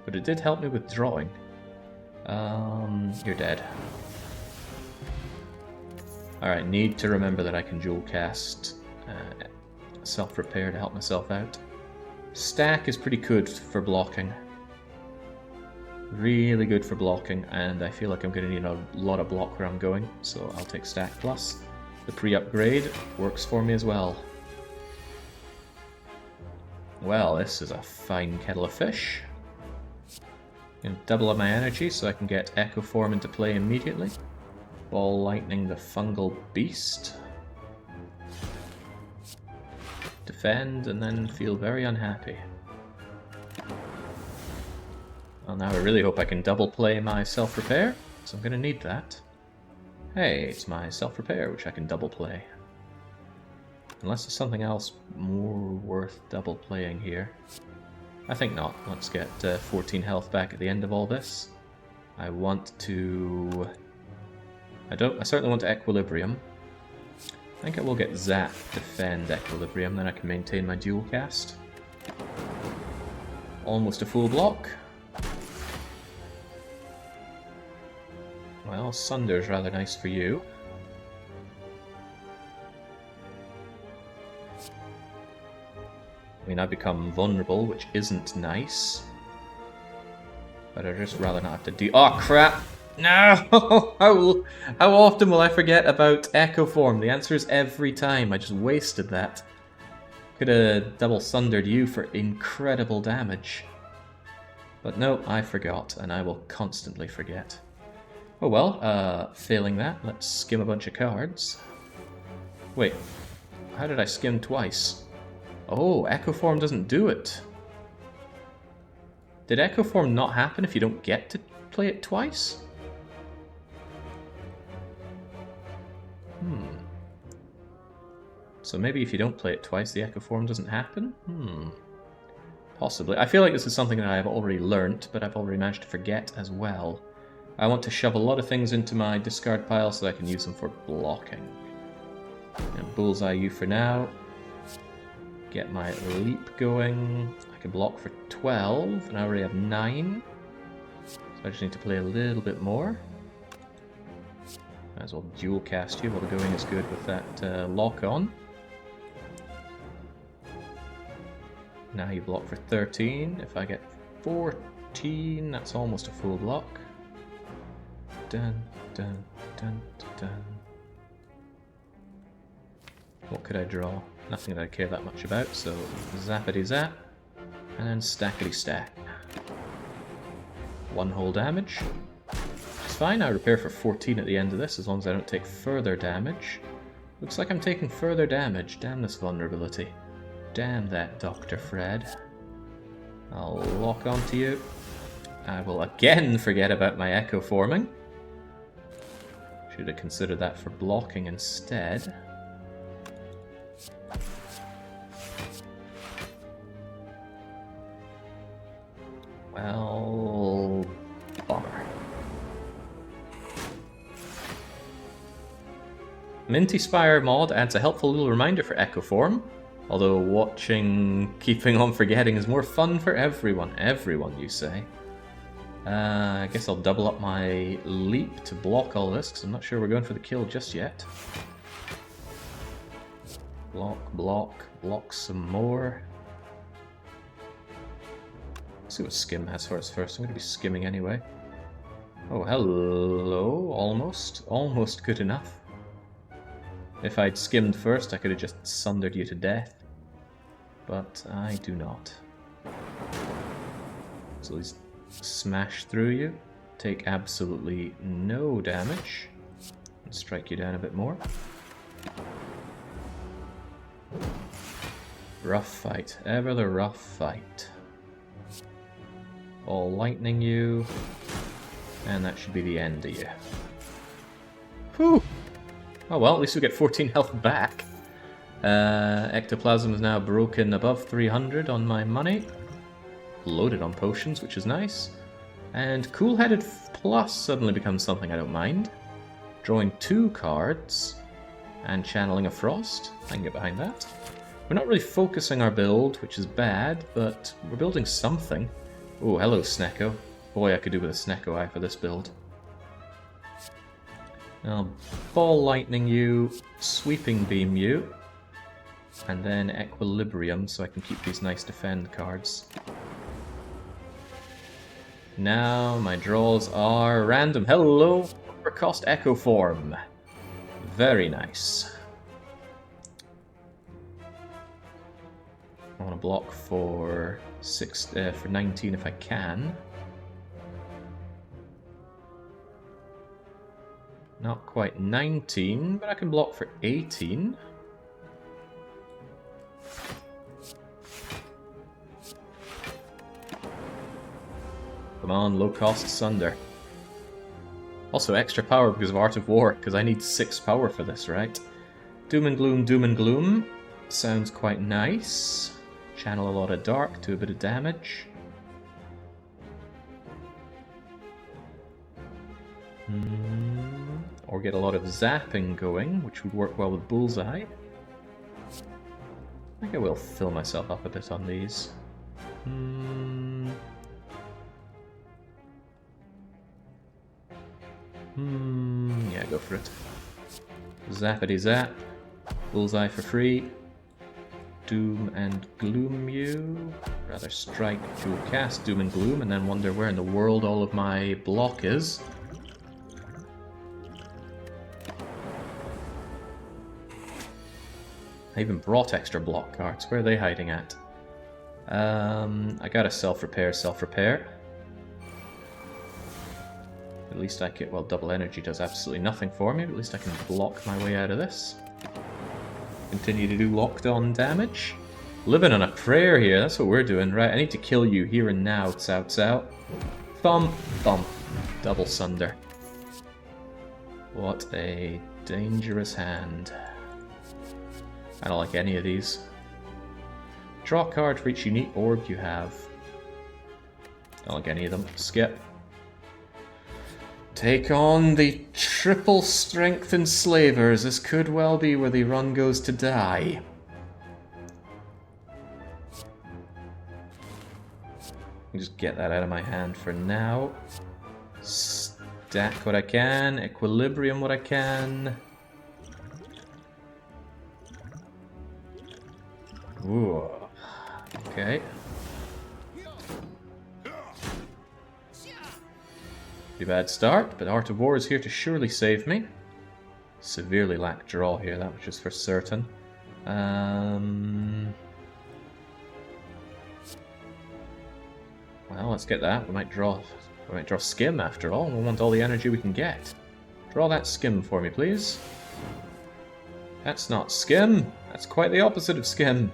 But it did help me with drawing. You're dead. Alright, need to remember that I can dual cast self-repair to help myself out. Stack is pretty good for blocking. Really good for blocking, and I feel like I'm going to need a lot of block where I'm going, so I'll take Stack Plus. The pre-upgrade works for me as well. Well, this is a fine kettle of fish. I'm going to double up my energy so I can get Echo Form into play immediately. Ball Lightning the Fungal Beast. Defend, and then feel very unhappy. Well, now I really hope I can double play my self-repair, so I'm going to need that. Hey, it's my self-repair, which I can double play. Unless there's something else more worth double playing here. I think not. Let's get 14 health back at the end of all this. I want to... I certainly want to Equilibrium. I think I will get Zap, Defend, Equilibrium, then I can maintain my dual cast. Almost a full block. Well, Sunder's rather nice for you. I mean, I become vulnerable, which isn't nice. But I'd just rather not have to do... Oh, crap! No! How often will I forget about Echo Form? The answer is every time. I just wasted that. Could have double sundered you for incredible damage. But no, I forgot, and I will constantly forget. Oh well, failing that, let's skim a bunch of cards. Wait, how did I skim twice? Oh, Echo Form doesn't do it. Did Echo Form not happen if you don't get to play it twice? So maybe if you don't play it twice, the Echo Form doesn't happen? Possibly. I feel like this is something that I've already learnt, but I've already managed to forget as well. I want to shove a lot of things into my discard pile so that I can use them for blocking. And bullseye you for now. Get my leap going. I can block for 12, and I already have 9. So I just need to play a little bit more. Might as well dual cast you while the going is good with that lock on. Now you block for 13. If I get 14, that's almost a full block. Dun, dun, dun, dun. What could I draw? Nothing that I care that much about, so zappity zap, and then stackety stack. 1 whole damage. It's fine, I repair for 14 at the end of this, as long as I don't take further damage. Looks like I'm taking further damage. Damn this vulnerability. Damn that Dr. Fred. I'll lock onto you. I will again forget about my Echo Forming. Should have considered that for blocking instead. Well, bummer. Minty Spire mod adds a helpful little reminder for Echo Form, although keeping on forgetting is more fun for everyone. Everyone, you say. I guess I'll double up my leap to block all this, because I'm not sure we're going for the kill just yet. Block, block, block some more. Let's see what skim has for us first. I'm going to be skimming anyway. Oh, hello. Almost. Almost good enough. If I'd skimmed first, I could have just sundered you to death. but I do not. So these smash through you, take absolutely no damage, and strike you down a bit more. Rough fight, ever the rough fight. All lightning you, and that should be the end of you. Whew! Oh well, at least we get 14 health back. Ectoplasm is now broken above 300 on my money. Loaded on potions, which is nice. And Cool-Headed Plus suddenly becomes something I don't mind. Drawing 2 cards and channeling a Frost. I can get behind that. We're not really focusing our build, which is bad, but we're building something. Oh, hello, Snecko. Boy, I could do with a Snecko Eye for this build. I'll Ball Lightning you, Sweeping Beam you, and then Equilibrium so I can keep these nice defend cards. Now my draws are random. Hello, Overcost Echo Form. Very nice. I want to block for 19 if I can. Not quite 19, but I can block for 18. Come on, low-cost Sunder. Also extra power because of Art of War, because I need 6 power for this, right? Doom and Gloom, Doom and Gloom. Sounds quite nice. Channel a lot of dark, do a bit of damage. Or get a lot of zapping going, which would work well with Bullseye. I think I will fill myself up a bit on these. Yeah, go for it. Zappity zap. Bullseye for free. Doom and Gloom you. Rather strike to cast Doom and Gloom and then wonder where in the world all of my block is. I even brought extra block cards. Where are they hiding at? I got a self-repair. At least I can... Well, double energy does absolutely nothing for me, but at least I can block my way out of this. Continue to do locked-on damage. Living on a prayer here, that's what we're doing. Right, I need to kill you here and now, Tsao Tsao. Thump, thump. Double Sunder. What a dangerous hand. I don't like any of these. Draw a card for each unique orb you have. Don't like any of them. Skip. Take on the triple strength enslavers. This could well be where the run goes to die. Just get that out of my hand for now. Stack what I can. Equilibrium what I can. Ooh. Okay. Pretty bad start, but Art of War is here to surely save me. Severely lack draw here, that much is for certain. Well, let's get that. We might draw Skim after all. We want all the energy we can get. Draw that Skim for me, please. That's not Skim. That's quite the opposite of Skim.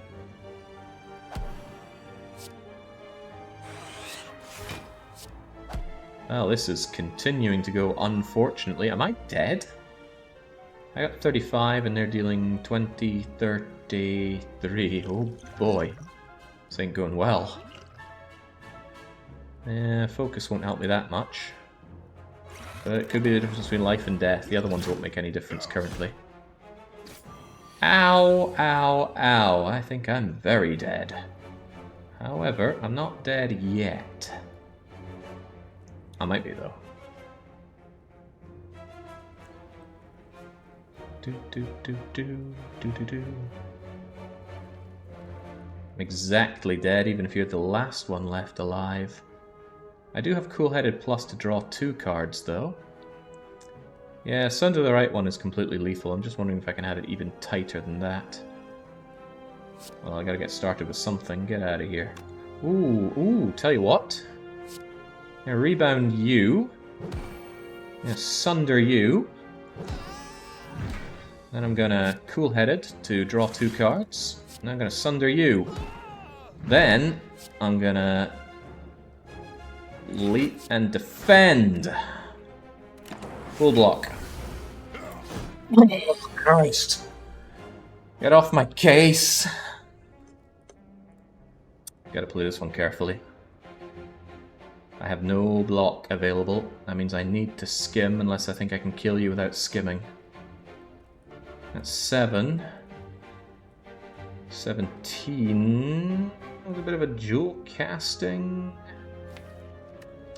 Well, this is continuing to go unfortunately. Am I dead? I got 35 and they're dealing 20, 33. Oh boy. This ain't going well. Focus won't help me that much. But it could be the difference between life and death. The other ones won't make any difference currently. Ow, ow, ow. I think I'm very dead. However, I'm not dead yet. I might be, though. I'm exactly dead, even if you're the last one left alive. I do have Cool-Headed Plus to draw 2 cards, though. Yeah, Sun to the right one is completely lethal. I'm just wondering if I can have it even tighter than that. Well, I gotta get started with something. Get out of here. Ooh, tell you what. I'm gonna rebound you. I'm gonna sunder you. Then I'm gonna cool-headed to draw 2 cards. And I'm gonna sunder you. Then I'm gonna leap and defend. Full block. Oh, Christ. Get off my case. Gotta play this one carefully. I have no block available. That means I need to skim unless I think I can kill you without skimming. That's 7. 17. A bit of a dual casting.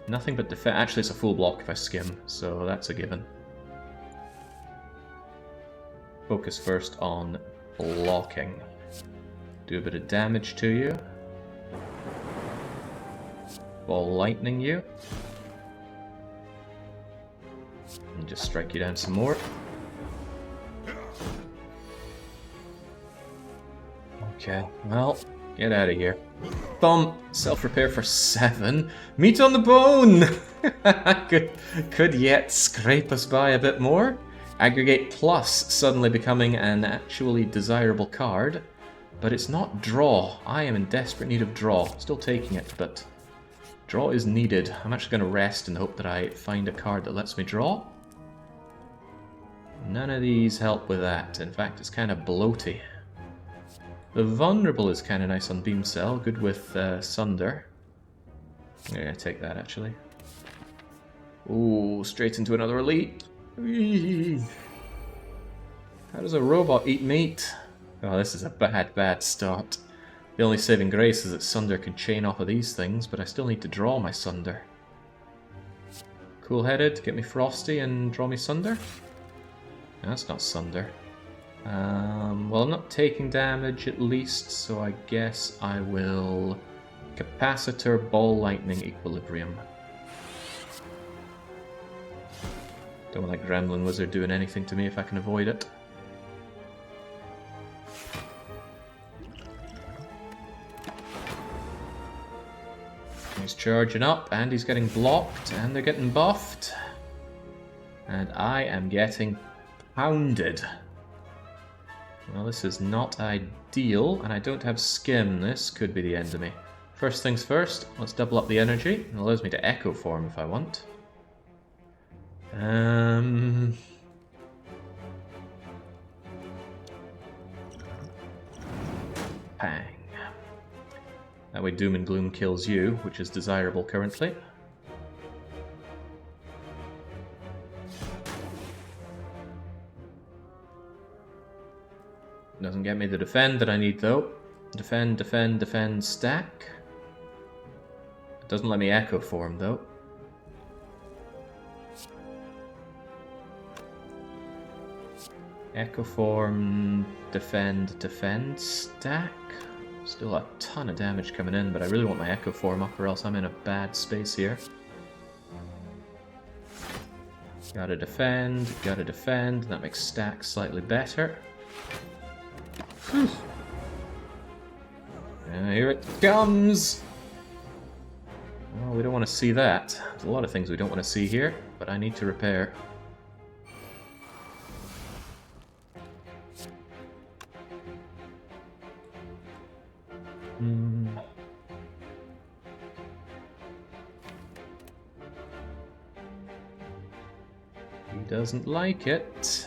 Nothing but defense. Actually, it's a full block if I skim, so that's a given. Focus first on blocking. Do a bit of damage to you. Ball lightning you. And just strike you down some more. Okay, well, get out of here. Thump! Self-repair for 7. Meat on the bone! could yet scrape us by a bit more. Aggregate plus suddenly becoming an actually desirable card. But it's not draw. I am in desperate need of draw. Still taking it, but draw is needed. I'm actually going to rest and hope that I find a card that lets me draw. None of these help with that. In fact, it's kind of bloaty. The Vulnerable is kind of nice on Beam Cell, good with Sunder. I'm gonna take that actually. Ooh, straight into another elite. Whee! How does a robot eat meat? Oh, this is a bad start. The only saving grace is that Sunder can chain off of these things, but I still need to draw my Sunder. Cool-headed, get me Frosty and draw me Sunder? No, that's not Sunder. Well, I'm not taking damage at least, so I guess I will Capacitor, Ball Lightning, Equilibrium. Don't want that Gremlin Wizard doing anything to me if I can avoid it. He's charging up, and he's getting blocked, and they're getting buffed. And I am getting pounded. Well, this is not ideal, and I don't have skim. This could be the end of me. First things first, let's double up the energy. It allows me to Echo Form if I want. Pang. That way Doom and Gloom kills you, which is desirable currently. Doesn't get me the defend that I need though. Defend, defend, defend, stack. It doesn't let me Echo Form though. Echo Form, defend, defend, stack. Still a ton of damage coming in, but I really want my Echo Form up or else I'm in a bad space here. Gotta defend, that makes stack slightly better. Here it comes! Well, we don't want to see that. There's a lot of things we don't want to see here, but I need to repair. He doesn't like it.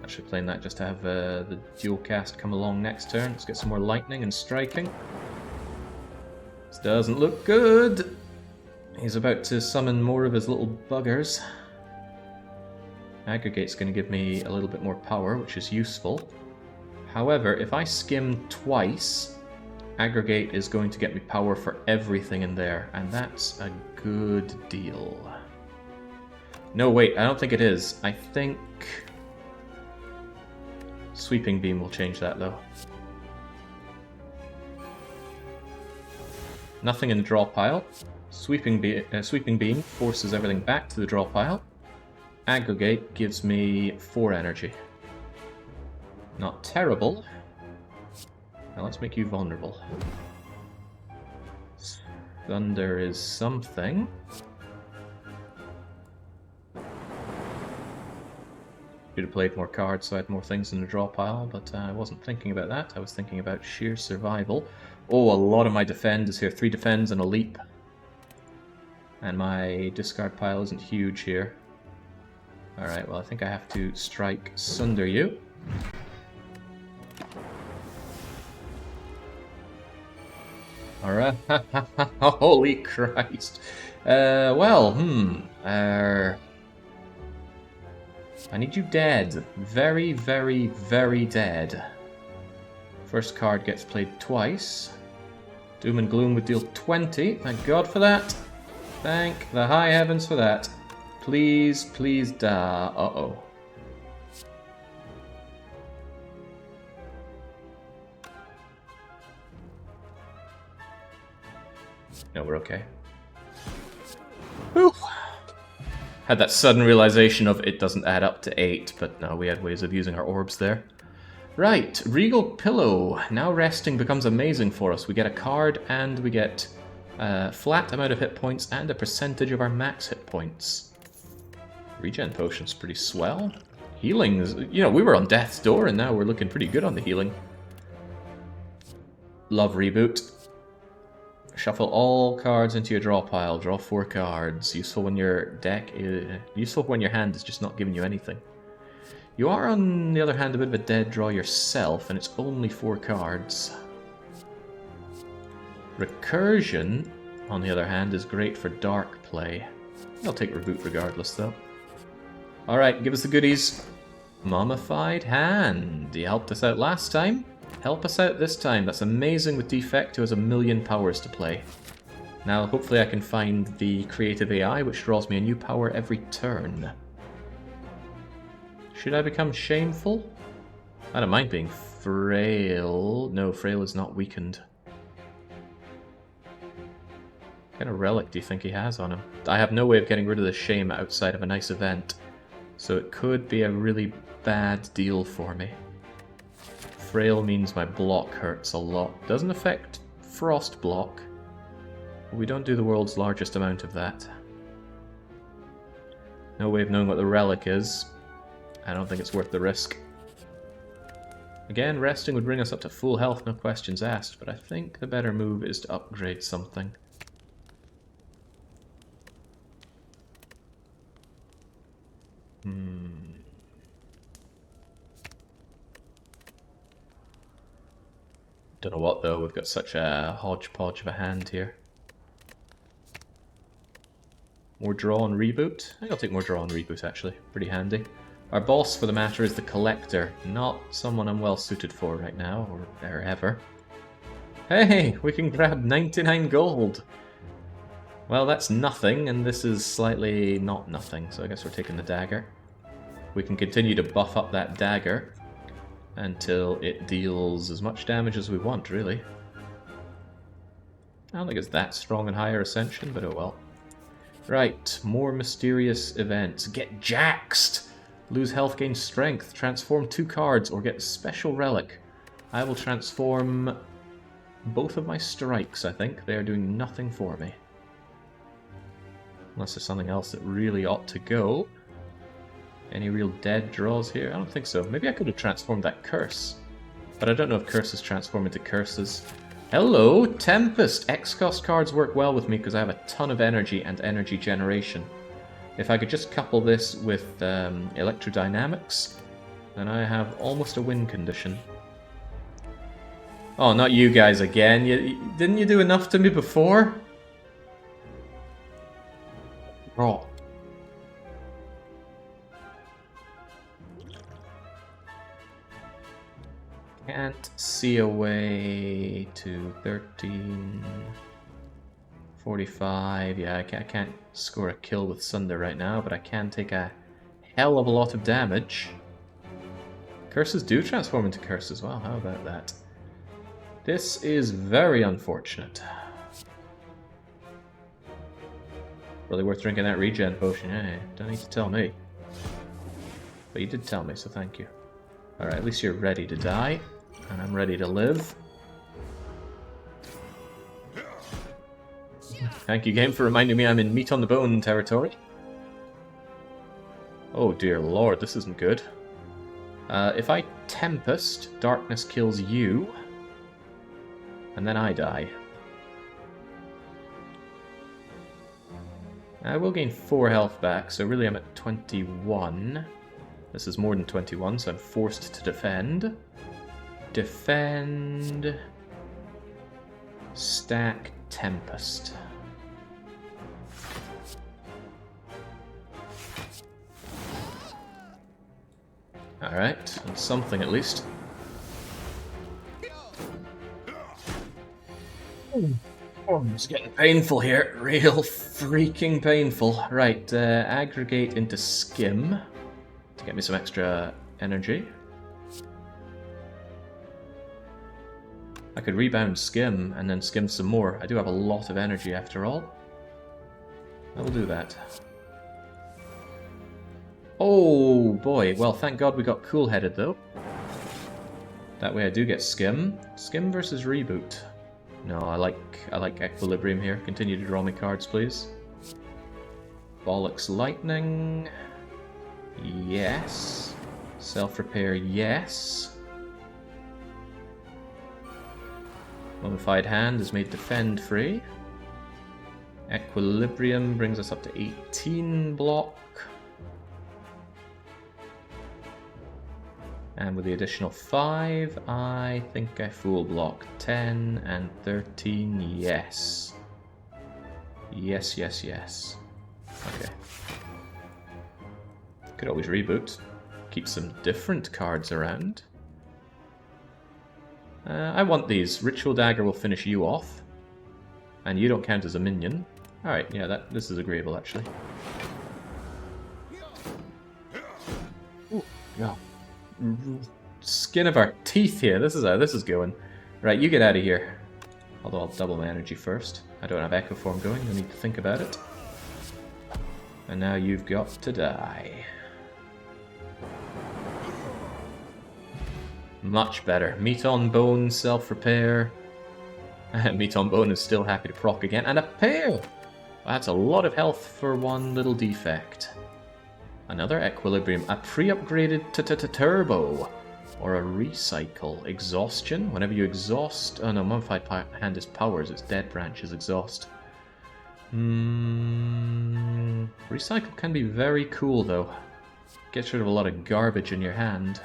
Actually playing that just to have the dual cast come along next turn. Let's get some more lightning and striking. This doesn't look good. He's about to summon more of his little buggers. Aggregate's going to give me a little bit more power, which is useful. However, if I skim twice, Aggregate is going to get me power for everything in there, and that's a good deal. No, wait, I don't think it is. I think Sweeping Beam will change that, though. Nothing in the draw pile. Sweeping Beam forces everything back to the draw pile. Aggregate gives me 4 energy. Not terrible. Now let's make you vulnerable. Thunder is something. Should have played more cards so I had more things in the draw pile, but I wasn't thinking about that. I was thinking about sheer survival. Oh, a lot of my defend is here. 3 defends and a leap. And my discard pile isn't huge here. Alright, well I think I have to strike Sunder you. Alright, holy Christ. I need you dead. Very, very, very dead. First card gets played twice. Doom and Gloom would deal 20. Thank God for that. Thank the high heavens for that. Please, please die. Uh-oh. No, we're okay. Whew. Had that sudden realization of it doesn't add up to 8, but no, we had ways of using our orbs there. Right, Regal Pillow. Now resting becomes amazing for us. We get a card and we get a flat amount of hit points and a percentage of our max hit points. Regen potion's pretty swell. Healing is, you know, we were on death's door and now we're looking pretty good on the healing. Love Reboot. Shuffle all cards into your draw pile. Draw 4 cards. Useful when your deck is useful when your hand is just not giving you anything. You are, on the other hand, a bit of a dead draw yourself, and it's only 4 cards. Recursion, on the other hand, is great for dark play. I'll take Reboot regardless, though. Alright, give us the goodies. Mummified Hand. You helped us out last time. Help us out this time. That's amazing with Defect, who has 1,000,000 powers to play. Now, hopefully I can find the creative AI, which draws me a new power every turn. Should I become Shameful? I don't mind being Frail. No, Frail is not weakened. What kind of relic do you think he has on him? I have no way of getting rid of the shame outside of a nice event, so it could be a really bad deal for me. Frail means my block hurts a lot. Doesn't affect Frost block. We don't do the world's largest amount of that. No way of knowing what the relic is. I don't think it's worth the risk. Again, resting would bring us up to full health, no questions asked, but I think the better move is to upgrade something. Don't know what though, we've got such a hodgepodge of a hand here. More draw and reboot? I think I'll take more draw and reboot actually, pretty handy. Our boss for the matter is the Collector, not someone I'm well suited for right now, or ever. Hey, we can grab 99 gold! Well, that's nothing, and this is slightly not nothing, so I guess we're taking the dagger. We can continue to buff up that dagger until it deals as much damage as we want, really. I don't think it's that strong in higher ascension, but oh well. Right, more mysterious events. Get jaxed! Lose health, gain strength. Transform 2 cards or get a special relic. I will transform both of my strikes, I think. They are doing nothing for me. Unless there's something else that really ought to go. Any real dead draws here? I don't think so. Maybe I could have transformed that curse. But I don't know if curses transform into curses. Hello, Tempest! X-cost cards work well with me because I have a ton of energy and energy generation. If I could just couple this with electrodynamics, then I have almost a win condition. Oh, not you guys again. Didn't you do enough to me before? Oh. Can't see a way to 1345. Yeah, I can't score a kill with Sunder right now, but I can take a hell of a lot of damage. Curses do transform into curses. Wow, how about that? This is very unfortunate. Really worth drinking that regen potion, eh? Don't need to tell me. But you did tell me, so thank you. Alright, at least you're ready to die, and I'm ready to live. Thank you, game, for reminding me I'm in meat on the bone territory. Oh dear lord, this isn't good. If I Tempest, darkness kills you, and then I die. I will gain 4 health back, so really I'm at 21. This is more than 21, so I'm forced to defend. Defend... Stack Tempest. Alright, that's something at least. Oh, it's getting painful here. Real freaking painful. Right, aggregate into skim to get me some extra energy. I could rebound skim and then skim some more. I do have a lot of energy after all. I will do that. Oh boy, well thank god we got cool-headed though. That way I do get skim. Skim versus reboot. No, I like equilibrium here. Continue to draw me cards, please. Bollocks lightning. Yes. Self-repair, yes. Mummified hand is made defend free. Equilibrium brings us up to 18 block. And with the additional 5, I think I full block 10 and 13, yes. Yes, yes, yes. Okay. Could always reboot. Keep some different cards around. I want these. Ritual Dagger will finish you off. And you don't count as a minion. Alright, yeah, this is agreeable actually. Ooh, yeah. Skin of our teeth here. This is how this is going. Right, you get out of here. Although I'll double my energy first. I don't have Echo Form going, no need to think about it. And now you've got to die. Much better. Meat on bone, self-repair. Meat on bone is still happy to proc again. And a pair! Well, that's a lot of health for one little defect. Another equilibrium, a pre-upgraded turbo, or a recycle. Exhaustion, whenever you exhaust... Oh no, Mummified Hand is powers, its dead branch is exhaust. Recycle can be very cool though. Gets rid of a lot of garbage in your hand.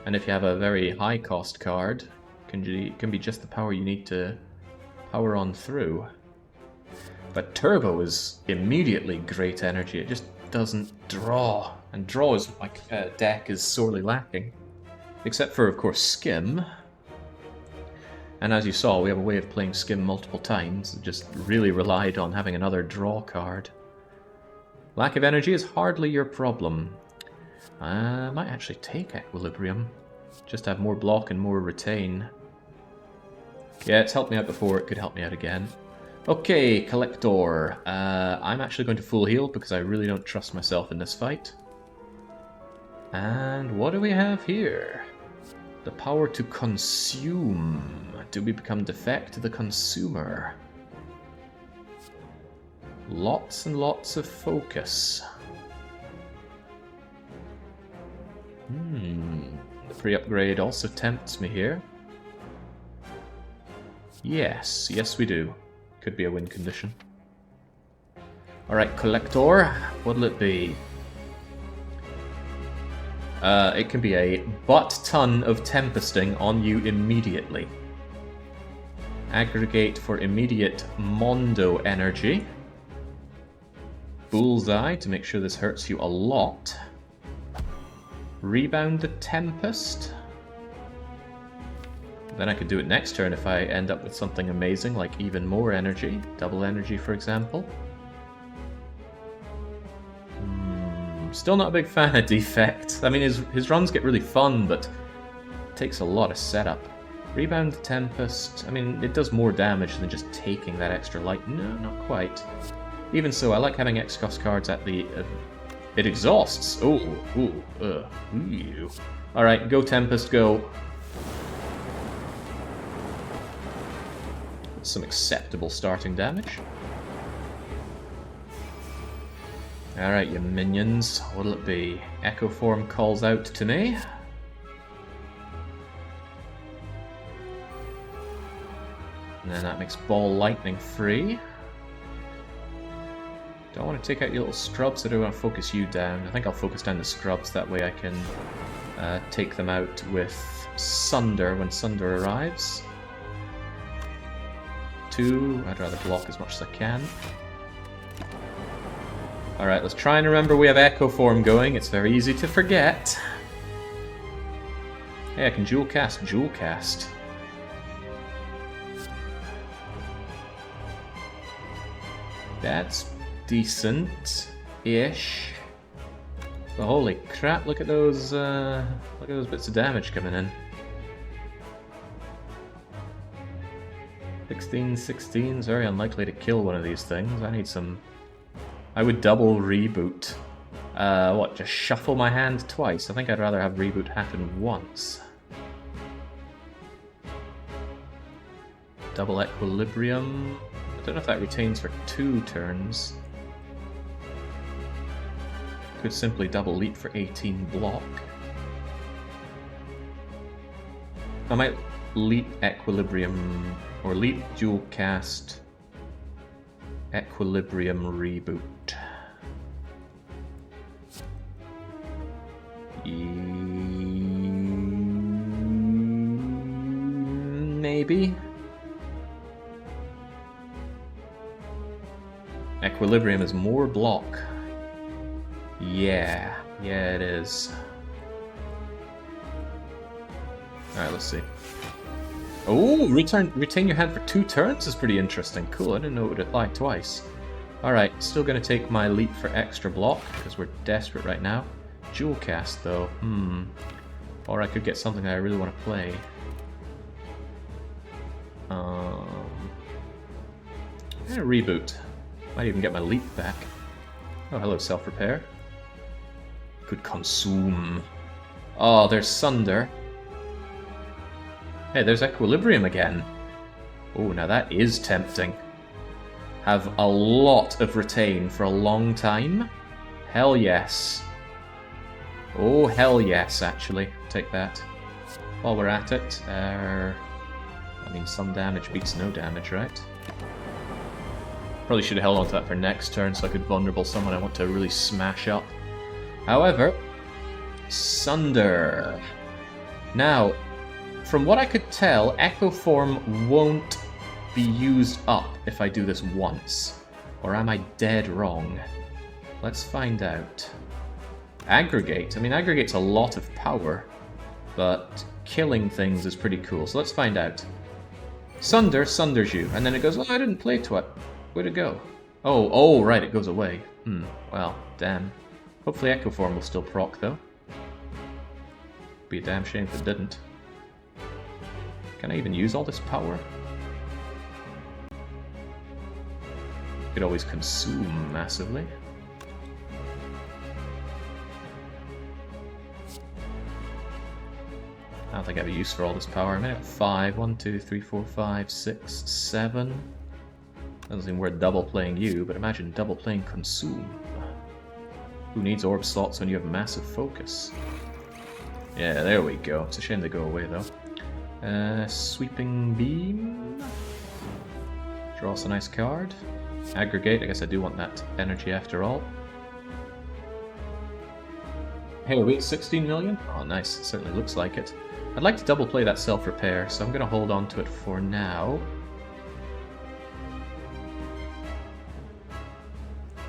And if you have a very high cost card, it can be just the power you need to power on through. But turbo is immediately great energy, it just doesn't draw, and draw is my deck is sorely lacking. Except for, of course, skim. And as you saw, we have a way of playing skim multiple times. It just really relied on having another draw card. Lack of energy is hardly your problem. I might actually take equilibrium. Just have more block and more retain. Yeah, it's helped me out before, it could help me out again. Okay, Collector. I'm actually going to full heal because I really don't trust myself in this fight. And what do we have here? The power to consume. Do we become defect the consumer? Lots and lots of focus. The pre-upgrade also tempts me here. Yes, yes we do. Could be a win condition. Alright, Collector, what'll it be? It can be a butt-ton of tempesting on you immediately. Aggregate for immediate Mondo energy. Bullseye to make sure this hurts you a lot. Rebound the Tempest. Then I could do it next turn if I end up with something amazing, like even more energy. Double energy, for example. Still not a big fan of Defect. I mean, his runs get really fun, but it takes a lot of setup. Rebound the Tempest. I mean, it does more damage than just taking that extra light. No, not quite. Even so, I like having X-Cost cards at the It exhausts. Oh, ooh, ew. Alright, go Tempest, go. Some acceptable starting damage. Alright, you minions. What'll it be? Echo Form calls out to me. And then that makes Ball Lightning free. Do I want to take out your little scrubs, or do I want to focus you down? I think I'll focus down the scrubs, that way I can take them out with Sunder when Sunder arrives. 2, I'd rather block as much as I can. Alright, let's try and remember we have Echo Form going, it's very easy to forget. Hey, I can Jewel Cast. That's decent-ish. But holy crap, look at those bits of damage coming in. 16 is very unlikely to kill one of these things. I need some... I would double reboot. What, just shuffle my hand twice? I think I'd rather have reboot happen once. Double equilibrium. I don't know if that retains for 2 turns. Could simply double leap for 18 block. I might leap equilibrium, or leap dual cast equilibrium reboot. Maybe. Equilibrium is more block. Yeah, it is. Alright, let's see. Oh, retain your hand for 2 turns is pretty interesting. Cool, I didn't know it would apply twice. Alright, still gonna take my leap for extra block, because we're desperate right now. Jewel cast though, Or I could get something that I really want to play. I'm gonna reboot. Might even get my leap back. Oh, hello, self-repair. Could consume. Oh, there's Sunder. Hey, there's Equilibrium again. Oh, now that is tempting. Have a lot of retain for a long time. Hell yes. Oh, hell yes, actually. Take that. While we're at it, I mean, some damage beats no damage, right? Probably should have held on to that for next turn so I could vulnerable someone I want to really smash up. However, Sunder. Now, from what I could tell, Echo Form won't be used up if I do this once. Or am I dead wrong? Let's find out. Aggregate. I mean, Aggregate's a lot of power, but killing things is pretty cool. So let's find out. Sunder sunders you, and then it goes, oh, I didn't play twat. Where'd it go? Oh, right, it goes away. Well, damn. Hopefully Echo Form will still proc, though. Be a damn shame if it didn't. Can I even use all this power? Could always consume massively. I don't think I have a use for all this power. I mean, I have 5. 1, 2, 3, 4, 5, 6, 7. Doesn't seem worth double playing you, but imagine double playing Consume. Who needs orb slots when you have massive focus? Yeah, there we go. It's a shame they go away though. Sweeping Beam. Draw us a nice card. Aggregate, I guess I do want that energy after all. Hey, are we at 16 million? Oh, nice. It certainly looks like it. I'd like to double play that self-repair, so I'm going to hold on to it for now.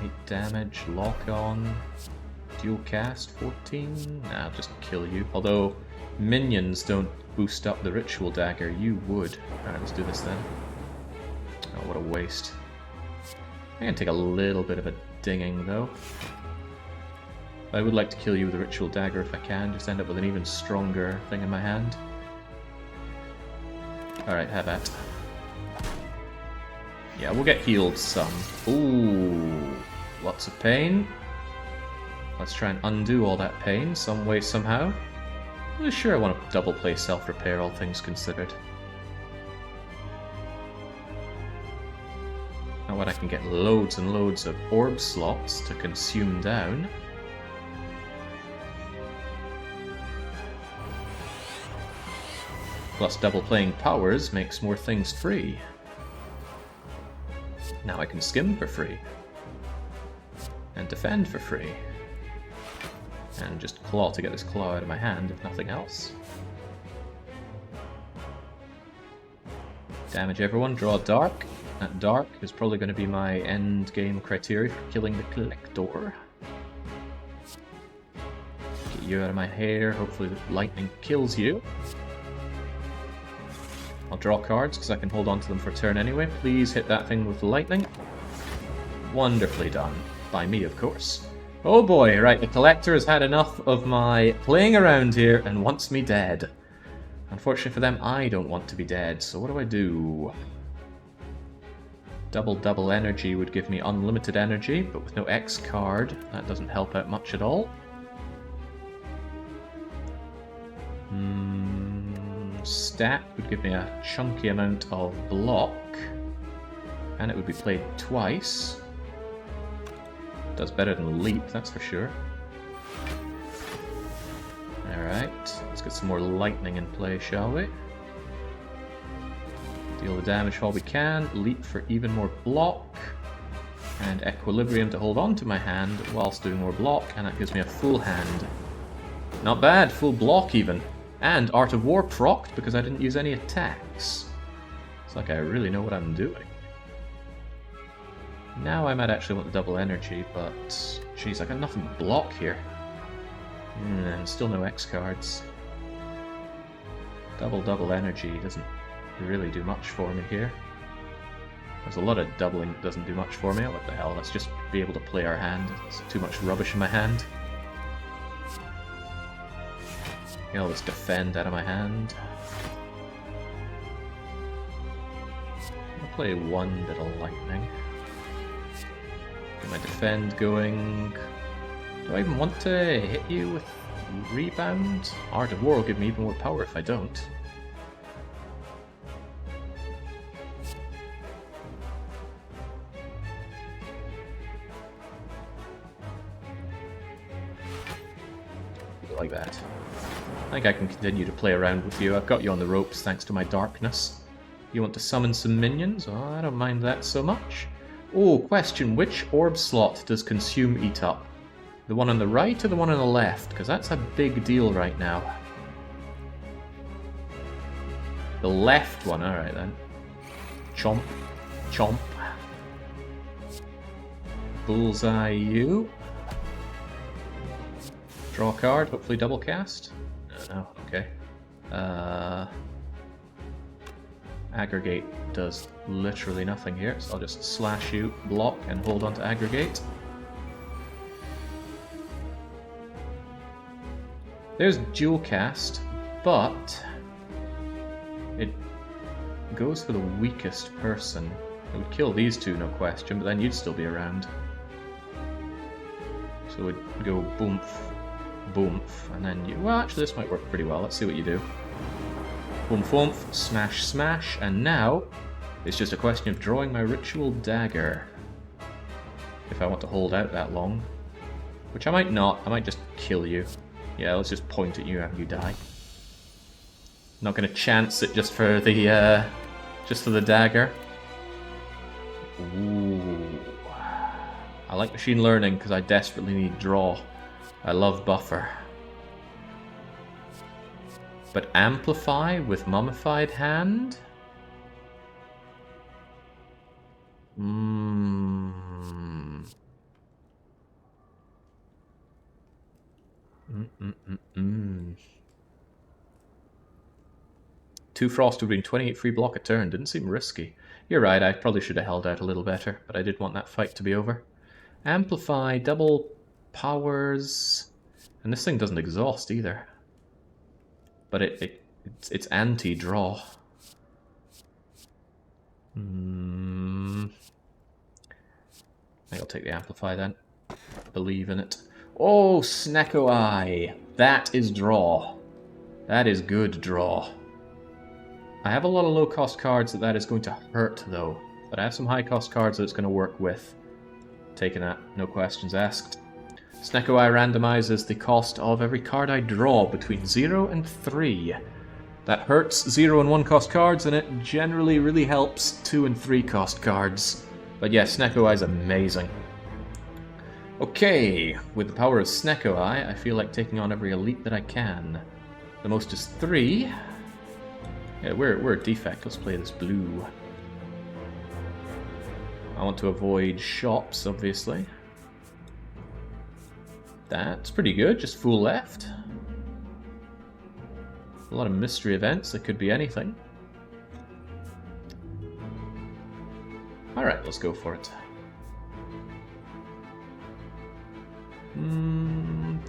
8 damage, lock on, dual cast, 14? Nah, I'll just kill you. Although, minions don't boost up the ritual dagger, you would. Alright, let's do this then. Oh, what a waste. I'm gonna take a little bit of a dinging though. I would like to kill you with a ritual dagger if I can, just end up with an even stronger thing in my hand. Alright, have at. Yeah, we'll get healed some. Ooh, lots of pain. Let's try and undo all that pain some way, somehow. Well, sure, I want to double play self-repair, all things considered. Now when I can get loads and loads of orb slots to consume down. Plus double playing powers makes more things free. Now I can skim for free. And defend for free. And just claw to get this claw out of my hand, if nothing else. Damage everyone, draw dark. That dark is probably going to be my end game criteria for killing the collector. Get you out of my hair, hopefully the lightning kills you. I'll draw cards because I can hold on to them for a turn anyway. Please hit that thing with lightning. Wonderfully done. By me, of course. Oh boy, right, the collector has had enough of my playing around here and wants me dead. Unfortunately for them, I don't want to be dead, so what do? Double energy would give me unlimited energy, but with no X card, that doesn't help out much at all. Stat would give me a chunky amount of block, and it would be played twice. Does better than leap, that's for sure. Alright, let's get some more lightning in play, shall we? Deal the damage while we can, leap for even more block, and equilibrium to hold on to my hand whilst doing more block, and that gives me a full hand. Not bad, full block even. And Art of War procced because I didn't use any attacks. It's like I really know what I'm doing. Now I might actually want the double energy, but jeez, I got nothing to block here. And still no X cards. Double energy doesn't really do much for me here. There's a lot of doubling that doesn't do much for me. What the hell, let's just be able to play our hand. It's too much rubbish in my hand. Get all this defend out of my hand. I'll play one bit of lightning. Get my defend going. Do I even want to hit you with rebound? Art of War will give me even more power if I don't. Like that. I think I can continue to play around with you. I've got you on the ropes thanks to my darkness. You want to summon some minions? Oh, I don't mind that so much. Oh, question. Which orb slot does consume eat up? The one on the right or the one on the left? Because that's a big deal right now. The left one, alright then. Chomp. Chomp. Bullseye you. Draw a card, hopefully double cast. No, okay. Aggregate does literally nothing here, so I'll just slash you, block, and hold on to aggregate. There's dual cast, but it goes for the weakest person. It would kill these two, no question, but then you'd still be around. So it would go boomf, boomf, and then you... Well, actually this might work pretty well. Let's see what you do. Boomf, boomf, smash, smash, and now it's just a question of drawing my ritual dagger. If I want to hold out that long. Which I might not. I might just kill you. Yeah, let's just point at you and you die. Not gonna chance it just for the dagger. Ooh. I like machine learning because I desperately need draw. I love buffer. But amplify with mummified hand? Two frost would bring 28 free block a turn. Didn't seem risky. You're right, I probably should have held out a little better, but I did want that fight to be over. Amplify, double powers, and this thing doesn't exhaust either. But it's anti-draw. I think I'll take the amplify then. Believe in it. Oh, Snecko Eye. That is draw. That is good draw. I have a lot of low-cost cards that is going to hurt, though. But I have some high-cost cards that it's going to work with. Taking that, no questions asked. Snecko Eye randomizes the cost of every card I draw between 0 and 3. That hurts 0 and 1 cost cards, and it generally really helps 2 and 3 cost cards. But yeah, Snecko Eye is amazing. Okay, with the power of Snecko Eye, I feel like taking on every elite that I can. The most is 3. Yeah, we're a defect. Let's play this blue. I want to avoid shops, obviously. That's pretty good, just full left. A lot of mystery events, that could be anything. Alright, let's go for it.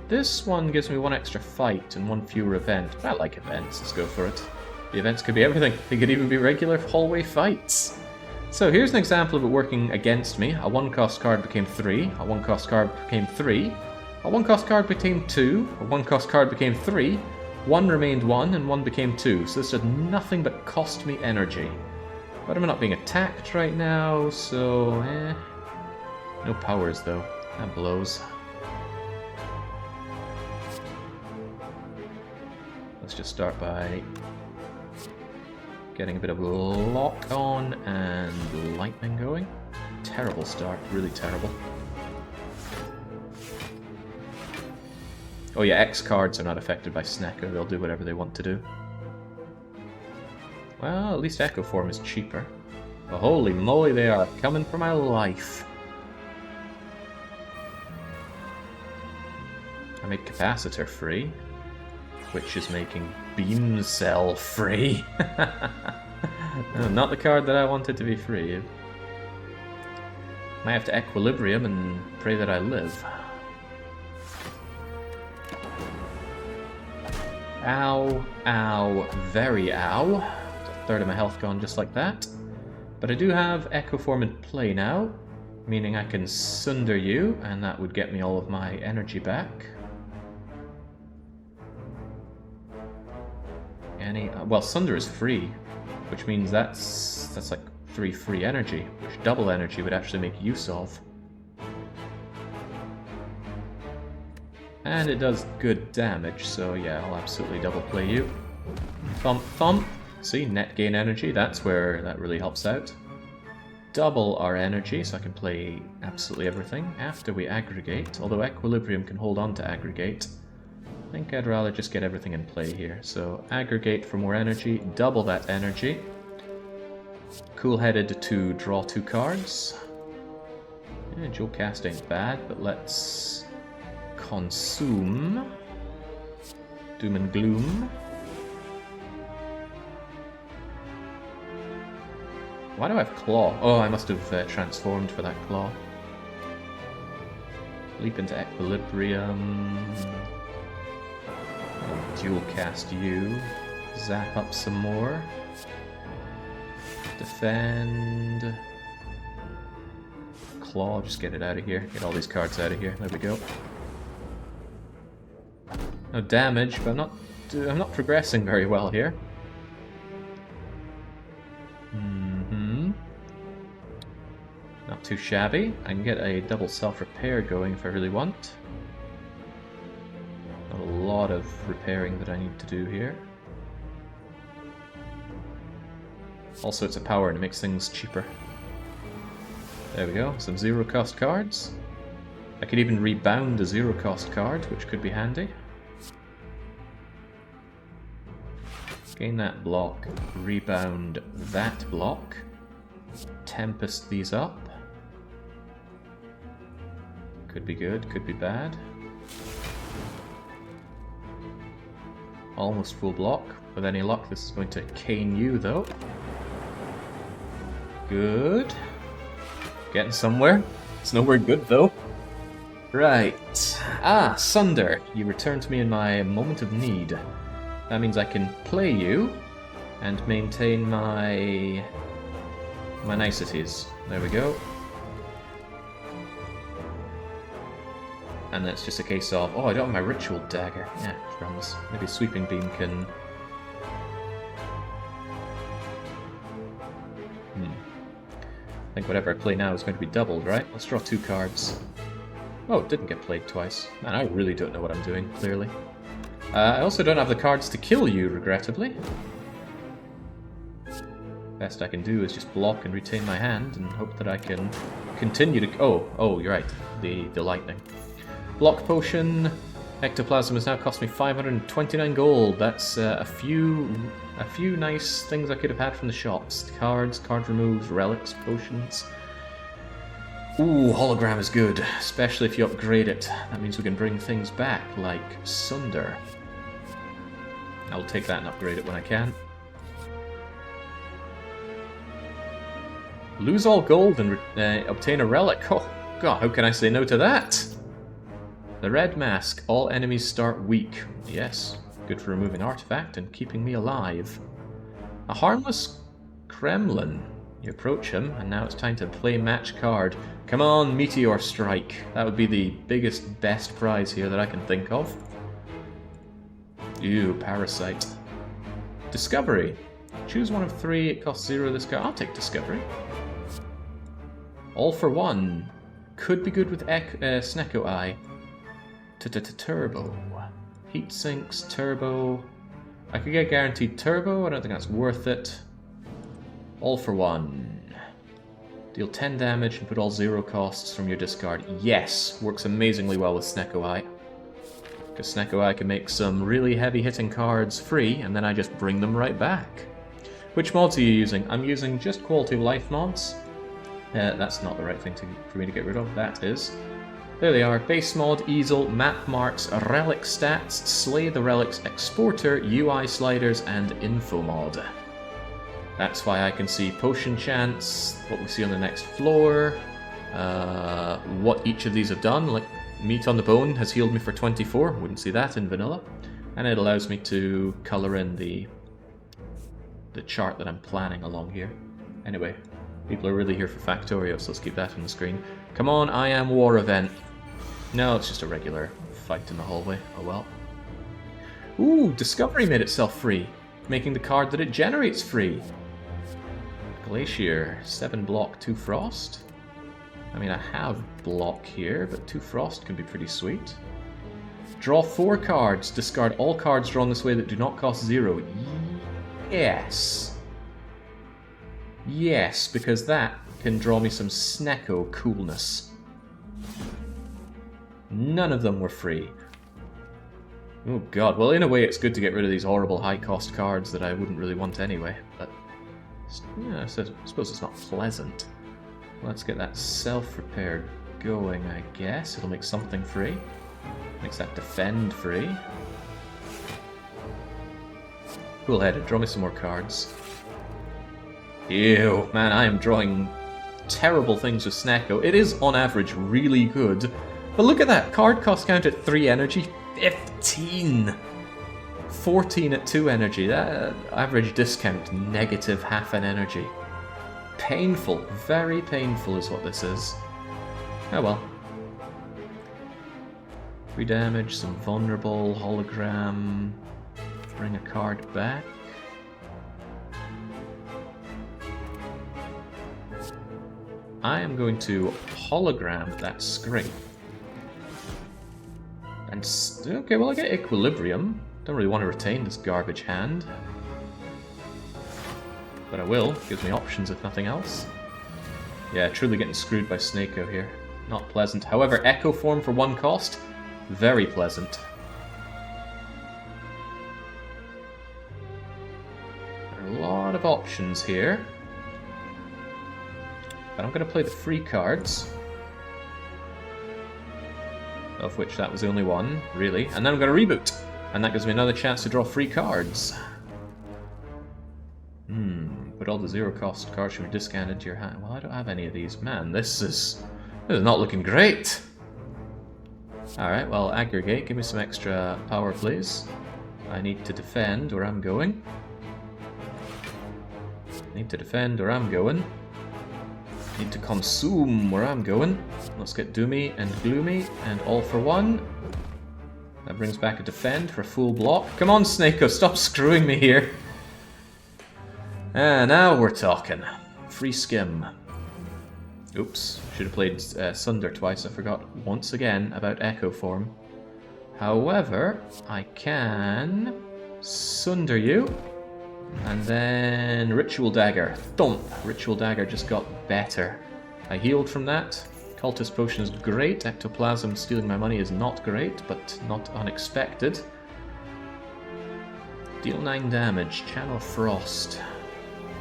This one gives me 1 extra fight and 1 fewer event. I like events, let's go for it. The events could be everything. They could even be regular hallway fights. So here's an example of it working against me. A 1 cost card became 3, a 1 cost card became 3, a 1 cost card became 2, a 1 cost card became 3, 1 remained 1, and 1 became 2. So this did nothing but cost me energy. But I'm not being attacked right now, so no powers though. That blows. Let's just start by getting a bit of lock on and lightning going. Terrible start, really terrible. Oh yeah, X cards are not affected by Snecko, they'll do whatever they want to do. Well, at least Echo Form is cheaper. But holy moly, they are coming for my life. I made Capacitor free, which is making Beam Cell free. No, not the card that I wanted to be free. Might have to Equilibrium and pray that I live. Ow, ow, very ow. A third of my health gone just like that. But I do have Echo Form in play now, meaning I can Sunder you, and that would get me all of my energy back. Well, Sunder is free, which means that's like 3 free energy, which double energy would actually make use of. And it does good damage, so yeah, I'll absolutely double play you. Thump, thump. See, net gain energy, that's where that really helps out. Double our energy, so I can play absolutely everything after we aggregate, although Equilibrium can hold on to aggregate. I think I'd rather just get everything in play here. So aggregate for more energy, double that energy. Cool-headed to draw 2 cards. Yeah, dual cast ain't bad, but let's consume Doom and Gloom. Why do I have Claw? Oh, I must have transformed for that Claw. Leap into Equilibrium. Dual cast you. Zap up some more. Defend. Claw, just get it out of here. Get all these cards out of here. There we go. No damage, but I'm not progressing very well here. Not too shabby. I can get a double self-repair going if I really want. Not a lot of repairing that I need to do here. Also, it's a power and it makes things cheaper. There we go, some 0 cost cards. I could even rebound a 0 cost card, which could be handy. Gain that block, rebound that block, Tempest these up. Could be good, could be bad. Almost full block. With any luck, this is going to cane you, though. Good. Getting somewhere. It's nowhere good, though. Right. Ah, Sunder. You return to me in my moment of need. That means I can play you and maintain my niceties. There we go. And then it's just a case of, oh, I don't have my ritual dagger. Yeah, crumbs. Maybe sweeping beam can... I think whatever I play now is going to be doubled, right? Let's draw 2 cards. Oh, it didn't get played twice. Man, I really don't know what I'm doing, clearly. I also don't have the cards to kill you, regrettably. Best I can do is just block and retain my hand and hope that I can continue to... Oh, you're right. The lightning. Block potion. Ectoplasm has now cost me 529 gold. That's a few nice things I could have had from the shops. Cards, card removes, relics, potions. Ooh, hologram is good, especially if you upgrade it. That means we can bring things back, like Sunder. I'll take that and upgrade it when I can. Lose all gold and obtain a relic. Oh, God, how can I say no to that? The red mask. All enemies start weak. Yes, good for removing artifact and keeping me alive. A harmless Kremlin. You approach him, and now it's time to play match card. Come on, Meteor Strike. That would be the biggest, best prize here that I can think of. Ew, Parasite. Discovery. Choose one of 3, it costs 0 this card. I'll take Discovery. All for 1. Could be good with Snecko Eye. Turbo. Heat sinks, turbo. I could get guaranteed turbo, I don't think that's worth it. All for 1. Deal 10 damage and put all 0 costs from your discard. Yes! Works amazingly well with Snecko Eye. Because Snecko Eye can make some really heavy hitting cards free, and then I just bring them right back. Which mods are you using? I'm using just quality of life mods. That's not the right thing for me to get rid of. That is. There they are. Base mod, easel, map marks, relic stats, slay the relics exporter, UI sliders, and info mod. That's why I can see potion chance, what we see on the next floor, what each of these have done. Like meat on the bone has healed me for 24. Wouldn't see that in vanilla. And it allows me to color in the chart that I'm planning along here. Anyway. People are really here for Factorio, so let's keep that on the screen. Come on, I am war event. No, it's just a regular fight in the hallway. Oh well. Ooh, Discovery made itself free, making the card that it generates free. Glacier, 7 block, 2 frost. I mean, I have block here, but 2 frost can be pretty sweet. Draw 4 cards. Discard all cards drawn this way that do not cost 0. Yes. Yes, because that can draw me some Snecko coolness. None of them were free. Oh god, well in a way it's good to get rid of these horrible high-cost cards that I wouldn't really want anyway, but yeah, I suppose it's not pleasant. Let's get that self-repair going, I guess. It'll make something free. Makes that defend free. Cool-headed, draw me some more cards. Ew, man, I am drawing terrible things with Snecko. It is, on average, really good. But look at that, card cost count at 3 energy, 15! 14 at 2 energy, that average discount, negative half an energy. Painful, very painful is what this is. Oh well. 3 damage, some vulnerable, hologram, bring a card back. I am going to hologram that screen. And, okay, well I get Equilibrium. Don't really want to retain this garbage hand. But I will, gives me options if nothing else. Yeah, truly getting screwed by Snecko here. Not pleasant. However, Echo Form for 1 cost, very pleasant. There are a lot of options here. But I'm going to play the free cards. Of which that was the only one, really. And then I'm going to reboot. And that gives me another chance to draw free cards. Put all the 0 cost cards from your discard into your hand. Well, I don't have any of these. Man, this is not looking great. Alright, well, aggregate. Give me some extra power, please. I need to defend where I'm going. Need to defend where I'm going. Need to consume where I'm going. Let's get Doomy and Gloomy and All for One. That brings back a defend for full block. Come on, Snako, stop screwing me here. And now we're talking. Free skim. Oops, should have played Sunder twice. I forgot once again about Echo Form. However, I can Sunder you. And then Ritual Dagger. Thump! Ritual Dagger just got better. I healed from that. Cultist Potion is great. Ectoplasm stealing my money is not great, but not unexpected. Deal 9 damage. Channel Frost.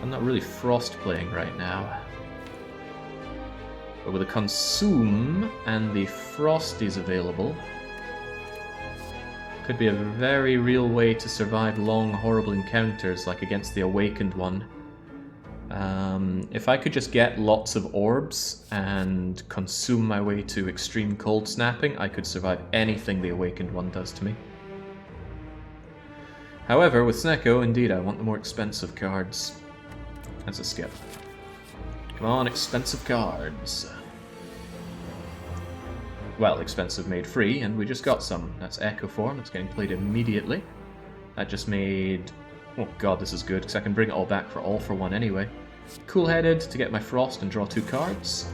I'm not really Frost playing right now. But with a Consume and the Frosties available, could be a very real way to survive long, horrible encounters like against the Awakened one. If I could just get lots of orbs and consume my way to extreme cold snapping, I could survive anything the Awakened one does to me. However, with Sneko, indeed, I want the more expensive cards. That's a skip. Come on, expensive cards. Well, expensive made free, and we just got some. That's Echo Form, it's getting played immediately. That just made... oh god, this is good, because I can bring it all back for All for One anyway. Cool-headed to get my Frost and draw 2 cards.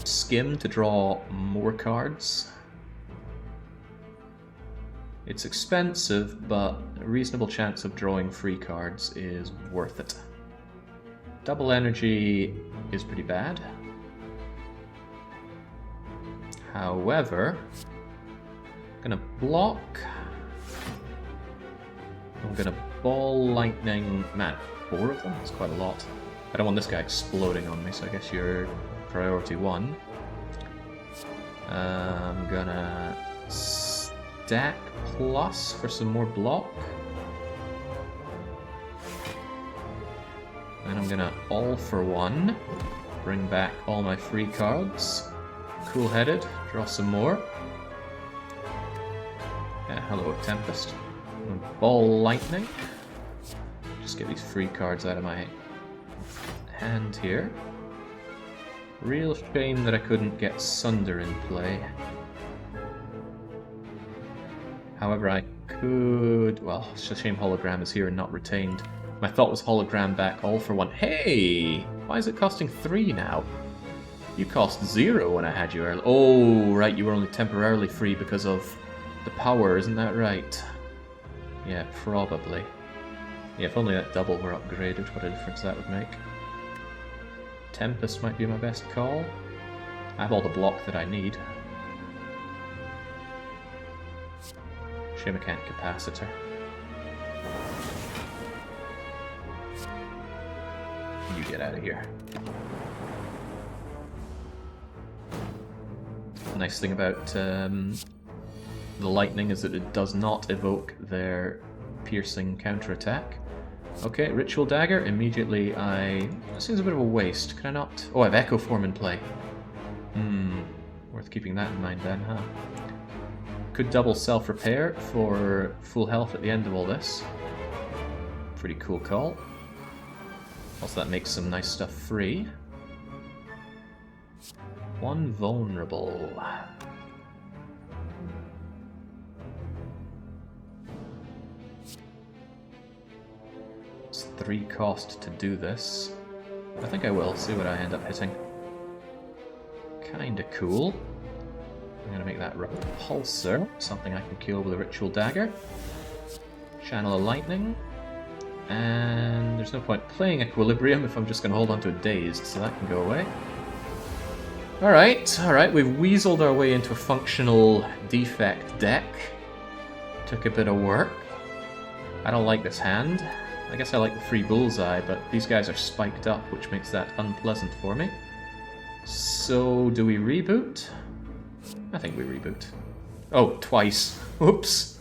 Skim to draw more cards. It's expensive, but a reasonable chance of drawing free cards is worth it. Double Energy is pretty bad. However, I'm gonna block. I'm gonna Ball Lightning. Man, 4 of them? That's quite a lot. I don't want this guy exploding on me, so I guess you're priority 1. I'm gonna stack plus for some more block. Then I'm gonna All for One. Bring back all my free cards. Cool-headed, draw some more. Yeah, hello, Tempest. Ball Lightning. Just get these free cards out of my hand here. Real shame that I couldn't get Sunder in play. However, I could... well, it's a shame Hologram is here and not retained. My thought was Hologram back All for One. Hey! Why is it costing 3 now? You cost 0 when I had you earlier. Oh, right, you were only temporarily free because of the power, isn't that right? Yeah, probably. Yeah, if only that double were upgraded, what a difference that would make. Tempest might be my best call. I have all the block that I need. Shame I can't Capacitor. You get out of here. The nice thing about the lightning is that it does not evoke their piercing counterattack. Okay, Ritual Dagger. Immediately This seems a bit of a waste. Can I not... oh, I have Echo Form in play. Worth keeping that in mind then, huh? Could double self-repair for full health at the end of all this. Pretty cool call. Also, that makes some nice stuff free. 1 vulnerable. It's 3 cost to do this. I think I will. See what I end up hitting. Kinda cool. I'm gonna make that Repulsor, something I can kill with a Ritual Dagger. Channel a Lightning. And there's no point playing Equilibrium if I'm just gonna hold on to a Dazed, so that can go away. Alright, we've weaseled our way into a functional defect deck. Took a bit of work. I don't like this hand. I guess I like the free bullseye, but these guys are spiked up, which makes that unpleasant for me. So, do we reboot? I think we reboot. Oh, twice. Oops.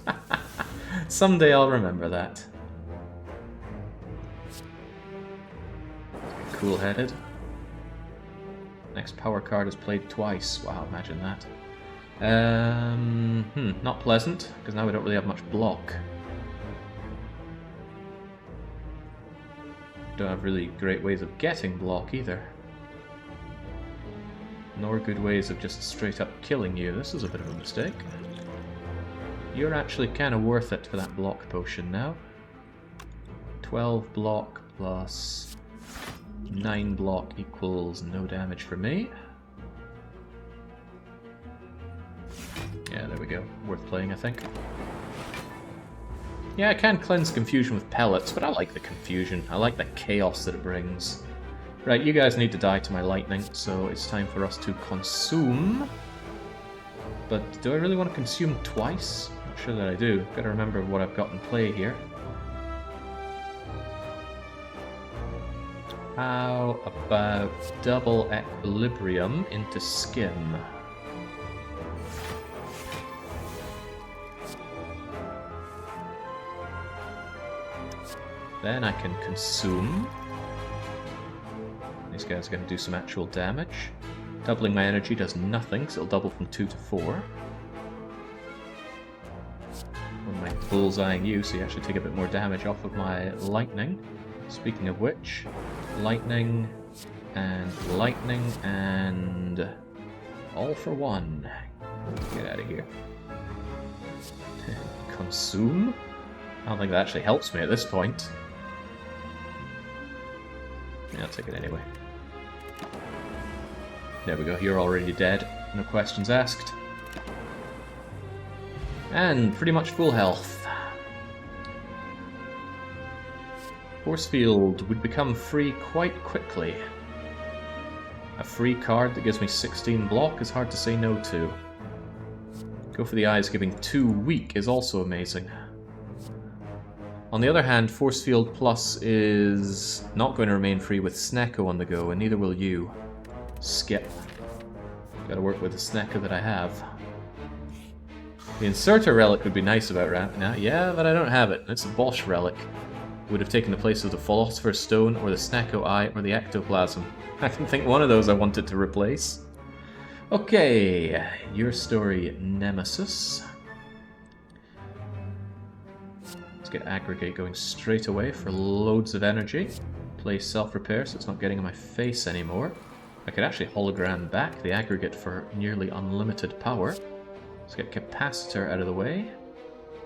Someday I'll remember that. Cool-headed. Next power card is played twice. Wow, imagine that. Not pleasant, because now we don't really have much block. Don't have really great ways of getting block either. nor good ways of just straight up killing you. This is a bit of a mistake. You're actually kind of worth it for that block potion now. 12 block plus 9 block equals no damage for me. Yeah, there we go. Worth playing, I think. Yeah, I can cleanse confusion with pellets, but I like the confusion. I like the chaos that it brings. Right, you guys need to die to my lightning, so it's time for us to consume. But do I really want to consume twice? Not sure that I do. Gotta remember what I've got in play here. How about double equilibrium into skim? Then I can consume. These guys are going to do some actual damage. Doubling my energy does nothing, so it'll double from 2 to 4. When am I bullseyeing you, so you actually take a bit more damage off of my lightning. Speaking of which, lightning, and all for one. Get out of here. Consume? I don't think that actually helps me at this point. Yeah, I'll take it anyway. There we go, you're already dead. No questions asked. And pretty much full health. Force Field would become free quite quickly. A free card that gives me 16 block is hard to say no to. Go for the Eyes giving 2 weak is also amazing. On the other hand, Force Field Plus is not going to remain free with Snecko on the go, and neither will you. Skip. Gotta work with the Snecko that I have. The Inserter Relic would be nice about right now. Yeah, but I don't have it. It's a Bosch Relic. It would have taken the place of the Philosopher's Stone, or the Snecko Eye, or the Ectoplasm. I can think one of those I wanted to replace. Okay, your story, Nemesis. Let's get Aggregate going straight away for loads of energy. Play Self-Repair so it's not getting in my face anymore. I could actually hologram back the Aggregate for nearly unlimited power. Let's get Capacitor out of the way.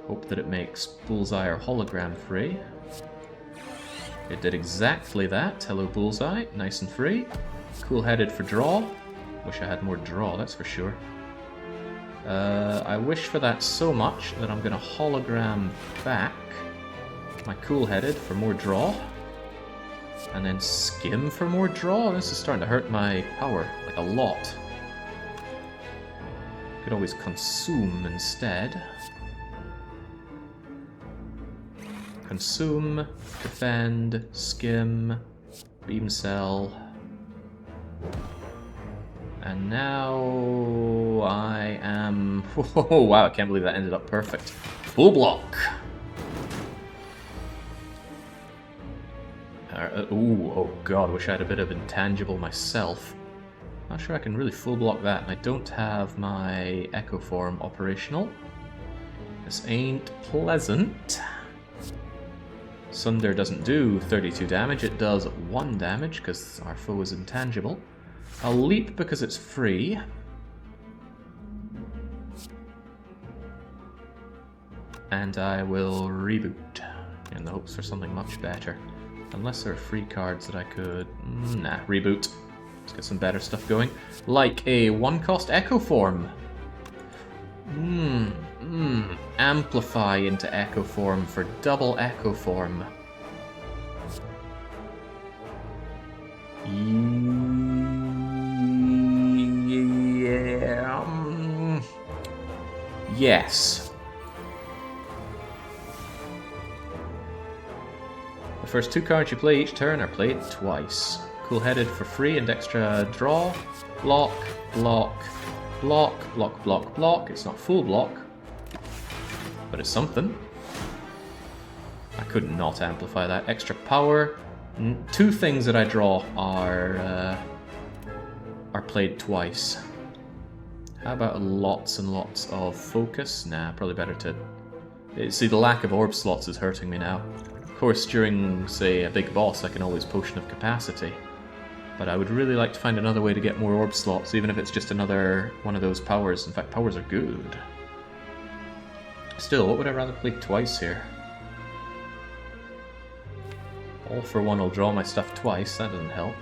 Hope that it makes Bullseye or Hologram free. It did exactly that. Hello Bullseye, nice and free. Cool-headed for draw. Wish I had more draw, that's for sure. I wish for that so much that I'm going to hologram back my cool-headed for more draw. And then skim for more draw? This is starting to hurt my power, like a lot. Could always consume instead. Consume, defend, skim, beam cell. And now I am... Oh wow, I can't believe that ended up perfect. Full block! Ooh, oh god, wish I had a bit of intangible myself. Not sure I can really full block that, and I don't have my Echo Form operational. This ain't pleasant. Sunder doesn't do 32 damage, it does 1 damage because our foe is intangible. I'll leap because it's free. And I will reboot in the hopes for something much better. Unless there are free cards that I could... Nah, reboot. Let's get some better stuff going. Like a 1-cost Echo Form. Amplify into Echo Form for double Echo Form. Yeah. Yes. The first 2 cards you play each turn are played twice. Cool-headed for free and extra draw. Block, block, block, block, block, block. It's not full block, but it's something. I could not amplify that. Extra power. 2 things that I draw are played twice. How about lots and lots of focus? Nah, probably better to... See, the lack of orb slots is hurting me now. Of course, during, say, a big boss, I can always Potion of Capacity. But I would really like to find another way to get more orb slots, even if it's just another one of those powers. In fact, powers are good. Still, what would I rather play twice here? All for One will draw my stuff twice, that doesn't help.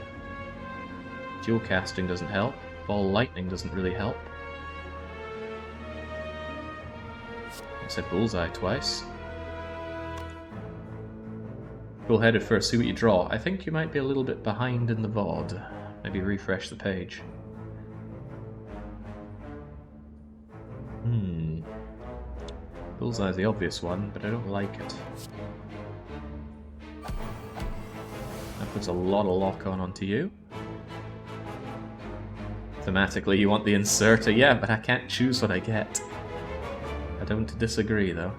Dual casting doesn't help. Ball lightning doesn't really help. I said bullseye twice. Cool-headed first, see what you draw. I think you might be a little bit behind in the VOD. Maybe refresh the page. Bullseye's the obvious one, but I don't like it. That puts a lot of lock-on onto you. Thematically, you want the inserter, yeah, but I can't choose what I get. I don't disagree, though.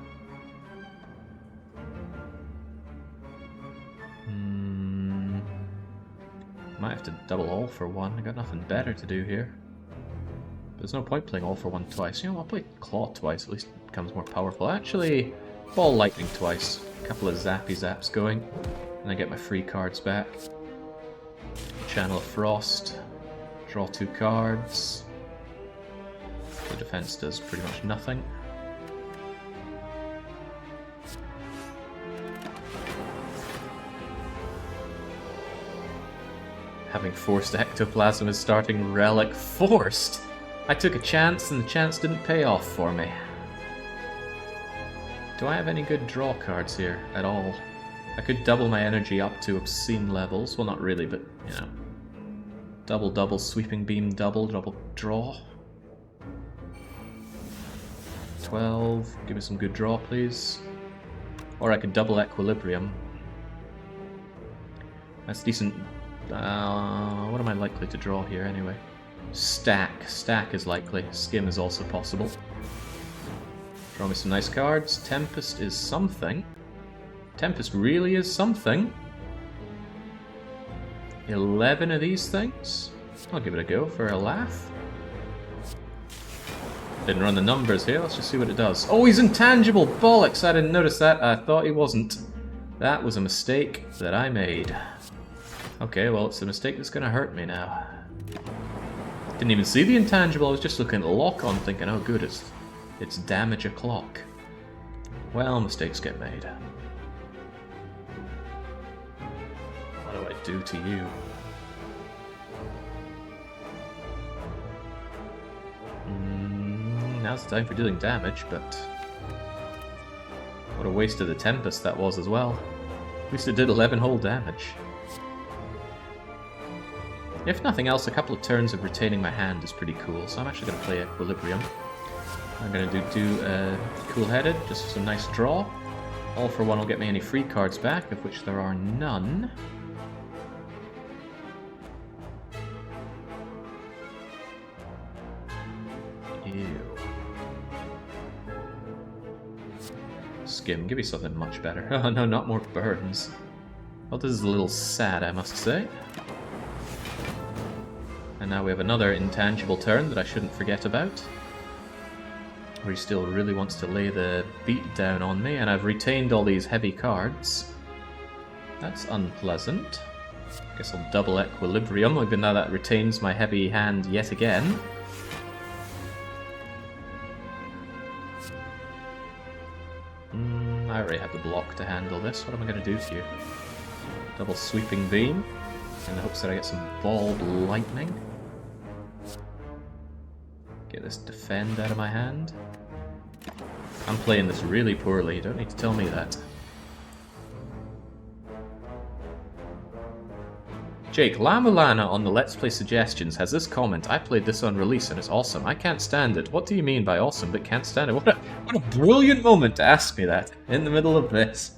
Might have to double all for one. I got nothing better to do here. There's no point playing all for one twice. You know, I'll play Claw twice, at least it becomes more powerful. Actually, Ball Lightning twice. A couple of zappy zaps going. And I get my free cards back. Channel of Frost. Draw 2 cards. The defense does pretty much nothing. Having forced ectoplasm is starting relic. Forced? I took a chance and the chance didn't pay off for me. Do I have any good draw cards here at all? I could double my energy up to obscene levels. Well, not really, but, you know. Double, sweeping beam, double draw. 12. Give me some good draw, please. Or I could double equilibrium. That's decent. What am I likely to draw here anyway? Stack. Stack is likely. Skim is also possible. Draw me some nice cards. Tempest is something. Tempest really is something. 11 of these things. I'll give it a go for a laugh. Didn't run the numbers here. Let's just see what it does. Oh, he's intangible! Bollocks! I didn't notice that. I thought he wasn't. That was a mistake that I made. Okay, well, it's a mistake that's going to hurt me now. Didn't even see the intangible. I was just looking at the lock-on thinking, oh good, it's damage a clock. Well, mistakes get made. What do I do to you? Now's the time for dealing damage, but... what a waste of the Tempest that was as well. At least it did 11 whole damage. If nothing else, a couple of turns of retaining my hand is pretty cool, so I'm actually going to play Equilibrium. I'm going to do Cool-Headed, just some nice draw. All for One will get me any free cards back, of which there are none. Ew. Skim, give me something much better. Oh no, not more burns. Well, this is a little sad, I must say. And now we have another intangible turn that I shouldn't forget about. Where he still really wants to lay the beat down on me, and I've retained all these heavy cards. That's unpleasant. Guess I'll double Equilibrium, even though that retains my heavy hand yet again. I already have the block to handle this. What am I going to do to you? Double Sweeping Beam, in the hopes that I get some Ball Lightning. Get this Defend out of my hand. I'm playing this really poorly, you don't need to tell me that. Jake, Lamulana on the Let's Play Suggestions has this comment: I played this on release and it's awesome. I can't stand it. What do you mean by awesome but can't stand it? What a brilliant moment to ask me that in the middle of this.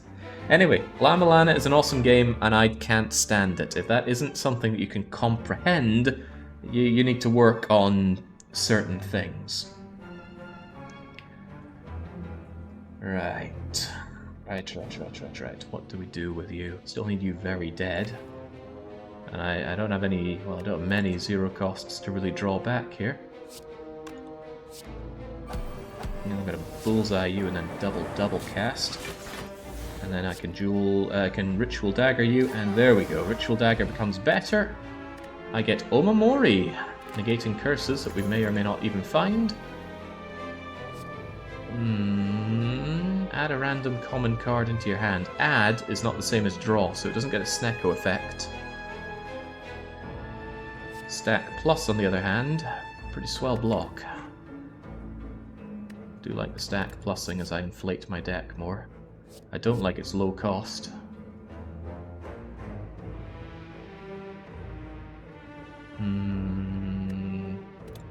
Anyway, Lamulana is an awesome game and I can't stand it. If that isn't something that you can comprehend, you need to work on certain things. Right. What do we do with you? Still need you very dead. And I don't have any, well, I don't have many zero costs to really draw back here. And I'm going to bullseye you and then double cast. And then I can Ritual Dagger you, and there we go. Ritual Dagger becomes better. I get Omamori, negating curses that we may or may not even find. Add a random common card into your hand. Add is not the same as draw, so it doesn't get a Snecko effect. Stack plus, on the other hand, pretty swell block. Do like the stack plussing as I inflate my deck more. I don't like its low cost.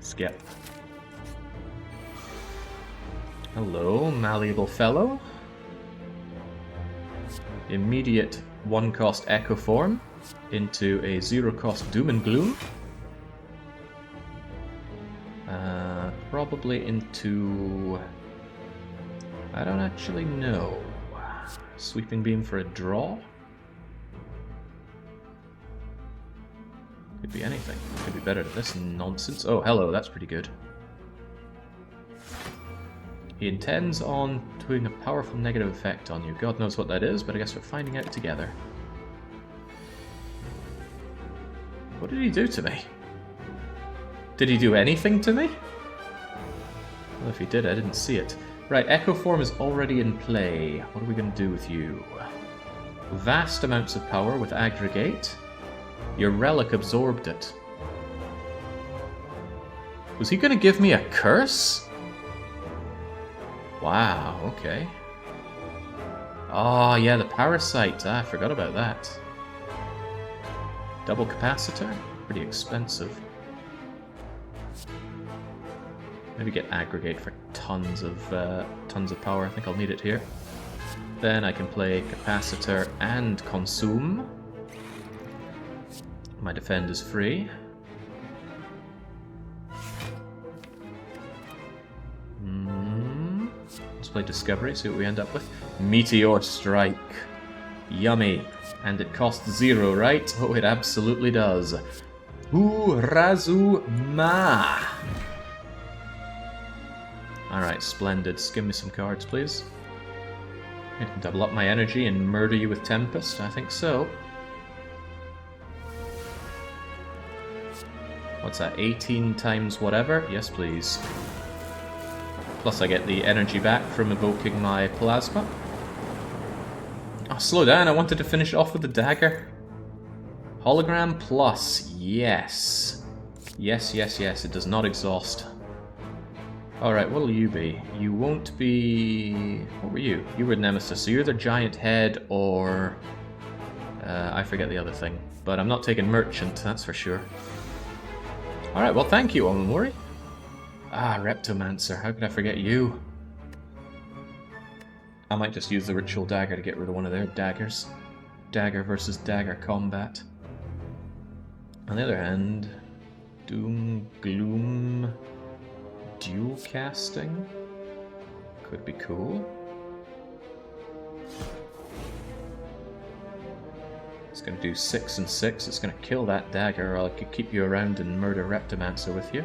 Skip. Hello, malleable fellow. Immediate 1-cost Echo Form into a 0-cost Doom and Gloom. Probably into... I don't actually know. Sweeping Beam for a draw? Could be anything. Could be better than this nonsense. Oh, hello, that's pretty good. He intends on doing a powerful negative effect on you. God knows what that is, but I guess we're finding out together. What did he do to me? Did he do anything to me? Well, if he did, I didn't see it. Right, Echo Form is already in play. What are we going to do with you? Vast amounts of power with Aggregate. Your relic absorbed it. Was he going to give me a curse? Wow, okay. Oh, yeah, the parasite. I forgot about that. Double capacitor? Pretty expensive. Maybe get Aggregate for tons of power. I think I'll need it here. Then I can play Capacitor and Consume. My defend is free. Let's play Discovery, see what we end up with. Meteor Strike. Yummy. And it costs 0, right? Oh, it absolutely does. Urazuma. Alright, splendid. Give me some cards, please. I can double up my energy and murder you with Tempest? I think so. What's that, 18 times whatever? Yes, please. Plus I get the energy back from evoking my Plasma. Oh, slow down, I wanted to finish it off with the dagger. Hologram plus, yes. Yes, yes, yes, it does not exhaust. Alright, what'll you be? You won't be... What were you? You were Nemesis, so you're either Giant Head or... I forget the other thing. But I'm not taking Merchant, that's for sure. Alright, well thank you, Omamori. Ah, Reptomancer, how could I forget you? I might just use the Ritual Dagger to get rid of one of their daggers. Dagger versus dagger combat. On the other hand, Doom, Gloom, dual casting could be cool. It's going to do 6 and 6. It's going to kill that dagger, or I could keep you around and murder Reptomancer with you.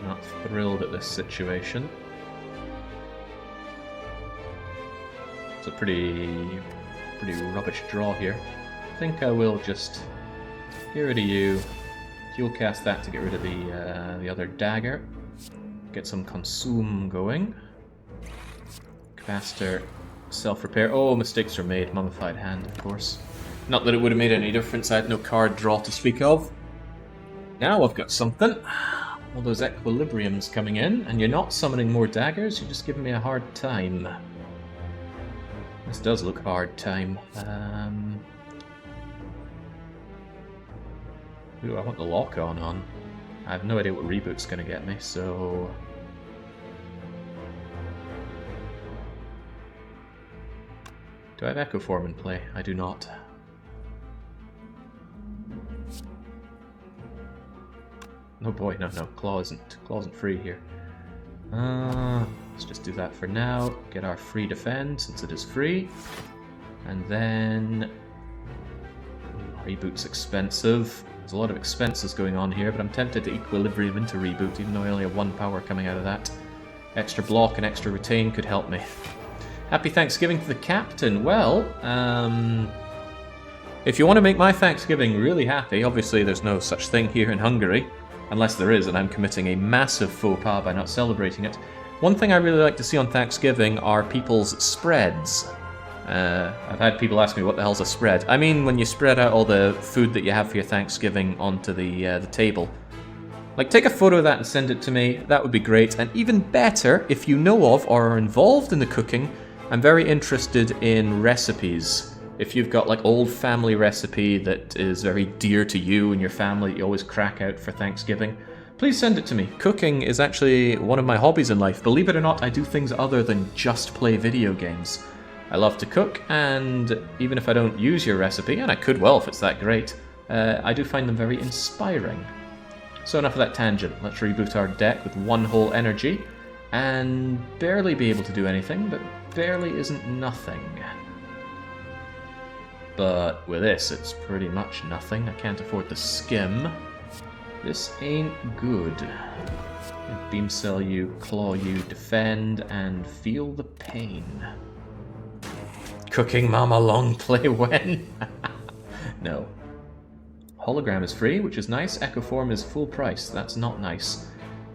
Not thrilled at this situation. It's a pretty rubbish draw here. I think I will just get rid of you, dual cast that to get rid of the other dagger, get some consume going. Capacitor, self-repair. Oh, mistakes were made. Mummified hand, of course. Not that it would have made any difference. I had no card draw to speak of. Now I've got something. All those equilibriums coming in, and you're not summoning more daggers. You're just giving me a hard time. This does look hard time. Ooh, I want the lock-on. I have no idea what reboot's going to get me, so... Do I have Echo Form in play? I do not. Oh boy, no, Claw isn't free here. Let's just do that for now. Get our free defend, since it is free. And then... Reboot's expensive. There's a lot of expenses going on here, but I'm tempted to equilibrium into reboot, even though I only have 1 power coming out of that. Extra block and extra retain could help me. Happy Thanksgiving to the captain. Well, if you want to make my Thanksgiving really happy, obviously there's no such thing here in Hungary, unless there is, and I'm committing a massive faux pas by not celebrating it. One thing I really like to see on Thanksgiving are people's spreads. I've had people ask me what the hell's a spread. I mean when you spread out all the food that you have for your Thanksgiving onto the table. Like, take a photo of that and send it to me. That would be great. And even better, if you know of or are involved in the cooking, I'm very interested in recipes. If you've got like old family recipe that is very dear to you and your family that you always crack out for Thanksgiving, please send it to me. Cooking is actually one of my hobbies in life. Believe it or not, I do things other than just play video games. I love to cook, and even if I don't use your recipe, and I could well if it's that great, I do find them very inspiring. So enough of that tangent. Let's reboot our deck with 1 whole energy, and barely be able to do anything, but barely isn't nothing. But with this, it's pretty much nothing. I can't afford to skim. This ain't good. Beam cell you, claw you, defend, and feel the pain. Cooking mama long play when? No. Hologram is free, which is nice. Echo form is full price. That's not nice.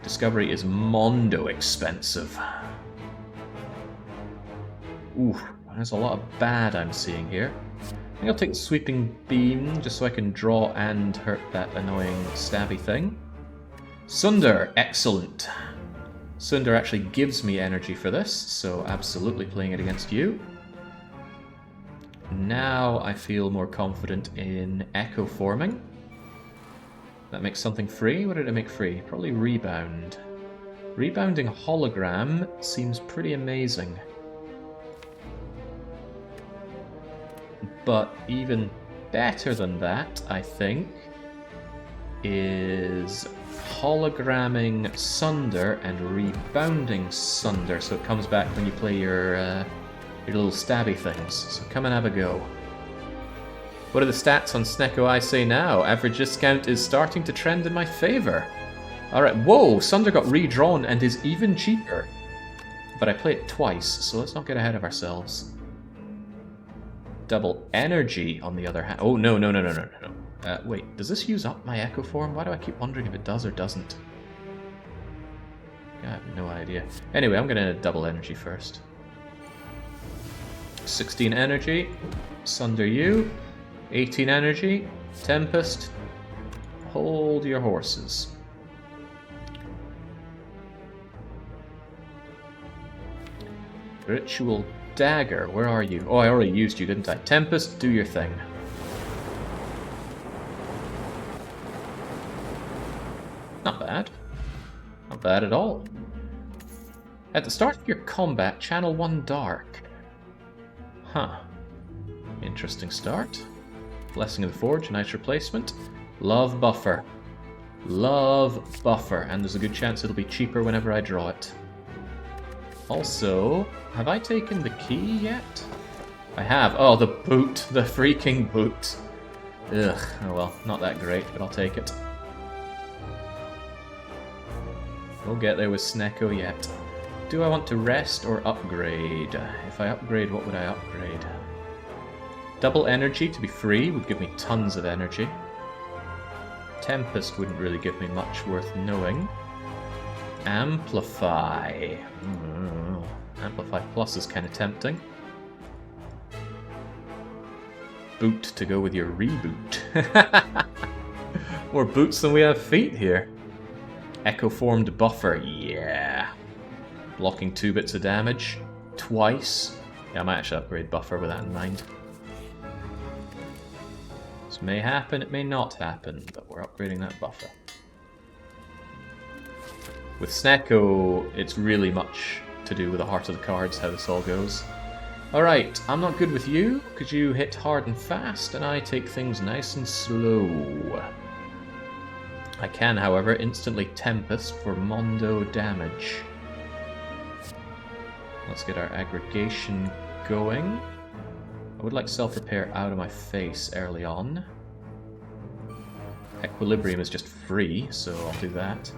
Discovery is mondo expensive. Ooh, there's a lot of bad I'm seeing here. I think I'll take the sweeping beam just so I can draw and hurt that annoying stabby thing. Sunder, excellent. Sunder actually gives me energy for this, so absolutely playing it against you. Now I feel more confident in echo forming. That makes something free. What did it make free? Probably rebound. Rebounding hologram seems pretty amazing. But even better than that, I think, is hologramming Sunder and rebounding Sunder, so it comes back when you play your little stabby things. So come and have a go. What are the stats on Snecko I say now? Average discount is starting to trend in my favor. Alright, whoa! Sunder got redrawn and is even cheaper. But I play it twice, so let's not get ahead of ourselves. Double energy, on the other hand. Oh, no. Wait, does this use up my echo form? Why do I keep wondering if it does or doesn't? I have no idea. Anyway, I'm gonna double energy first. 16 energy, Sunder you. 18 energy, Tempest. Hold your horses. Ritual Dagger, where are you? Oh, I already used you, didn't I? Tempest, do your thing. Not bad. Not bad at all. At the start of your combat, channel 1 dark. Huh. Interesting start. Blessing of the Forge, nice replacement. Love buffer. Love buffer. And there's a good chance it'll be cheaper whenever I draw it. Also, have I taken the key yet? I have. Oh, the boot. The freaking boot. Ugh. Oh well, not that great, but I'll take it. We'll get there with Snecko yet. Do I want to rest or upgrade? If I upgrade, what would I upgrade? Double energy to be free would give me tons of energy. Tempest wouldn't really give me much worth knowing. Amplify. Amplify Plus is kind of tempting. Boot to go with your reboot. More boots than we have feet here. Echo formed buffer, yeah. Blocking 2 bits of damage. Twice. Yeah, I might actually upgrade buffer with that in mind. This may happen, it may not happen, but we're upgrading that buffer. With Snecko, it's really much to do with the heart of the cards, how this all goes. Alright, I'm not good with you, because you hit hard and fast, and I take things nice and slow. I can, however, instantly Tempest for Mondo damage. Let's get our aggregation going. I would like self-repair out of my face early on. Equilibrium is just free, so I'll do that.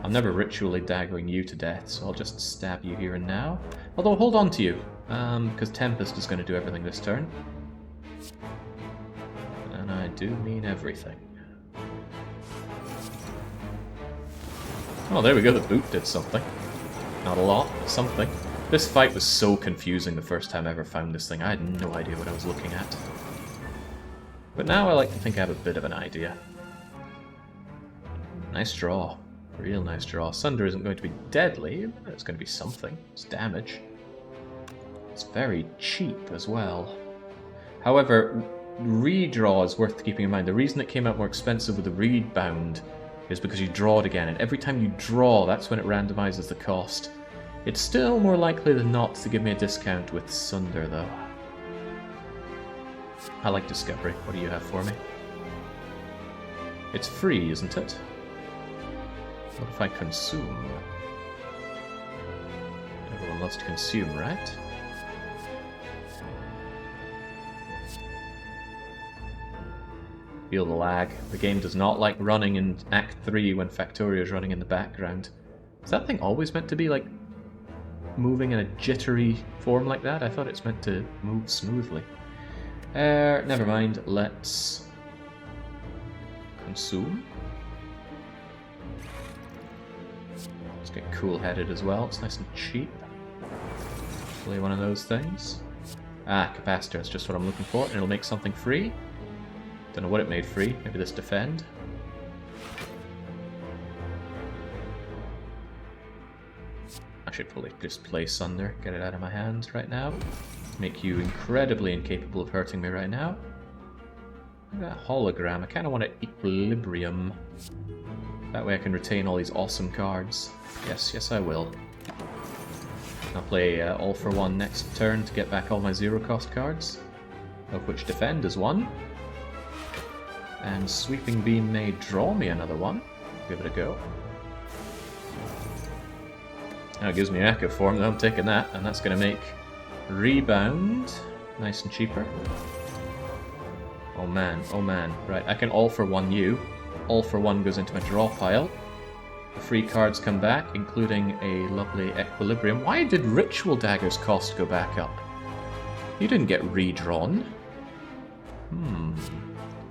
I'm never ritually daggering you to death, so I'll just stab you here and now. Although, hold on to you. Because Tempest is going to do everything this turn. And I do mean everything. Oh, there we go, the boot did something. Not a lot, but something. This fight was so confusing the first time I ever found this thing. I had no idea what I was looking at. But now I like to think I have a bit of an idea. Nice draw. Real nice draw. Sunder isn't going to be deadly, but it's going to be something. It's damage. It's very cheap as well. However, redraw is worth keeping in mind. The reason it came out more expensive with the rebound is because you draw it again, and every time you draw, that's when it randomizes the cost. It's still more likely than not to give me a discount with Sunder, though. I like Discovery. What do you have for me? It's free, isn't it? What if I consume? Everyone loves to consume, right? Feel the lag. The game does not like running in Act 3 when Factorio is running in the background. Is that thing always meant to be, like, moving in a jittery form like that? I thought it's meant to move smoothly. Never mind. Let's consume. Let's get cool-headed as well. It's nice and cheap. Play one of those things. Ah, capacitor. It's just what I'm looking for, and it'll make something free. Don't know what it made free. Maybe this defend. I should probably just play Sunder, get it out of my hands right now. Make you incredibly incapable of hurting me right now. Look at that hologram. I kind of want an equilibrium. That way I can retain all these awesome cards. Yes, I will. I'll play All for One next turn to get back all my zero-cost cards, of which Defend is one. And Sweeping Beam may draw me another one. Give it a go. Now it gives me Echo Form, though I'm taking that, and that's going to make Rebound nice and cheaper. Oh man. Right, I can All for One you. All for One goes into my draw pile. The free cards come back, including a lovely Equilibrium. Why did Ritual Dagger's cost go back up? You didn't get redrawn.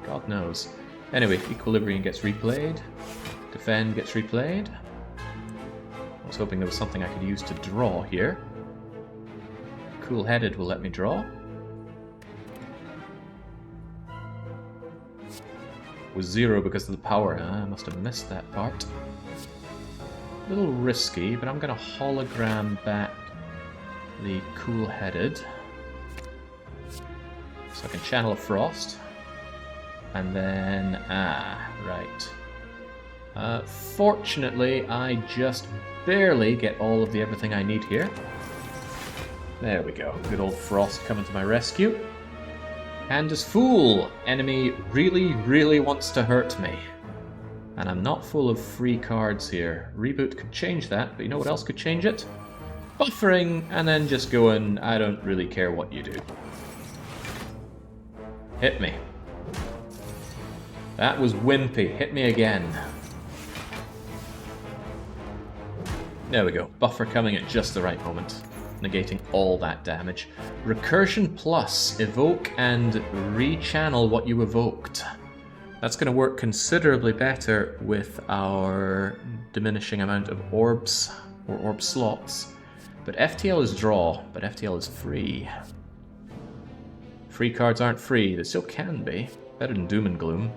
God knows. Anyway, Equilibrium gets replayed. Defend gets replayed. I was hoping there was something I could use to draw here. Cool-Headed will let me draw. Was 0 because of the power. I must have missed that part. A little risky, but I'm going to hologram back the Cool-Headed. So I can channel a Frost. And then, right. Fortunately, I just barely get all of the everything I need here. There we go. Good old Frost coming to my rescue. Hand is full. Enemy really wants to hurt me. And I'm not full of free cards here. Reboot could change that, but you know what else could change it? Buffering, and then just going, I don't really care what you do. Hit me. That was wimpy. Hit me again. There we go. Buffer coming at just the right moment, negating all that damage. Recursion plus. Evoke and rechannel what you evoked. That's going to work considerably better with our diminishing amount of orbs, or orb slots. But FTL is draw, but FTL is free. Free cards aren't free. They still can be. Better than Doom and Gloom.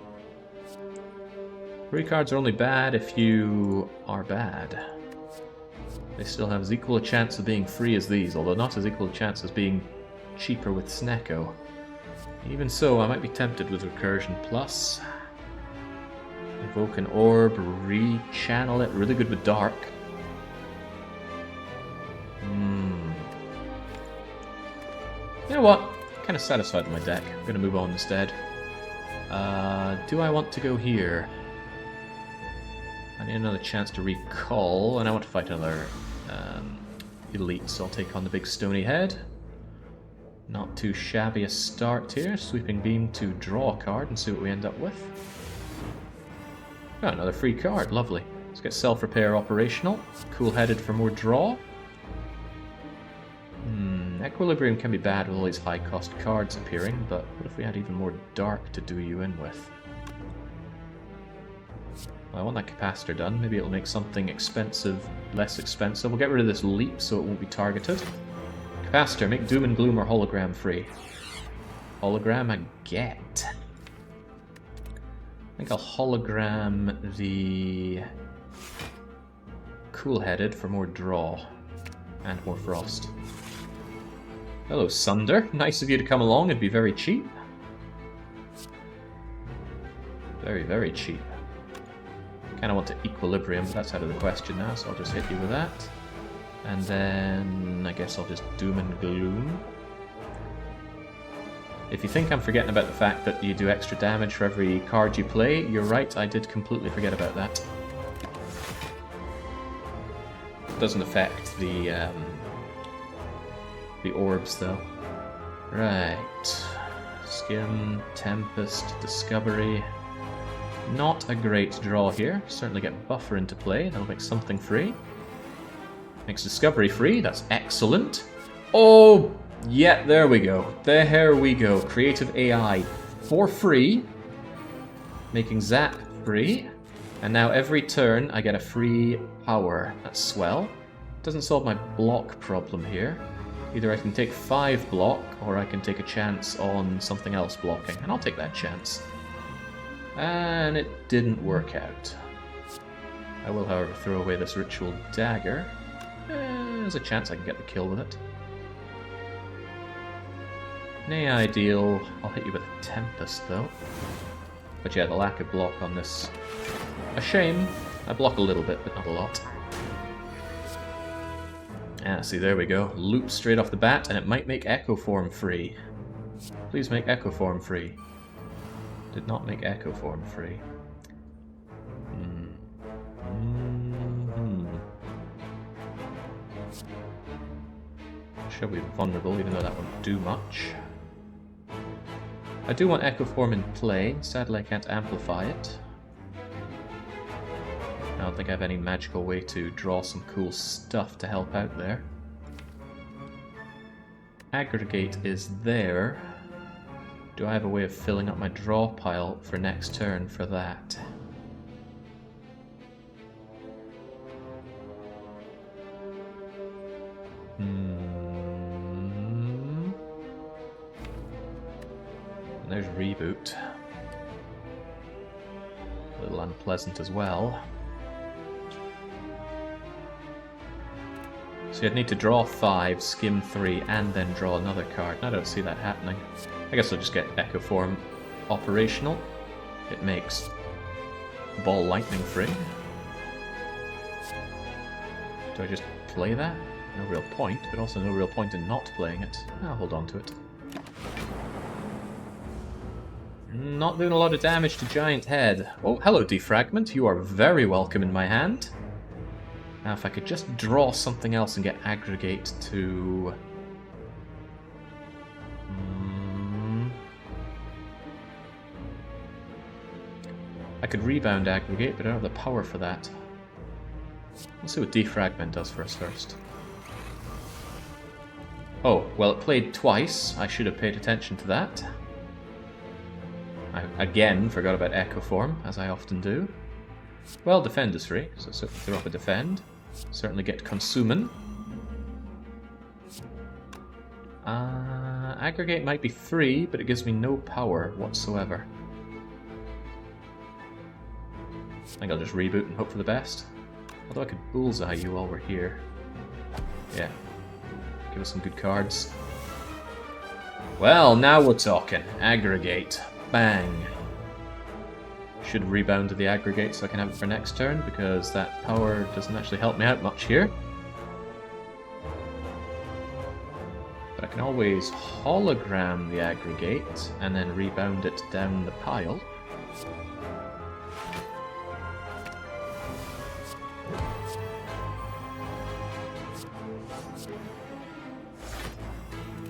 Free cards are only bad if you are bad. They still have as equal a chance of being free as these, although not as equal a chance as being cheaper with Snecko. Even so, I might be tempted with Recursion Plus. Evoke an orb, re-channel it. Really good with Dark. You know what? Kind of satisfied with my deck. I'm going to move on instead. Do I want to go here? I need another chance to recall, and I want to fight another elite, so I'll take on the big stony head. Not too shabby a start here. Sweeping Beam to draw a card and see what we end up with. Oh, another free card. Lovely. Let's get Self-Repair operational. Cool-Headed for more draw. Equilibrium can be bad with all these high-cost cards appearing, but what if we had even more dark to do you in with? Well, I want that capacitor done. Maybe it'll make something expensive less expensive. We'll get rid of this leap so it won't be targeted. Capacitor, make Doom and Gloom or Hologram free. Hologram I get. I think I'll hologram the Cool-Headed for more draw and more frost. Hello, Sunder. Nice of you to come along and be very cheap. Very, very cheap. Kind of want to Equilibrium, but that's out of the question now, so I'll just hit you with that. And then I guess I'll just Doom and Gloom. If you think I'm forgetting about the fact that you do extra damage for every card you play, you're right, I did completely forget about that. It doesn't affect the orbs, though. Right. Skim, Tempest, Discovery. Not a great draw here. Certainly get Buffer into play, that'll make something free. Makes Discovery free, that's excellent. Oh! Yeah, there we go. There we go. Creative AI for free. Making Zap free. And now every turn I get a free power. That's swell. Doesn't solve my block problem here. Either I can take 5 block, or I can take a chance on something else blocking. And I'll take that chance. And it didn't work out. I will, however, throw away this Ritual Dagger. There's a chance I can get the kill with it. Nay, ideal. I'll hit you with a Tempest, though. But yeah, the lack of block on this... a shame. I block a little bit, but not a lot. Ah, see, there we go. Loop straight off the bat, and it might make Echo Form free. Please make Echo Form free. Did not make Echo Form free. Shall be vulnerable, even though that won't do much. I do want Echo Form in play. Sadly, I can't amplify it. I don't think I have any magical way to draw some cool stuff to help out there. Aggregate is there. Do I have a way of filling up my draw pile for next turn for that? And there's Reboot. A little unpleasant as well. So I'd need to draw 5, skim 3, and then draw another card. I don't see that happening. I guess I'll just get Echo Form operational. It makes Ball Lightning free. Do I just play that? No real point, but also no real point in not playing it. I'll hold on to it. Not doing a lot of damage to Giant Head. Oh, hello, Defragment. You are very welcome in my hand. Now, if I could just draw something else and get Aggregate to... I could Rebound Aggregate, but I don't have the power for that. Let's see what Defragment does for us first. Oh, well, it played twice. I should have paid attention to that. I, again, forgot about Echo Form, as I often do. Well, Defend is free, so certainly throw up a Defend. Certainly get Consumin'. Aggregate might be free, but it gives me no power whatsoever. I think I'll just reboot and hope for the best. Although I could bullseye you while we're here. Yeah. Give us some good cards. Well, now we're talking. Aggregate. Bang. Should rebound to the aggregate so I can have it for next turn, because that power doesn't actually help me out much here. But I can always hologram the aggregate and then rebound it down the pile.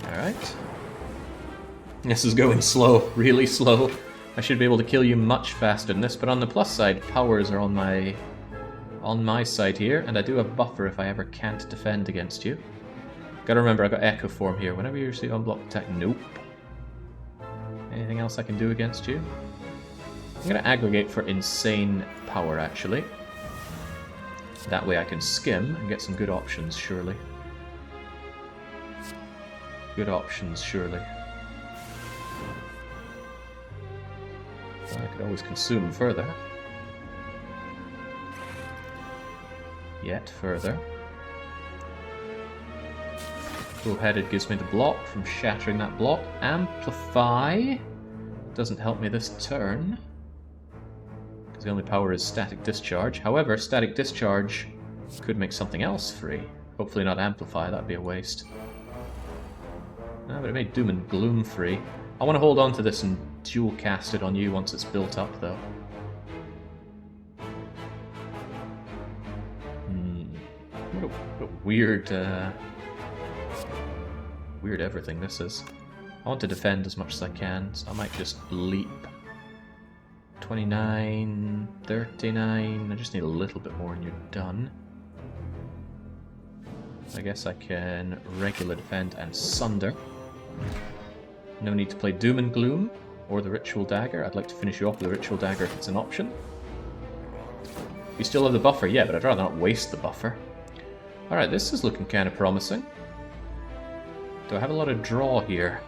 Alright. This is going slow, really slow. I should be able to kill you much faster than this, but on the plus side, powers are on my side here, and I do have buffer if I ever can't defend against you. Gotta remember, I got Echo Form here. Whenever you receive unblocked attack, nope. Anything else I can do against you? I'm gonna aggregate for insane power, actually. That way I can skim and get some good options, surely. Good options, surely. I could always consume further. Yet further. Full-headed gives me the block from shattering that block. Amplify doesn't help me this turn, because the only power is static discharge. However, static discharge could make something else free. Hopefully not amplify, that'd be a waste. No, but it made Doom and Gloom free. I want to hold on to this and dual cast it on you once it's built up, though. What a weird, weird everything this is. I want to defend as much as I can, so I might just leap. 29, 39, I just need a little bit more and you're done. I guess I can regular defend and sunder. No need to play Doom and Gloom or the Ritual Dagger. I'd like to finish you off with the Ritual Dagger if it's an option. You still have the buffer, yeah, but I'd rather not waste the buffer. Alright, this is looking kind of promising. Do I have a lot of draw here?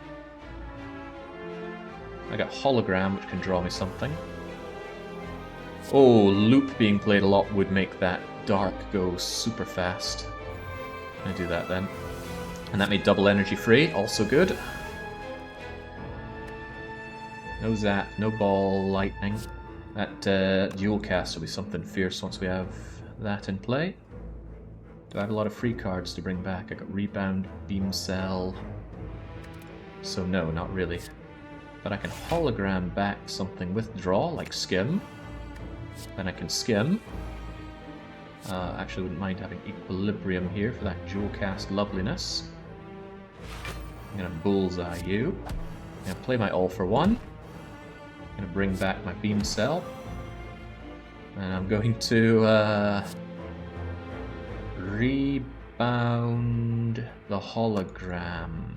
I got Hologram, which can draw me something. Oh, Loop being played a lot would make that Dark go super fast. I'm gonna do that then. And that made double energy free, also good. No Zap, no Ball, Lightning. That dual cast will be something fierce once we have that in play. Do I have a lot of free cards to bring back? I got Rebound, Beam Cell. So no, not really. But I can hologram back something with draw, like Skim. Then I can Skim. Actually wouldn't mind having Equilibrium here for that dual cast loveliness. I'm gonna bullseye you. I'm gonna play my All for One. I'm gonna bring back my Beam Cell. And I'm going to rebound the hologram.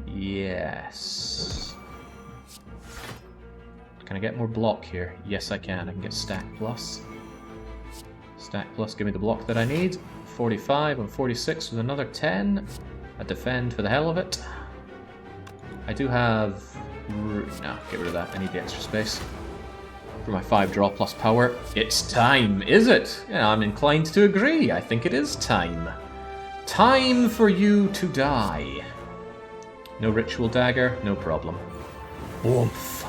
Yes. Can I get more block here? Yes, I can. I can get Stack Plus. Stack Plus, give me the block that I need. 45 and 46 with another 10. I defend for the hell of it. I do have... No, get rid of that. I need the extra space. For my 5 draw plus power. It's time, is it? Yeah, I'm inclined to agree. I think it is time. Time for you to die. No Ritual Dagger, no problem. Oomph.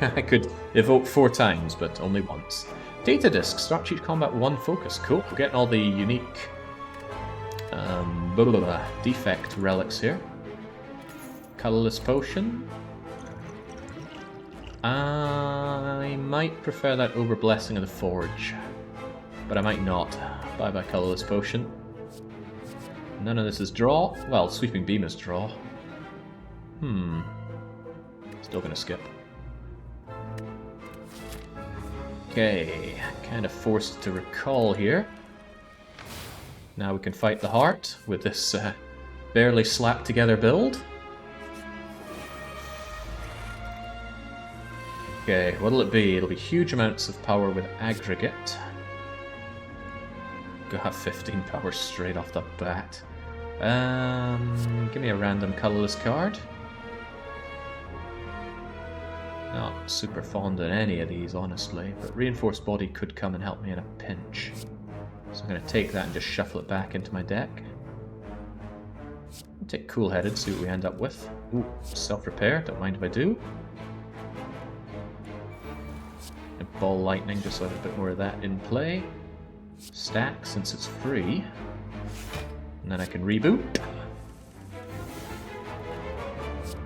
I could evoke 4 times, but only once. Data Disc, start each combat 1 focus. Cool, we're getting all the unique defect relics here. Colorless Potion. I might prefer that over Blessing of the Forge, but I might not. Bye-bye Colorless Potion. None of this is draw. Well, Sweeping Beam is draw. Still gonna skip. Okay, kind of forced to recall here. Now we can fight the heart with this barely slapped together build. Okay, what'll it be? It'll be huge amounts of power with aggregate. Go have 15 power straight off the bat. Give me a random colorless card. Not super fond of any of these, honestly, but Reinforced Body could come and help me in a pinch. So I'm going to take that and just shuffle it back into my deck. I'll take Cool-Headed, see what we end up with. Ooh, Self-Repair, don't mind if I do. And Ball Lightning, just so I have a bit more of that in play. Stack, since it's free. And then I can reboot.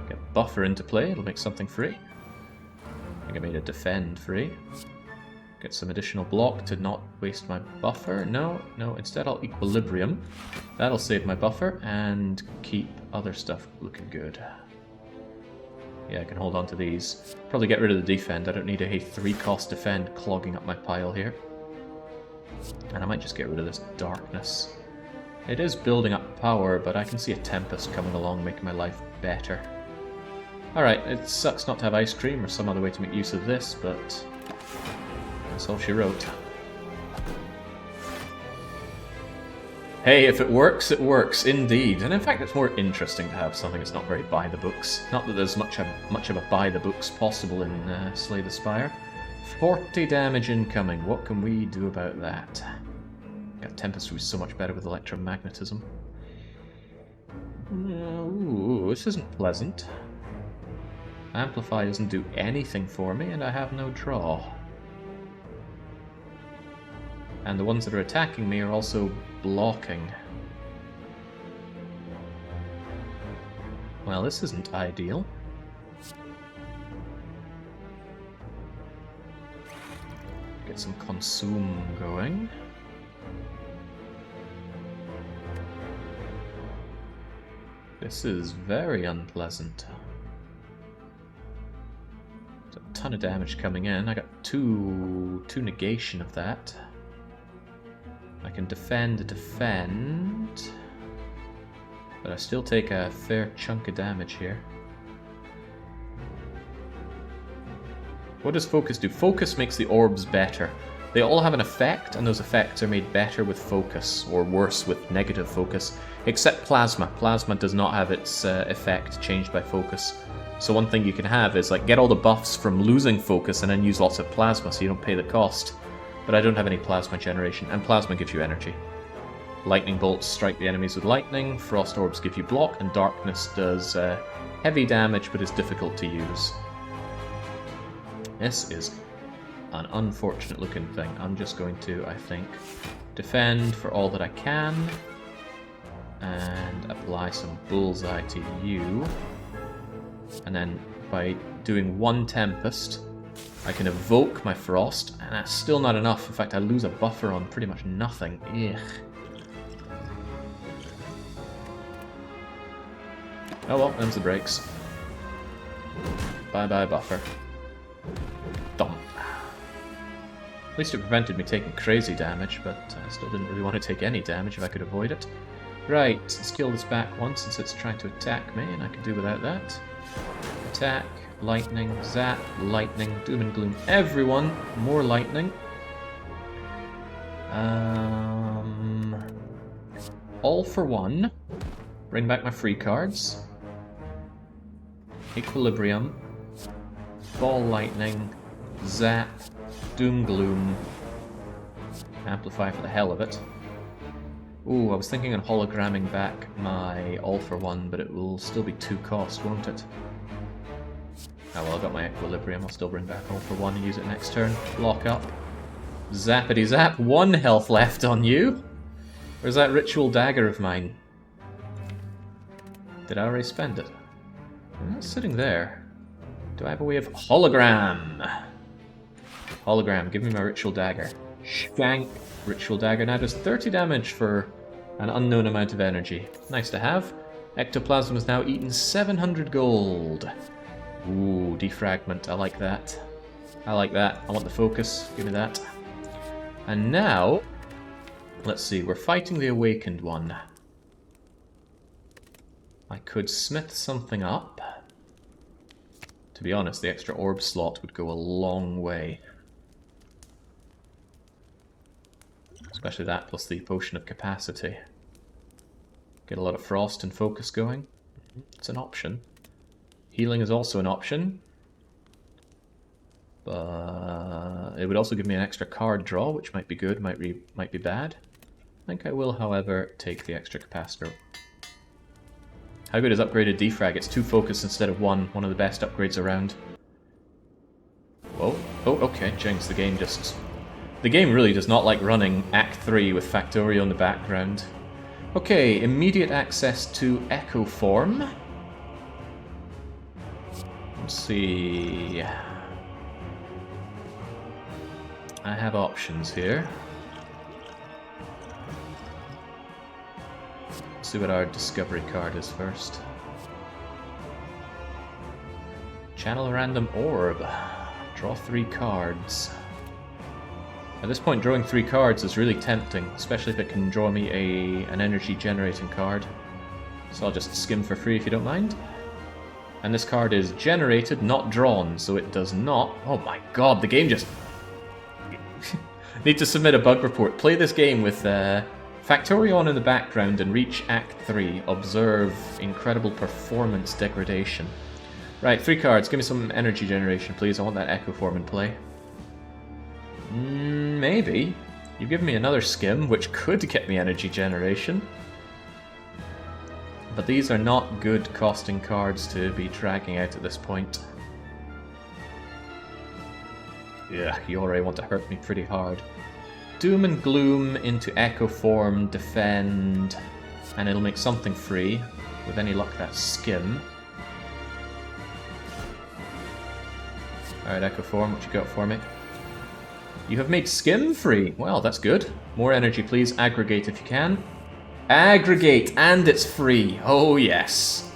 Get Buffer into play, it'll make something free. I think I made a defend free. Get some additional block to not waste my buffer. No, instead I'll Equilibrium. That'll save my buffer and keep other stuff looking good. Yeah, I can hold on to these. Probably get rid of the defend. I don't need a 3-cost defend clogging up my pile here. And I might just get rid of this darkness. It is building up power, but I can see a Tempest coming along, making my life better. Alright, it sucks not to have ice cream or some other way to make use of this, but that's all she wrote. Hey, if it works indeed. And in fact, it's more interesting to have something that's not very by the books. Not that there's much of a by the books possible in Slay the Spire. 40 damage incoming. What can we do about that? Got Tempest, who's so much better with electromagnetism. Ooh, this isn't pleasant. Amplify doesn't do anything for me, and I have no draw. And the ones that are attacking me are also blocking. Well, this isn't ideal. Get some consume going. This is very unpleasant. There's a ton of damage coming in. I got two negation of that. I can defend, but I still take a fair chunk of damage here. What does focus do? Focus makes the orbs better. They all have an effect, and those effects are made better with focus, or worse with negative focus, except plasma. Plasma does not have its effect changed by focus. So one thing you can have is like get all the buffs from losing focus and then use lots of plasma so you don't pay the cost. But I don't have any plasma generation, and plasma gives you energy. Lightning bolts strike the enemies with lightning, frost orbs give you block, and darkness does heavy damage but is difficult to use. This is an unfortunate looking thing. I'm just going to, I think, defend for all that I can, and apply some bullseye to you. And then by doing one Tempest, I can evoke my Frost, and that's still not enough. In fact, I lose a buffer on pretty much nothing. Ugh. Oh well, them's the brakes. Bye-bye buffer. Dump. At least it prevented me taking crazy damage, but I still didn't really want to take any damage if I could avoid it. Right, let's kill this back once since it's trying to attack me, and I can do without that. Attack, lightning, zap, lightning, doom and gloom. Everyone, more lightning. All for one. Bring back my free cards. Equilibrium. Ball lightning. Zap. Doom gloom. Amplify for the hell of it. Ooh, I was thinking of hologramming back my all for one, but it will still be 2 cost, won't it? Oh well, I got my equilibrium. I'll still bring back all for one and use it next turn. Lock up. Zappity zap. 1 health left on you. Where's that ritual dagger of mine? Did I already spend it? It's sitting there. Do I have a way of... Hologram! Hologram, give me my ritual dagger. Shank. Ritual dagger now does 30 damage for an unknown amount of energy. Nice to have. Ectoplasm has now eaten 700 gold. Ooh, defragment. I like that. I like that. I want the focus. Give me that. And now, let's see. We're fighting the awakened one. I could smith something up. To be honest, the extra orb slot would go a long way. Especially that plus the potion of capacity. Get a lot of frost and focus going. It's an option. Healing is also an option. But it would also give me an extra card draw, which might be good, might be bad. I think I will, however, take the extra capacitor. How good is upgraded defrag? It's 2 focus instead of 1. One of the best upgrades around. Whoa. Oh, okay. Jinx, the game just... The game really does not like running Act 3 with Factorio in the background. Okay, immediate access to Echo Form. Let's see... I have options here. Let's see what our discovery card is first. Channel a random orb. Draw 3 cards. At this point, drawing 3 cards is really tempting, especially if it can draw me an energy generating card. So I'll just skim for free if you don't mind. And this card is generated, not drawn, so it does not... Oh my god, the game just... Need to submit a bug report. Play this game with Factorio on in the background and reach Act 3. Observe incredible performance degradation. Right, 3 cards. Give me some energy generation, please. I want that Echo Form in play. Maybe. You've given me another skim, which could get me energy generation. But these are not good costing cards to be dragging out at this point. Yeah, you already want to hurt me pretty hard. Doom and Gloom into Echo Form, defend, and it'll make something free. With any luck, that's Skim. Alright, Echo Form, what you got for me? You have made Skim free. Well, that's good. More energy, please. Aggregate if you can. Aggregate, and it's free. Oh, yes.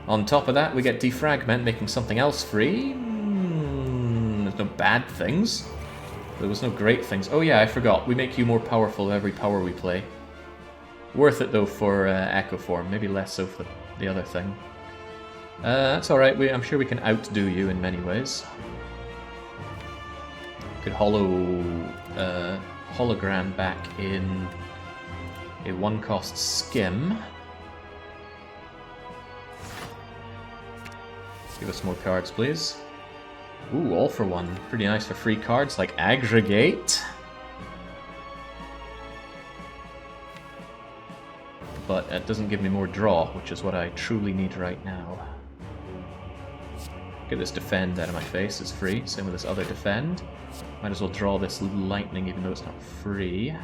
On top of that, we get Defragment, making something else free. There's no bad things. There was no great things. Oh, yeah, I forgot. We make you more powerful every power we play. Worth it, though, for Echo Form. Maybe less so for the other thing. That's alright. I'm sure we can outdo you in many ways. Could hologram back in a 1-cost Skim. Give us more cards, please. Ooh, all for one. Pretty nice for free cards like Aggregate. But it doesn't give me more draw, which is what I truly need right now. Get this Defend out of my face, it's free. Same with this other Defend. Might as well draw this Lightning even though it's not free.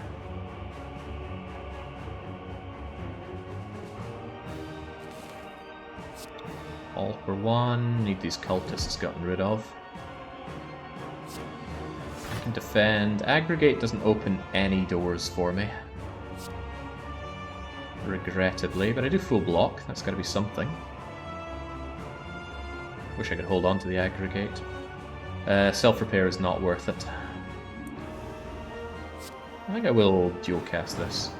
All for one. Need these cultists gotten rid of. I can defend. Aggregate doesn't open any doors for me. Regrettably, but I do full block. That's gotta be something. Wish I could hold on to the Aggregate. Self-repair is not worth it. I think I will dual cast this.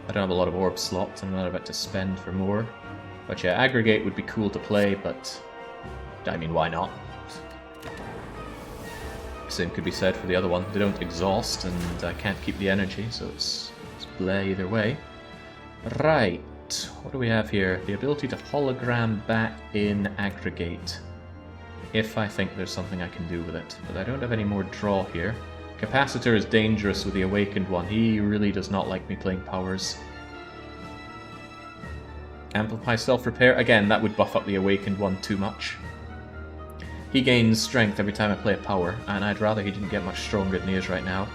I don't have a lot of orb slots, I'm not about to spend for more. But yeah, Aggregate would be cool to play, but I mean, why not? Same could be said for the other one. They don't exhaust, and I can't keep the energy, so it's bleh either way. Right, what do we have here? The ability to hologram back in Aggregate. If I think there's something I can do with it. But I don't have any more draw here. Capacitor is dangerous with the Awakened one. He really does not like me playing powers. Amplify Self-Repair. Again, that would buff up the Awakened one too much. He gains strength every time I play a power, and I'd rather he didn't get much stronger than he is right now.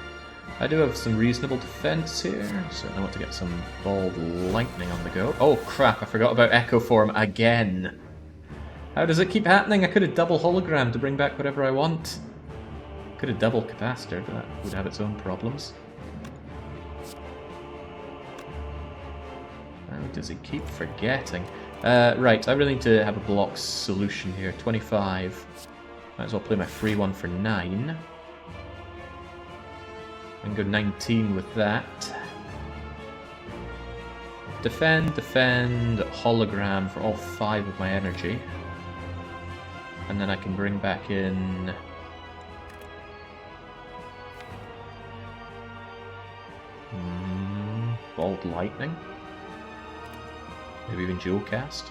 I do have some reasonable defense here. Certainly want to get some Bald Lightning on the go. Oh crap, I forgot about Echo Form again. How does it keep happening? I could have double hologram to bring back whatever I want. Could have double capacitor, but that would have its own problems. How does he keep forgetting? Right, I really need to have a block solution here. 25. Might as well play my free one for 9. I can go 19 with that. Defend, defend, hologram for all 5 of my energy. And then I can bring back in... Bald Lightning? Maybe even dual cast?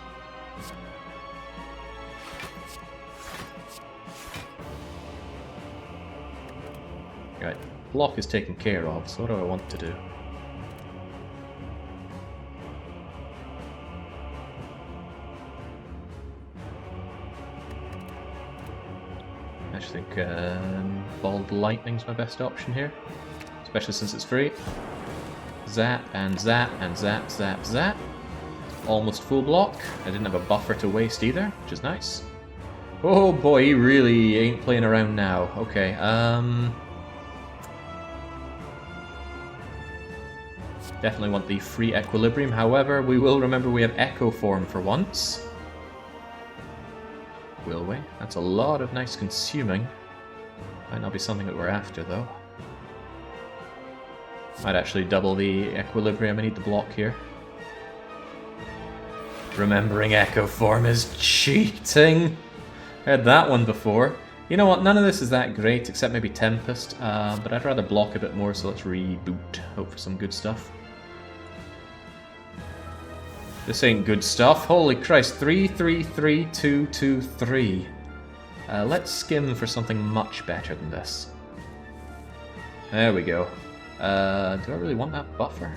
Right, block is taken care of, so what do I want to do? I actually think Bald Lightning's my best option here, especially since it's free. Zap and zap and zap, zap, zap. Almost full block. I didn't have a buffer to waste either, which is nice. Oh boy, he really ain't playing around now. Okay, definitely want the free Equilibrium. However, we will remember we have Echo Form for once. Will we? That's a lot of nice consuming. Might not be something that we're after, though. Might actually double the equilibrium. I need the block here. Remembering Echo Form is cheating. I had that one before. You know what, none of this is that great, except maybe Tempest, but I'd rather block a bit more, so let's reboot. Hope for some good stuff. This ain't good stuff. Holy Christ, 3, 3, 3, 2, 2, 3. Let's skim for something much better than this. There we go. Do I really want that buffer?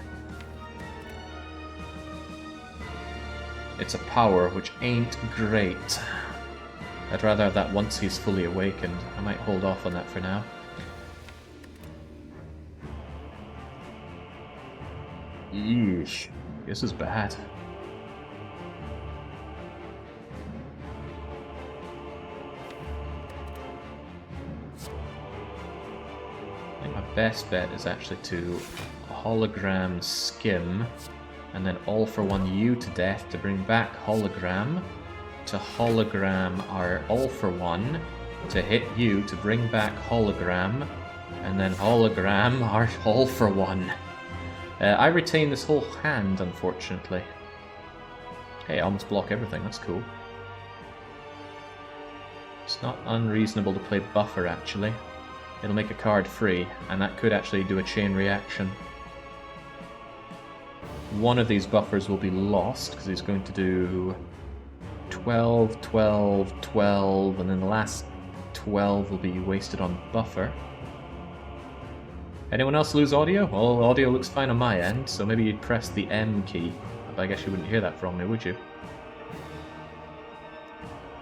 It's a power, which ain't great. I'd rather have that once he's fully awakened. I might hold off on that for now. Yeesh. This is bad. I think my best bet is actually to hologram skim, and then all for one you to death to bring back hologram, to hologram our all for one, to hit you to bring back hologram, and then hologram our all for one. I retain this whole hand, unfortunately. Hey, I almost block everything, that's cool. It's not unreasonable to play buffer, actually. It'll make a card free, and that could actually do a chain reaction. One of these buffers will be lost, because he's going to do 12, 12, 12, and then the last 12 will be wasted on buffer. Anyone else lose audio? Well, audio looks fine on my end, so maybe you'd press the M key. But I guess you wouldn't hear that from me, would you?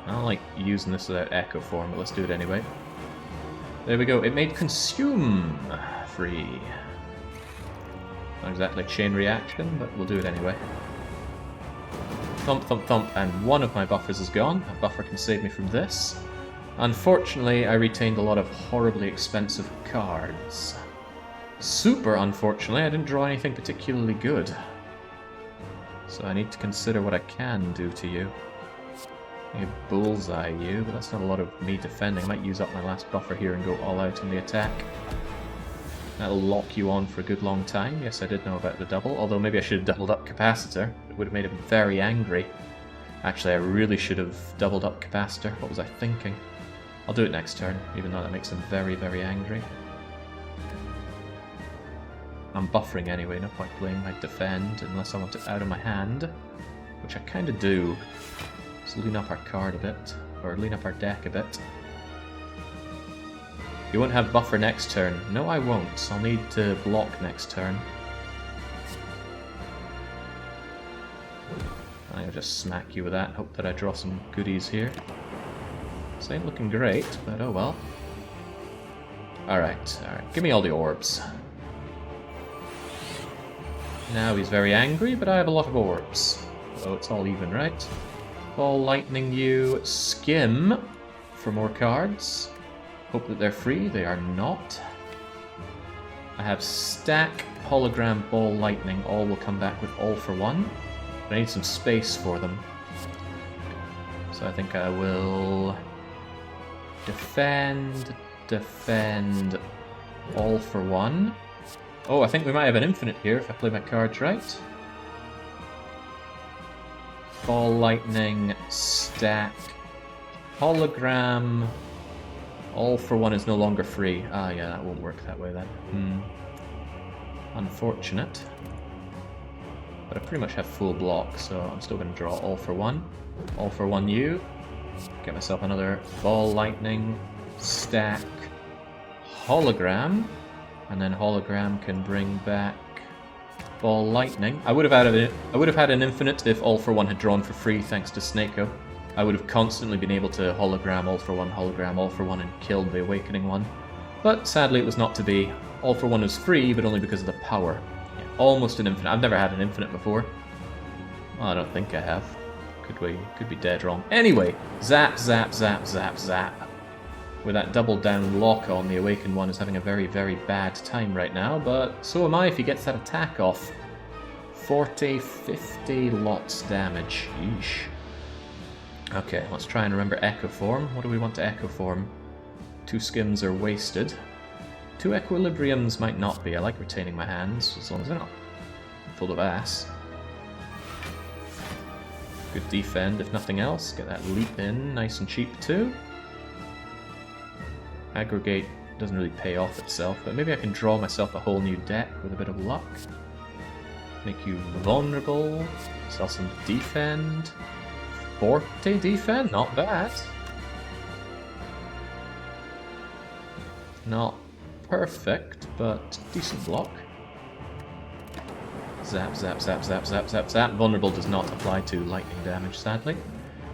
I don't like using this without Echo Form, but let's do it anyway. There we go, it made consume free. Not exactly a chain reaction, but we'll do it anyway. Thump, thump, thump, and one of my buffers is gone. A buffer can save me from this. Unfortunately, I retained a lot of horribly expensive cards. Super unfortunately, I didn't draw anything particularly good. So I need to consider what I can do to you. I bullseye you, but that's not a lot of me defending. I might use up my last buffer here and go all out in the attack. That'll lock you on for a good long time. Yes, I did know about the double, although maybe I should have doubled up Capacitor. It would have made him very angry. Actually, I really should have doubled up Capacitor. What was I thinking? I'll do it next turn, even though that makes him very, very angry. I'm buffering anyway, no point playing my defend unless I want it out of my hand, which I kind of do. Let's lean up our card a bit, or lean up our deck a bit. You won't have buffer next turn. No, I won't. I'll need to block next turn. I'll just smack you with that. Hope that I draw some goodies here. This ain't looking great, but oh well. Alright, alright. Give me all the orbs. Now he's very angry, but I have a lot of orbs. So it's all even, right? Ball lightning you, skim for more cards. Hope that they're free. They are not. I have stack, hologram, ball lightning. All will come back with all for one. But I need some space for them. So I think I will defend, defend, all for one. Oh, I think we might have an infinite here if I play my cards right. Ball lightning, stack, hologram, all for one is no longer free. Ah, yeah, that won't work that way then. Unfortunate. But I pretty much have full block, so I'm still going to draw all for one. All for one you. Get myself another ball lightning, stack, hologram, and then hologram can bring back ball lightning. I would have had an infinite if all for one had drawn for free thanks to Snako. I would have constantly been able to hologram, all for one, and killed the awakening one. But sadly it was not to be. All for one was free, but only because of the power. Yeah, almost an infinite. I've never had an infinite before. Well, I don't think I have. Could be dead wrong. Anyway, zap, zap, zap, zap, zap. With that double down lock on, the awakened one is having a very, very bad time right now, but so am I if he gets that attack off. 40, 50 lots damage. Yeesh. Okay, let's try and remember Echo Form. What do we want to Echo Form? 2 skims are wasted. 2 equilibriums might not be. I like retaining my hands, as long as they're not full of ass. Good defend, if nothing else. Get that leap in, nice and cheap too. Aggregate doesn't really pay off itself, but maybe I can draw myself a whole new deck with a bit of luck. Make you vulnerable. Sell some defend. Forte defend, not bad. Not perfect, but decent block. Zap, zap, zap, zap, zap, zap, zap. Vulnerable does not apply to lightning damage, sadly.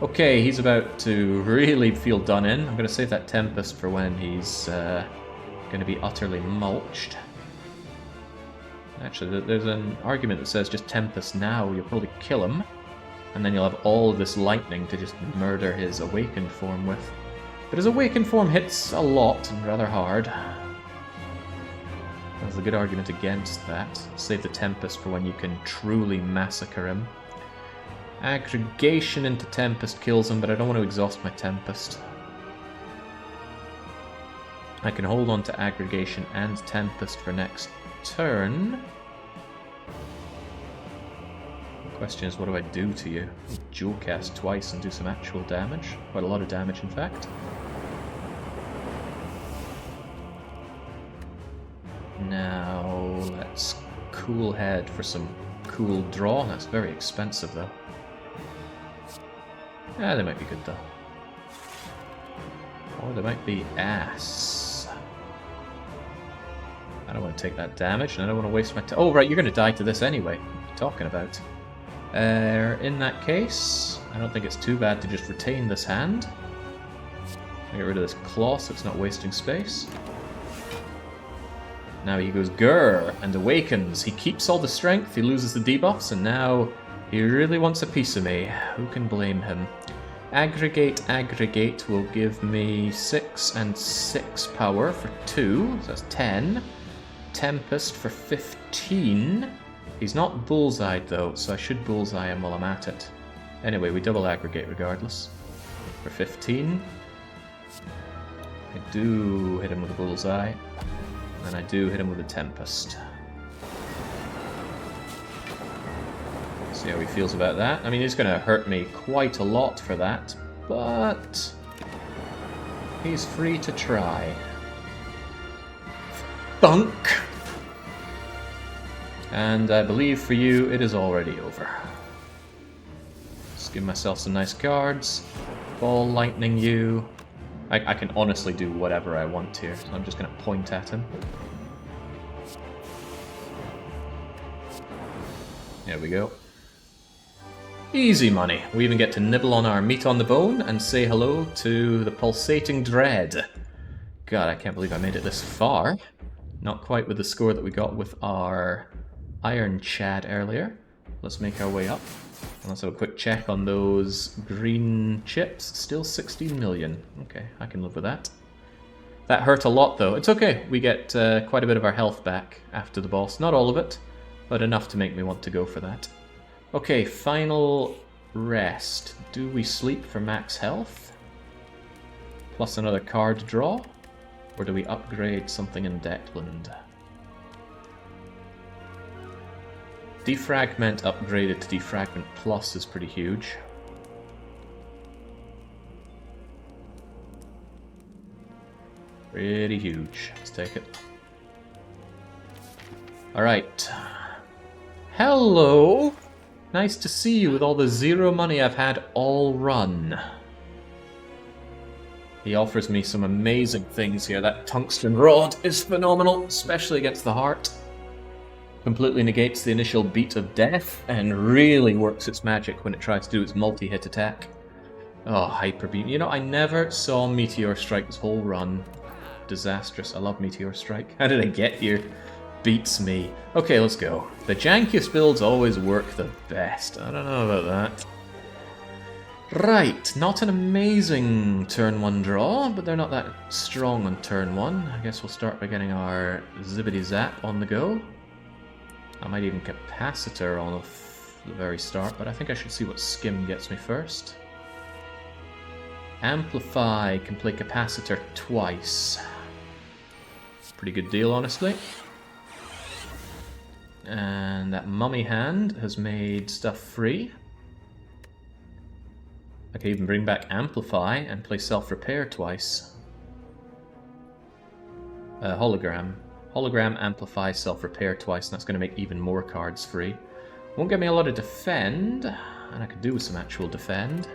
Okay, he's about to really feel done in. I'm going to save that Tempest for when he's going to be utterly mulched. Actually, there's an argument that says just Tempest now, you'll probably kill him, and then you'll have all of this lightning to just murder his awakened form with. But his awakened form hits a lot and rather hard. There's a good argument against that. Save the Tempest for when you can truly massacre him. Aggregation into Tempest kills him, but I don't want to exhaust my Tempest. I can hold on to Aggregation and Tempest for next turn. The question is, what do I do to you? Dual cast twice and do some actual damage. Quite a lot of damage, in fact. Now, let's cool head for some cool draw. That's very expensive, though. Yeah, they might be good, though. Or they might be ass. I don't want to take that damage, and I don't want to waste my time. Oh, right, you're going to die to this anyway. What are you talking about? In that case, I don't think it's too bad to just retain this hand. Get rid of this claw so it's not wasting space. Now he goes grrr and awakens. He keeps all the strength, he loses the debuffs, and now he really wants a piece of me. Who can blame him? Aggregate will give me 6 and 6 power for 2, so that's 10. Tempest for 15. He's not bullseyed though, so I should bullseye him while I'm at it. Anyway, we double aggregate regardless. For 15. I do hit him with a bullseye. And I do hit him with a Tempest. See how he feels about that. I mean, he's going to hurt me quite a lot for that, but he's free to try. Thunk! And I believe for you, it is already over. Just give myself some nice cards. Ball lightning you. I can honestly do whatever I want here, so I'm just going to point at him. There we go. Easy money. We even get to nibble on our meat on the bone and say hello to the pulsating dread. God, I can't believe I made it this far. Not quite with the score that we got with our Iron Chad earlier. Let's make our way up. Let's have a quick check on those green chips. Still 16 million. Okay, I can live with that. That hurt a lot though. It's okay. We get quite a bit of our health back after the boss. Not all of it, but enough to make me want to go for that. Okay, final rest. Do we sleep for max health? Plus another card draw? Or do we upgrade something in Deckland? Defragment upgraded to Defragment Plus is pretty huge. Pretty huge. Let's take it. Alright. Hello! Nice to see you with all the zero money I've had all run. He offers me some amazing things here. That tungsten rod is phenomenal, especially against the heart. Completely negates the initial beat of death, and really works its magic when it tries to do its multi-hit attack. Oh, Hyper Beam. You know, I never saw Meteor Strike this whole run. Disastrous. I love Meteor Strike. How did I get here? Beats me. Okay, let's go. The jankiest builds always work the best. I don't know about that. Right, not an amazing turn 1 draw, but they're not that strong on turn 1. I guess we'll start by getting our Zibbity Zap on the go. I might even Capacitor on the very start, but I think I should see what Skim gets me first. Amplify can play Capacitor twice. Pretty good deal, honestly. And that mummy hand has made stuff free. I can even bring back Amplify and play Self-Repair twice. Hologram. Hologram, Amplify, Self-Repair twice, and that's going to make even more cards free. Won't get me a lot of Defend, and I could do with some actual Defend.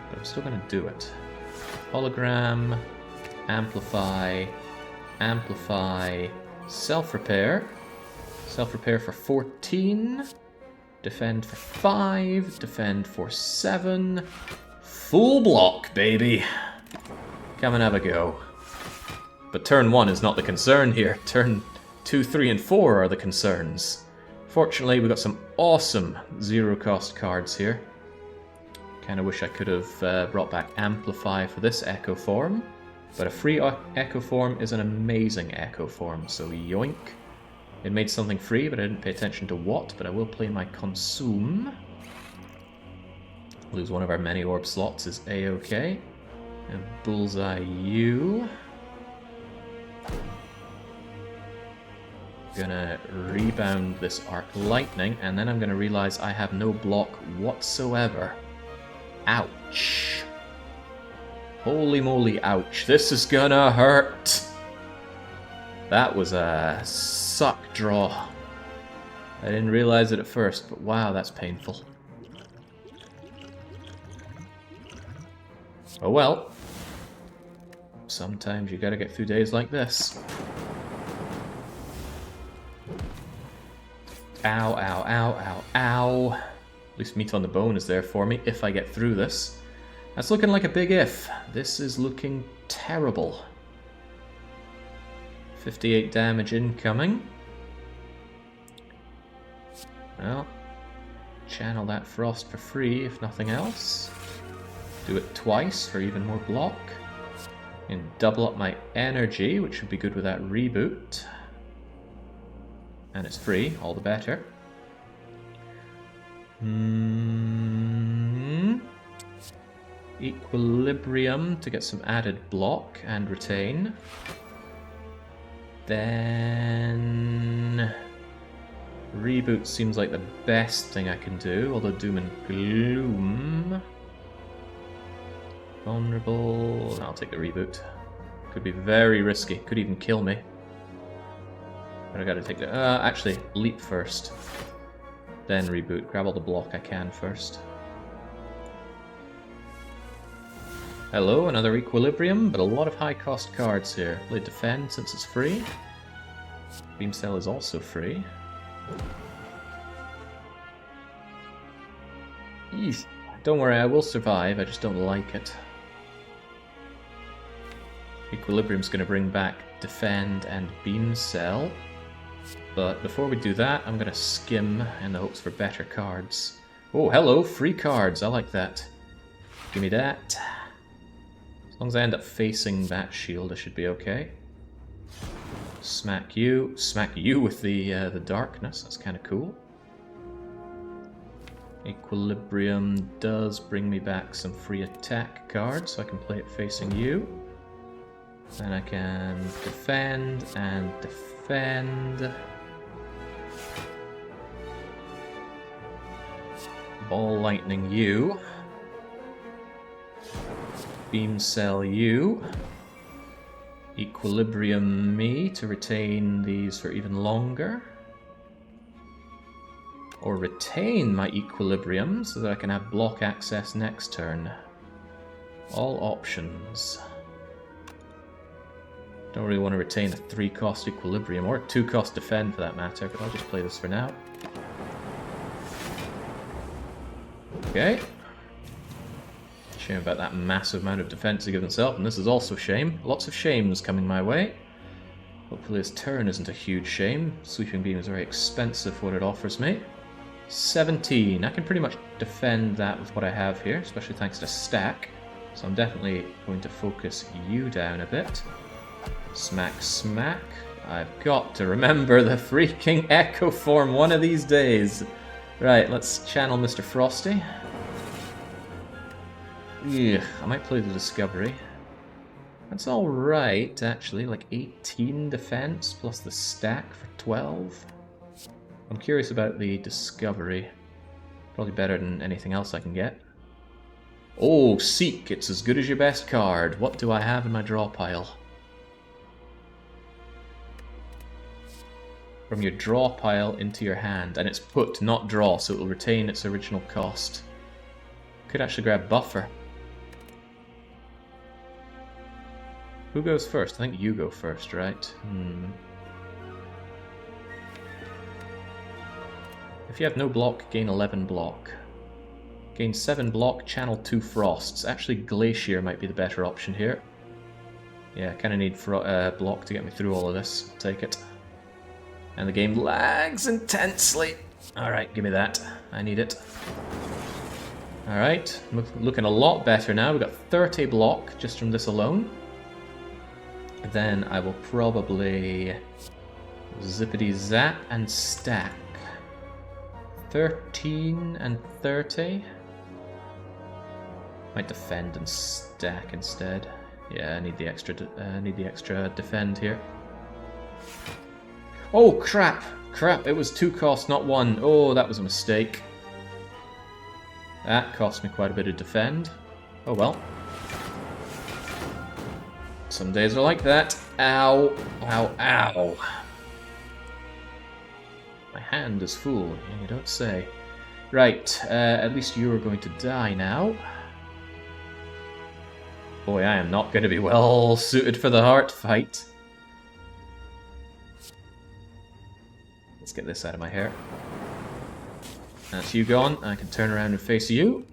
But I'm still going to do it. Hologram, Amplify, Amplify, Self-Repair. Self-Repair for 14. Defend for 5. Defend for 7. Full block, baby! Come and have a go. But turn 1 is not the concern here. Turn 2, 3, and 4 are the concerns. Fortunately, we got some awesome zero-cost cards here. Kinda wish I could have brought back Amplify for this Echo form. But a free Echo form is an amazing Echo form, so yoink. It made something free, but I didn't pay attention to what, but I will play my Consume. Lose one of our many orb slots is A-OK. And Bullseye you. Gonna rebound this Arc Lightning, and then I'm gonna realize I have no block whatsoever. Ouch. Holy moly, ouch. This is gonna hurt. That was a suck draw. I didn't realize it at first, but wow, that's painful. Oh well. Sometimes you gotta get through days like this. Ow, ow, ow, ow, ow. At least meat on the bone is there for me if I get through this. That's looking like a big if. This is looking terrible. 58 damage incoming. Well, channel that Frost for free if nothing else. Do it twice for even more block. And double up my energy, which would be good with that reboot. And it's free, all the better. Equilibrium to get some added block and retain. Then reboot seems like the best thing I can do, although Doom and Gloom. Vulnerable. I'll take the reboot. Could be very risky. Could even kill me. But I gotta take the... actually, leap first. Then reboot. Grab all the block I can first. Hello, another Equilibrium, but a lot of high-cost cards here. Play Defend since it's free. Beam Cell is also free. Eesh. Don't worry, I will survive, I just don't like it. Equilibrium's going to bring back Defend and Beam Cell. But before we do that, I'm going to skim in the hopes for better cards. Oh, hello, free cards, I like that. Give me that. As long as I end up facing that shield, I should be okay. Smack you with the darkness, that's kind of cool. Equilibrium does bring me back some free attack cards, so I can play it facing you. Then I can defend and defend. Ball lightning you. Beam cell you. Equilibrium me to retain these for even longer. Or retain my equilibrium so that I can have block access next turn. All options. Don't really want to retain a 3-cost equilibrium, or a 2-cost defend for that matter, but I'll just play this for now. Okay. Shame about that massive amount of defense he gives himself, and this is also shame. Lots of shames coming my way. Hopefully his turn isn't a huge shame. Sweeping Beam is very expensive for what it offers me. 17. I can pretty much defend that with what I have here, especially thanks to stack. So I'm definitely going to focus you down a bit. Smack, smack. I've got to remember the freaking Echo form one of these days. Right, let's channel Mr. Frosty. Ugh, I might play the Discovery. That's alright, actually. Like 18 defense plus the stack for 12. I'm curious about the discovery. Probably better than anything else I can get. Oh, Seek! It's as good as your best card. What do I have in my draw pile? From your draw pile into your hand. And it's put, not draw, so it will retain its original cost. Could actually grab Buffer. Who goes first? I think you go first, right? If you have no block, gain 11 block. Gain 7 block, channel 2 frosts. Actually, Glacier might be the better option here. Yeah, kind of need block to get me through all of this. I'll take it. And the game lags intensely. Alright, give me that. I need it. Alright, looking a lot better now. We've got 30 block just from this alone. Then I will probably zippity zap and stack. 13 and 30. Might defend and stack instead. Yeah, I need the extra defend here. Oh crap! Crap! It was 2 costs, not 1. Oh, that was a mistake. That cost me quite a bit of defend. Oh well. Some days are like that. Ow! Ow! Ow! My hand is full. Yeah, you don't say. Right. At least you are going to die now. Boy, I am not going to be well suited for the heart fight. Let's get this out of my hair. That's you gone. I can turn around and face you.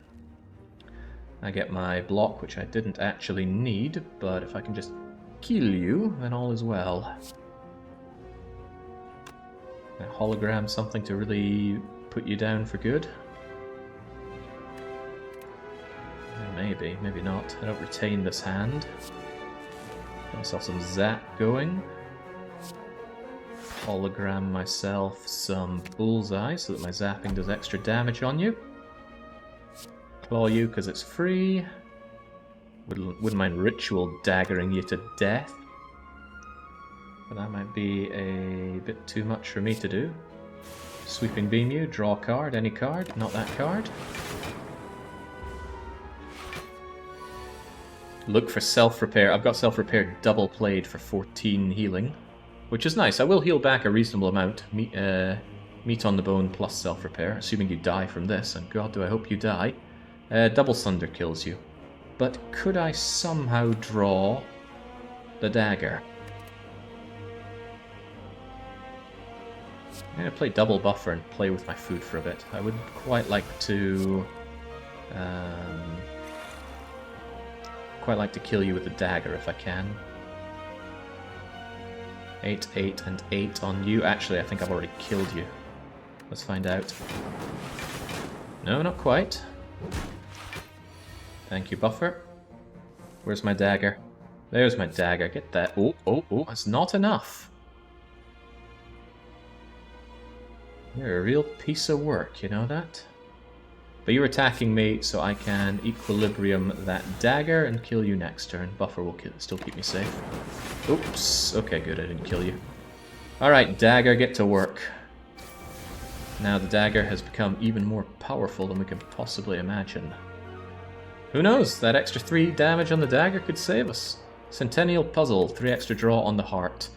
I get my block, which I didn't actually need, but if I can just kill you, then all is well. A hologram, something to really put you down for good? Maybe, maybe not. I don't retain this hand. Get myself some zap going. Hologram myself some bullseye so that my zapping does extra damage on you. Claw you because it's free. Wouldn't mind ritual daggering you to death. But that might be a bit too much for me to do. Sweeping beam you, draw a card, any card, not that card. Look for self-repair. I've got self-repair double played for 14 healing, which is nice. I will heal back a reasonable amount. Meat on the bone plus self-repair, assuming you die from this, and god do I hope you die. Double Sunder kills you. But could I somehow draw the dagger? I'm going to play double buffer and play with my food for a bit. I would quite like to kill you with a dagger if I can. 8, 8, and 8 on you. Actually, I think I've already killed you. Let's find out. No, not quite. Thank you, buffer. Where's my dagger? There's my dagger. Get that. Oh, oh, oh, that's not enough. You're a real piece of work, you know that? But you're attacking me, so I can equilibrium that dagger and kill you next turn. Buffer will still keep me safe. Oops. Okay, good, I didn't kill you. Alright, dagger, get to work. Now the dagger has become even more powerful than we can possibly imagine. Who knows? That extra 3 damage on the dagger could save us. Centennial Puzzle, 3 extra draw on the heart.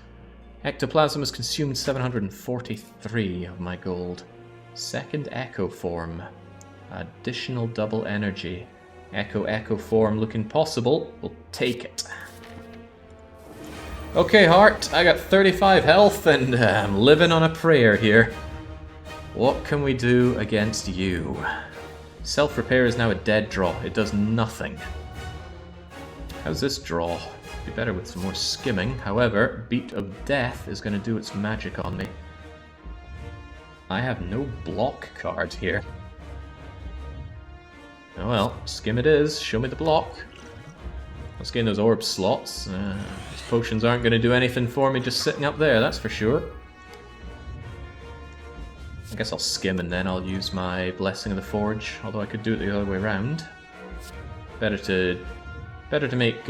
Ectoplasm has consumed 743 of my gold. Second Echo Form. Additional double energy. Echo form looking possible. We'll take it. Okay, heart. I got 35 health and I'm living on a prayer here. What can we do against you? Self-repair is now a dead draw. It does nothing. How's this draw? Be better with some more skimming. However, Beat of Death is going to do its magic on me. I have no block card here. Oh well, skim it is. Show me the block. Let's gain those orb slots. These potions aren't going to do anything for me just sitting up there, that's for sure. I guess I'll skim and then I'll use my Blessing of the Forge, although I could do it the other way around. Better to Better to make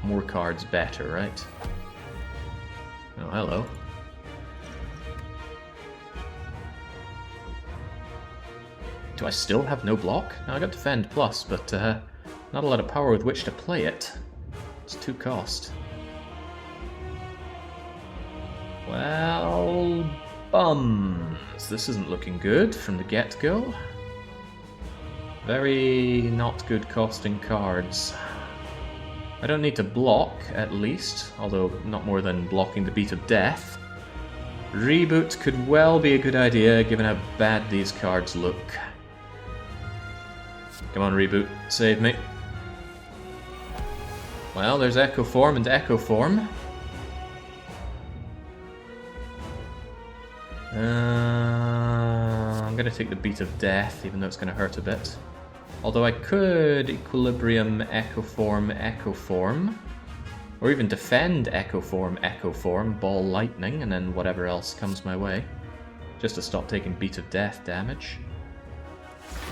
more cards better, right? Oh, hello. Do I still have no block? No, I got Defend Plus, but not a lot of power with which to play it. It's 2 cost. Well, bums. This isn't looking good from the get-go. Very not good costing cards. I don't need to block, at least, although not more than blocking the Beat of Death. Reboot could well be a good idea, given how bad these cards look. Come on, Reboot, save me. Well, there's Echo Form and Echo Form. I'm gonna take the Beat of Death, even though it's gonna hurt a bit. Although I could Equilibrium, Echo Form, or even defend Echo Form, Ball Lightning, and then whatever else comes my way. Just to stop taking Beat of Death damage.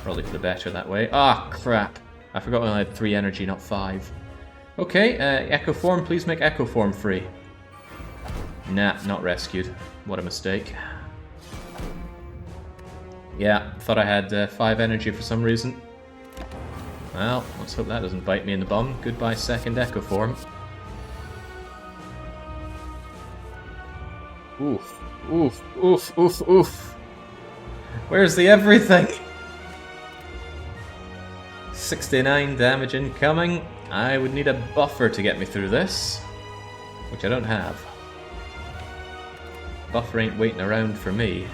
Probably for the better that way. Ah, crap. I forgot I only had 3 energy, not 5. Okay, Echo Form, please make Echo Form free. Nah, not rescued. What a mistake. Yeah, thought I had 5 energy for some reason. Well, let's hope that doesn't bite me in the bum. Goodbye, second Echo Form. Oof, oof, oof, oof, oof. Where's the everything? 69 damage incoming. I would need a buffer to get me through this, which I don't have. Buffer ain't waiting around for me.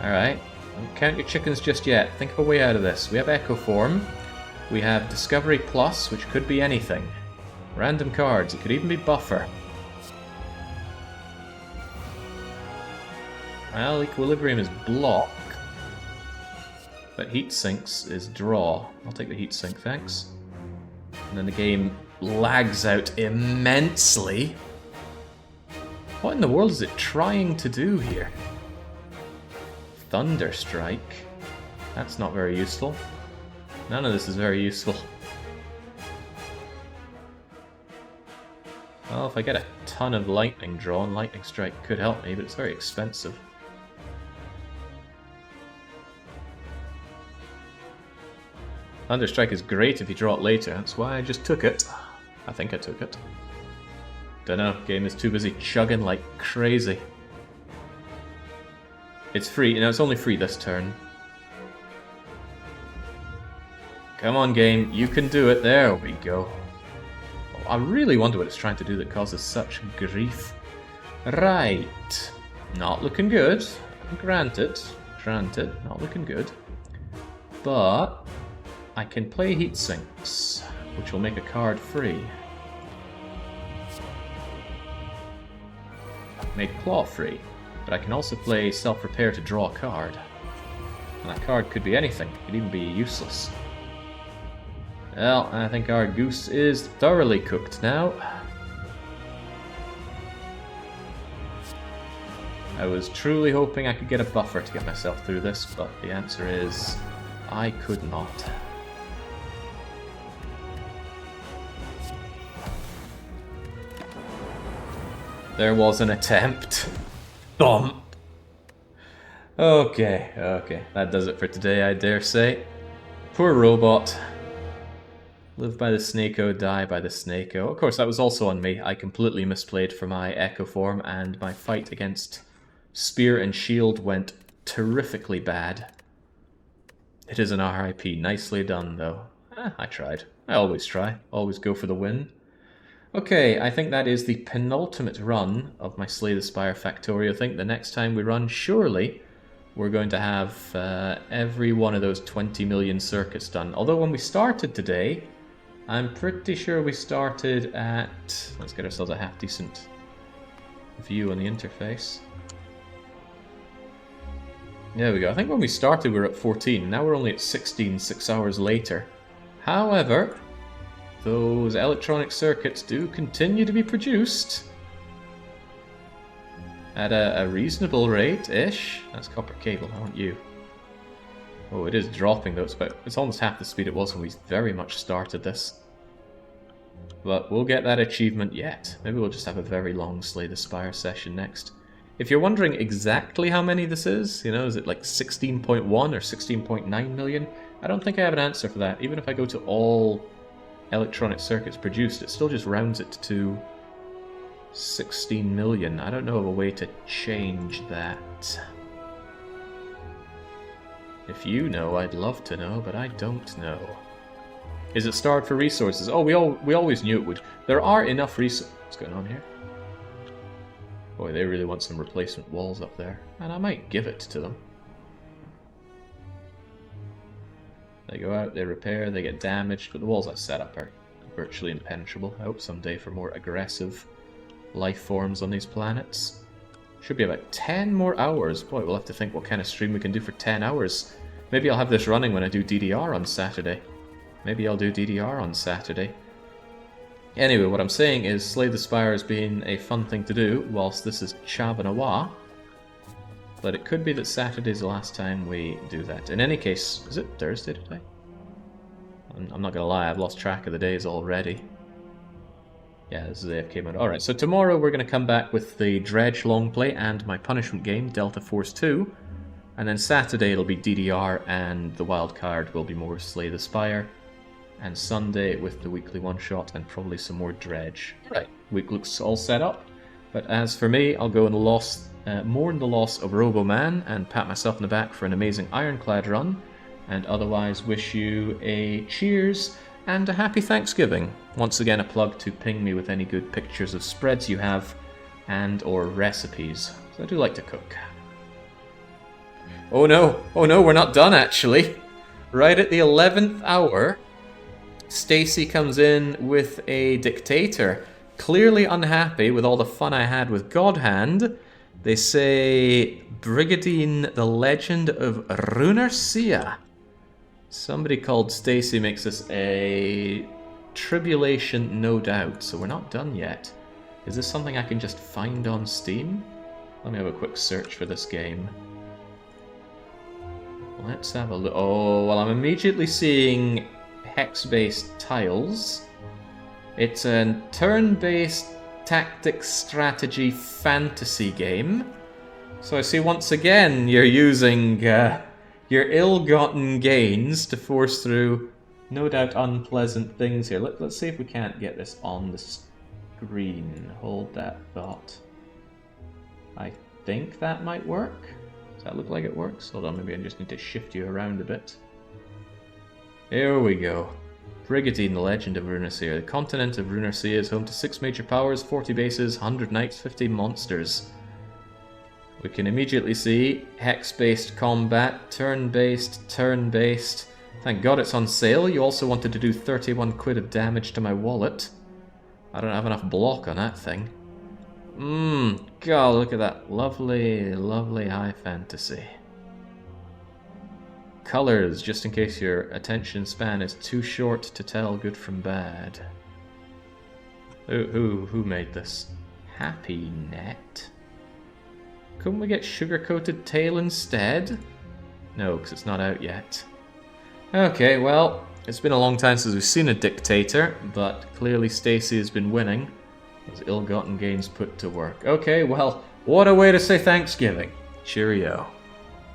Alright, don't count your chickens just yet. Think of a way out of this. We have Echo Form. We have Discovery Plus, which could be anything. Random cards. It could even be Buffer. Well, Equilibrium is block. But Heat Sinks is draw. I'll take the Heat Sink, thanks. And then the game lags out immensely. What in the world is it trying to do here? Thunder Strike. That's not very useful. None of this is very useful. Well, if I get a ton of lightning drawn, Lightning Strike could help me, but it's very expensive. Thunder Strike is great if you draw it later, that's why I just took it. I think I took it. Dunno, game is too busy chugging like crazy. It's free, you know, it's only free this turn. Come on game, you can do it, there we go. Oh, I really wonder what it's trying to do that causes such grief. Right, not looking good, granted, not looking good. But I can play Heat Sinks, which will make a card free. Make Claw free, but I can also play Self-Repair to draw a card. And that card could be anything, it could even be useless. Well, I think our goose is thoroughly cooked now. I was truly hoping I could get a buffer to get myself through this, but the answer is I could not. There was an attempt. Thump. Okay, that does it for today, I dare say. Poor robot. Live by the Snake-O, die by the Snake-O. Of course, that was also on me. I completely misplayed for my Echo Form, and my fight against Spear and Shield went terrifically bad. It is an RIP. Nicely done, though. I tried. I always try. Always go for the win. Okay, I think that is the penultimate run of my Slay the Spire Factorio. I think the next time we run, surely, we're going to have every one of those 20 million circuits done. Although when we started today, I'm pretty sure we started at... Let's get ourselves a half-decent view on the interface. There we go. I think when we started we were at 14. Now we're only at 16 6 hours later. However, those electronic circuits do continue to be produced at a reasonable rate-ish. That's copper cable, I want you. Oh, it is dropping though, it's almost half the speed it was when we very much started this. But we'll get that achievement yet. Maybe we'll just have a very long Slay the Spire session next. If you're wondering exactly how many this is, you know, is it like 16.1 or 16.9 million? I don't think I have an answer for that. Even if I go to all electronic circuits produced, it still just rounds it to 16 million. I don't know of a way to change that. If you know, I'd love to know, but I don't know. Is it starved for resources? Oh, we always knew it would. There are enough resources. What's going on here? Boy, they really want some replacement walls up there. And I might give it to them. They go out, they repair, they get damaged, but the walls I've set up are virtually impenetrable. I hope someday for more aggressive life forms on these planets. Should be about 10 more hours. Boy, we'll have to think what kind of stream we can do for 10 hours. Maybe I'll have this running when I do DDR on Saturday. Maybe I'll do DDR on Saturday. Anyway, what I'm saying is Slay the Spire has been a fun thing to do whilst this is Chavanawa. But it could be that Saturday's the last time we do that. In any case, is it Thursday today? I'm not gonna lie, I've lost track of the days already. Yeah, this is AFK mode. Alright, so tomorrow we're going to come back with the Dredge long play and my punishment game, Delta Force 2. And then Saturday it'll be DDR and the wild card will be more Slay the Spire. And Sunday with the weekly one-shot and probably some more Dredge. Right, week looks all set up. But as for me, I'll go and mourn the loss of Robo-Man and pat myself on the back for an amazing Ironclad run. And otherwise wish you a cheers and a happy Thanksgiving. Once again, a plug to ping me with any good pictures of spreads you have and or recipes. So I do like to cook. Oh no, we're not done actually. Right at the 11th hour, Stacy comes in with a dictator. Clearly unhappy with all the fun I had with God Hand. They say, Brigadine, the Legend of Runarcia. Somebody called Stacy makes this a tribulation, no doubt, so we're not done yet. Is this something I can just find on Steam? Let me have a quick search for this game. Let's have a look. Oh, well, I'm immediately seeing hex-based tiles. It's a turn-based tactics strategy fantasy game. So I see once again you're using your ill-gotten gains to force through no doubt unpleasant things here. Let's see if we can't get this on the screen. Hold that thought. I think that might work. Does that look like it works? Hold on, maybe I just need to shift you around a bit. Here we go. Brigadine, the Legend of Runarcia. The continent of Runarcia is home to 6 major powers, 40 bases, 100 knights, 50 monsters. We can immediately see hex-based combat, turn-based, turn-based. Thank God it's on sale. You also wanted to do 31 quid of damage to my wallet. I don't have enough block on that thing. God, look at that. Lovely, lovely high fantasy. Colors, just in case your attention span is too short to tell good from bad. Who made this? Happy Net? Couldn't we get sugar-coated tail instead? No, because it's not out yet. Okay, well, it's been a long time since we've seen a dictator, but clearly Stacy has been winning. Those ill-gotten gains put to work. Okay, well, what a way to say Thanksgiving. Cheerio.